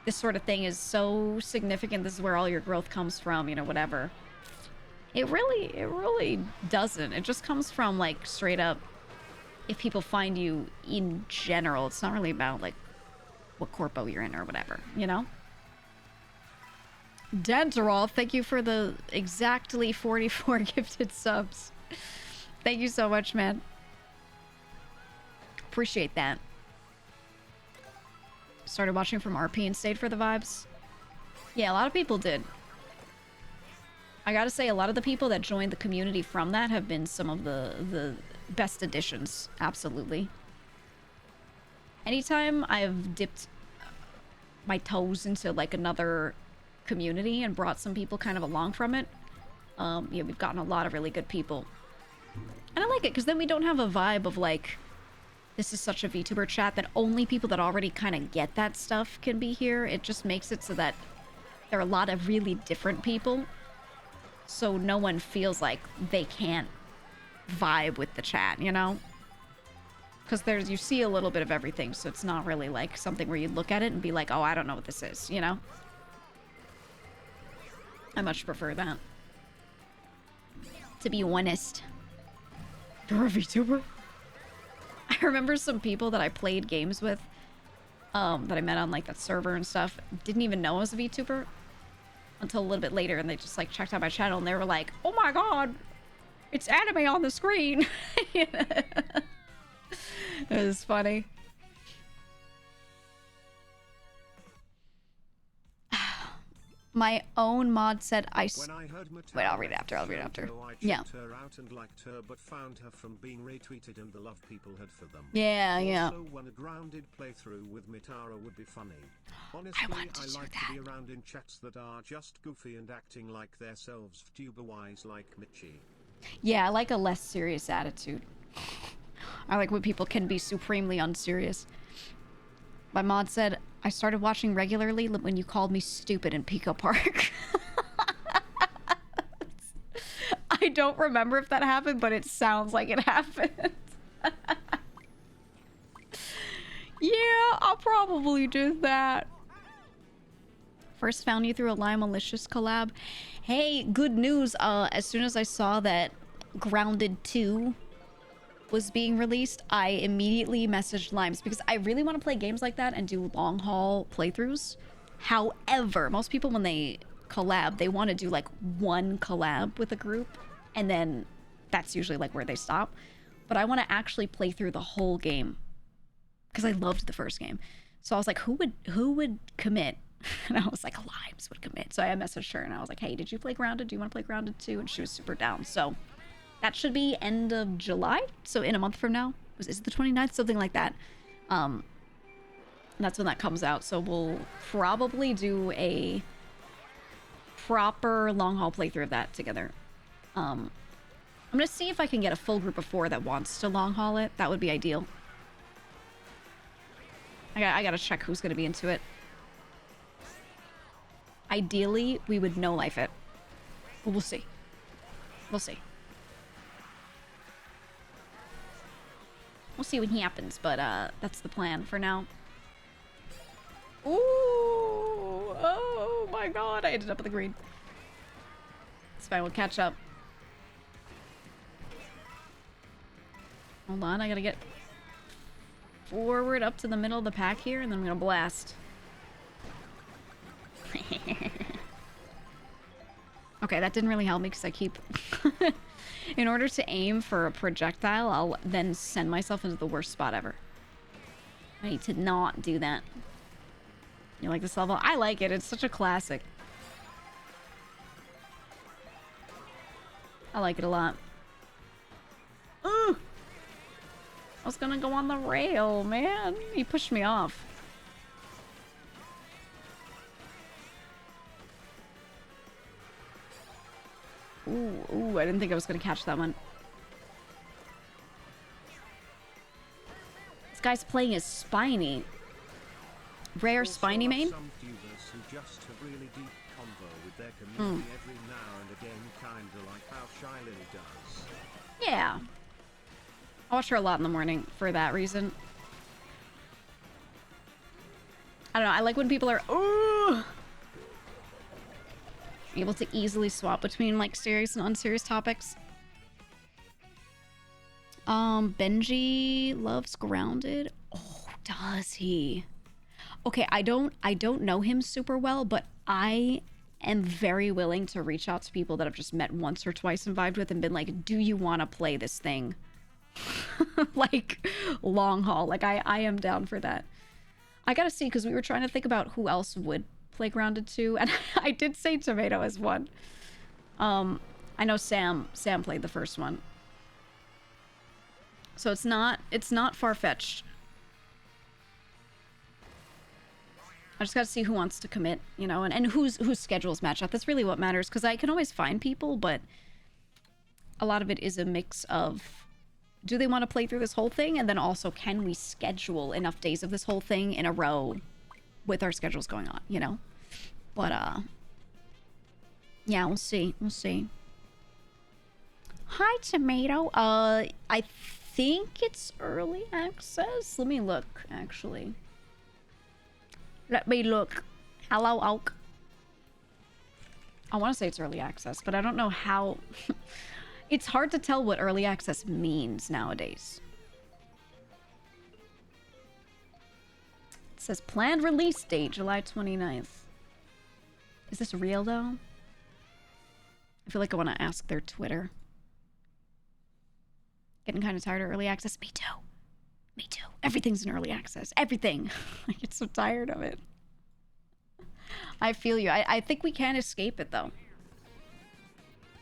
this sort of thing is so significant. This is where all your growth comes from, you know, whatever. It really doesn't. It just comes from like straight up, if people find you in general, it's not really about like what corpo you're in or whatever, you know? Denterol, thank you for the exactly 44 gifted subs. Thank you so much, man. Appreciate that. Started watching from RP and stayed for the vibes. Yeah, a lot of people did. I gotta say, a lot of the people that joined the community from that have been some of the best additions. Absolutely. Anytime I've dipped my toes into like another community and brought some people kind of along from it, yeah, we've gotten a lot of really good people. And I like it because then we don't have a vibe of like, this is such a VTuber chat that only people that already kind of get that stuff can be here. It just makes it so that there are a lot of really different people. So no one feels like they can't vibe with the chat, you know? Because you see a little bit of everything, so it's not really like something where you look at it and be like, oh, I don't know what this is, you know? I much prefer that. To be honest. You're a VTuber? I remember some people that I played games with, that I met on like that server and stuff, didn't even know I was a VTuber until a little bit later, and they just like checked out my channel and they were like, oh my god, it's anime on the screen. It was funny. My own mod said When I heard wait, I'll read it after. I Yeah. checked her out and liked her, but found her from being retweeted and the love people had for them. Yeah. Also, when a grounded playthrough with Mitara would be funny. Honestly, I I want to do like that. to be around in chats that are just goofy and acting like themselves, VTuber-wise like Michi. Yeah, I like a less serious attitude. I like when people can be supremely unserious. My mod said, I started watching regularly when you called me stupid in Pico Park. I don't remember if that happened, but it sounds like it happened. Yeah, I'll probably do that. First found you through a Lime Malicious collab. Hey, good news. As soon as I saw that Grounded 2 was being released, I immediately messaged Limes because I really want to play games like that and do long haul playthroughs. However, most people when they collab, they want to do like one collab with a group and then that's usually like where they stop. But I want to actually play through the whole game because I loved the first game. So I was like, who would commit? And I was like, Limes would commit. So I messaged her and I was like, hey, did you play Grounded? Do you want to play Grounded 2? And she was super down. So that should be end of July, so in a month from now. Is it the 29th? Something like that. That's when that comes out. So we'll probably do a proper long haul playthrough of that together. I'm gonna see if I can get a full group of 4 that wants to long haul it. That would be ideal. I gotta check who's gonna be into it. Ideally, we would no life it. But we'll see. We'll see. We'll see what happens, but that's the plan for now. Ooh! Oh my god, I ended up with the green. It's fine, we'll catch up. Hold on, I gotta get forward up to the middle of the pack here, and then I'm gonna blast. Okay, that didn't really help me because I keep... In order to aim for a projectile, I'll then send myself into the worst spot ever. I need to not do that. You like this level? I like it. It's such a classic. I like it a lot. Ooh! I was gonna go on the rail, man. He pushed me off. Ooh, I didn't think I was gonna catch that one. This guy's playing as Spiny. Rare Spiny main? Some viewers who just have really deep convo with their community every now and again, kinda like how Shy Lily does. Yeah. I watch her a lot in the morning for that reason. I don't know, I like when people are able to easily swap between like serious and unserious topics. Benji loves Grounded. Oh, does he? Okay, I don't know him super well, but I am very willing to reach out to people that I've just met once or twice and vibed with and been like, do you want to play this thing? Like, long haul. Like, I am down for that. I gotta see, because we were trying to think about who else would play Grounded 2, and I did say Tomato as one. I know Sam played the first one. So it's not far-fetched. I just gotta see who wants to commit, you know, and whose schedules match up. That's really what matters, because I can always find people, but a lot of it is a mix of, do they want to play through this whole thing? And then also, can we schedule enough days of this whole thing in a row with our schedules going on, you know? But, yeah, we'll see. We'll see. Hi, Tomato. I think it's early access. Let me look, actually. Let me look. Hello, Oak. I want to say it's early access, but I don't know how... It's hard to tell what early access means nowadays. It says planned release date, July 29th. Is this real, though? I feel like I want to ask their Twitter. Getting kind of tired of early access. Me too. Me too. Everything's in early access. Everything. I get so tired of it. I feel you. I think we can escape it, though.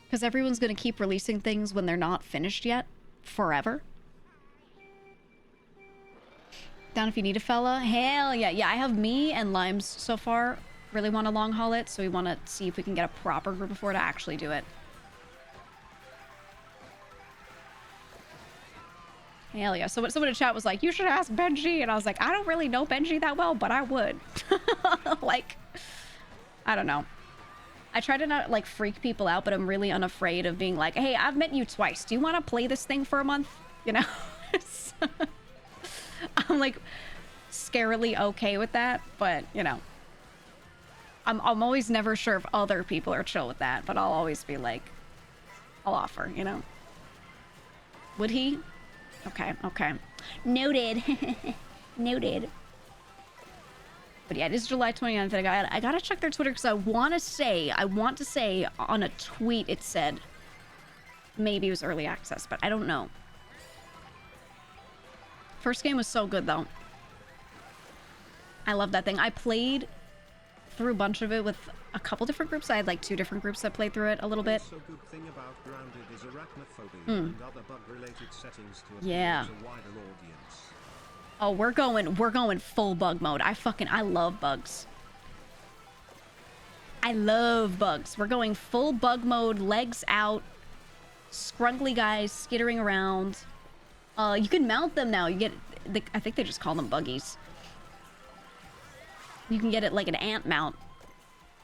Because everyone's going to keep releasing things when they're not finished yet. Forever. Down if you need a fella. Hell yeah. Yeah, I have me and Limes so far. Really want to long haul it. So we want to see if we can get a proper group before to actually do it. Hell yeah. So someone in chat was like, you should ask Benji. And I was like, I don't really know Benji that well, but I would. Like, I don't know. I try to not, like, freak people out, but I'm really unafraid of being like, hey, I've met you twice. Do you want to play this thing for a month? You know? I'm, like, scarily okay with that, but, you know. I'm always never sure if other people are chill with that, but I'll always be like, I'll offer, you know? Would he? Okay, okay. Noted. Noted. But yeah, it is July 29th. I gotta check their Twitter because I want to say on a tweet it said maybe it was early access, but I don't know. First game was so good though. I love that thing. I played through a bunch of it with a couple different groups. I had like 2 different groups that played through it a little bit. Also, good thing about Grounded is arachnophobia and other bug-related settings to appeal Yeah. to a wider audience. Oh, we're going full bug mode. I love bugs. I love bugs. We're going full bug mode, legs out, scrunkly guys skittering around. You can mount them now. You get, I think they just call them buggies. You can get it like an ant mount,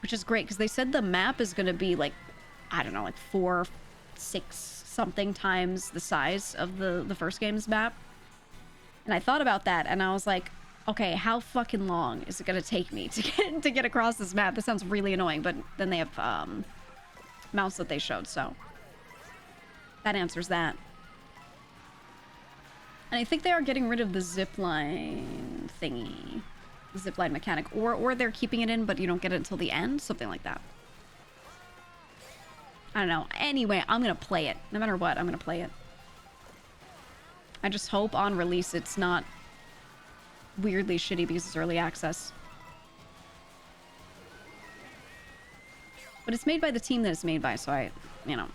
which is great because they said the map is going to be like, I don't know, like 4, 6 something times the size of the first game's map. And I thought about that, and I was like, okay, how fucking long is it gonna take me to get across this map? This sounds really annoying, but then they have mounts that they showed, so that answers that. And I think they are getting rid of the zipline thingy, the zipline mechanic, or they're keeping it in, but you don't get it until the end, something like that. I don't know. Anyway, I'm gonna play it. No matter what, I'm gonna play it. I just hope on release it's not weirdly shitty because it's early access. But it's made by the team that it's made by, so you know,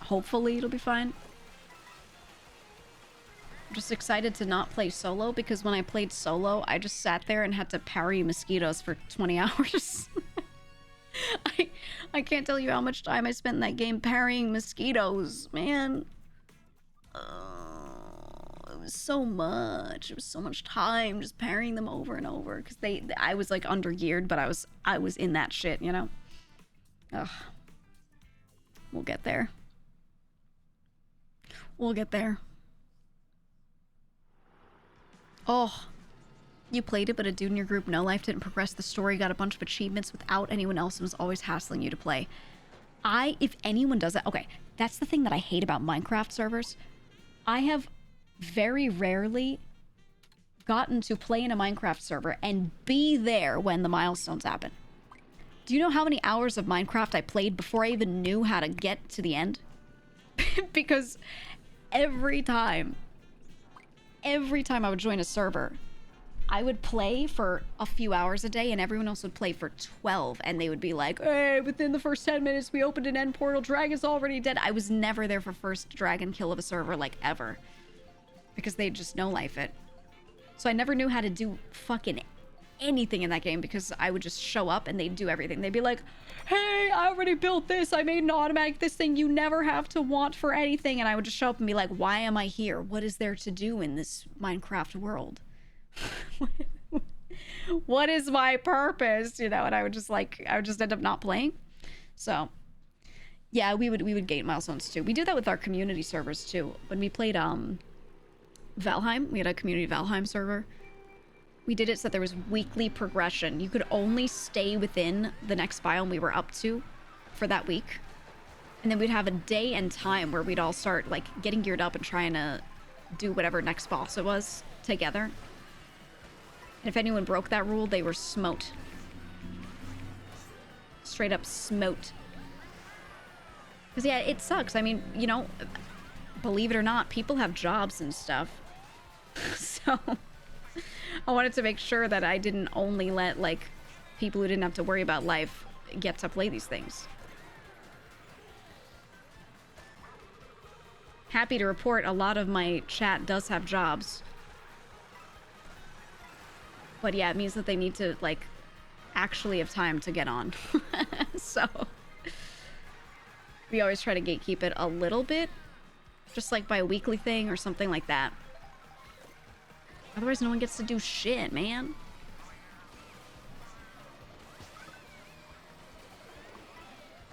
hopefully it'll be fine. I'm just excited to not play solo because when I played solo, I just sat there and had to parry mosquitoes for 20 hours. I can't tell you how much time I spent in that game parrying mosquitoes, man. It was so much. It was so much time just parrying them over and over because I was like under geared, but I was in that shit, you know. Ugh. We'll get there. We'll get there. Oh. You played it, but a dude in your group, No Life, didn't progress the story, got a bunch of achievements without anyone else, and was always hassling you to play. If anyone does that... Okay, that's the thing that I hate about Minecraft servers. I have very rarely gotten to play in a Minecraft server and be there when the milestones happen. Do you know how many hours of Minecraft I played before I even knew how to get to the end? Because every time I would join a server, I would play for a few hours a day and everyone else would play for 12, and they would be like, hey, within the first 10 minutes we opened an end portal, dragon's already dead. I was never there for first dragon kill of a server, like, ever, because they'd just no life it. So I never knew how to do fucking anything in that game because I would just show up and they'd do everything. They'd be like, hey, I already built this, I made an automatic this thing you never have to want for anything, and I would just show up and be like, why am I here? What is there to do in this Minecraft world? What is my purpose, you know? And I would just end up not playing. So yeah, we would gate milestones too. We do that with our community servers too. When we played Valheim, we had a community Valheim server. We did it so that there was weekly progression. You could only stay within the next biome we were up to for that week, and then we'd have a day and time where we'd all start like getting geared up and trying to do whatever next boss it was together. And if anyone broke that rule, they were smote. Straight up smote. Because, yeah, it sucks. I mean, you know, believe it or not, people have jobs and stuff. So, I wanted to make sure that I didn't only let, like, people who didn't have to worry about life get to play these things. Happy to report a lot of my chat does have jobs. But yeah, it means that they need to, like, actually have time to get on. So, we always try to gatekeep it a little bit. Just, like, by a weekly thing or something like that. Otherwise, no one gets to do shit, man.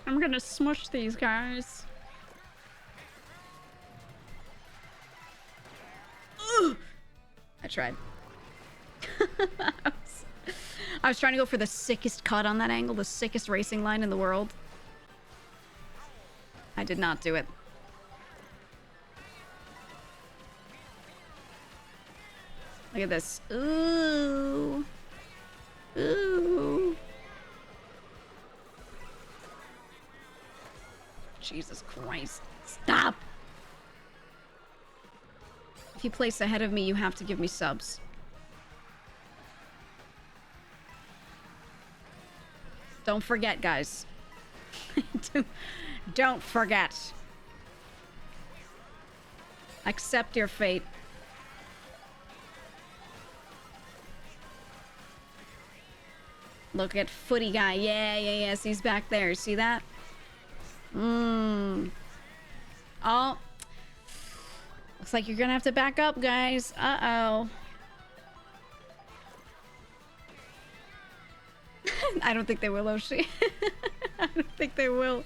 I'm gonna smush these guys. Ugh! I tried. I was trying to go for the sickest cut on that angle, the sickest racing line in the world. I did not do it. Look at this. Ooh. Ooh. Jesus Christ. Stop! If you place ahead of me, you have to give me subs. Don't forget, guys. Don't forget. Accept your fate. Look at footy guy. Yeah, yes, he's back there. See that? Oh. Looks like you're gonna have to back up, guys. Uh-oh. I don't think they will, Oshi. I don't think they will.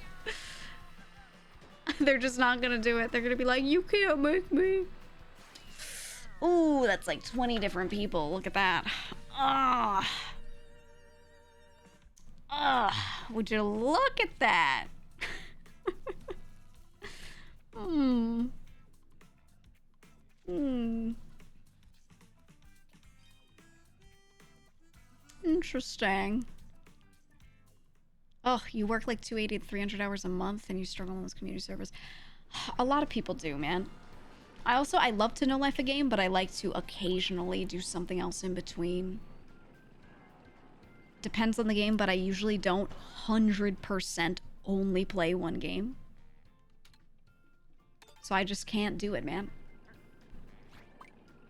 They're just not gonna do it. They're gonna be like, you can't make me. Ooh, that's like 20 different people. Look at that. Ah. Would you look at that? Interesting. Oh, you work like 280 to 300 hours a month and you struggle on those community servers. A lot of people do, man. I love to know life a game, but I like to occasionally do something else in between. Depends on the game, but I usually don't 100% only play one game. So I just can't do it, man.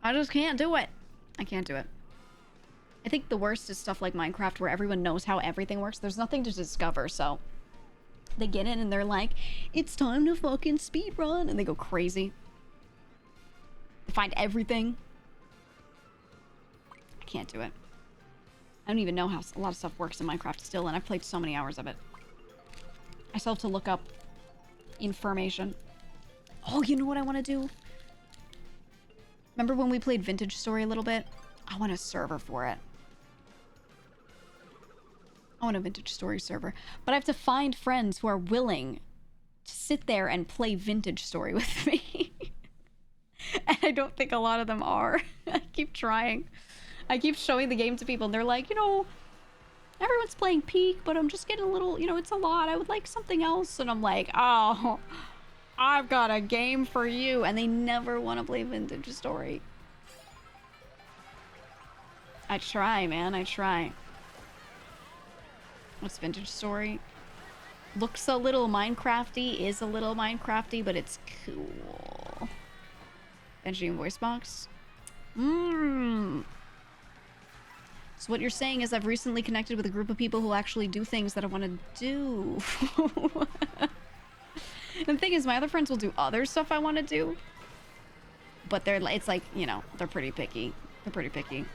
I just can't do it. I can't do it. I think the worst is stuff like Minecraft where everyone knows how everything works. There's nothing to discover, so they get in and they're like, it's time to fucking speedrun, and they go crazy. They find everything. I can't do it. I don't even know how a lot of stuff works in Minecraft still, and I've played so many hours of it. I still have to look up information. Oh, you know what I want to do? Remember when we played Vintage Story a little bit? I want a server for it. I want a Vintage Story server. But I have to find friends who are willing to sit there and play Vintage Story with me. And I don't think a lot of them are. I keep trying. I keep showing the game to people and they're like, you know, everyone's playing Peak, but I'm just getting a little, you know, it's a lot. I would like something else. And I'm like, oh, I've got a game for you. And they never want to play Vintage Story. I try, man. I try. What's Vintage Story? Looks a little Minecrafty, is a little Minecrafty, but it's cool. Benjamin voice box. So what you're saying is I've recently connected with a group of people who actually do things that I want to do. And the thing is, my other friends will do other stuff I want to do. But it's like, you know, they're pretty picky. They're pretty picky.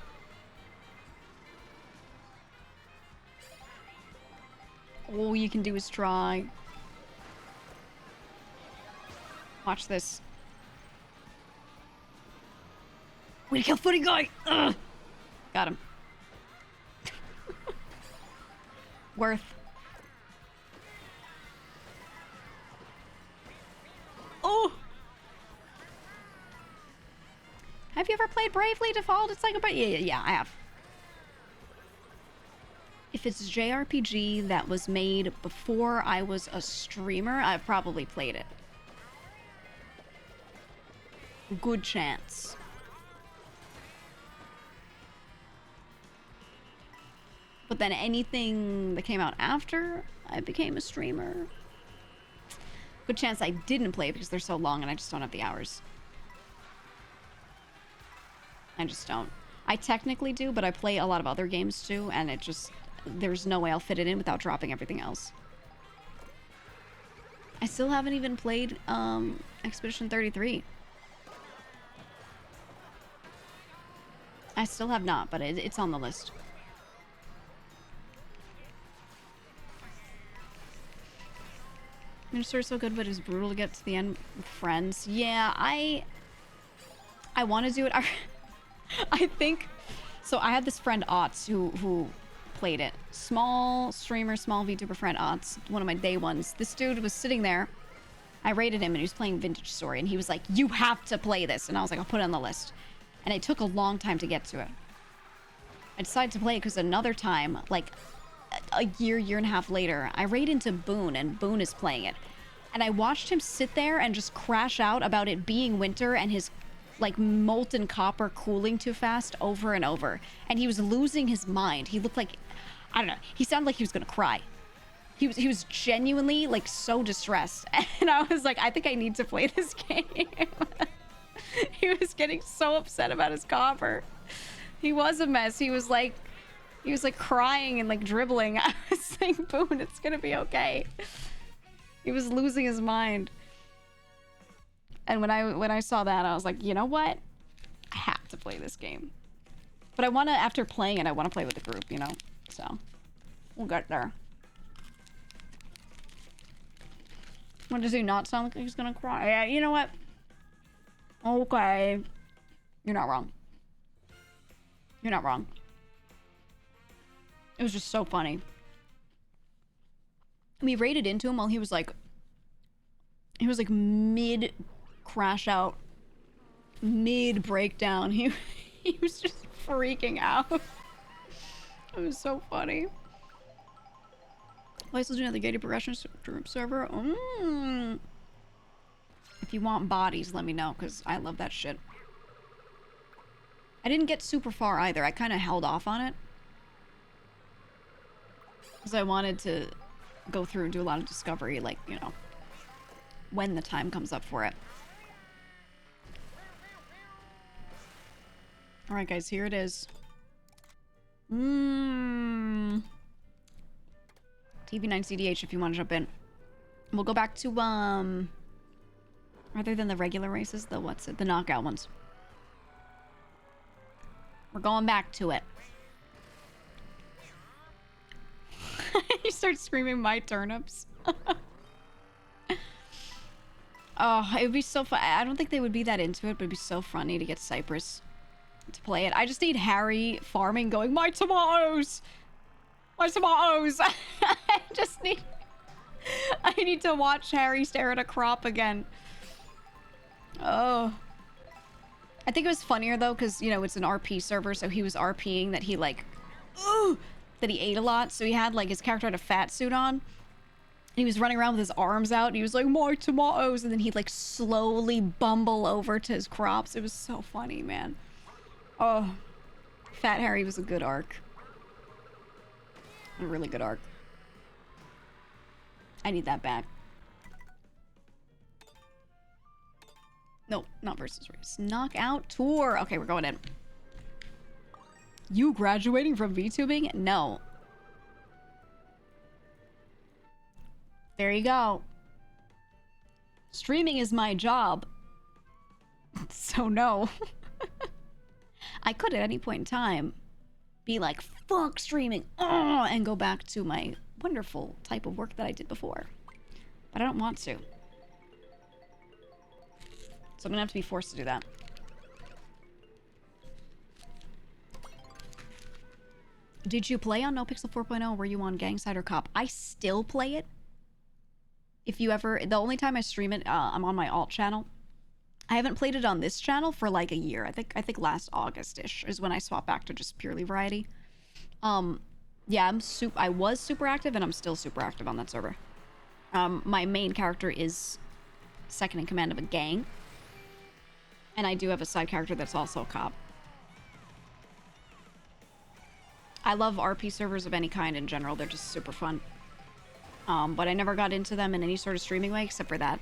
All you can do is try. Watch this. Way to kill footy guy! Ugh. Got him. Worth. Oh! Have you ever played Bravely Default? It's like a... Yeah, I have. If it's a JRPG that was made before I was a streamer, I've probably played it. Good chance. But then anything that came out after I became a streamer, good chance I didn't play because they're so long and I just don't have the hours. I just don't. I technically do, but I play a lot of other games too, and it just... There's no way I'll fit it in without dropping everything else. I still haven't even played Expedition 33. I still have not, but it's on the list. Minister's so good, but it's brutal to get to the end with friends. Yeah, I want to do it. I think... So I had this friend, Otts, who played it. Small streamer, small VTuber friend, Otts. One of my day ones. This dude was sitting there. I rated him and he was playing Vintage Story. And he was like, you have to play this. And I was like, I'll put it on the list. And it took a long time to get to it. I decided to play it because another time, like a year and a half later, I raid into Boone and Boone is playing it. And I watched him sit there and just crash out about it being winter and his like molten copper cooling too fast over and over. And he was losing his mind. He looked like, I don't know, he sounded like he was gonna cry. He was genuinely like so distressed. And I was like, I think I need to play this game. He was getting so upset about his copper. He was a mess. He was like crying and like dribbling. I was like, Boone, it's gonna be okay. He was losing his mind. And when I saw that, I was like, you know what? I have to play this game. But I want to, after playing it, I want to play with the group, you know? So, we'll get there. What, does he not sound like he's gonna cry? Yeah, you know what? Okay. You're not wrong. You're not wrong. It was just so funny. We raided into him while he was like mid crash out, mid breakdown. He was just freaking out. It was so funny. Why still do another gated progression server? If you want bodies, let me know, because I love that shit. I didn't get super far either. I kind of held off on it. Because I wanted to go through and do a lot of discovery, like, you know, when the time comes up for it. Alright, guys, here it is. TV9CDH if you want to jump in. We'll go back to, rather than the regular races, the knockout ones. We're going back to it. You start screaming, my turnips. Oh, it would be so fun. I don't think they would be that into it, but it'd be so funny to get Cypress to play it. I just need Harry farming going, my tomatoes! My tomatoes! I need to watch Harry stare at a crop again. Oh. I think it was funnier though, because, you know, it's an RP server, so he was RPing that he like, ooh, that he ate a lot. So he had like, his character had a fat suit on. He was running around with his arms out and he was like, my tomatoes. And then he'd like slowly bumble over to his crops. It was so funny, man. Oh, Fat Harry was a good arc. A really good arc. I need that back. No, not versus race. Knockout tour. Okay, we're going in. You graduating from VTubing? No. There you go. Streaming is my job. So no. I could at any point in time be like, fuck streaming, and go back to my wonderful type of work that I did before. But I don't want to. So I'm gonna have to be forced to do that. Did you play on NoPixel 4.0? Were you on Gangside or Cop? I still play it. If you ever, the only time I stream it, I'm on my alt channel. I haven't played it on this channel for like a year. I think last August-ish is when I swapped back to just purely variety. Yeah, I was super active and I'm still super active on that server. My main character is second in command of a gang. And I do have a side character that's also a cop. I love RP servers of any kind in general. They're just super fun. But I never got into them in any sort of streaming way except for that.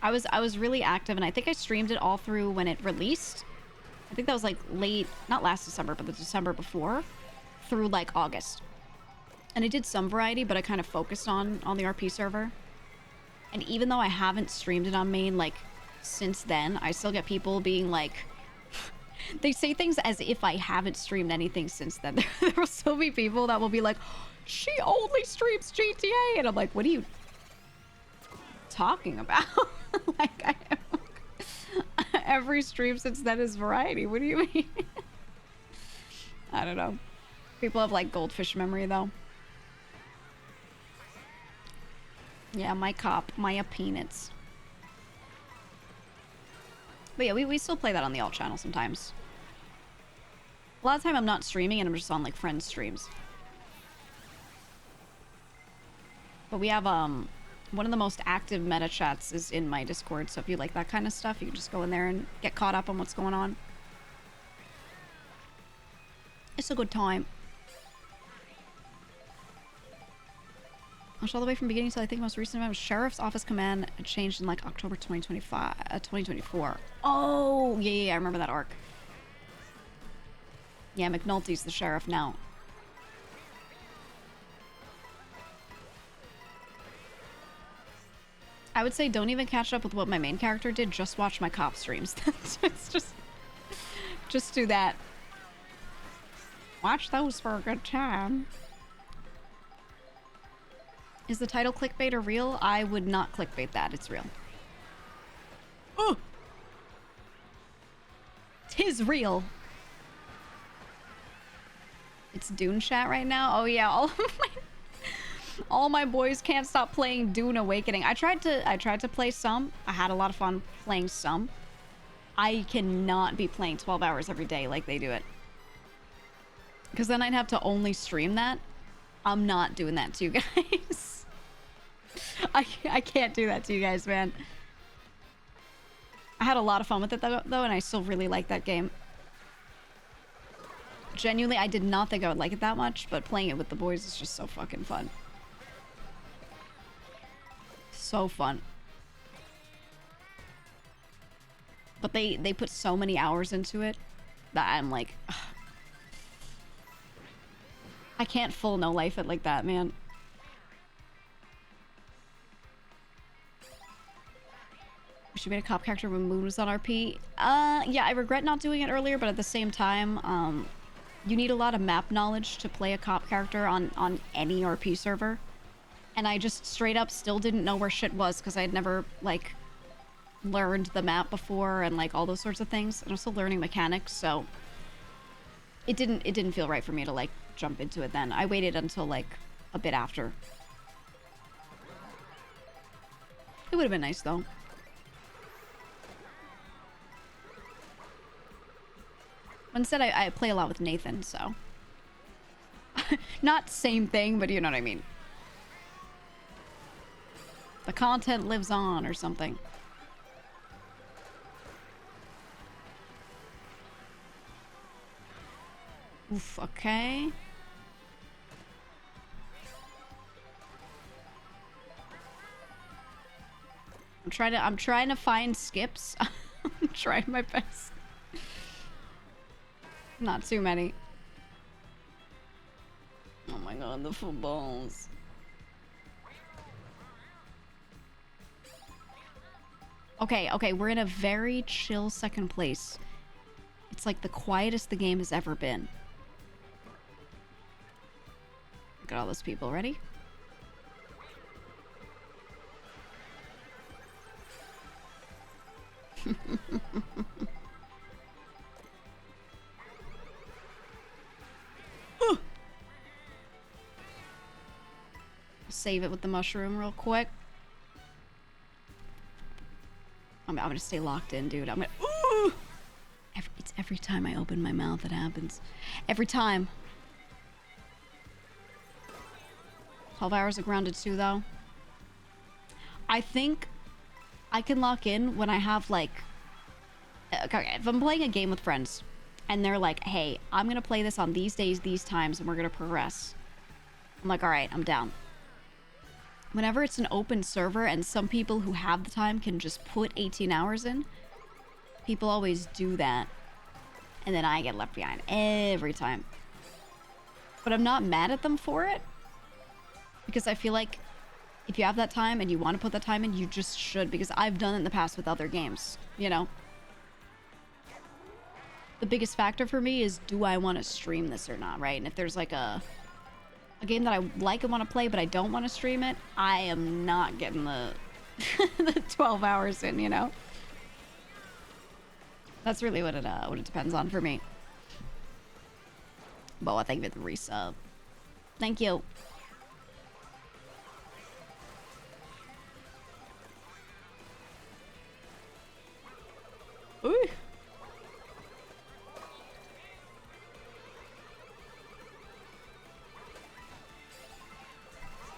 I was really active, and I think I streamed it all through when it released. I think that was like late, not last December, but the December before, through like August. And I did some variety, but I kind of focused on the RP server. And even though I haven't streamed it on main like since then, I still get people being like, they say things as if I haven't streamed anything since then. There will still be people that will be like, she only streams GTA, and I'm like, what are you talking about? Like, every stream since then is variety. What do you mean? I don't know. People have like goldfish memory though. Yeah, my cop, Maya Peanuts. But yeah, we still play that on the alt channel sometimes. A lot of the time I'm not streaming and I'm just on like friends' streams. But we have one of the most active meta chats is in my Discord, so if you like that kind of stuff, you can just go in there and get caught up on what's going on. It's a good time. All the way from beginning to I think most recent event was Sheriff's Office Command changed in like October 2024. Oh, yeah, I remember that arc. Yeah, McNulty's the sheriff now. I would say don't even catch up with what my main character did, just watch my cop streams. It's just do that. Watch those for a good time. Is the title clickbait or real? I would not clickbait that. It's real. Oh! 'Tis real. It's Dune chat right now? Oh yeah, all my boys can't stop playing Dune Awakening. I tried to play some. I had a lot of fun playing some. I cannot be playing 12 hours every day like they do it. Because then I'd have to only stream that. I'm not doing that to you guys. I can't do that to you guys, man. I had a lot of fun with it though, and I still really like that game. Genuinely, I did not think I would like it that much, but playing it with the boys is just so fucking fun. So fun. But they put so many hours into it that I'm like, ugh. I can't full no life it like that, man. We should make a cop character when Moon was on RP. Yeah, I regret not doing it earlier, but at the same time, you need a lot of map knowledge to play a cop character on any RP server. And I just straight up still didn't know where shit was because I had never, like, learned the map before and, like, all those sorts of things. And I'm still learning mechanics, so it didn't feel right for me to, like, jump into it then. I waited until, like, a bit after. It would have been nice, though. But instead, I play a lot with Nathan, so... Not same thing, but you know what I mean. The content lives on or something. Oof, okay. I'm trying to find skips. I'm trying my best. Not too many. Oh my god, the footballs. Okay, we're in a very chill second place. It's like the quietest the game has ever been. Look at all those people. Ready? Save it with the mushroom real quick. I'm gonna stay locked in, dude. I'm gonna... Ooh! It's every time I open my mouth it happens. Every time. 12 hours of grounded 2, though. I think I can lock in when I have, like... Okay, if I'm playing a game with friends, and they're like, hey, I'm gonna play this on these days, these times, and we're gonna progress. I'm like, alright, I'm down. Whenever it's an open server and some people who have the time can just put 18 hours in, people always do that. And then I get left behind every time. But I'm not mad at them for it. Because I feel like if you have that time and you want to put that time in, you just should. Because I've done it in the past with other games, you know? The biggest factor for me is, do I want to stream this or not, right? And if there's like a game that I like and want to play, but I don't want to stream it, I am not getting the, the 12 hours in, you know? That's really what it depends on for me. Boa, thank you for the resub. Thank you. Ooh.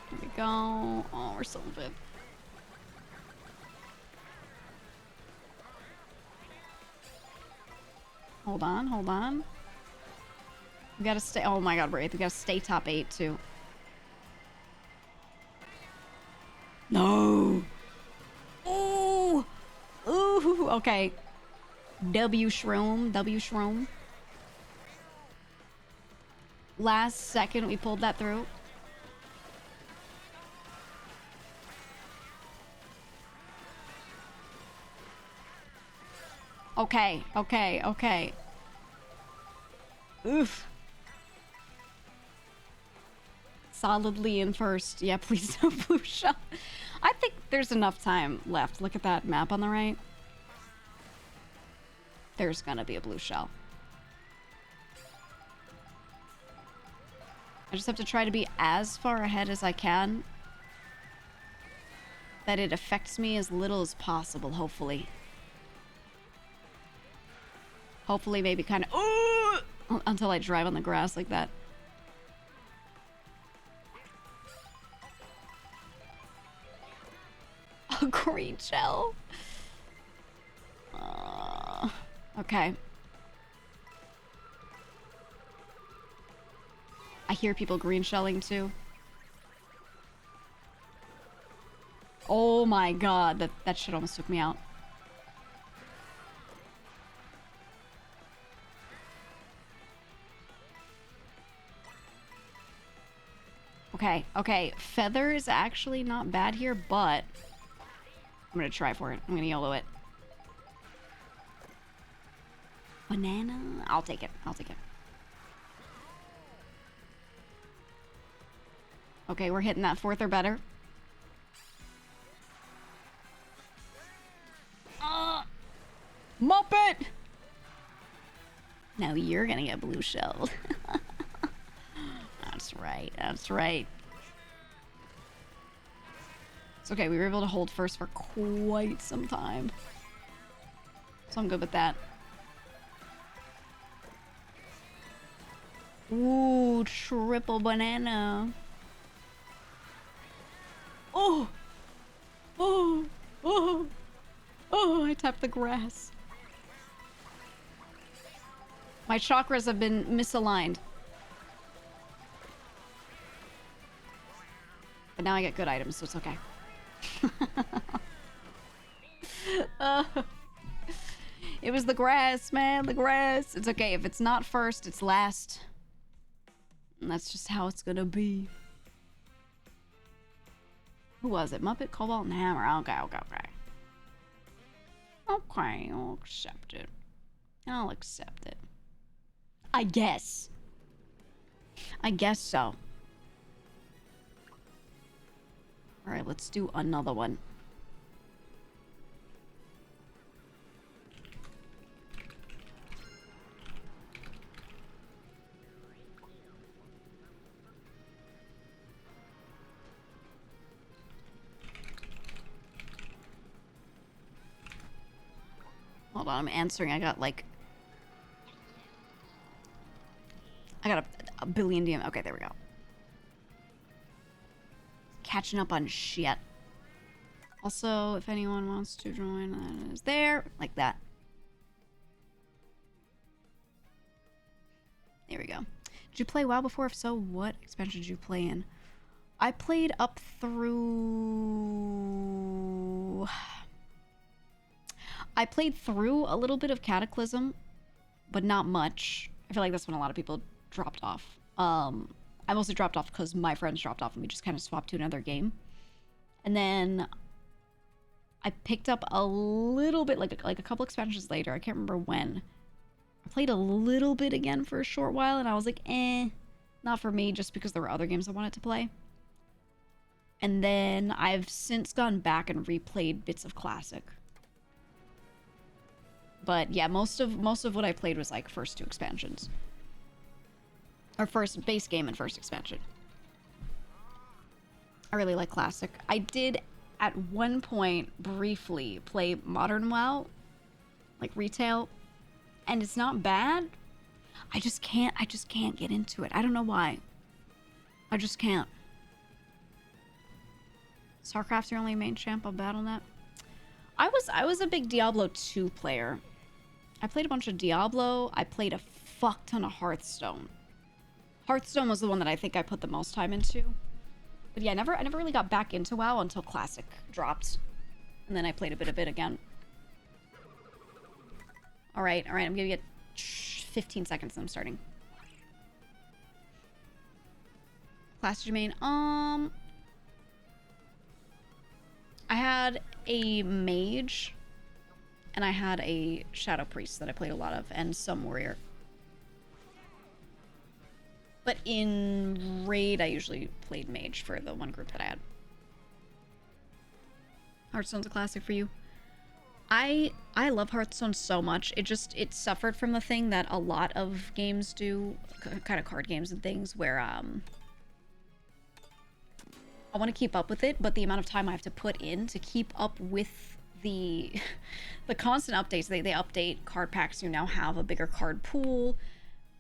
Here we go. Oh, we're so good. Hold on, hold on. We gotta stay. Oh my god, we're 8th. We gotta stay top 8 too. No. Ooh. Ooh. Okay. W shroom. W shroom. Last second we pulled that through. Okay, okay, okay. Oof. Solidly in first. Yeah, please no blue shell. I think there's enough time left. Look at that map on the right. There's gonna be a blue shell. I just have to try to be as far ahead as I can, that it affects me as little as possible, hopefully. Hopefully, maybe kind of... Ooh! Until I drive on the grass like that. A green shell. Okay. I hear people green shelling too. Oh my god, that shit almost took me out. Okay, okay. Feather is actually not bad here, but I'm gonna try for it. I'm gonna YOLO it. Banana? I'll take it. I'll take it. Okay, we're hitting that 4th or better. Muppet! Now you're gonna get blue shelled. That's right, that's right. It's okay, we were able to hold first for quite some time. So I'm good with that. Ooh, triple banana. Oh! Oh! Oh! Oh, I tapped the grass. My chakras have been misaligned. But now I get good items, so it's okay. It was the grass, man, the grass. It's okay, if it's not first, it's last. And that's just how it's gonna be. Who was it? Muppet, Cobalt, and Hammer. Okay, okay, okay. Okay, I'll accept it. I'll accept it. I guess. I guess so. Alright, let's do another one. Hold on, I'm answering. I got a billion DM. Okay, there we go. Catching up on shit. Also, if anyone wants to join, that is there. Like that. There we go. Did you play WoW before? If so, what expansion did you play in? I played up through... I played through a little bit of Cataclysm, but not much. I feel like that's when a lot of people dropped off. I mostly dropped off because my friends dropped off and we just kind of swapped to another game. And then I picked up a little bit, like a couple expansions later. I can't remember when. I played a little bit again for a short while and I was like, not for me, just because there were other games I wanted to play. And then I've since gone back and replayed bits of Classic. But yeah, most of what I played was like first 2 expansions. Or first base game and first expansion. I really like Classic. I did at one point briefly play Modern WoW, like retail, and it's not bad. I just can't get into it. I don't know why. I just can't. StarCraft's your only main champ on Battle.net. I was a big Diablo 2 player. I played a bunch of Diablo. I played a fuck ton of Hearthstone. Hearthstone was the one that I think I put the most time into. But yeah, I never really got back into WoW until Classic dropped. And then I played a bit of it again. Alright, I'm gonna get 15 seconds and I'm starting. Class Jermaine, I had a mage, and I had a shadow priest that I played a lot of, and some warrior. But in raid, I usually played mage for the one group that I had. Hearthstone's a classic for you. I love Hearthstone so much. It suffered from the thing that a lot of games do, kind of card games and things, where I want to keep up with it, but the amount of time I have to put in to keep up with the constant updates. They update card packs. You now have a bigger card pool,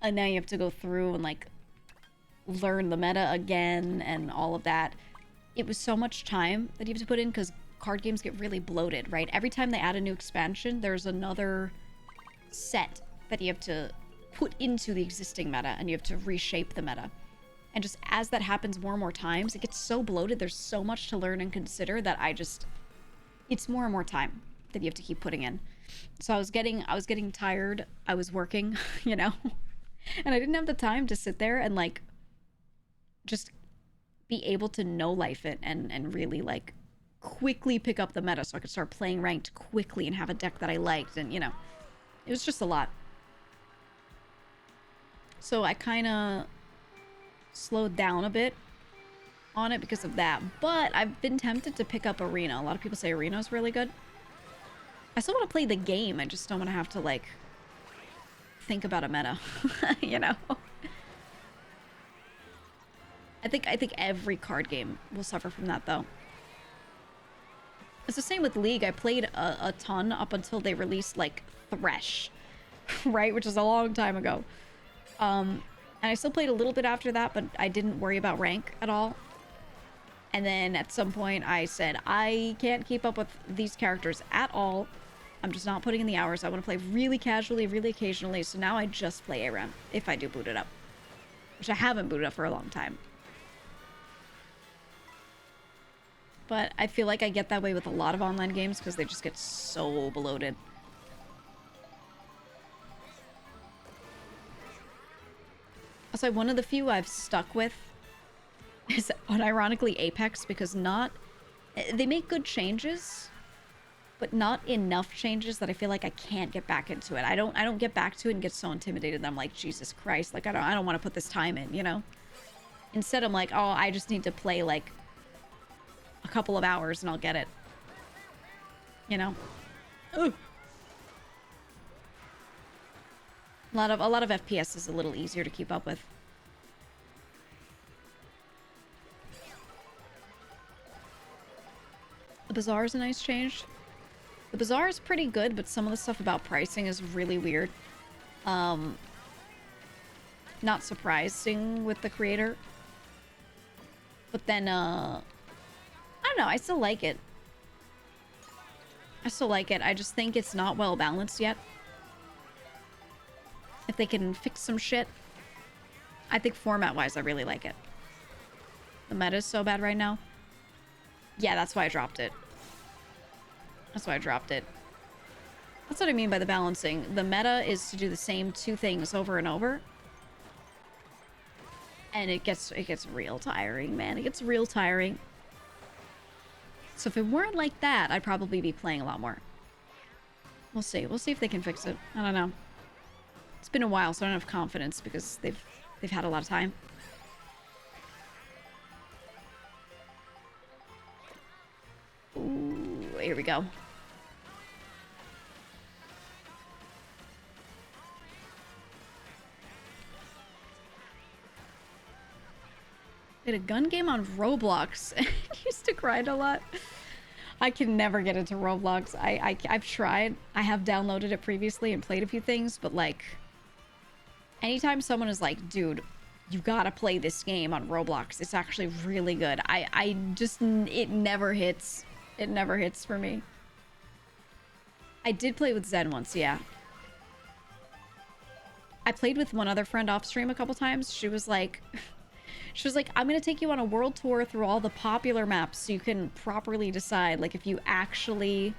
and now you have to go through and like learn the meta again and all of that. It was so much time that you have to put in because card games get really bloated, right? Every time they add a new expansion, there's another set that you have to put into the existing meta, and you have to reshape the meta. And just as that happens more and more times, it gets so bloated. There's so much to learn and consider that it's more and more time that you have to keep putting in. So I was getting tired. I was working, you know, and I didn't have the time to sit there and like just be able to know life it and really like quickly pick up the meta so I could start playing ranked quickly and have a deck that I liked. And, you know, it was just a lot. So I kind of slowed down a bit on it because of that. But I've been tempted to pick up Arena. A lot of people say Arena is really good. I still want to play the game. I just don't want to have to, like, think about a meta, you know? I think every card game will suffer from that, though. It's the same with League. I played a ton up until they released, like, Thresh, right? Which is a long time ago. And I still played a little bit after that, but I didn't worry about rank at all. And then at some point I said, I can't keep up with these characters at all. I'm just not putting in the hours. I want to play really casually, really occasionally. So now I just play ARAM if I do boot it up. Which I haven't booted up for a long time. But I feel like I get that way with a lot of online games because they just get so bloated. Also, one of the few I've stuck with is unironically Apex, because they make good changes, but not enough changes that I feel like I can't get back into it. I don't get back to it and get so intimidated that I'm like, Jesus Christ, like I don't want to put this time in, you know? Instead I'm like, oh, I just need to play like a couple of hours and I'll get it. You know? Ooh. A lot of FPS is a little easier to keep up with. The Bazaar is a nice change. The Bazaar is pretty good, but some of the stuff about pricing is really weird. Not surprising with the creator. But then, I don't know, I still like it. I just think it's not well balanced yet. If they can fix some shit. I think format-wise, I really like it. The meta is so bad right now. Yeah, that's why I dropped it. That's what I mean by the balancing. The meta is to do the same two things over and over. And it gets real tiring, man. It gets real tiring. So if it weren't like that, I'd probably be playing a lot more. We'll see. We'll see if they can fix it. I don't know. It's been a while, so I don't have confidence because they've had a lot of time. Ooh, here we go. Did a gun game on Roblox. I used to grind a lot. I can never get into Roblox. I've tried. I have downloaded it previously and played a few things, but like, anytime someone is like, dude, you gotta play this game on Roblox. It's actually really good. I just, it never hits. It never hits for me. I did play with Zen once, yeah. I played with one other friend off stream a couple times. She was like, I'm gonna take you on a world tour through all the popular maps so you can properly decide like if you actually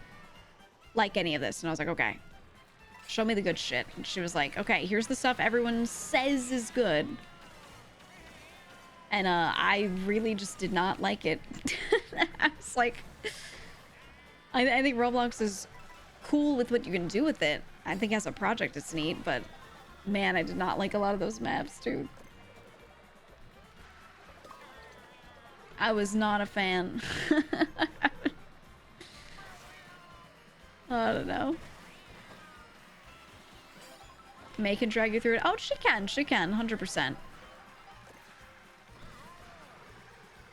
like any of this. And I was like, okay, show me the good shit. And she was like, okay, here's the stuff everyone says is good. And I really just did not like it. I was like, I think Roblox is cool with what you can do with it. I think as a project it's neat, but man, I did not like a lot of those maps, dude. I was not a fan. I don't know. May can drag you through it. Oh, she can, 100%.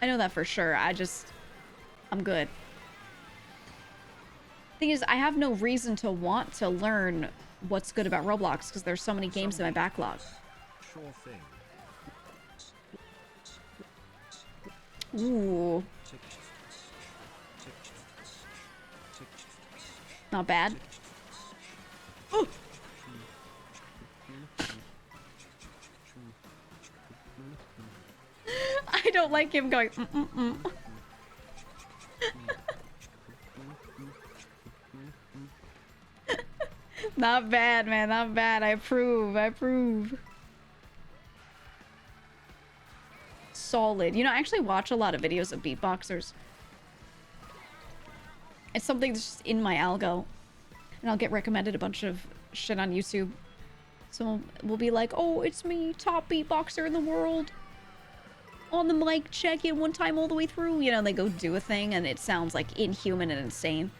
I know that for sure. I'm good. Thing is, I have no reason to want to learn what's good about Roblox because there's so many games in my backlog. Sure thing. Ooh. Not bad. Ooh. I don't like him going mm-mm-mm. Not bad, man. Not bad. I approve. Solid. You know, I actually watch a lot of videos of beatboxers. It's something that's just in my algo. And I'll get recommended a bunch of shit on YouTube. Someone will be like, oh, it's me, top beatboxer in the world. on the mic check in one time all the way through. You know, they go do a thing and it sounds like inhuman and insane.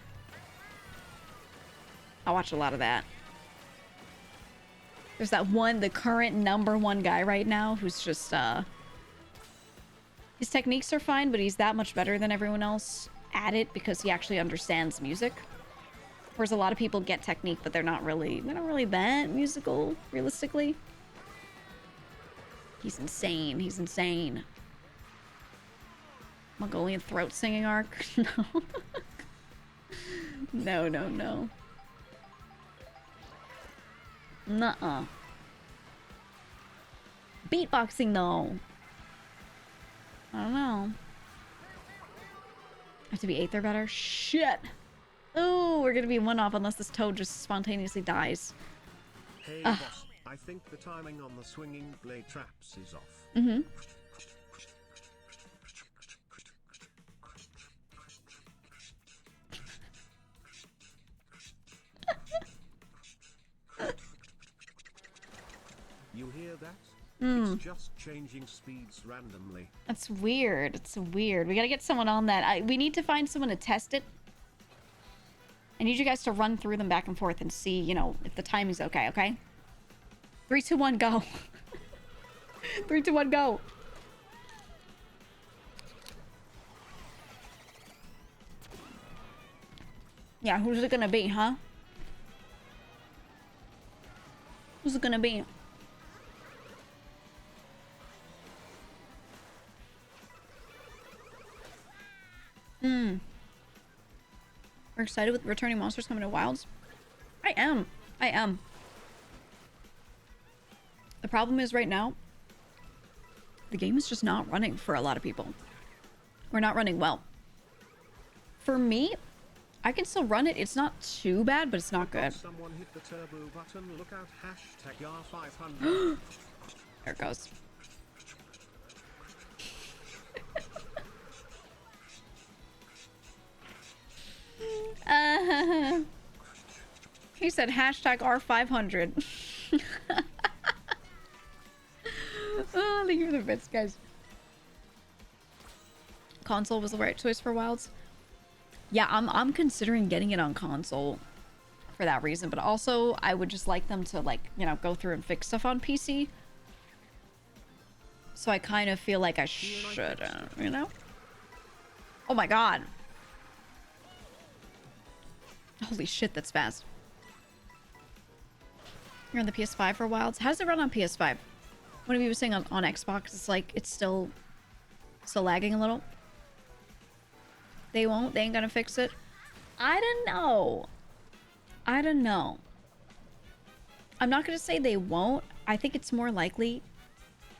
I watch a lot of that. There's that one, the current #1 guy right now who's just, his techniques are fine, but he's that much better than everyone else at it because he actually understands music. Whereas a lot of people get technique, but they're not really that musical, realistically. He's insane. He's insane. Mongolian throat singing arc? No. No, no, no. Nuh-uh. Beatboxing, though. I don't know. I have to be 8th or better? Shit! Oh, we're gonna be 1 off unless this toad just spontaneously dies. Hey, boss, I think the timing on the swinging blade traps is off. Mm-hmm. You hear that? It's just changing speeds randomly. That's weird. It's weird. We gotta get someone on that. We need to find someone to test it. I need you guys to run through them back and forth and see, you know, if the timing's okay, okay? 3, 2, 1, go. 3, 2, 1, go. Yeah, who's it gonna be, huh? Who's it gonna be? We're excited with returning monsters coming to Wilds. I am. I am. The problem is right now, the game is just not running for a lot of people. We're not running well. For me, I can still run it. It's not too bad, but it's not good. Someone hit the turbo button. Look out, #R500. There it goes. He said #R500. Oh, thank you for the bits, guys. Console was the right choice for Wilds. Yeah, I'm considering getting it on console for that reason, but also I would just like them to, like, you know, go through and fix stuff on PC. So I kind of feel like I shouldn't, you know? Oh my god. Holy shit, that's fast. You're on the PS5 for Wilds? How does it run on PS5? One of you was saying on Xbox, it's like, it's still lagging a little. They ain't gonna fix it. I don't know. I don't know. I'm not gonna say they won't. I think it's more likely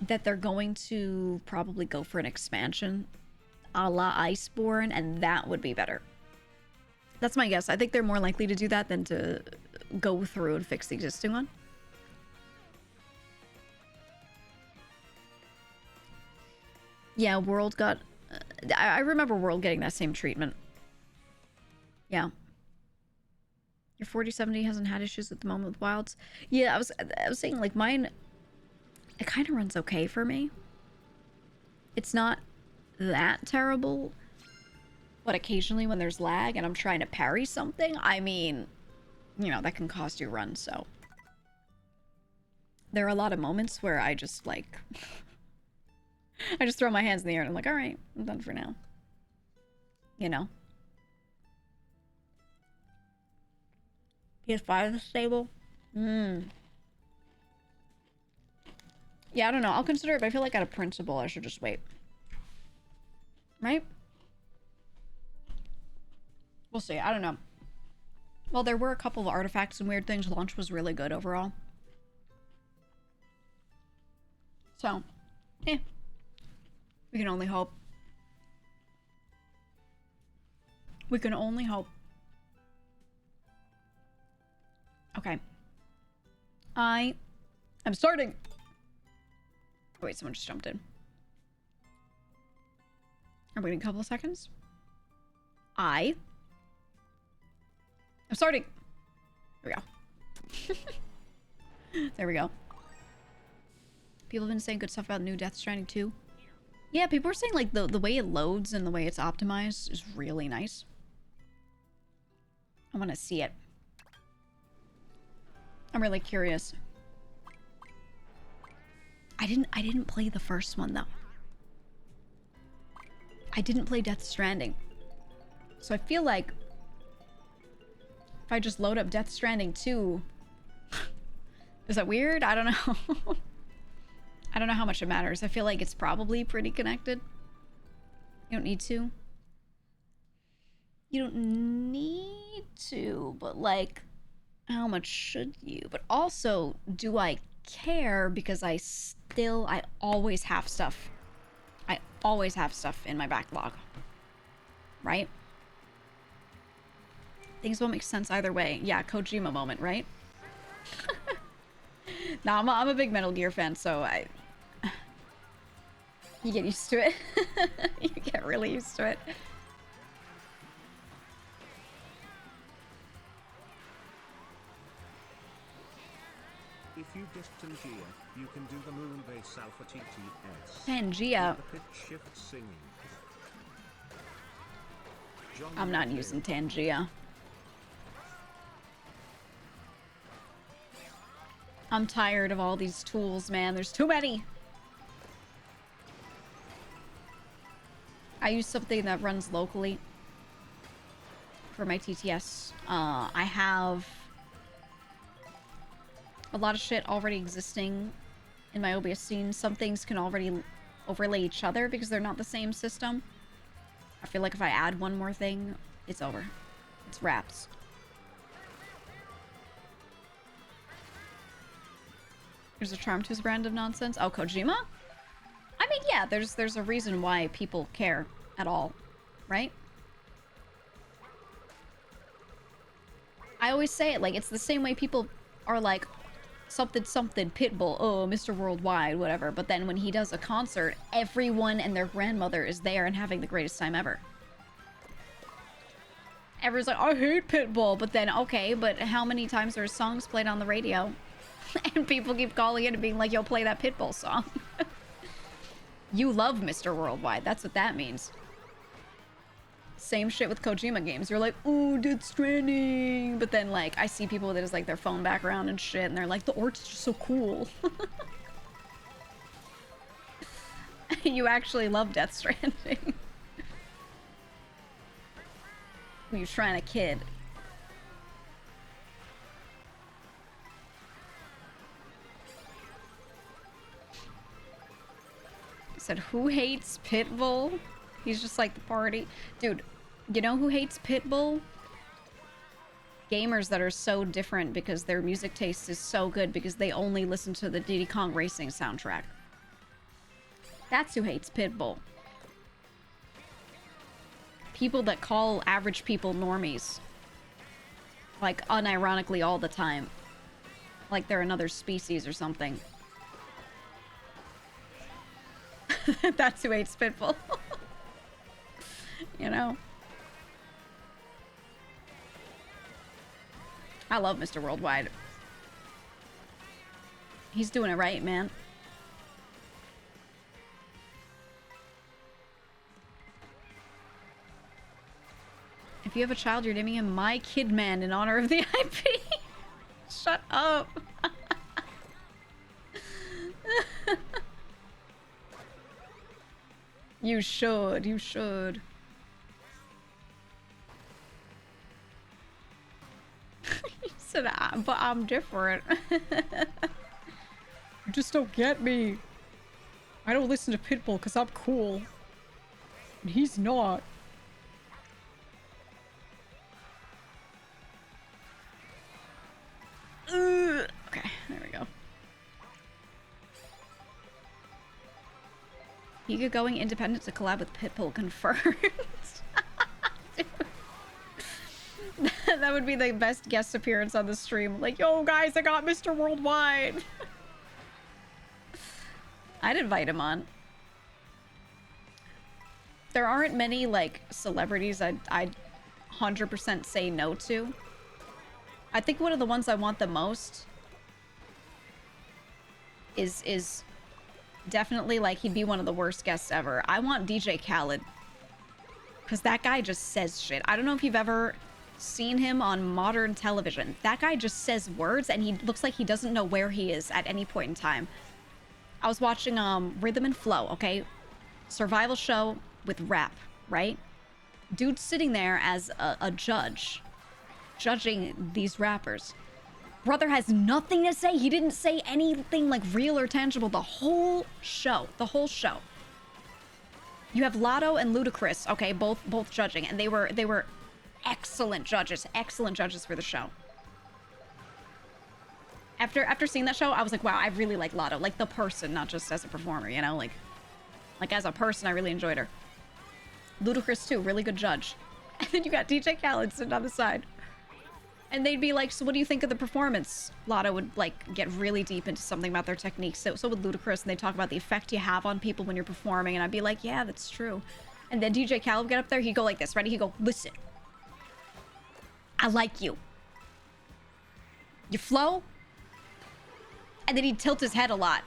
that they're going to probably go for an expansion a la Iceborne, and that would be better. That's my guess. I think they're more likely to do that than to go through and fix the existing one. Yeah, World got... I remember World getting that same treatment. Yeah. Your 4070 hasn't had issues at the moment with Wilds. Yeah, I was saying, like, mine... It kind of runs okay for me. It's not that terrible. But occasionally when there's lag and I'm trying to parry something, I mean, you know, that can cost you runs, so. There are a lot of moments where I just, like... I just throw my hands in the air and I'm like, alright, I'm done for now. You know? PS5 is stable? Yeah, I don't know. I'll consider it, but I feel like out of principle, I should just wait. Right? We'll see. I don't know. Well, there were a couple of artifacts and weird things. Launch was really good overall. So, eh. We can only hope. We can only hope. Okay. I'm starting. Oh, wait, someone just jumped in. I'm waiting a couple of seconds. I'm starting. There we go. There we go. People have been saying good stuff about new Death Stranding 2. Yeah, people are saying like the way it loads and the way it's optimized is really nice. I want to see it. I'm really curious. I didn't play the first one though. I didn't play Death Stranding. So I feel like if I just load up Death Stranding 2, is that weird? I don't know. I don't know how much it matters. I feel like it's probably pretty connected. You don't need to. You don't need to, but like, how much should you? But also, do I care? Because I always have stuff. I always have stuff in my backlog. Right? Things won't make sense either way. Yeah, Kojima moment, right? No, I'm a big Metal Gear fan, so you get used to it. You get really used to it. If you dissed Tangia, you can do the moon base alpha TTS. Tangia. The pitch shift singing. I'm not using Tangia. I'm tired of all these tools, man. There's too many. I use something that runs locally for my TTS. I have a lot of shit already existing in my OBS scene. Some things can already overlay each other because they're not the same system. I feel like if I add one more thing, it's over. It's wraps. There's a charm to his brand of nonsense. Oh, Kojima? I mean, yeah, there's a reason why people care at all, right? I always say it, like, it's the same way people are like, something something Pitbull, oh, Mr. Worldwide, whatever. But then when he does a concert, everyone and their grandmother is there and having the greatest time ever. Everyone's like, I hate Pitbull. But then, okay, but how many times are his songs played on the radio? And people keep calling it and being like, yo, play that Pitbull song. You love Mr. Worldwide. That's what that means. Same shit with Kojima games. You're like, ooh, Death Stranding. But then, like, I see people that is like their phone background and shit, and they're like, the art's just so cool. You actually love Death Stranding. You're trying to kid. Said, who hates Pitbull? He's just like the party. Dude, you know who hates Pitbull? Gamers that are so different because their music taste is so good because they only listen to the Diddy Kong Racing soundtrack. That's who hates Pitbull. People that call average people normies. Like, unironically all the time. Like they're another species or something. That's who hates Pitbull. You know? I love Mr. Worldwide. He's doing it right, man. If you have a child, you're naming him My Kid Man in honor of the IP. Shut up. You should. You should. He said, but I'm different. You just don't get me. I don't listen to Pitbull because I'm cool. And he's not. Okay, there we go. GEEGA going independent to collab with Pitbull confirmed. That would be the best guest appearance on the stream. Like, yo guys, I got Mr. Worldwide. I'd invite him on. There aren't many like celebrities I'd 100% say no to. I think one of the ones I want the most is Definitely, like, he'd be one of the worst guests ever. I want DJ Khaled. Because that guy just says shit. I don't know if you've ever seen him on modern television. That guy just says words, and he looks like he doesn't know where he is at any point in time. I was watching Rhythm and Flow, okay? Survival show with rap, right? Dude's sitting there as a judge, judging these rappers. Brother has nothing to say. He didn't say anything like real or tangible the whole show. The whole show. You have Lotto and Ludacris, okay, both judging, and they were excellent judges for the show. After seeing that show, I was like, wow, I really like Lotto, like the person, not just as a performer, you know, like as a person, I really enjoyed her. Ludacris too, really good judge. And then you got DJ Khaled sitting on the side. And they'd be like, so what do you think of the performance? Lotto would like get really deep into something about their techniques. So would Ludacris, and they talk about the effect you have on people when you're performing. And I'd be like, yeah, that's true. And then DJ Khaled would get up there, he'd go like this, ready? He'd go, listen, I like you. You flow? And then he'd tilt his head a lot.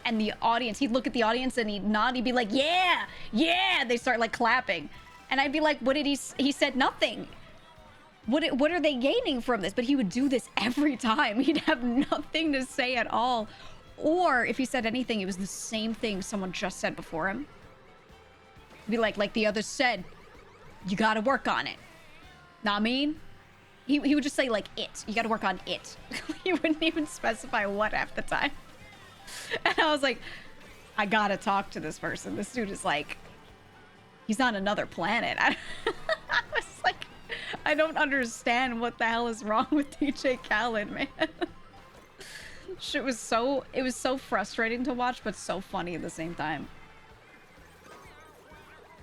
And the audience, he'd look at the audience and he'd nod, he'd be like, yeah, yeah. They start like clapping. And I'd be like, what did he said nothing. What are they gaining from this? But he would do this every time. He'd have nothing to say at all. Or if he said anything, it was the same thing someone just said before him. He'd be like the others said, you gotta work on it. Know what I mean? He would just say like it. You gotta work on it. He wouldn't even specify what half the time. And I was like, I gotta talk to this person. This dude is like, he's on another planet. I was like, I don't understand what the hell is wrong with DJ Khaled, man. Shit was it was so frustrating to watch, but so funny at the same time.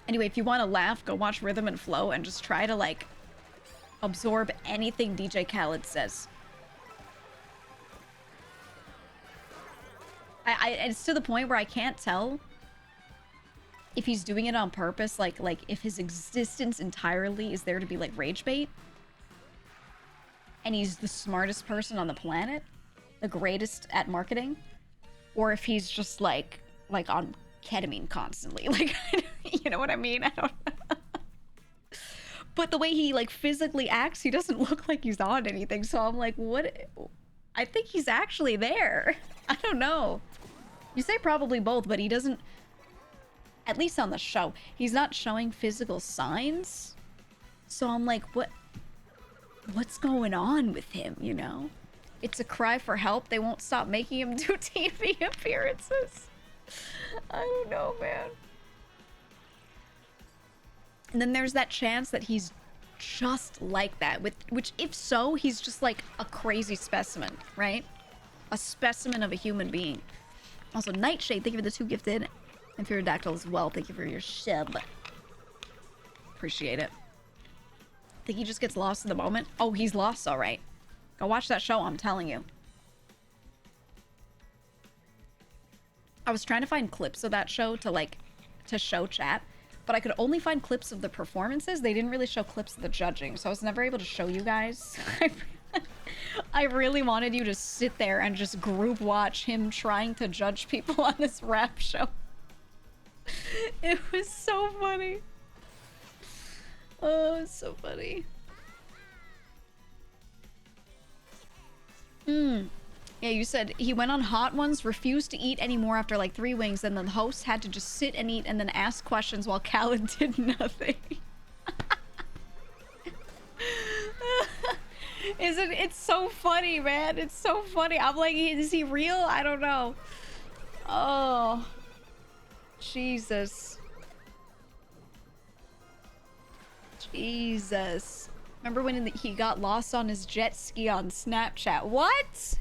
Anyway, if you want to laugh, go watch Rhythm and Flow and just try to like absorb anything DJ Khaled says. It's to the point where I can't tell if he's doing it on purpose, like if his existence entirely is there to be like rage bait, and he's the smartest person on the planet, the greatest at marketing, or if he's just like on ketamine constantly, like, you know what I mean? I don't know. But the way he like physically acts, he doesn't look like he's on anything, so I'm like, what? I think he's actually there. I don't know. You say probably both, but he doesn't, at least on the show, he's not showing physical signs. So I'm like, what's going on with him, you know? It's a cry for help. They won't stop making him do TV appearances. I don't know, man. And then there's that chance that he's just like that, which if so, he's just like a crazy specimen, right? A specimen of a human being. Also, Nightshade, thank you for the 2 gifted. And Pterodactyl as well, thank you for your shib. Appreciate it. Think he just gets lost in the moment? Oh, he's lost, all right. Go watch that show, I'm telling you. I was trying to find clips of that show to show chat, but I could only find clips of the performances. They didn't really show clips of the judging, so I was never able to show you guys. I really wanted you to sit there and just group watch him trying to judge people on this rap show. It was so funny. Oh, it's so funny. Yeah, you said he went on Hot Ones, refused to eat anymore after like 3 wings, and then the host had to just sit and eat and then ask questions while Khaled did nothing. It's so funny, man. It's so funny. I'm like, is he real? I don't know. Oh, Jesus. Jesus. Remember when he got lost on his jet ski on Snapchat? What?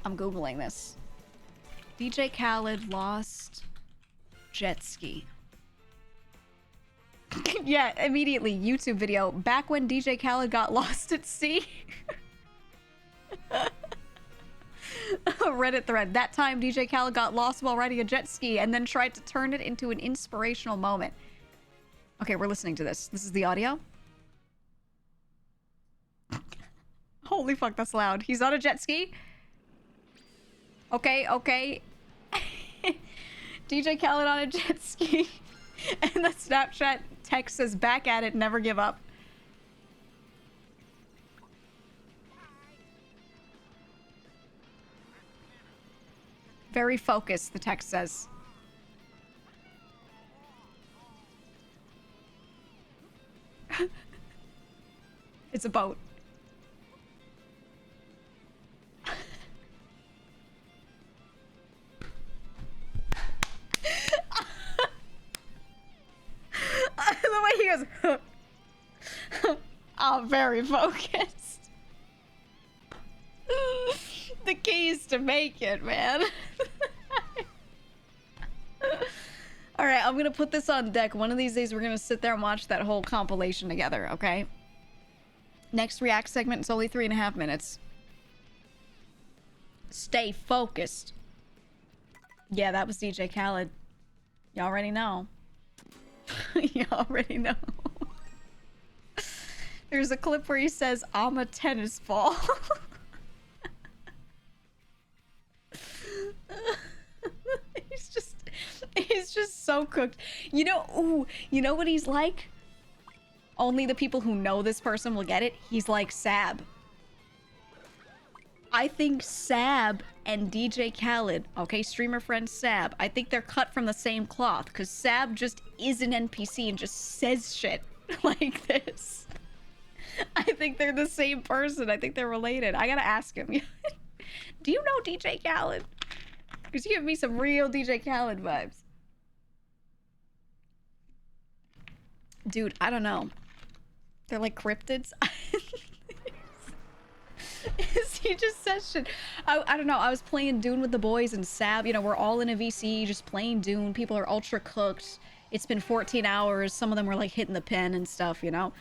I'm Googling this. DJ Khaled lost jet ski. Yeah, immediately. YouTube video. Back when DJ Khaled got lost at sea. Reddit thread. That time DJ Khaled got lost while riding a jet ski and then tried to turn it into an inspirational moment. Okay, we're listening to this. This is the audio. Holy fuck, that's loud. He's on a jet ski. Okay, okay. DJ Khaled on a jet ski. And the Snapchat text says, back at it, never give up. Very focused, the text says. It's a boat. The way he goes, I'm very focused. The keys to make it, man. All right, I'm gonna put this on deck. One of these days, we're gonna sit there and watch that whole compilation together, okay? Next React segment, it's only 3.5 minutes. Stay focused. Yeah, that was DJ Khaled. Y'all already know. You already know. There's a clip where he says, I'm a tennis ball. He's just so cooked. You know, ooh, you know what he's like? Only the people who know this person will get it. He's like Sab. I think Sab and DJ Khaled, okay, streamer friend Sab, I think they're cut from the same cloth, because Sab just is an NPC and just says shit like this. I think they're the same person. I think they're related. I gotta ask him. Do you know DJ Khaled? Because you give me some real DJ Khaled vibes. Dude, I don't know. They're like cryptids. He just says shit. I don't know. I was playing Dune with the boys and Sab. You know, we're all in a VC just playing Dune. People are ultra cooked. It's been 14 hours. Some of them were like hitting the pen and stuff, you know?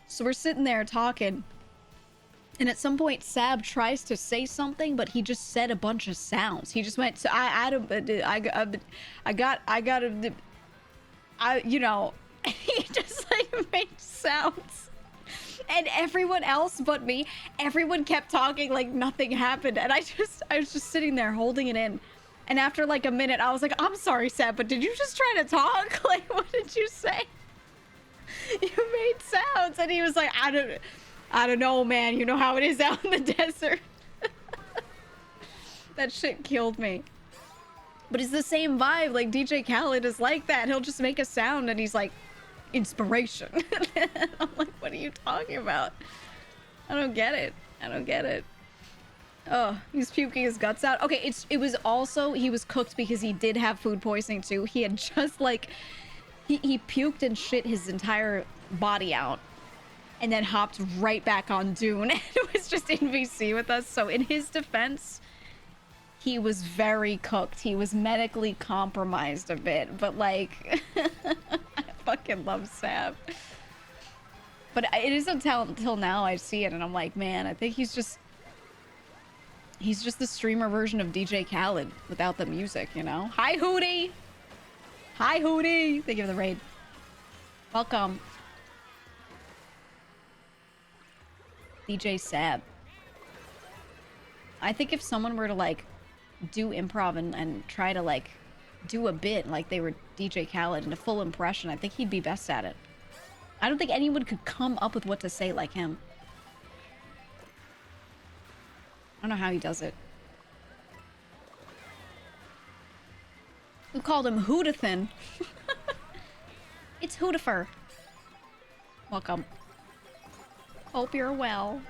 So we're sitting there talking. And at some point, Sab tries to say something, but he just said a bunch of sounds. He just went, so you know, he just like made sounds. And everyone else but me, everyone kept talking like nothing happened. And I was just sitting there holding it in. And after like a minute, I was like, I'm sorry, Sab, but did you just try to talk? Like, what did you say? You made sounds. And he was like, I don't know, man. You know how it is out in the desert. That shit killed me. But it's the same vibe. Like, DJ Khaled is like that. He'll just make a sound and he's like, inspiration. I'm like, what are you talking about? I don't get it. I don't get it. Oh, he's puking his guts out. Okay, it was also, he was cooked because he did have food poisoning too. He had just like, he puked and shit his entire body out and then hopped right back on Dune and was just in VC with us. So in his defense, he was very cooked. He was medically compromised a bit, but like, I fucking love Sab. But it isn't until now I see it and I'm like, man, I think he's just the streamer version of DJ Khaled without the music, you know? Hi, Hootie! Hi, Hootie! Thank you for the raid. Welcome. DJ Sab. I think if someone were to, like, do improv and try to, like, do a bit like they were DJ Khaled and a full impression, I think he'd be best at it. I don't think anyone could come up with what to say like him. I don't know how he does it. Who called him Hootathan? It's Hootifer. Welcome. Hope you're well.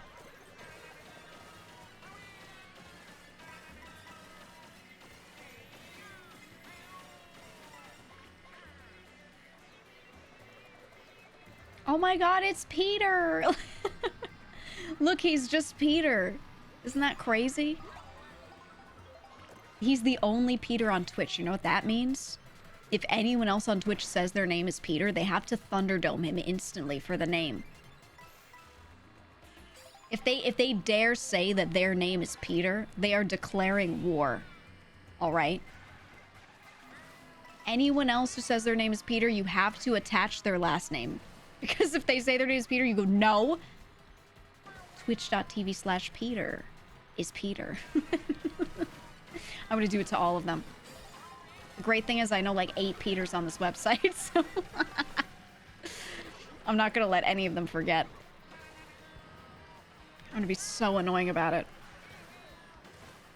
Oh my god, it's Peter! Look, he's just Peter. Isn't that crazy? He's the only Peter on Twitch. You know what that means? If anyone else on Twitch says their name is Peter, they have to Thunderdome him instantly for the name. If they dare say that their name is Peter, they are declaring war. Alright? Anyone else who says their name is Peter, you have to attach their last name. Because if they say their name is Peter, you go, no. Twitch.tv/Peter is Peter. I'm gonna do it to all of them. The great thing is I know like 8 Peters on this website, so I'm not gonna let any of them forget. I'm gonna be so annoying about it.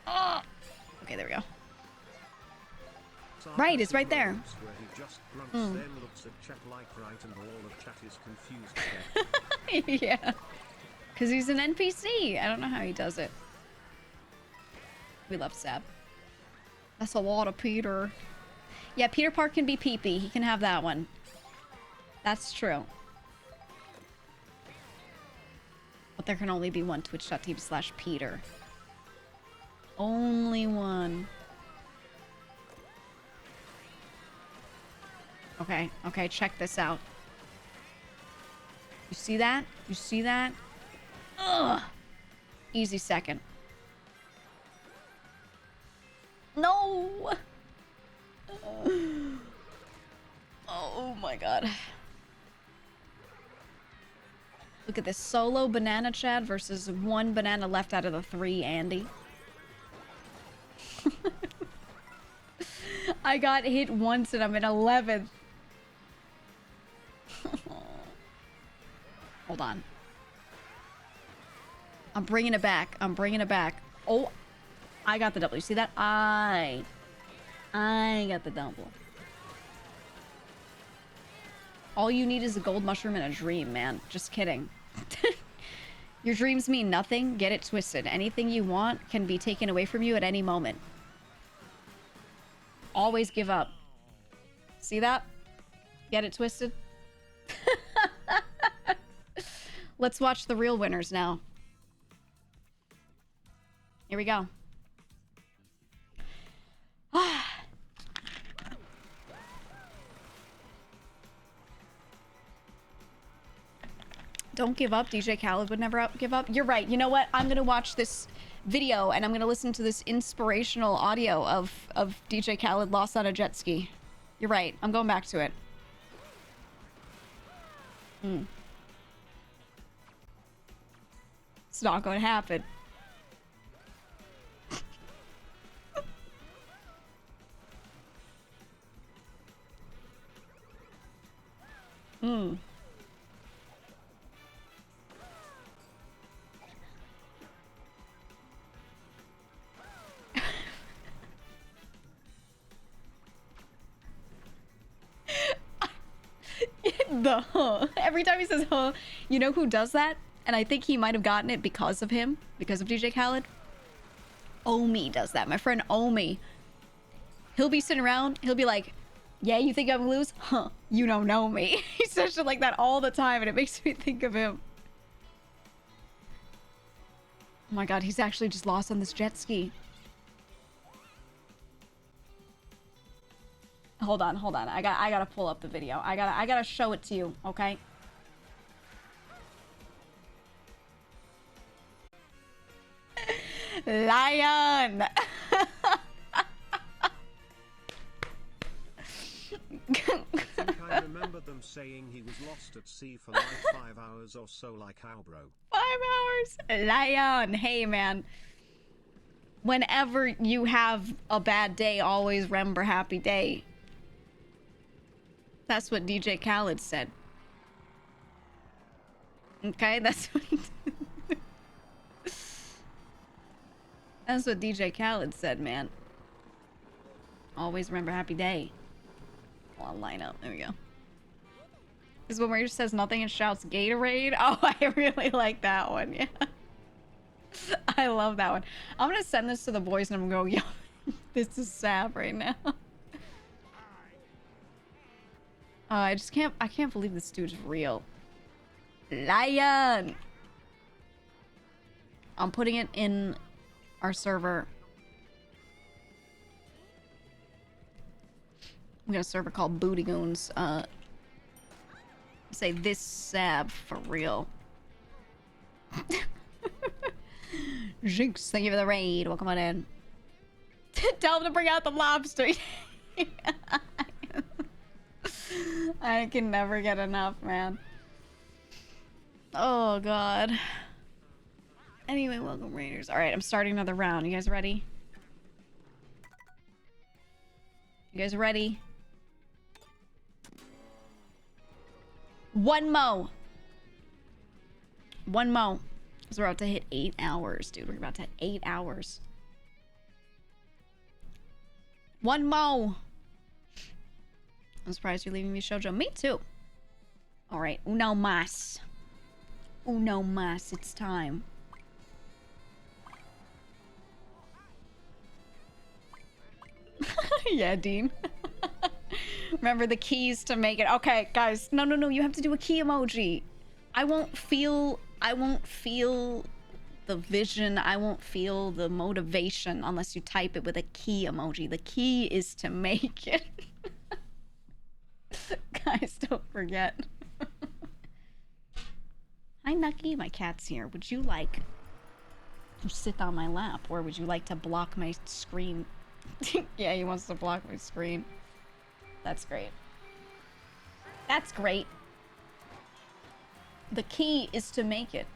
Oh! Okay, there we go. Right, it's right there. Where he just grunts, then looks at chat like right, and all of chat is confused. Yeah. Because he's an NPC. I don't know how he does it. We love Sab. That's a lot of Peter. Yeah, Peter Park can be pee-pee. He can have that one. That's true. But there can only be one twitch.tv/Peter. Only one. Okay, okay, check this out. You see that? You see that? Ugh! Easy second. No! Oh my god. Look at this solo banana Chad versus 1 banana left out of the 3 Andy. I got hit once and I'm in 11th. Hold on. I'm bringing it back. I'm bringing it back. Oh, I got the double. You see that? I got the double. All you need is a gold mushroom and a dream, man. Just kidding. Your dreams mean nothing. Get it twisted. Anything you want can be taken away from you at any moment. Always give up. See that? Get it twisted? Let's watch the real winners now. Here we go. Don't give up. DJ Khaled would never give up. You're right. You know what? I'm going to watch this video and I'm going to listen to this inspirational audio of DJ Khaled lost on a jet ski. You're right. I'm going back to it. It's not going to happen. The huh. Every time he says huh, you know who does that? And I think he might have gotten it because of him, because of DJ Khaled. Omi does that. My friend Omi. He'll be sitting around, he'll be like, yeah, you think I'm gonna lose? Huh, you don't know me. He says shit like that all the time and it makes me think of him. Oh my god, he's actually just lost on this jet ski. Hold on. I gotta pull up the video. I gotta show it to you, okay? Lion! I think I remember them saying he was lost at sea for like 5 hours or so, like how, bro? 5 hours! Lion! Hey, man. Whenever you have a bad day, always remember happy day. That's what DJ Khaled said. Okay, that's what... That's what DJ Khaled said, man. Always remember happy day. I'll line up. There we go. This is when where he just says nothing and shouts Gatorade. Oh, I really like that one. Yeah. I love that one. I'm gonna send this to the boys and I'm gonna go, yo, this is sad right now. I can't believe this dude's real. Lion! I'm putting it in our server. We got a server called Booty Goons. Say this Sab for real. Jinx, thank you for the raid. Welcome on in. Tell him to bring out the lobster. I can never get enough, man. Oh, God. Anyway, welcome, Raiders. Alright, I'm starting another round. You guys ready? You guys ready? One mo. One mo. Because we're about to hit 8 hours, dude. We're about to hit 8 hours. One mo. I'm surprised you're leaving me, Shoujo. Me too. All right. Uno mas. Uno mas. It's time. Yeah, Dean. Remember the keys to make it. Okay, guys. No, no, no. You have to do a key emoji. I won't feel the vision. I won't feel the motivation unless you type it with a key emoji. The key is to make it. Guys, don't forget. Hi, Nucky. My cat's here. Would you like to sit on my lap, or would you like to block my screen? Yeah, he wants to block my screen. That's great. That's great. The key is to make it.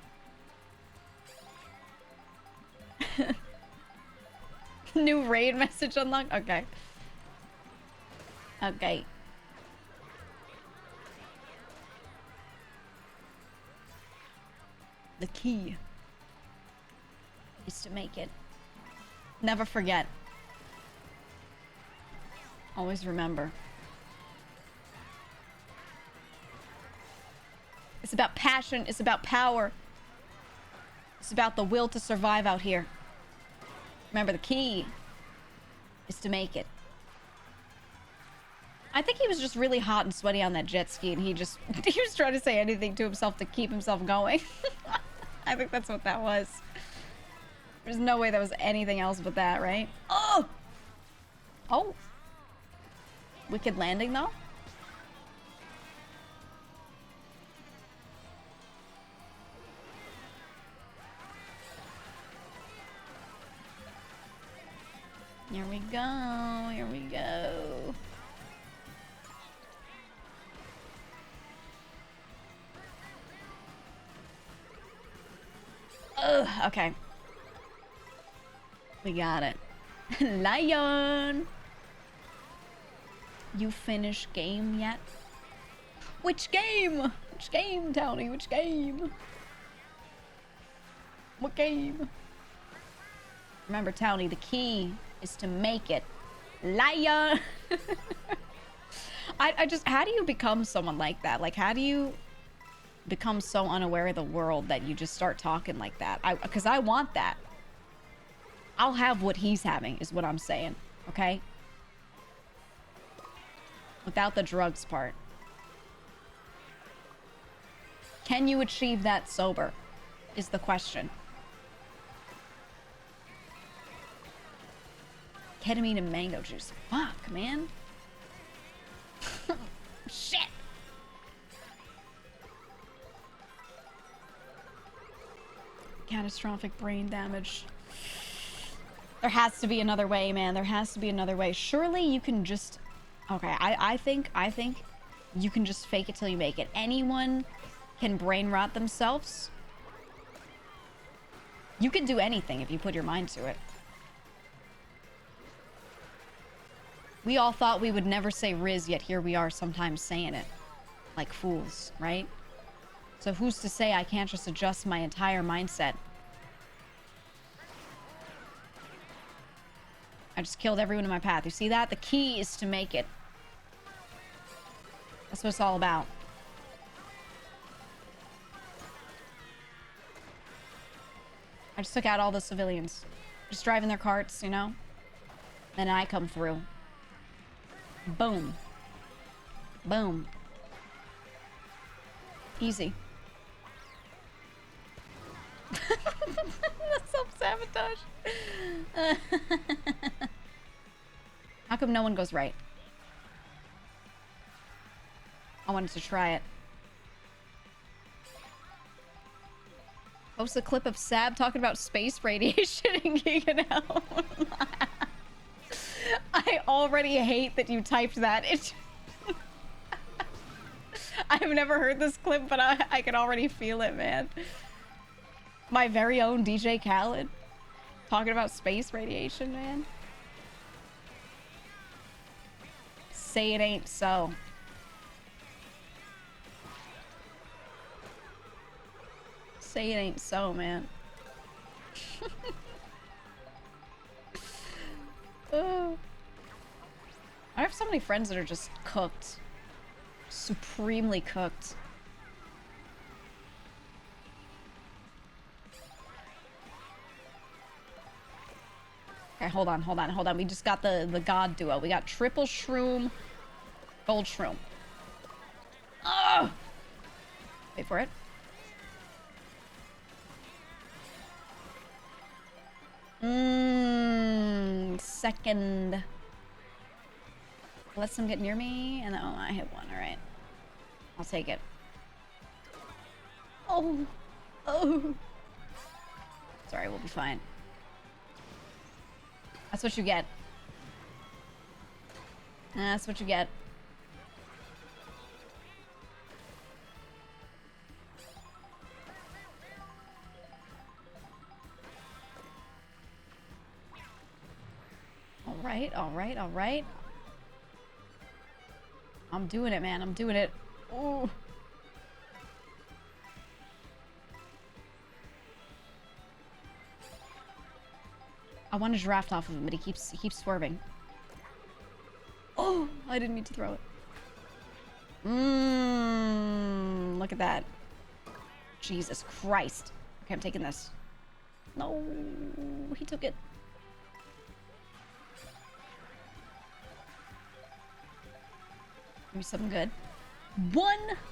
New raid message unlocked? Okay. Okay. The key is to make it. Never forget. Always remember. It's about passion. It's about power. It's about the will to survive out here. Remember, the key is to make it. I think he was just really hot and sweaty on that jet ski, and he was trying to say anything to himself to keep himself going. I think that's what that was. There's no way that was anything else but that, right? Oh! Oh! Wicked landing, though? Here we go. Here we go. Ugh, okay. We got it. Lion! You finished game yet? Which game? Which game, Tony? Which game? What game? Remember, Tony, the key is to make it. Lion! I just, how do you become someone like that? Like, how do you become so unaware of the world that you just start talking like that? Because I want that. I'll have what he's having, is what I'm saying. Okay? Without the drugs part. Can you achieve that sober? Is the question. Ketamine and mango juice. Fuck, man. Shit. Catastrophic brain damage. There has to be another way, man. There has to be another way. Surely you can just... Okay, I think you can just fake it till you make it. Anyone can brain rot themselves. You can do anything if you put your mind to it. We all thought we would never say Riz, yet here we are sometimes saying it. Like fools, right? So who's to say I can't just adjust my entire mindset? I just killed everyone in my path. You see that? The key is to make it. That's what it's all about. I just took out all the civilians. Just driving their carts, you know? Then I come through. Boom. Boom. Easy. That's self-sabotage. How come no one goes right? I wanted to try it. Post a clip of Sab talking about space radiation in GEEGA now. I already hate that you typed that. I've never heard this clip, but I can already feel it, man. My very own DJ Khaled talking about space radiation, man. Say it ain't so. Say it ain't so, man. Oh. I have so many friends that are just cooked. Supremely cooked. Okay, hold on. We just got the god duo. We got triple shroom, gold shroom. Oh! Wait for it. Second. Let some get near me, and oh, I hit one. All right, I'll take it. Oh, sorry, we'll be fine. That's what you get. That's what you get. All right. I'm doing it, man. I'm doing it. Ooh. I want to draft off of him, but he keeps swerving. Oh, I didn't mean to throw it. Look at that. Jesus Christ. Okay, I'm taking this. No, he took it. Give me something good.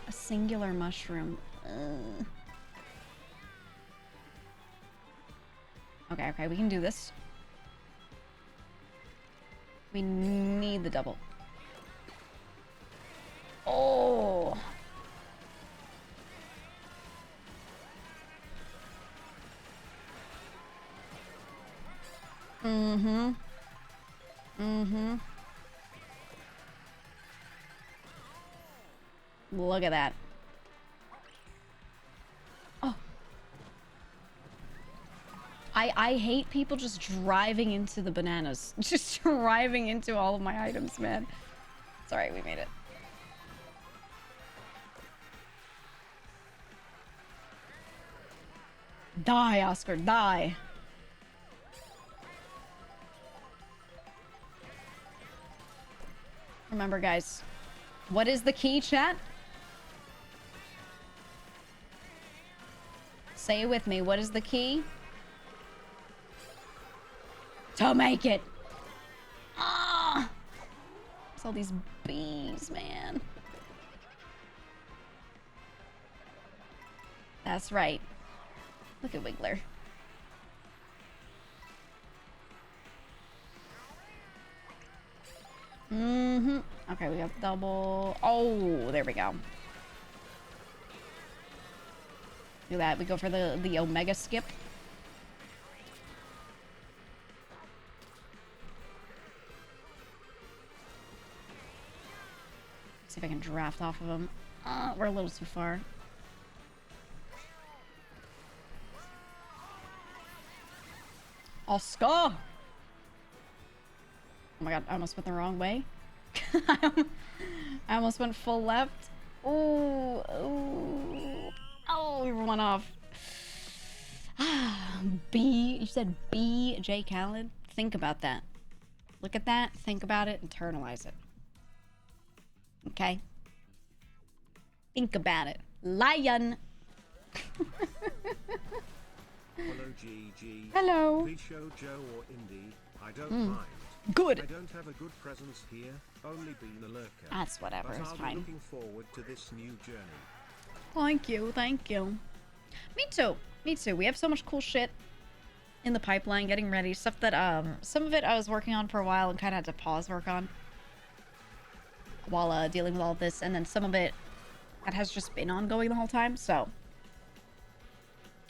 A singular mushroom. Okay, we can do this. We need the double. Oh. Look at that. Oh. I hate people just driving into the bananas. Just driving into all of my items, man. It's alright, we made it. Die, Oscar, die. Remember, guys, what is the key, chat? Say it with me. What is the key? To make it. Ah! It's all these bees, man. That's right. Look at Wiggler. Okay, we got double. Oh, there we go. Do that. We go for the omega skip. See if I can draft off of him. We're a little too far. Oscar! Oh my god, I almost went the wrong way. I almost went full left. Oh, we went off. B, you said B, J Khaled? Think about that. Look at that, think about it, internalize it. Okay? Think about it. Lion! Hello, GG. Hello. VShojo or indie, I don't mind. Good. I don't have a good presence here, only being a lurker. That's whatever, but it's I'll fine. be looking forward to this new journey. Thank you, thank you. Me too, me too. We have so much cool shit in the pipeline, getting ready. Stuff that, some of it I was working on for a while and kind of had to pause work on while dealing with all of this. And then some of it that has just been ongoing the whole time, so.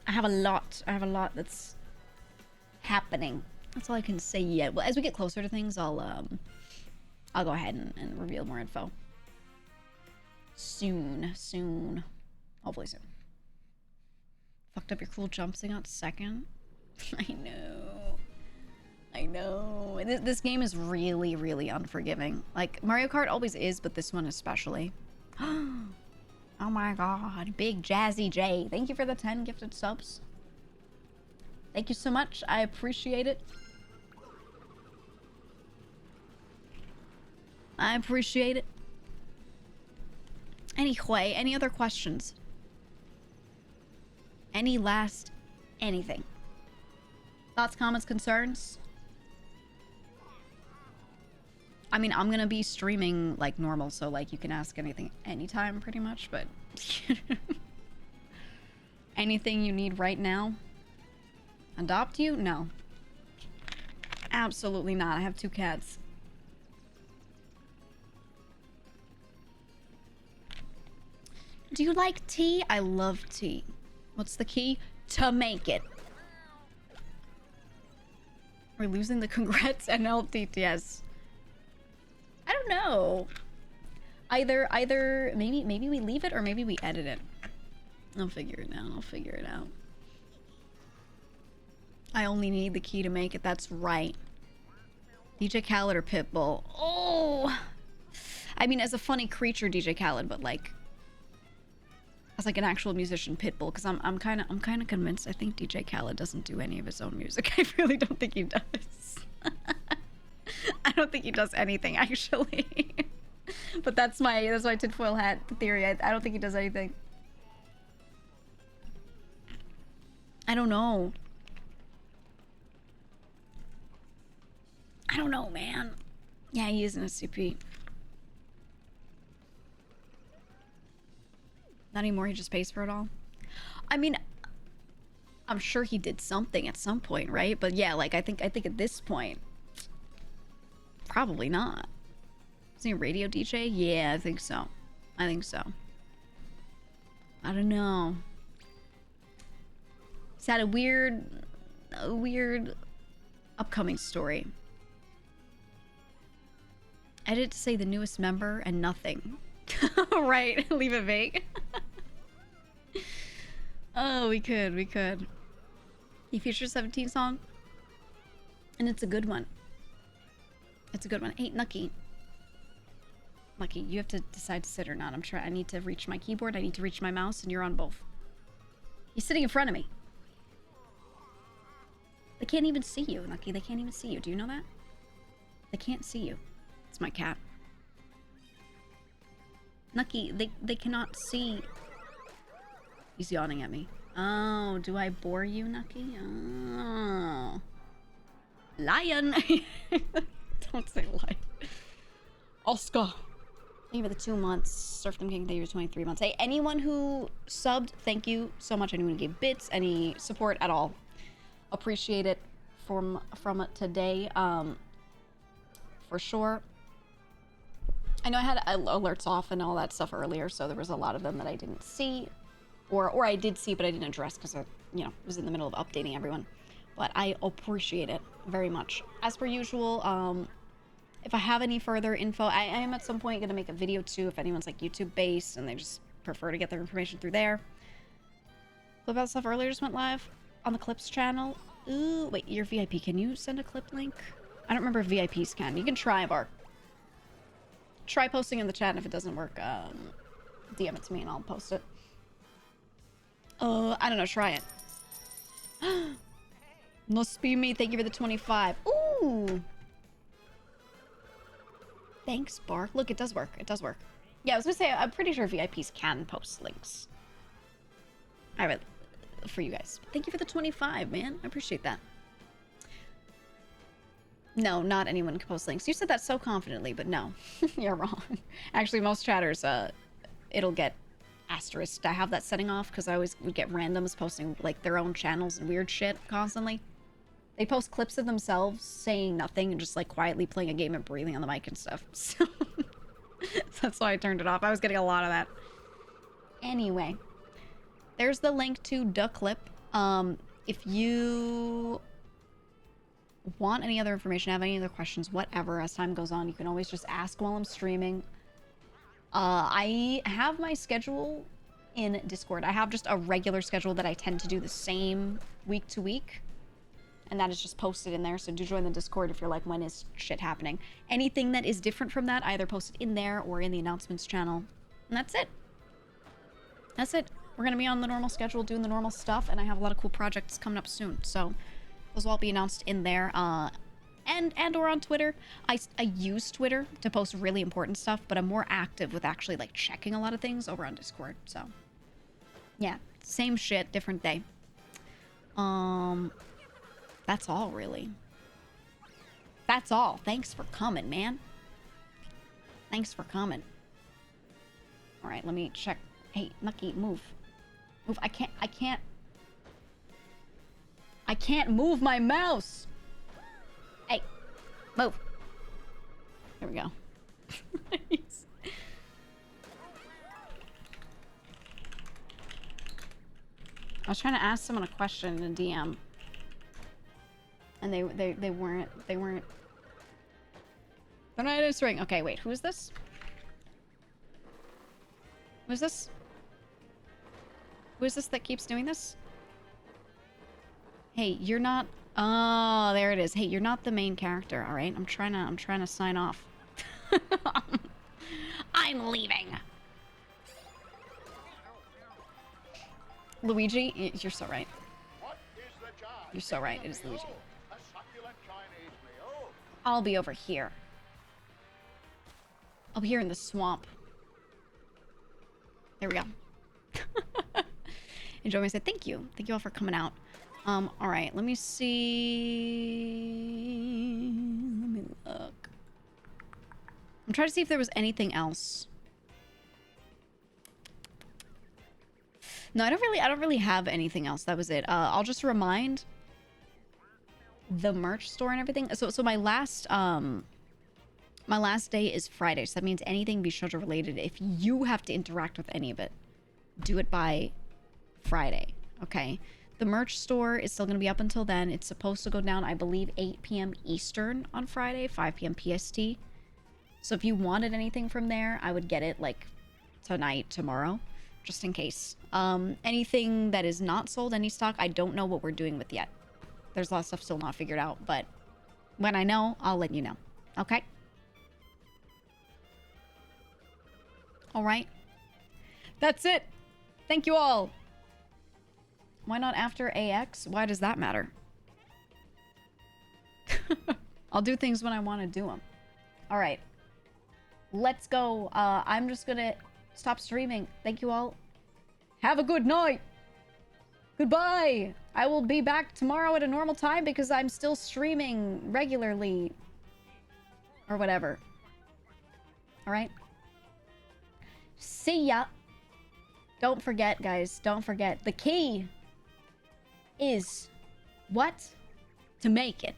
I have a lot that's happening. That's all I can say yet. Well, as we get closer to things, I'll go ahead and reveal more info. Soon. Hopefully soon. Fucked up your cool jump thing out second. I know. This game is really, really unforgiving. Like, Mario Kart always is, but this one especially. Oh my god. Big Jazzy J. Thank you for the 10 gifted subs. Thank you so much. I appreciate it. I appreciate it. Anyway, any other questions? Any last anything? Thoughts, comments, concerns? I mean, I'm gonna be streaming like normal, so like you can ask anything anytime pretty much, but anything you need right now? Adopt you? No. Absolutely not. I have 2 cats. Do you like tea? I love tea. What's the key? To make it. We're losing the congrats NLTTS. I don't know. Either maybe we leave it or maybe we edit it. I'll figure it out. I'll figure it out. I only need the key to make it. That's right. DJ Khaled or Pitbull? Oh, I mean, as a funny creature, DJ Khaled, but like as like an actual musician, Pitbull. Because I'm kind of convinced. I think DJ Khaled doesn't do any of his own music. I really don't think he does. I don't think he does anything actually. But that's my tinfoil hat theory. I don't think he does anything. I don't know. I don't know, man. Yeah, he is an SCP. Not anymore, he just pays for it all. I mean, I'm sure he did something at some point, right? But yeah, like I think at this point, probably not. Is he a radio DJ? Yeah, I think so. I think so. I don't know. He's had a weird upcoming story. Edit to say the newest member and nothing. Right, leave it vague. Oh, we could. He features 17 song. And it's a good one. It's a good one. Hey, Nucky, you have to decide to sit or not. I need to reach my keyboard, I need to reach my mouse, and you're on both. He's sitting in front of me. They can't even see you, Nucky. They can't even see you. Do you know that? They can't see you. It's my cat. Nucky, they cannot see. He's yawning at me. Oh, do I bore you, Nucky? Oh. Lion! Don't say lion. Oscar. Thank you for the 2 months. Surfdom King, thank you for 23 months. Hey, anyone who subbed, thank you so much. Anyone who gave bits, any support at all. Appreciate it from today. For sure. I know I had alerts off and all that stuff earlier, so there was a lot of them that I didn't see. Or I did see, but I didn't address because I, was in the middle of updating everyone. But I appreciate it very much. As per usual, if I have any further info, I am at some point going to make a video too if anyone's like YouTube based and they just prefer to get their information through there. Clip out stuff earlier just went live on the Clips channel. Ooh, wait, you're VIP. Can you send a clip link? I don't remember if VIPs can. You can try, Bark. Try posting in the chat, and if it doesn't work, DM it to me and I'll post it. I don't know, try it. Must be me. Thank you for the 25. Ooh. Thanks, Bark. Look, it does work. It does work. Yeah, I was gonna say, I'm pretty sure VIPs can post links. All right, for you guys. Thank you for the 25, man. I appreciate that. No, not anyone can post links. You said that so confidently, but no. You're wrong. Actually, most chatters, it'll get asterisked. I have that setting off because I always would get randoms posting, like, their own channels and weird shit constantly. They post clips of themselves saying nothing and just, like, quietly playing a game and breathing on the mic and stuff. So that's why I turned it off. I was getting a lot of that. Anyway, there's the link to the clip. If you want any other information, have any other questions, whatever, as time goes on, you can always just ask while I'm streaming. I have my schedule in Discord. I have just a regular schedule that I tend to do the same week to week. and that is just posted in there. So do join the Discord if you're like, when is shit happening? Anything that is different from that, either posted in there or in the announcements channel. And that's it. That's it. We're going to be on the normal schedule doing the normal stuff, and I have a lot of cool projects coming up soon. So those will all be announced in there. And or on Twitter. I use Twitter to post really important stuff, but I'm more active with actually like checking a lot of things over on Discord. So yeah, same shit, different day. That's all really. That's all. Thanks for coming, man. Thanks for coming. All right, let me check. Hey, Nucky, move. Move. I can't move my mouse. Hey, move. There we go. Nice. I was trying to ask someone a question in a DM, and they weren't. They're not answering. Okay, wait. Who is this? Who is this? Who is this that keeps doing this? Hey, you're not. Oh, there it is. Hey, you're not the main character. All right, I'm trying to sign off. I'm leaving. Luigi, you're so right. You're so right. It is Luigi. I'll be over here. I'll be here in the swamp. There we go. Enjoy my set. Thank you. Thank you all for coming out. All right. Let me see. Let me look. I'm trying to see if there was anything else. No, I don't really have anything else. That was it. I'll just remind the merch store and everything. So my last day is Friday. So that means anything VShojo related. If you have to interact with any of it, do it by Friday. Okay. The merch store is still going to be up until then. It's supposed to go down, I believe, 8 p.m. Eastern on Friday, 5 p.m. PST. So if you wanted anything from there, I would get it like tonight, tomorrow, just in case. Anything that is not sold, any stock, I don't know what we're doing with yet. There's a lot of stuff still not figured out, but when I know, I'll let you know. Okay? All right. That's it. Thank you all. Why not after AX? Why does that matter? I'll do things when I want to do them. All right. Let's go. I'm just going to stop streaming. Thank you all. Have a good night. Goodbye. I will be back tomorrow at a normal time because I'm still streaming regularly. Or whatever. All right. See ya. Don't forget, guys. Don't forget. The key is what? To make it.